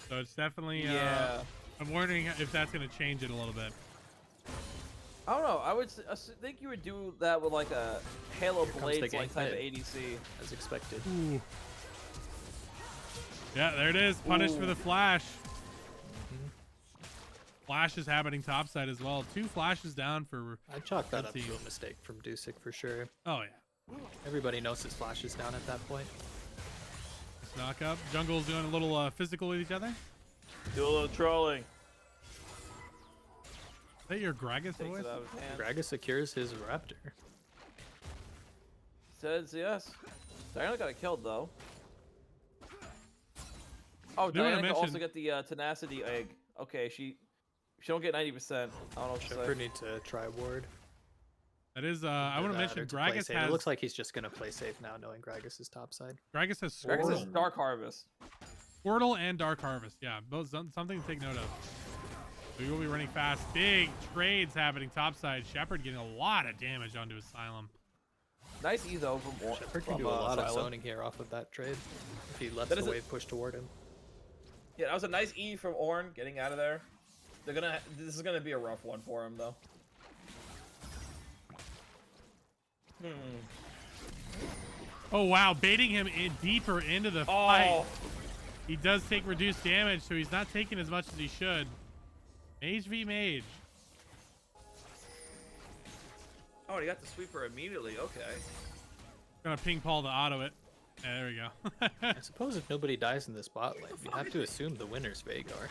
so it's definitely. Yeah. I'm wondering if that's gonna change it a little bit. I don't know. I would think you would do that with like a Halo Here comes the Blades like gank type of mid. ADC. As expected. Ooh. Yeah, there it is. Punished for the flash. Flash is happening topside as well. 2 flashes down for. I chalk that up Let's to see. a mistake from Dusik for sure. Oh yeah. Everybody knows his flash is down at that point. Let's knock up. Jungle's doing a little physical with each other. Do a little trolling. Is that your Gragas Takes voice? it out of his hand. Gragas secures his Raptor. Says yes. Diana got killed though. Oh, Do wanna Diana can also mention- get the tenacity egg. Okay, she don't get 90%. I don't know what to Shepard say. need to try ward. That is. I want to mention Gragas It has. looks like he's just gonna play safe now, knowing Gragas is topside. Gragas has Gragas is Squirtle, Dark Harvest. Squirtle and Dark Harvest. Yeah, both something to take note of. So you'll be running fast. Big trades happening topside. Shepard getting a lot of damage onto Asylum. Nice E though from Shepard can do a lot of Asylum. zoning here off of that trade. If he lets That the is a- wave push toward him. Yeah, that was a nice E from Ornn getting out of there. This is gonna be a rough one for him though. Oh wow, baiting him in deeper into the fight. He does take reduced damage, so he's not taking as much as he should. Mage v Mage. Oh, and he got the sweeper immediately. Okay. Gonna ping Paul to auto it. Yeah, there we go. I suppose if nobody dies in the spotlight, we have to assume the winner's Veigar.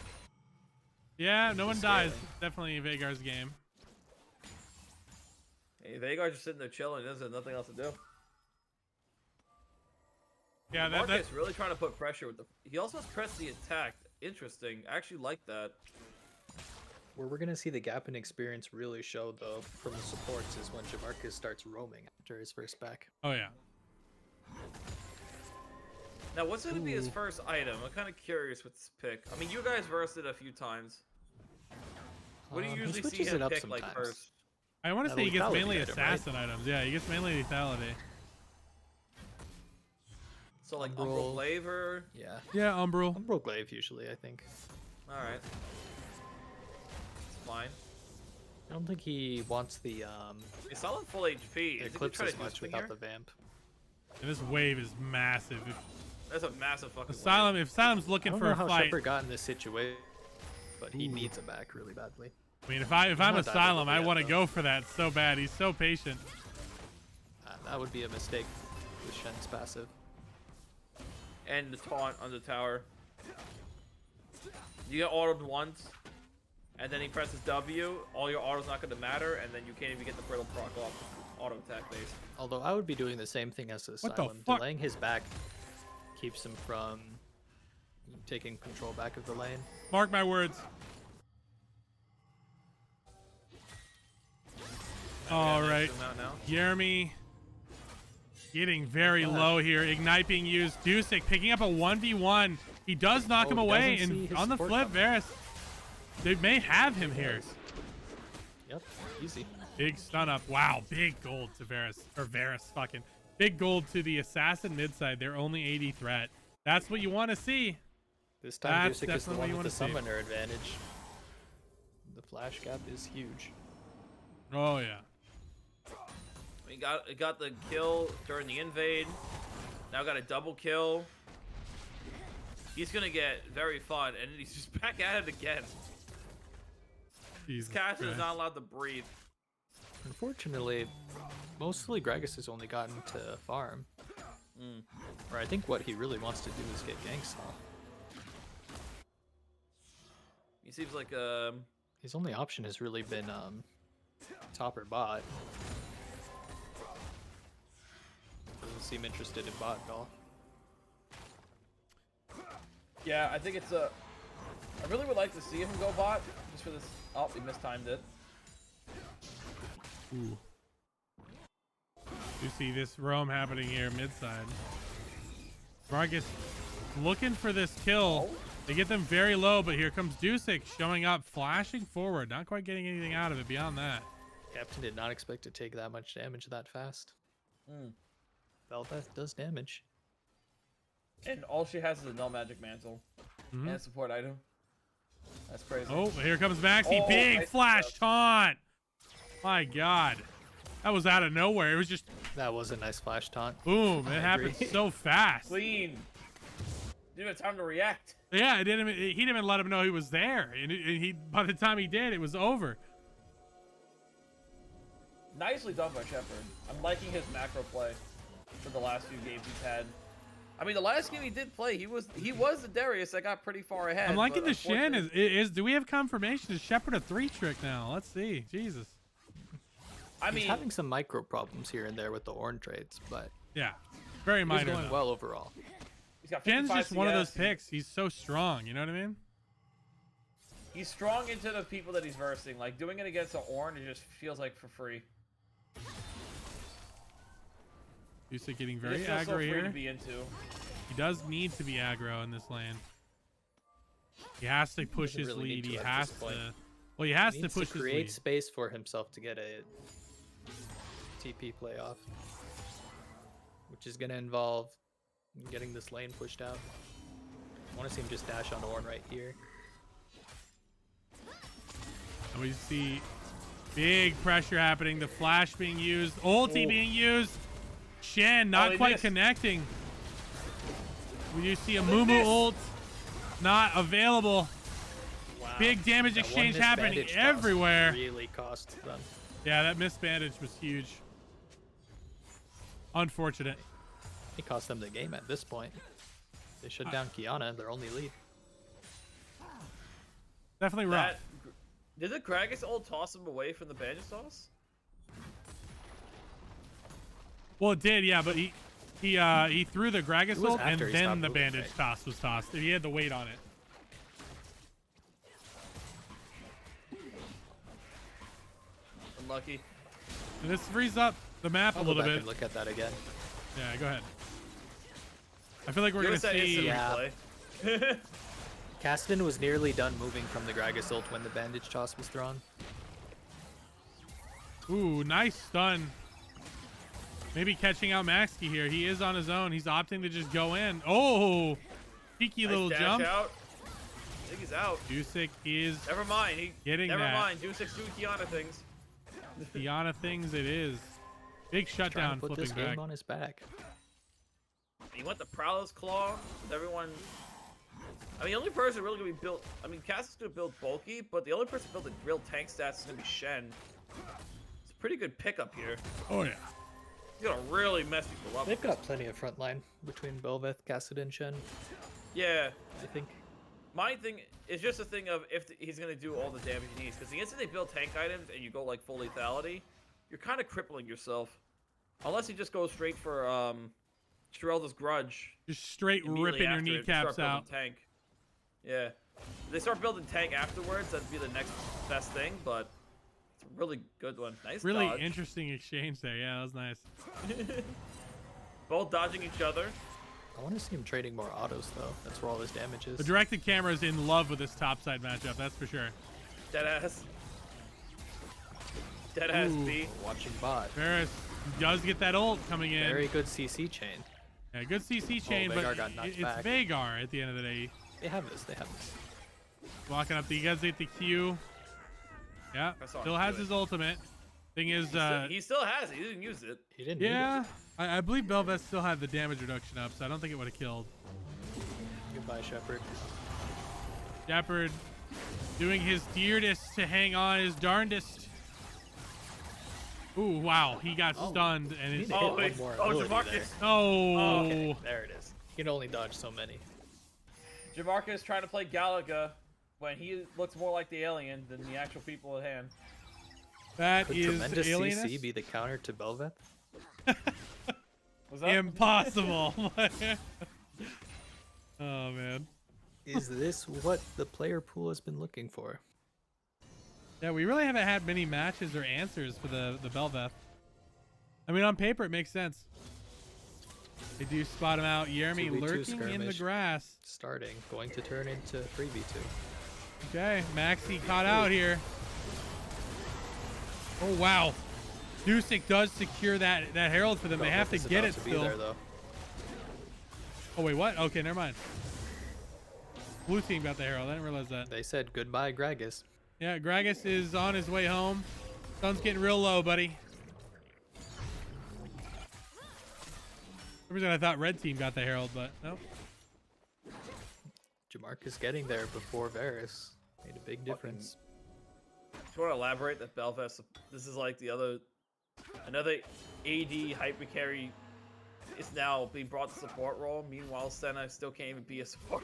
Yeah, no one dies. Scaling. Definitely Veigar's game. Hey, Veigar's just sitting there chilling. He doesn't have nothing else to do. Yeah, Marcus really trying to put pressure with the. He also has pressed the attack. Interesting. I actually like that. Where we're gonna see the gap in experience really show though from the supports is when Jamarcus starts roaming after his first back. Oh yeah. Now, what's going to be his Ooh. first item? I'm kind of curious with this pick. I mean, you guys versed it a few times. What do you He usually see switches him it up pick like sometimes. first? I want to Now say the he gets lethality mainly item, right? assassin items. Yeah, he gets mainly lethality. So like Umbral. Umbral Flavor. Yeah. Yeah, Umbral. Umbral Glaive usually, I think. All right. It's fine. I don't think he wants the He's solid full HP. Is he Eclipse trying as to do much swing without here? the vamp. And this wave is massive. That's a massive fucking. Asylum, if Asylum's I looking don't for know a how fight, Shepard got in this situation, but he Ooh. needs a back really badly. I mean, if I'm not that Asylum, I yet, want to though. go for that so bad. He's so patient. That would be a mistake with Shen's passive. And the taunt on the tower. You get autoed once, and then he presses W. All your auto's not going to matter, and then you can't even get the brittle proc off auto attack base. Although I would be doing the same thing as What the Asylum. fuck? Delaying his back keeps him from taking control back of the lane. Mark my words. All right, Zoom out now. Jeremy getting very low here. Ignite being used. Dusik picking up a 1v1. He does knock Oh, him he away, doesn't see and his on the support flip, coming. Varus, they may have him here. Yep, easy. Big stun up. Wow, big gold to Varus. Or Varus, fucking. Big gold to the assassin mid side. Their only 80 threat. That's what you want to see. This time That's Dusik is the definitely what one you with the wanna see. summoner advantage. The flash gap is huge. Oh, yeah. He got the kill during the invade. Now got a double kill. He's gonna get very fun, and he's just back at it again. Cassidy is not allowed to breathe. Unfortunately, mostly Gragas has only gotten to farm. Or I think what he really wants to do is get ganks off. He seems like his only option has really been top or bot. Doesn't seem interested in bot at all. Yeah, I think it's a. I really would like to see him go bot just for this. Oh, he mistimed it. Ooh. You see this roam happening here mid side. Gragas looking for this kill. They get them very low, but here comes Dusik showing up, flashing forward, not quite getting anything out of it beyond that. Captain did not expect to take that much damage that fast. Bel'Veth does damage. And all she has is a no magic mantle and a support item. That's crazy. Oh, here comes Maxi. Big nice flash taunt. My God. That was out of nowhere. It was just... That was a nice flash taunt. Boom. It happened so fast. Clean. Didn't have time to react. Yeah, he didn't even let him know he was there. And he, by the time he did, it was over. Nicely done by Shepard. I'm liking his macro play for the last few games he's had. I mean, the last game he did play, he was the Darius that got pretty far ahead. I'm liking the Shen. Do we have confirmation? Is Shepard a 3-trick now? Let's see. Jesus. He's having some micro problems here and there with the Ornn trades, but yeah, very minor. He's going well overall. He's got Shen's just CS. one of those picks. He's so strong. You know what I mean? He's strong into the people that he's versing. Like doing it against an Ornn, it just feels like for free. Dusik getting very aggro so here. To be into. He does need to be aggro in this lane. He has to push his really lead. He at has this to. point. Well, he has He to needs push to his create lead. space for himself to get a TP playoff, which is going to involve getting this lane pushed out. I want to see him just dash on Ornn right here. And we see big pressure happening. The flash being used. Ulti being used. Shen not quite connecting. We do see a Mumu ult not available. Wow. Big damage That exchange one happening misbandage everywhere. Really cost them. Yeah, that missed bandage was huge. Unfortunate. It cost them the game at this point. They shut down Kiana, their only lead. Definitely rough. Did the Gragas ult toss him away from the bandage toss? Well, it did, yeah, but he threw the Gragas ult and then the bandage toss was tossed. He had the weight on it. Unlucky. And this frees up the map a little bit. Look at that again. Yeah, go ahead. I feel like we're gonna see. Yeah. Kassadin was nearly done moving from the Gragas ult when the bandage toss was thrown. Ooh, nice stun. Maybe catching out Maxi here. He is on his own. He's opting to just go in. Oh, cheeky little jump. Out. I think he's out. Dusik is. Never mind. Never mind. Dusik's doing Kiana things. Kiana things it is. Big shutdown. Put flipping this game back. on his back. You want the Prowler's Claw? Everyone. I mean, the only person really gonna be built. I mean, Cass is gonna build bulky, but the only person building real tank stats is gonna be Shen. It's a pretty good pickup here. Oh yeah. He's gonna really mess people up. They've got plenty of frontline between Bel'Veth, Kassadin, Shen. Yeah. I think. My thing is just a thing of if he's gonna do all the damage he needs, because the instant they build tank items and you go like full lethality, you're kind of crippling yourself. Unless he just goes straight for Shirelda's Grudge. Just straight ripping your kneecaps out. Tank. Yeah. If they start building tank afterwards, that'd be the next best thing, but it's a really good one. Nice Really dodge. interesting exchange there. Yeah, that was nice. Both dodging each other. I want to see him trading more autos, though. That's where all his damage is. The directed camera is in love with this topside matchup, that's for sure. Deadass. Deadass B. Watching bot. Varus does get that ult coming in. Very good CC chain. Yeah, good CC chain, but it's Veigar at the end of the day. They have this. They have this. Walking up, you guys get the Q. Yeah, still has his ultimate. Thing is, he still has it. He didn't use it. He didn't. Need yeah, I believe Belveth still had the damage reduction up, so I don't think it would have killed. it. Goodbye, Shepard. Shepard doing his dearest to hang on, his darndest. Ooh, wow, he got stunned and He his. need to hit one more ability there. Oh, Okay, there it is. He can only dodge so many. Jamarcus trying to play Galaga when he looks more like the alien than the actual people at hand. that Could is tremendous alienist. CC be the counter to Belveth? Was that? Impossible. Oh man. Is this what the player pool has been looking for? Yeah, we really haven't had many matches or answers for the Belveth. I mean, on paper it makes sense. They do spot him out. Yermi 2v2 lurking in the skirmish. grass. Starting, going to turn into 3v2. Okay, Maxi caught out here. Oh wow, Dusik does secure that Herald for them. They have to Belveth is get about it to be still. there, though. Oh wait, what? Okay, never mind. Blue team got the Herald. I didn't realize that. They said goodbye, Gragas. Yeah, Gragas is on his way home. Sun's getting real low, buddy. For some reason I thought red team got the Herald, but no. Jamarcus getting there before Varus made a big difference. Do you want to elaborate that Belfast? This is like another AD hyper carry is now being brought to support role. Meanwhile, Senna still can't even be a support.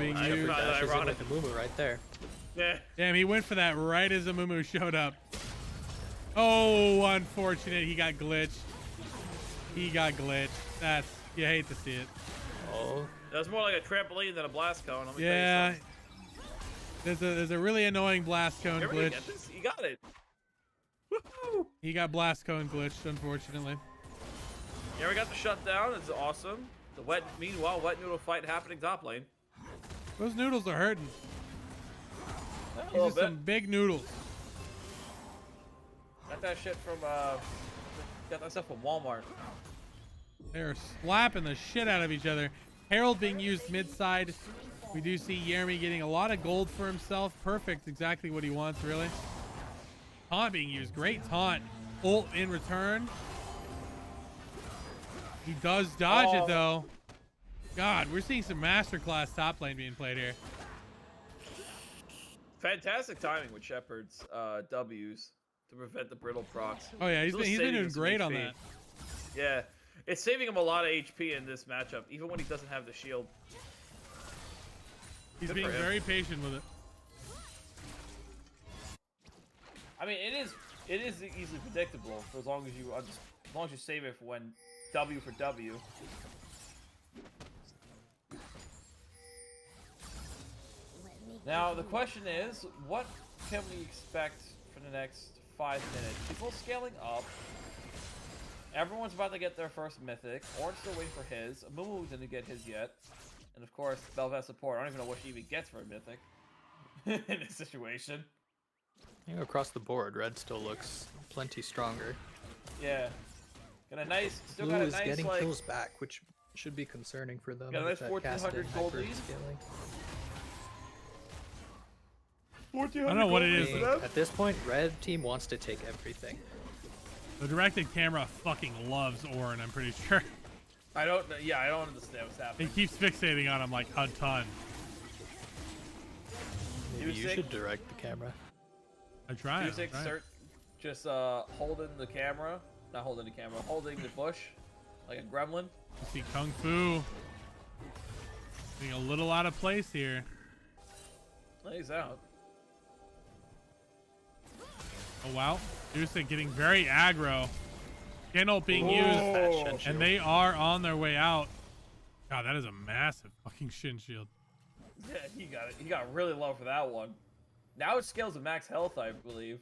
Being I used. forgot that ironic. With the Mumu right there. Yeah. Damn, he went for that right as Amumu showed up. Oh, unfortunate. He got glitched. He got glitched. That's, you hate to see it. Oh. That's more like a trampoline than a blast cone. Let me tell you Yeah. something. There's a really annoying blast cone Everybody glitch. get this? You got it. He got blast cone glitched, unfortunately. Yeah, we got the shutdown. It's awesome. Meanwhile, wet noodle fight happening top lane. Those noodles are hurting. A These little are bit. some big noodles. Got that shit from got that stuff from Walmart. They're slapping the shit out of each other. Herald being used mid-side. We do see Yermi getting a lot of gold for himself. Perfect, exactly what he wants, really. Taunt being used. Great taunt. Ult in return. He does dodge it, though. God, we're seeing some masterclass top lane being played here. Fantastic timing with Shepard's W's to prevent the brittle procs. Oh, yeah, he's Still been saving doing him some great on HP. that. Yeah, it's saving him a lot of HP in this matchup, even when he doesn't have the shield. He's Good being for him. very patient with it. I mean, it is easily predictable for as long as you save it for when W for W. Now the question is, what can we expect for the next 5 minutes? People scaling up. Everyone's about to get their first mythic. Orange still waiting for his. Mumu didn't get his yet. And of course, Belveth support. I don't even know what she even gets for a mythic in this situation. You know, across the board, red still looks plenty stronger. Yeah. Got a nice, still Blue got a is nice getting like. kills back, which should be concerning for them. Got a with nice that 1400 Casted gold hyper lead. scaling. I don't know what it is. At this point, red team wants to take everything. The directed camera fucking loves Orin, I'm pretty sure. I don't. Yeah, I don't understand what's He happening. keeps fixating on him like a ton. Maybe you Dusik- should direct the camera. I try. Music, just holding the camera, not holding the camera, holding the bush, like a gremlin. You see Kung Fu being a little out of place here. He's out. Oh wow, Dusik getting very aggro. Kendall being Oh. used, and they are on their way out. God, that is a massive fucking shin shield. Yeah, he got it. He got really low for that one. Now it scales to max health, I believe.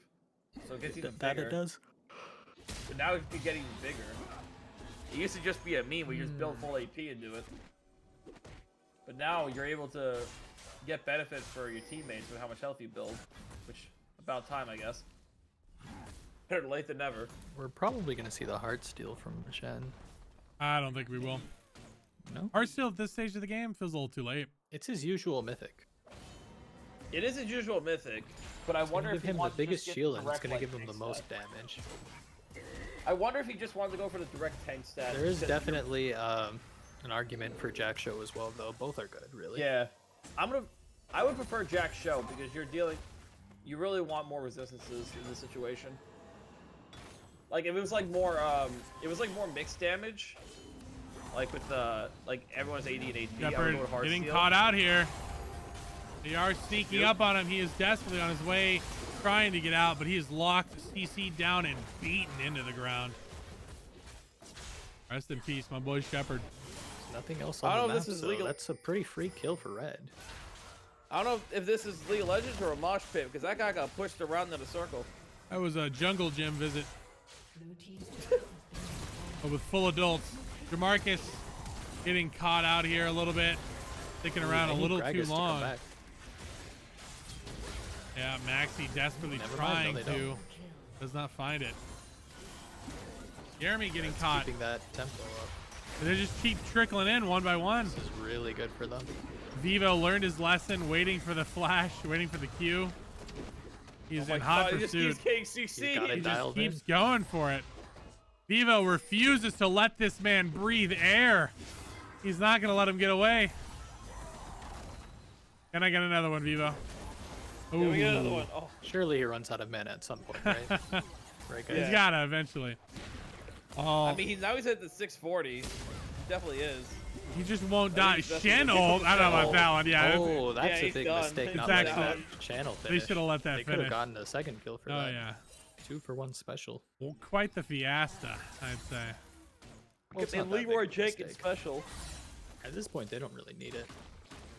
So it gets even That bigger. it does. But now it can get even bigger. It used to just be a meme where you just build full AP into it. But now you're able to get benefit for your teammates with how much health you build. Which, about time, I guess. Better late than never. We're probably going to see the heart steal from Shen. I don't think we will. No? Heartsteel at this stage of the game feels a little too late. It's his usual mythic. It is his usual mythic, but I It's wonder gonna if give he him the wants to just biggest get shield and it's direct, gonna like, give him the tank most stat. damage. I wonder if he just wanted to go for the direct tank stat. There is instead of- definitely an argument for Jack Show as well, though. Both are good, really. Yeah, I would prefer Jack Show because you really want more resistances in this situation. Like if it was like more, more mixed damage, like with like everyone's AD and HP. I would Shepard go with hard getting steel. caught out here. They are sneaking up on him. He is desperately on his way, trying to get out, but he is locked, CC down, and beaten into the ground. Rest in peace, my boy Shepard. Nothing else I on don't the know map, if this is so legal. that's a pretty free kill for Red. I don't know if this is League of Legends or a mosh pit because that guy got pushed around in a circle. That was a jungle gym visit. But with full adults. Jamarcus getting caught out here a little bit. Sticking around a little too long. Yeah, Maxi desperately Never mind, trying no, they to. don't. Does not find it. Jeremy getting That's caught. keeping that tempo up. They just keep trickling in one by one. This is really good for them. Vivo learned his lesson, waiting for the flash, waiting for the Q. He's in hot He just pursuit. keeps KCC. Got it He just dialed in. keeps going for it. Vivo refuses to let this man breathe air. He's not going to let him get away. Can I get another one, Vivo? Can we get another Ooh. one? Oh, Surely he runs out of mana at some point, right? Right, guys? He's got to eventually. Oh, I mean, now he's at the 640. He definitely is. he just won't I die. think that's Shen what- ult. I don't know about that one. Yeah. Oh, that's Yeah, a he's big done. mistake. It's Not actually- letting that channel They finish. should have let that They could have finish. gotten a second kill for Oh, that. yeah. 2-for-1 special. Well, quite the fiesta, I'd say. Well, it's Get not the that big Leroy of a Jenkins mistake. special. At this point, they don't really need it.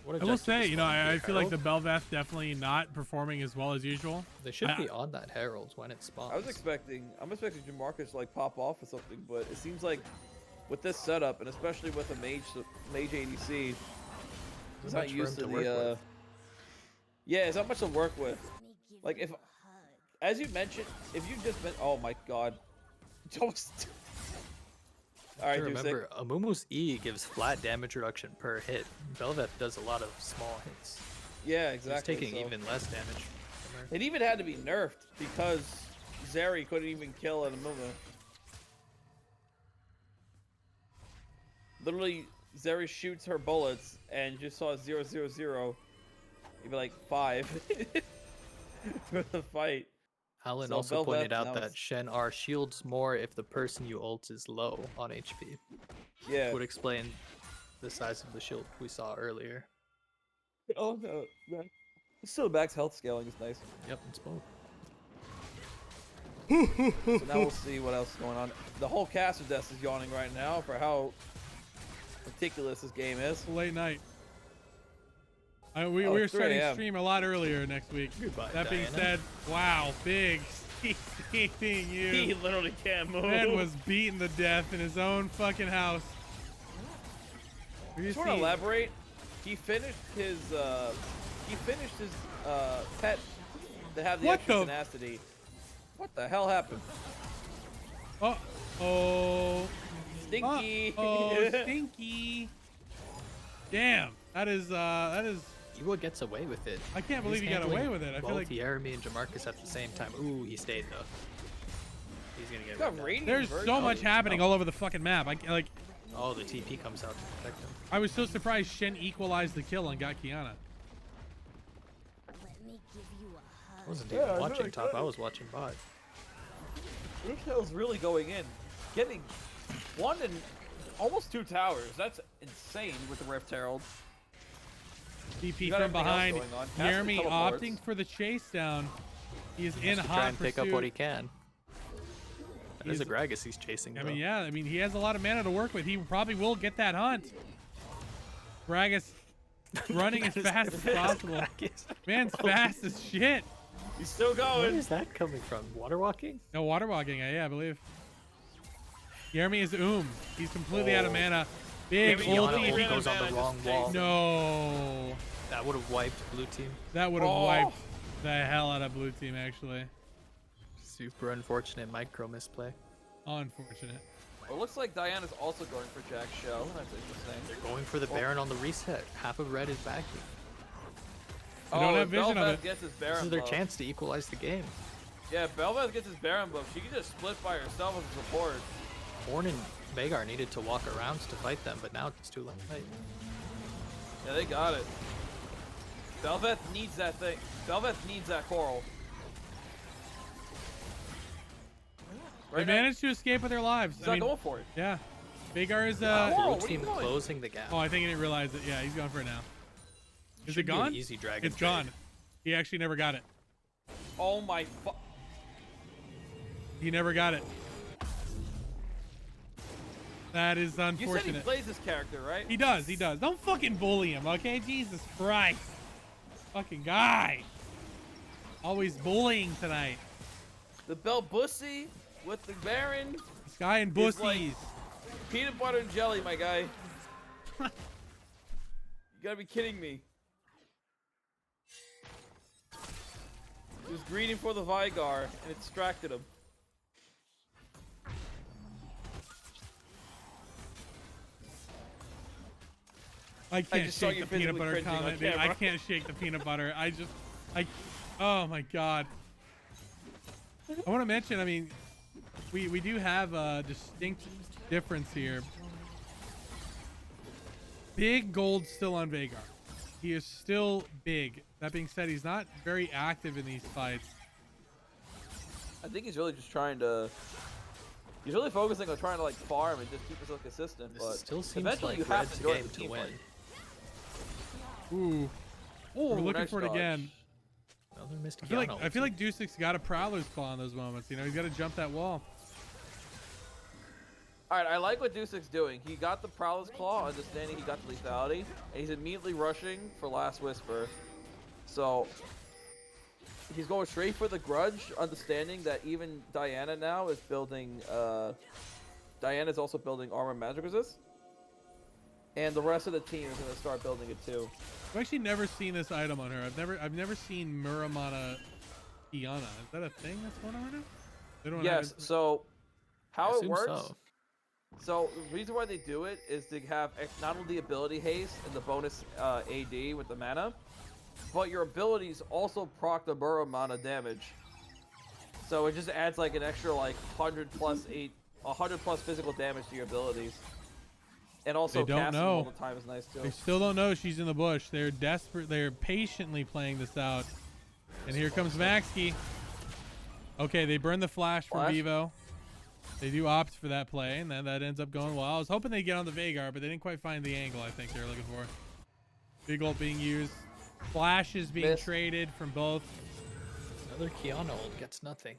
What I will objective say, is you know, flying I through feel like the Herald? Belveth definitely not performing as well as usual. They should I- be on that Herald when it spawns. I'm expecting Jamarcus to like pop off or something, but it seems like with this setup and especially with a mage ADC, he's not much for used him to to work the. with. Yeah, it's not much to work with. Like if, as you mentioned, if you just been, oh my god, just. All right, To Dusek. remember, Amumu's E gives flat damage reduction per hit. Belveth does a lot of small hits. Yeah, exactly. He's taking so- even less damage from her. It even had to be nerfed because Zeri couldn't even kill an Amumu. Literally, Zeri shoots her bullets and just saw 0, 0, 0. You'd be like 5 for the fight. Alan So also pointed Belveth out now that is- Shen R shields more if the person you ult is low on HP. Yeah. Would explain the size of the shield we saw earlier. Oh no, man. Still max health scaling is nice. Yep, it's both. So now we'll see what else is going on. The whole cast of Death is yawning right now for how ridiculous this game is. Late night. We Oh, are 3 starting a.m. stream a lot earlier next week. Goodbye, That being Diana. said, wow, big seeing He you. literally can't move. Man was beaten to death in his own fucking house. Just want to elaborate. He finished his pet that have the What extra the- tenacity. What the hell happened? Oh, Stinky. oh, stinky. Damn, that is. Ewa gets away with it. I can't believe He's he got away handling with it. I feel both like Jeremy and Jamarcus at the same time. Ooh, he stayed though. He's gonna get Got ripped out. radiant there's version. so much happening all over the fucking map. Oh, the TP comes out to protect him. I was so surprised Shen equalized the kill and got Kiana. I wasn't even watching top. I was watching bot. Retail's really going in, getting 1 and almost 2 towers. That's insane with the Rift Herald. DP You got from everything else behind. going on. Casper Jeremy teleports. opting for the chase down. He is He in has to hot try and pick up pursuit. what he can. That is a He's- Gragas he's chasing. I though. mean, yeah. I mean, he has a lot of mana to work with. He probably will get that hunt. Gragas running as fast as possible. Man's fast as shit. He's still Where going. is that coming from? Water walking? No, water walking. Yeah, I believe. Jeremy is He's completely out of mana. Big Jeremy Yana ulti. ult ult ran goes on mana the just wrong in wall. case. No. That would have wiped blue team. That would have Oh. wiped the hell out of blue team, actually. Super unfortunate micro misplay. Unfortunate. Well, it looks like Diana's also going for Jack Show. That's interesting. They're going for the Baron on the reset. Half of red is backing. They don't have vision of Bel'Veth it. gets his This Baron is their buff. chance to equalize the game. Yeah, Bel'Veth gets his Baron buff. She can just split by herself as a support. Ornn and Veigar needed to walk around to fight them, but now it's too late. Yeah, they got it. Bel'Veth needs that thing. Bel'Veth needs that coral. They now- managed to escape with their lives. He's I not mean, going for it. yeah. Veigar is Coral, Blue what are you team doing? closing the gap. Oh, I think he didn't realize it. Yeah, he's going for it now. Is Should it be an gone? easy dragon It's trade. gone. He actually never got it. Oh my He never got it. That is You said he unfortunate. plays this character, right? He does. He does. Don't fucking bully him, okay? Jesus Christ. Fucking guy. Always bullying tonight. The Bel'Bussy with the Baron. This guy and He's bussies. like peanut butter and jelly, my guy. You gotta be kidding me. He was greeting for the Veigar, and it distracted him. I can't just saw shake you the peanut physically butter cringing on comment, dude. I camera. can't shake the peanut butter. Oh my god. I want to mention, I mean, we do have a distinct difference here. Big gold still on Veigar. He is still big. That being said, he's not very active in these fights. I think he's really just trying to. He's really focusing on trying to like farm and just keep himself consistent. This But still seems eventually like you have Red's to join game the to team win. fight. Ooh. Ooh, We're looking nice for it dodge. again. Another missed I feel like Kiana Dusic's got a Prowler's Claw in those moments. You know, he's got to jump that wall. All right, I like what Dusic's doing. He got the Prowler's Claw, understanding he got the lethality, and he's immediately rushing for Last Whisper. So he's going straight for the Grudge, understanding that even Diana now is building. Diana's also building Armor Magic Resist, and the rest of the team is going to start building it too. I've actually never seen this item on her. I've never seen Muramana Kiana. Is that a thing that's going on right now? They don't Yes. have So how it assume works. so. So the reason why they do it is to have not only the ability haste and the bonus AD with the mana, but your abilities also proc the Muramana damage. So it just adds like an extra like 100 plus physical damage to your abilities. And also They don't casting know. all the time is nice too. They still don't know she's in the bush. They're desperate. They're patiently playing this out. And here comes Maxki. Okay, they burn the flash from Flash? Vivo. They do opt for that play, and then that ends up going well. I was hoping they'd get on the Veigar, but they didn't quite find the angle I think they were looking for. Big ult being used. Flash is being Miss. traded from both. Another Kiana ult gets nothing.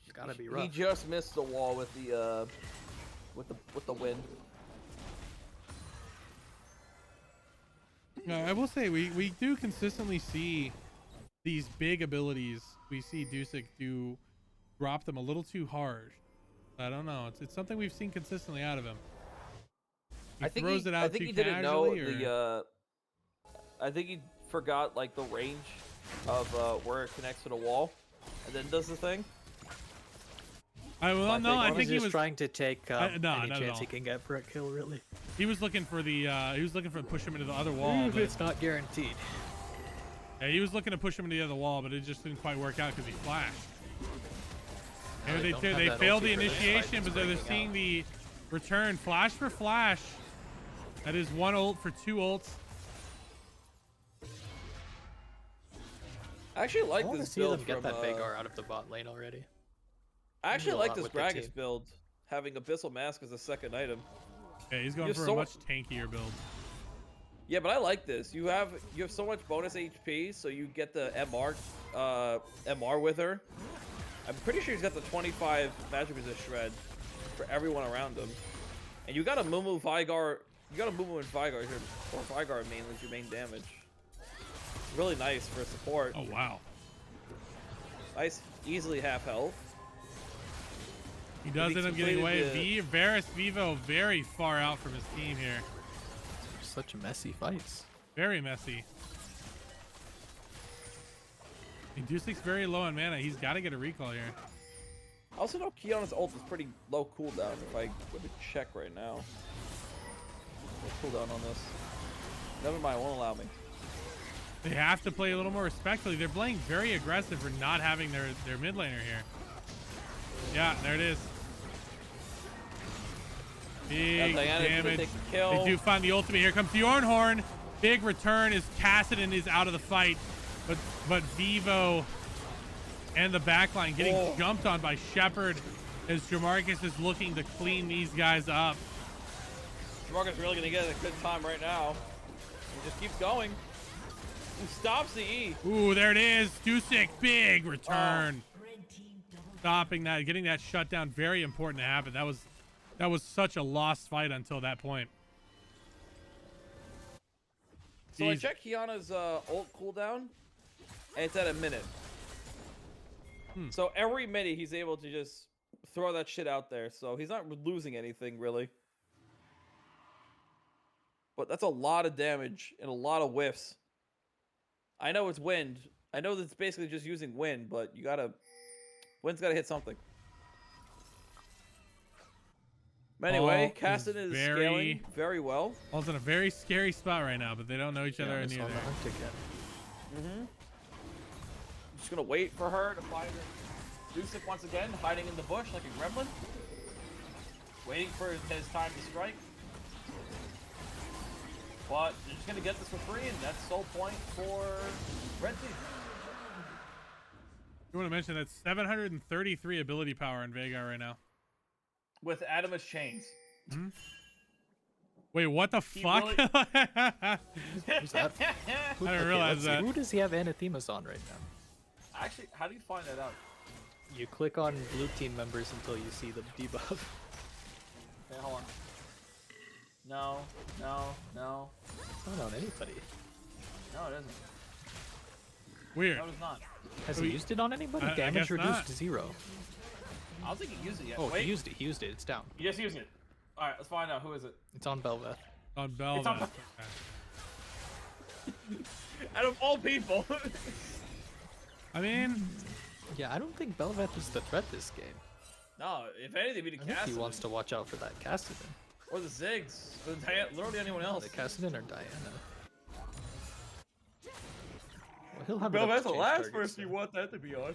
It's gotta be rough. He just missed the wall with the wind. I will say we do consistently see these big abilities. We see Dusic do drop them a little too hard. I don't know. It's something we've seen consistently out of him. He throws it out I think too he didn't know casually, or... I think he forgot like the range of where it connects to the wall, and then does the thing. I He's think he just was trying to take no, any not at chance all. he can get for a kill, really. He was looking for the push him into the other wall. But, It's not guaranteed. yeah, he was looking to push him into the other wall, but it just didn't quite work out because he flashed. No, And don't they have that failed ulti the for this fight, initiation, it's but they're breaking seeing out. the return. Flash for flash. That is one ult for two ults. I actually like I want to this see build them get from, that Veigar out of the bot lane already. I do actually a like lot this with the Gragas team. build, having Abyssal Mask as a second item. Yeah, he's going have for a so much tankier build. Yeah, but I like this. You have so much bonus HP, so you get the MR with her. I'm pretty sure he's got the 25 magic resist shred for everyone around him. And you got a Mumu Veigar. You got a Mumu and Veigar here, or Veigar mainly as your main damage. Really nice for support. Oh wow. Nice, easily half health. He does He's end up getting away. completed Varus Vivo very far out from his team here. Such messy fights. Very messy. And Dusic's very low on mana. He's got to get a recall here. I also know Kiana's ult is pretty low cooldown. If I go to check right now, no cooldown on this. Never mind, won't allow me. They have to play a little more respectfully. They're playing very aggressive for not having their mid laner here. Yeah, there it is. Big damage. They do find the ultimate. Here comes the Ornhorn. Big return as Kassadin is out of the fight. But Vivo and the backline getting jumped on by Shepard as Jamarcus is looking to clean these guys up. Jamarcus really gonna get a good time right now. He just keeps going. He stops the E. Ooh, there it is. Dusik, big return. Stopping that, getting that shutdown, very important to happen. That was such a lost fight until that point. So I checked Kiana's ult cooldown, and it's at a minute. So every minute he's able to just throw that shit out there. So he's not losing anything really. But that's a lot of damage and a lot of whiffs. I know it's wind. I know that it's basically just using wind, but you gotta... Wind's gotta hit something. But anyway, Kassadin is scaling very well. Paul's in a very scary spot right now, but they don't know each other in either. Just gonna wait for her to find her. Dusik once again, hiding in the bush like a gremlin. Waiting for his time to strike. But they're just gonna get this for free, and that's sole point for Red Team. You want to mention that 733 ability power in Veigar right now. With Adamus chains. Wait, what the fuck? Really... Who's that? I didn't realize that. Who does he have Anathemas on right now? Actually, how do you find that out? You click on blue team members until you see the debuff. Okay, hold on. No. It's not on anybody. No, it isn't. Weird. No, it's not. Has he used it on anybody? Damage reduced to 0. I don't think he used it yet. Oh, Wait. he used it. It's down. You just used it. All right, let's find out. Who is it? It's on Belveth. On Belveth. Out of all people. I mean... Yeah, I don't think Belveth is the threat this game. No, if anything, it'd be the Kassadin. He wants to watch out for that Kassadin. Or the Ziggs. Or literally anyone else. The Kassadin or Diana. Well, he'll have Belveth's the last person you want that to be on.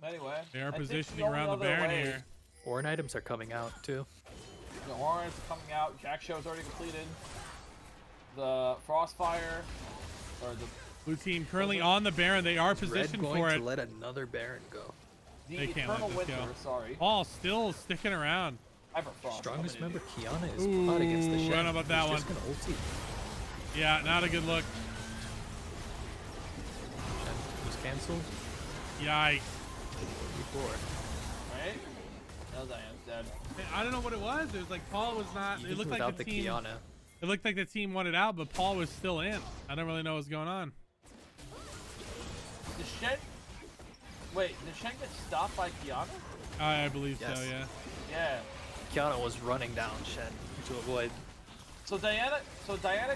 Anyway, they are positioning around the Baron here. Ornn items are coming out too. The Ornn's coming out. Jack Show's already completed. The Frostfire, or the blue team currently on the Baron. They are positioned Red for going it. to let another Baron go. They can't let this Winter, go. Sorry. Paul still sticking around. Strongest member Kiana is hot against the Shen. I don't know about that one. Just gonna ulti. Yeah, not a good look. Shen was cancelled. Yikes. Before. Right? No, Diana's dead. I don't know what it was. It was like Paul was not. It looked like the team. Kiana. It looked like the team wanted out, but Paul was still in. I don't really know what's going on. Did Shen... Wait, did Shen get stopped by Kiana? I believe Yes. so, yeah. Yeah. Kiana was running down Shen to avoid. So Diana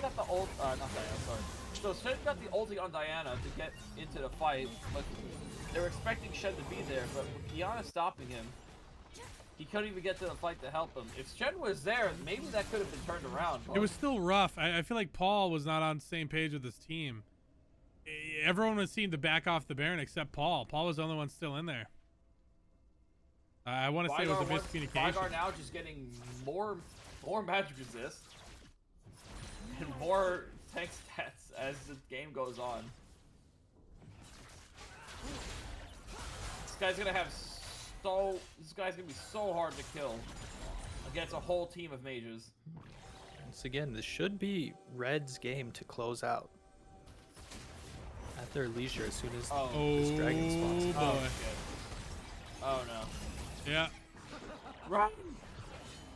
got the ult. Not Diana, sorry. So Shen got the ulti on Diana to get into the fight, but they were expecting Shen to be there. But with Kiana stopping him, he couldn't even get to the fight to help him. If Shen was there, maybe that could have been turned around. But... It was still rough. I feel like Paul was not on the same page with his team. Everyone was seemed to back off the Baron except Paul. Paul was the only one still in there. I want to say it was a miscommunication. Vygar now just getting more magic resist and more tank stats as the game goes on. This guy's gonna be so hard to kill against a whole team of mages. Once again, this should be Red's game to close out. At their leisure, as soon as this dragon spawns. Boy. Oh, shit. Oh no. Yeah. Run!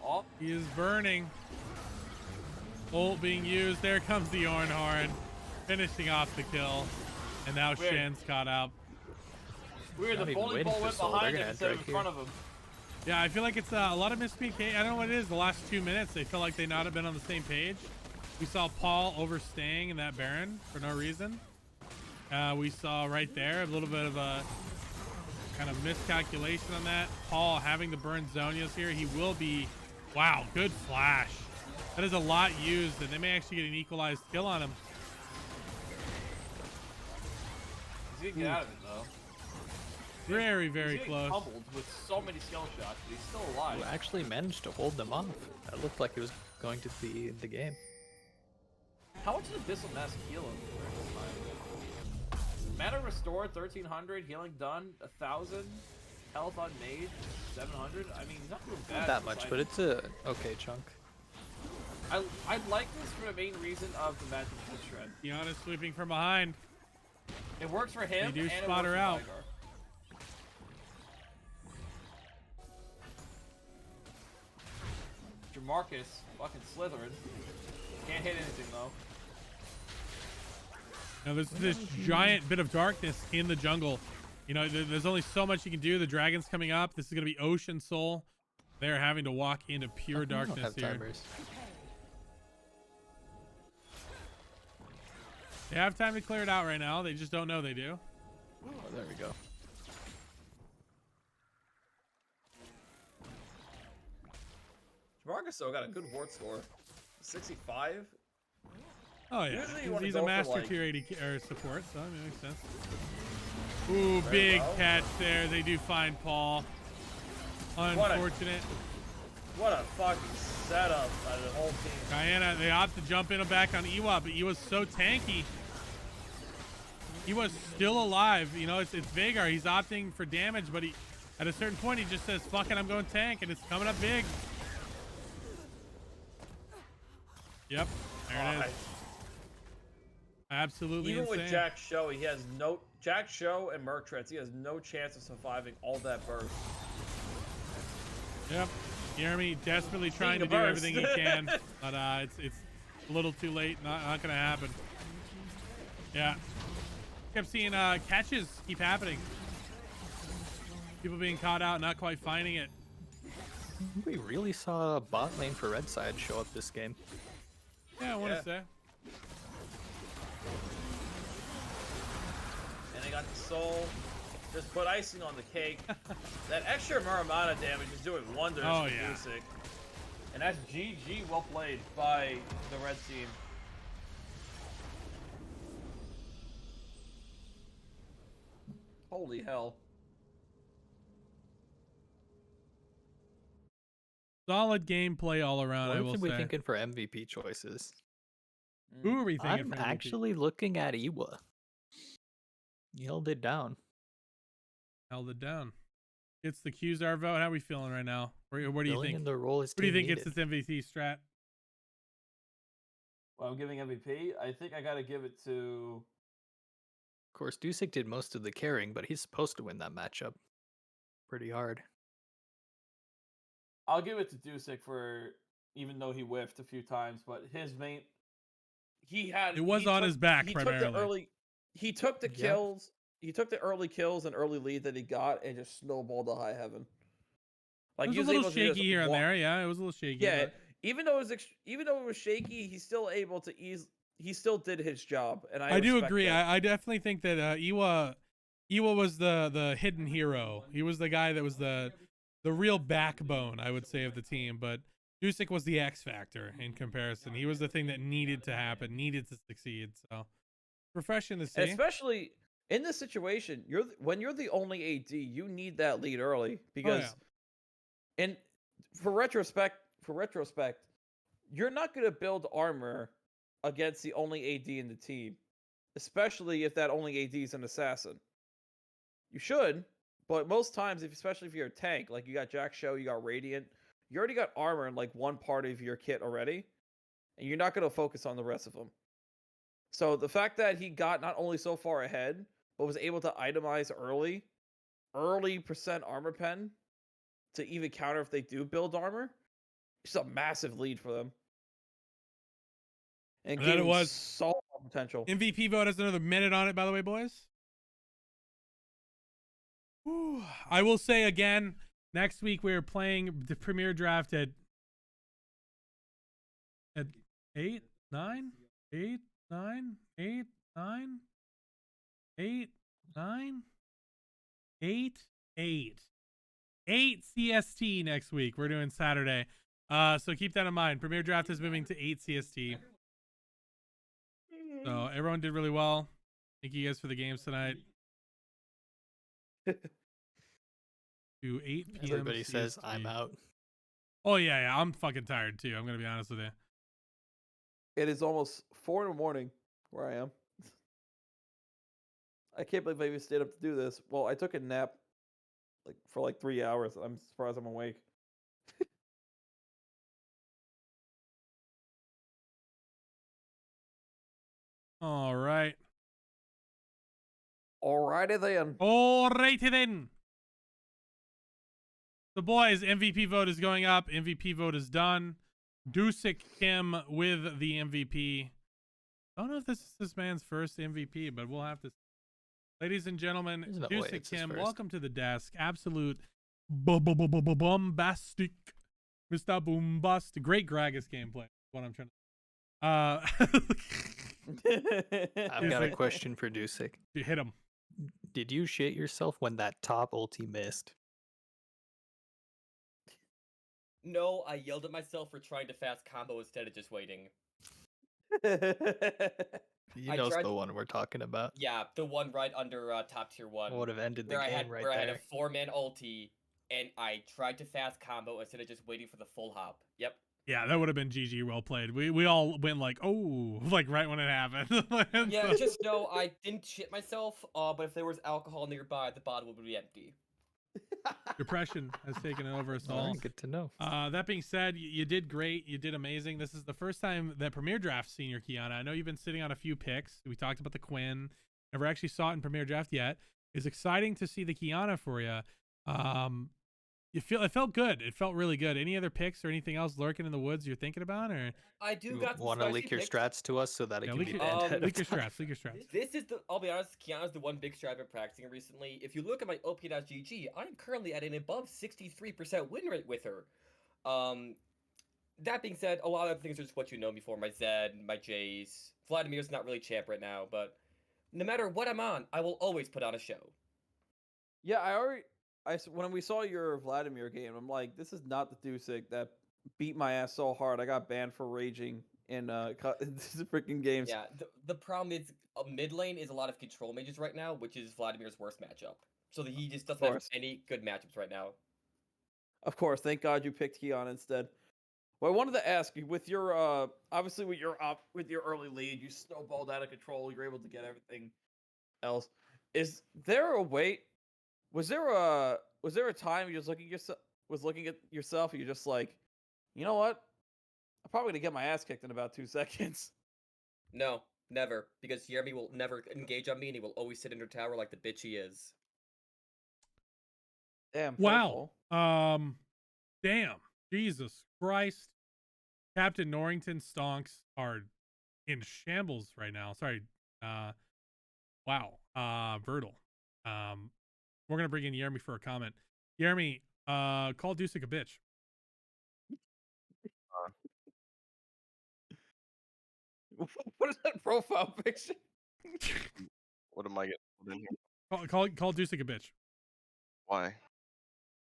Oh. He is burning. Ult being used. There comes the Ornhorn. Finishing off the kill. And now Weird. Shen's caught up. Weird, the bowling ball went behind him instead of in front of him. Yeah, I feel like it's a lot of miscommunication. I don't know what it is. The last 2 minutes, they feel like they not have been on the same page. We saw Paul overstaying in that Baron for no reason. We saw right there a little bit of a kind of miscalculation on that. Paul having the burn Zonias here. He will be... Wow, good flash. That is a lot used, and they may actually get an equalized kill on him. He's gonna get out of it though. Very, very He's close. Pummeled with so many skill shots, but he's still alive. Who actually managed to hold them off. That looked like it was going to be the game. How much did Abyssal Mask heal him during this time? Mana restored 1300, healing done 1000, health on mage 700. I mean, not doing bad. Not that much, but it's a okay chunk. I like this for the main reason of the magic shred. Kiana sweeping from behind. It works for him. They do and spot it her works out. for Vigar. Jamarcus, fucking Slytherin. Can't hit anything though. Now there's this giant bit of darkness in the jungle. You know, there's only so much you can do. The dragon's coming up. This is gonna be Ocean Soul. They're having to walk into pure darkness here. Timers. They have time to clear it out right now. They just don't know they do. Oh, there we go. Jamarcus though got a good ward score. 65. Oh yeah, Usually you wanna he's go a for, master like- tier 80 or support, so I mean, it makes sense. Ooh, Very big well. catch there. They do find Paul. Unfortunate. What a fucking setup by the whole team. Guyana, they opt to jump in and back on Iwa, but Iwa's so tanky. Iwa's still alive. You know, it's Veigar. He's opting for damage, but he, at a certain point, he just says, fuck it, I'm going tank, and it's coming up big. Yep, there it is. Absolutely Even insane. with Jack Show, he has no Jack Show and Mercrets. He has no chance of surviving all that burst. Yep, Jeremy desperately trying to do burst. everything he can, but it's a little too late. Not gonna happen. Yeah, kept seeing catches keep happening. People being caught out, not quite finding it. We really saw a bot lane for red side show up this game. Yeah, I want to say. And they got the soul. Just put icing on the cake. That extra Muramana damage is doing wonders Oh, for yeah. Dusik. And that's GG, well played by the red team. Holy hell. Solid gameplay all around, I will What are we say. thinking for MVP choices? Who are we thinking I'm for MVP? actually looking at Iwa. He held it down. Held it down. It's the Qzar vote. How are we feeling right now? What do you Filling think? in the role his What do you team think gets needed. its MVP strat? Well, I'm giving MVP. I think I gotta give it to... Of course, Dusik did most of the carrying, but he's supposed to win that matchup pretty hard. I'll give it to Dusik for... Even though he whiffed a few times, but his main... He had... It was he on took- his back he primarily. Took the early, he took the Yep. kills... He took the early kills and early lead that he got and just snowballed to high heaven. Like It he was a little able to just shaky here and walk- there. Yeah, it was a little shaky. Yeah, but even though it was shaky, he's still able to he still did his job, and I do respect agree. that. I definitely think that Iwa was the hidden hero. He was the guy that was the real backbone, I would say, of the team. But Dusik was the X factor in comparison. He was the thing that needed to happen, needed to succeed. So refreshing to see. And especially in this situation, when you're the only AD, you need that lead early because, and for retrospect, you're not going to build armor against the only AD in the team, especially if that only AD is an assassin. You should, but most times, especially if you're a tank, like you got Jack Show, you got Radiant, you already got armor in like one part of your kit already, and you're not going to focus on the rest of them. So the fact that he got not only so far ahead, but was able to itemize early percent armor pen to even counter if they do build armor, it's a massive lead for them. And And then it gave was. so much potential. MVP vote has another minute on it, by the way, boys. Whew. I will say again, next week we're playing the premier draft at 8, 9, 8, 9, 8, 9, 8, 9, 8, 8. 8 CST next week. We're doing Saturday. So keep that in mind. Premier Draft is moving to 8 CST. So everyone did really well. Thank you guys for the games tonight. To 8 p.m. Everybody CST. says I'm out. Oh yeah, I'm fucking tired too. I'm gonna be honest with you. It is almost 4 in the morning where I am. I can't believe I even stayed up to do this. Well, I took a nap for 3 hours. I'm surprised I'm awake. All right. Alrighty then. Alrighty then. The boys, MVP vote is going up. MVP vote is done. Dusik Kim with the MVP. I don't know if this is this man's first MVP, but we'll have to. Ladies and gentlemen, There's no way Dusik it's his Kim, first. welcome to the desk. Absolute bombastic, Mr. Boombust. Great Gragas gameplay. What I'm trying to. I've got a question for Dusik. You hit him. Did you shit yourself when that top ulti missed? No, I yelled at myself for trying to fast combo instead of just waiting. You I know tried- the one we're talking about. Yeah, the one right under top tier 1. Would have ended the where game I had, right where I had there. a 4-man ulti, and I tried to fast combo instead of just waiting for the full hop. Yep. Yeah, that would have been GG. Well played. We all went like, oh, like right when it happened. Yeah, just know I didn't shit myself, but if there was alcohol nearby, the bottle would be empty. Depression has taken over us all. Alright, good to know. That being said, you did great. You did amazing. This is the first time that Premier Draft seen your Kiana. I know you've been sitting on a few picks. We talked about the Quinn. Never actually saw it in Premier Draft yet. It's exciting to see the Kiana for you. It felt good. It felt really good. Any other picks or anything else lurking in the woods you're thinking about, or I do You got some want to spicy leak your picks. strats to us so that it yeah, can leak be your, banned ahead of leak your time? strats. Leak your strats. This is the, I'll be honest, Kiana's the one big strat I've been practicing recently. If you look at my OP.GG, I'm currently at an above 63% win rate with her. That being said, a lot of things are just what you know me for. My Zed, my Jace. Vladimir's not really champ right now, but no matter what I'm on, I will always put on a show. Yeah, when we saw your Vladimir game, I'm like, this is not the Dusik that beat my ass so hard. I got banned for raging in this freaking games. Yeah, the problem is mid lane is a lot of control mages right now, which is Vladimir's worst matchup. So he just doesn't have any good matchups right now. Of course, thank God you picked Kiana instead. Well, I wanted to ask you, with your obviously with your early lead, you snowballed out of control. You're able to get everything else. Is there a way? Was there a time you just looking at yourself and you're just like, you know what? I'm probably gonna get my ass kicked in about 2 seconds. No, never, because Jeremy will never engage on me, and he will always sit in her tower like the bitch he is. Damn. Wow. Damn. Jesus Christ. Captain Norrington stonks are in shambles right now. Sorry. Wow. Vertal. We're gonna bring in Jeremy for a comment. Jeremy, call Dusik a bitch. What is that profile picture? What am I getting in here? Call Dusik a bitch. Why?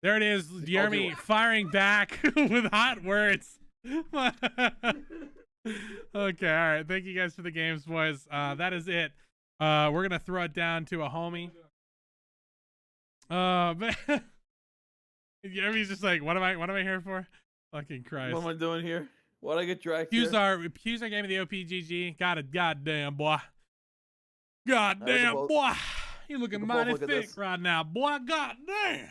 There it is, Jeremy firing back with hot words. Okay, all right. Thank you guys for the games, boys. That is it. We're gonna throw it down to a homie. Jeremy's just like, what am I here for? Fucking Christ. What am I doing here? Why'd I get dragged Qzar gave me the OPGG. Got it. Goddamn, boy. Goddamn, boy. You looking mighty thick right now, boy. Goddamn.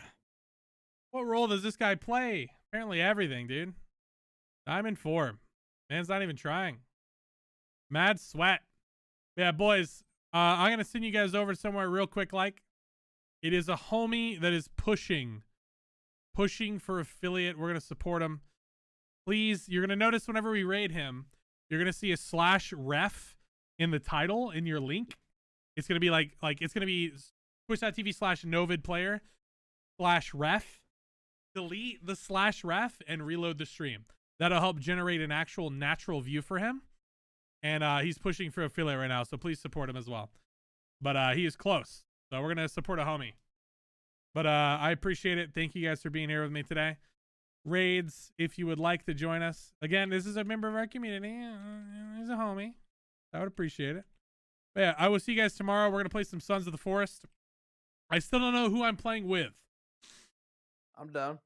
What role does this guy play? Apparently everything, dude. Diamond 4. Man's not even trying. Mad sweat. Yeah, boys. I'm going to send you guys over somewhere real quick like. It is a homie that is pushing for affiliate. We're going to support him. Please, you're going to notice whenever we raid him, you're going to see a /ref in the title in your link. It's going to be like it's going to be twitch.tv/novidplayer/ref. Delete the /ref and reload the stream. That'll help generate an actual natural view for him. And he's pushing for affiliate right now, so please support him as well. But he is close, so we're going to support a homie. But I appreciate it. Thank you guys for being here with me today. raids if you would like to join us. Again, this is a member of our community. He's a homie. I would appreciate it. But yeah, I will see you guys tomorrow. We're gonna play some Sons of the Forest. I still don't know who I'm playing with. I'm down.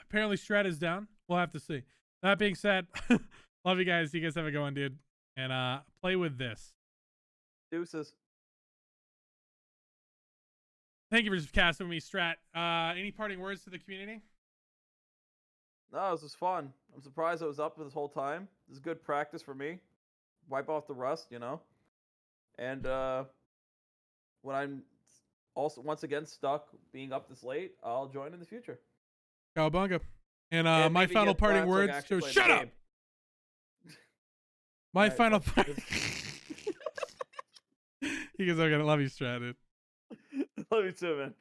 Apparently Strat is down. We'll have to see. That being said, love you guys. You guys have a good one, dude. And play with this. Deuces. Thank you for casting with me, Strat. Any parting words to the community? No, this was fun. I'm surprised I was up this whole time. This is good practice for me. Wipe off the rust, you know. And when I'm also once again stuck being up this late, I'll join in the future. Cowabunga. And my maybe final get parting Brad so I can words actually to play the shut up. game. My Alright, final well, part. You guys are gonna love you, Strat, dude. Love you too, man.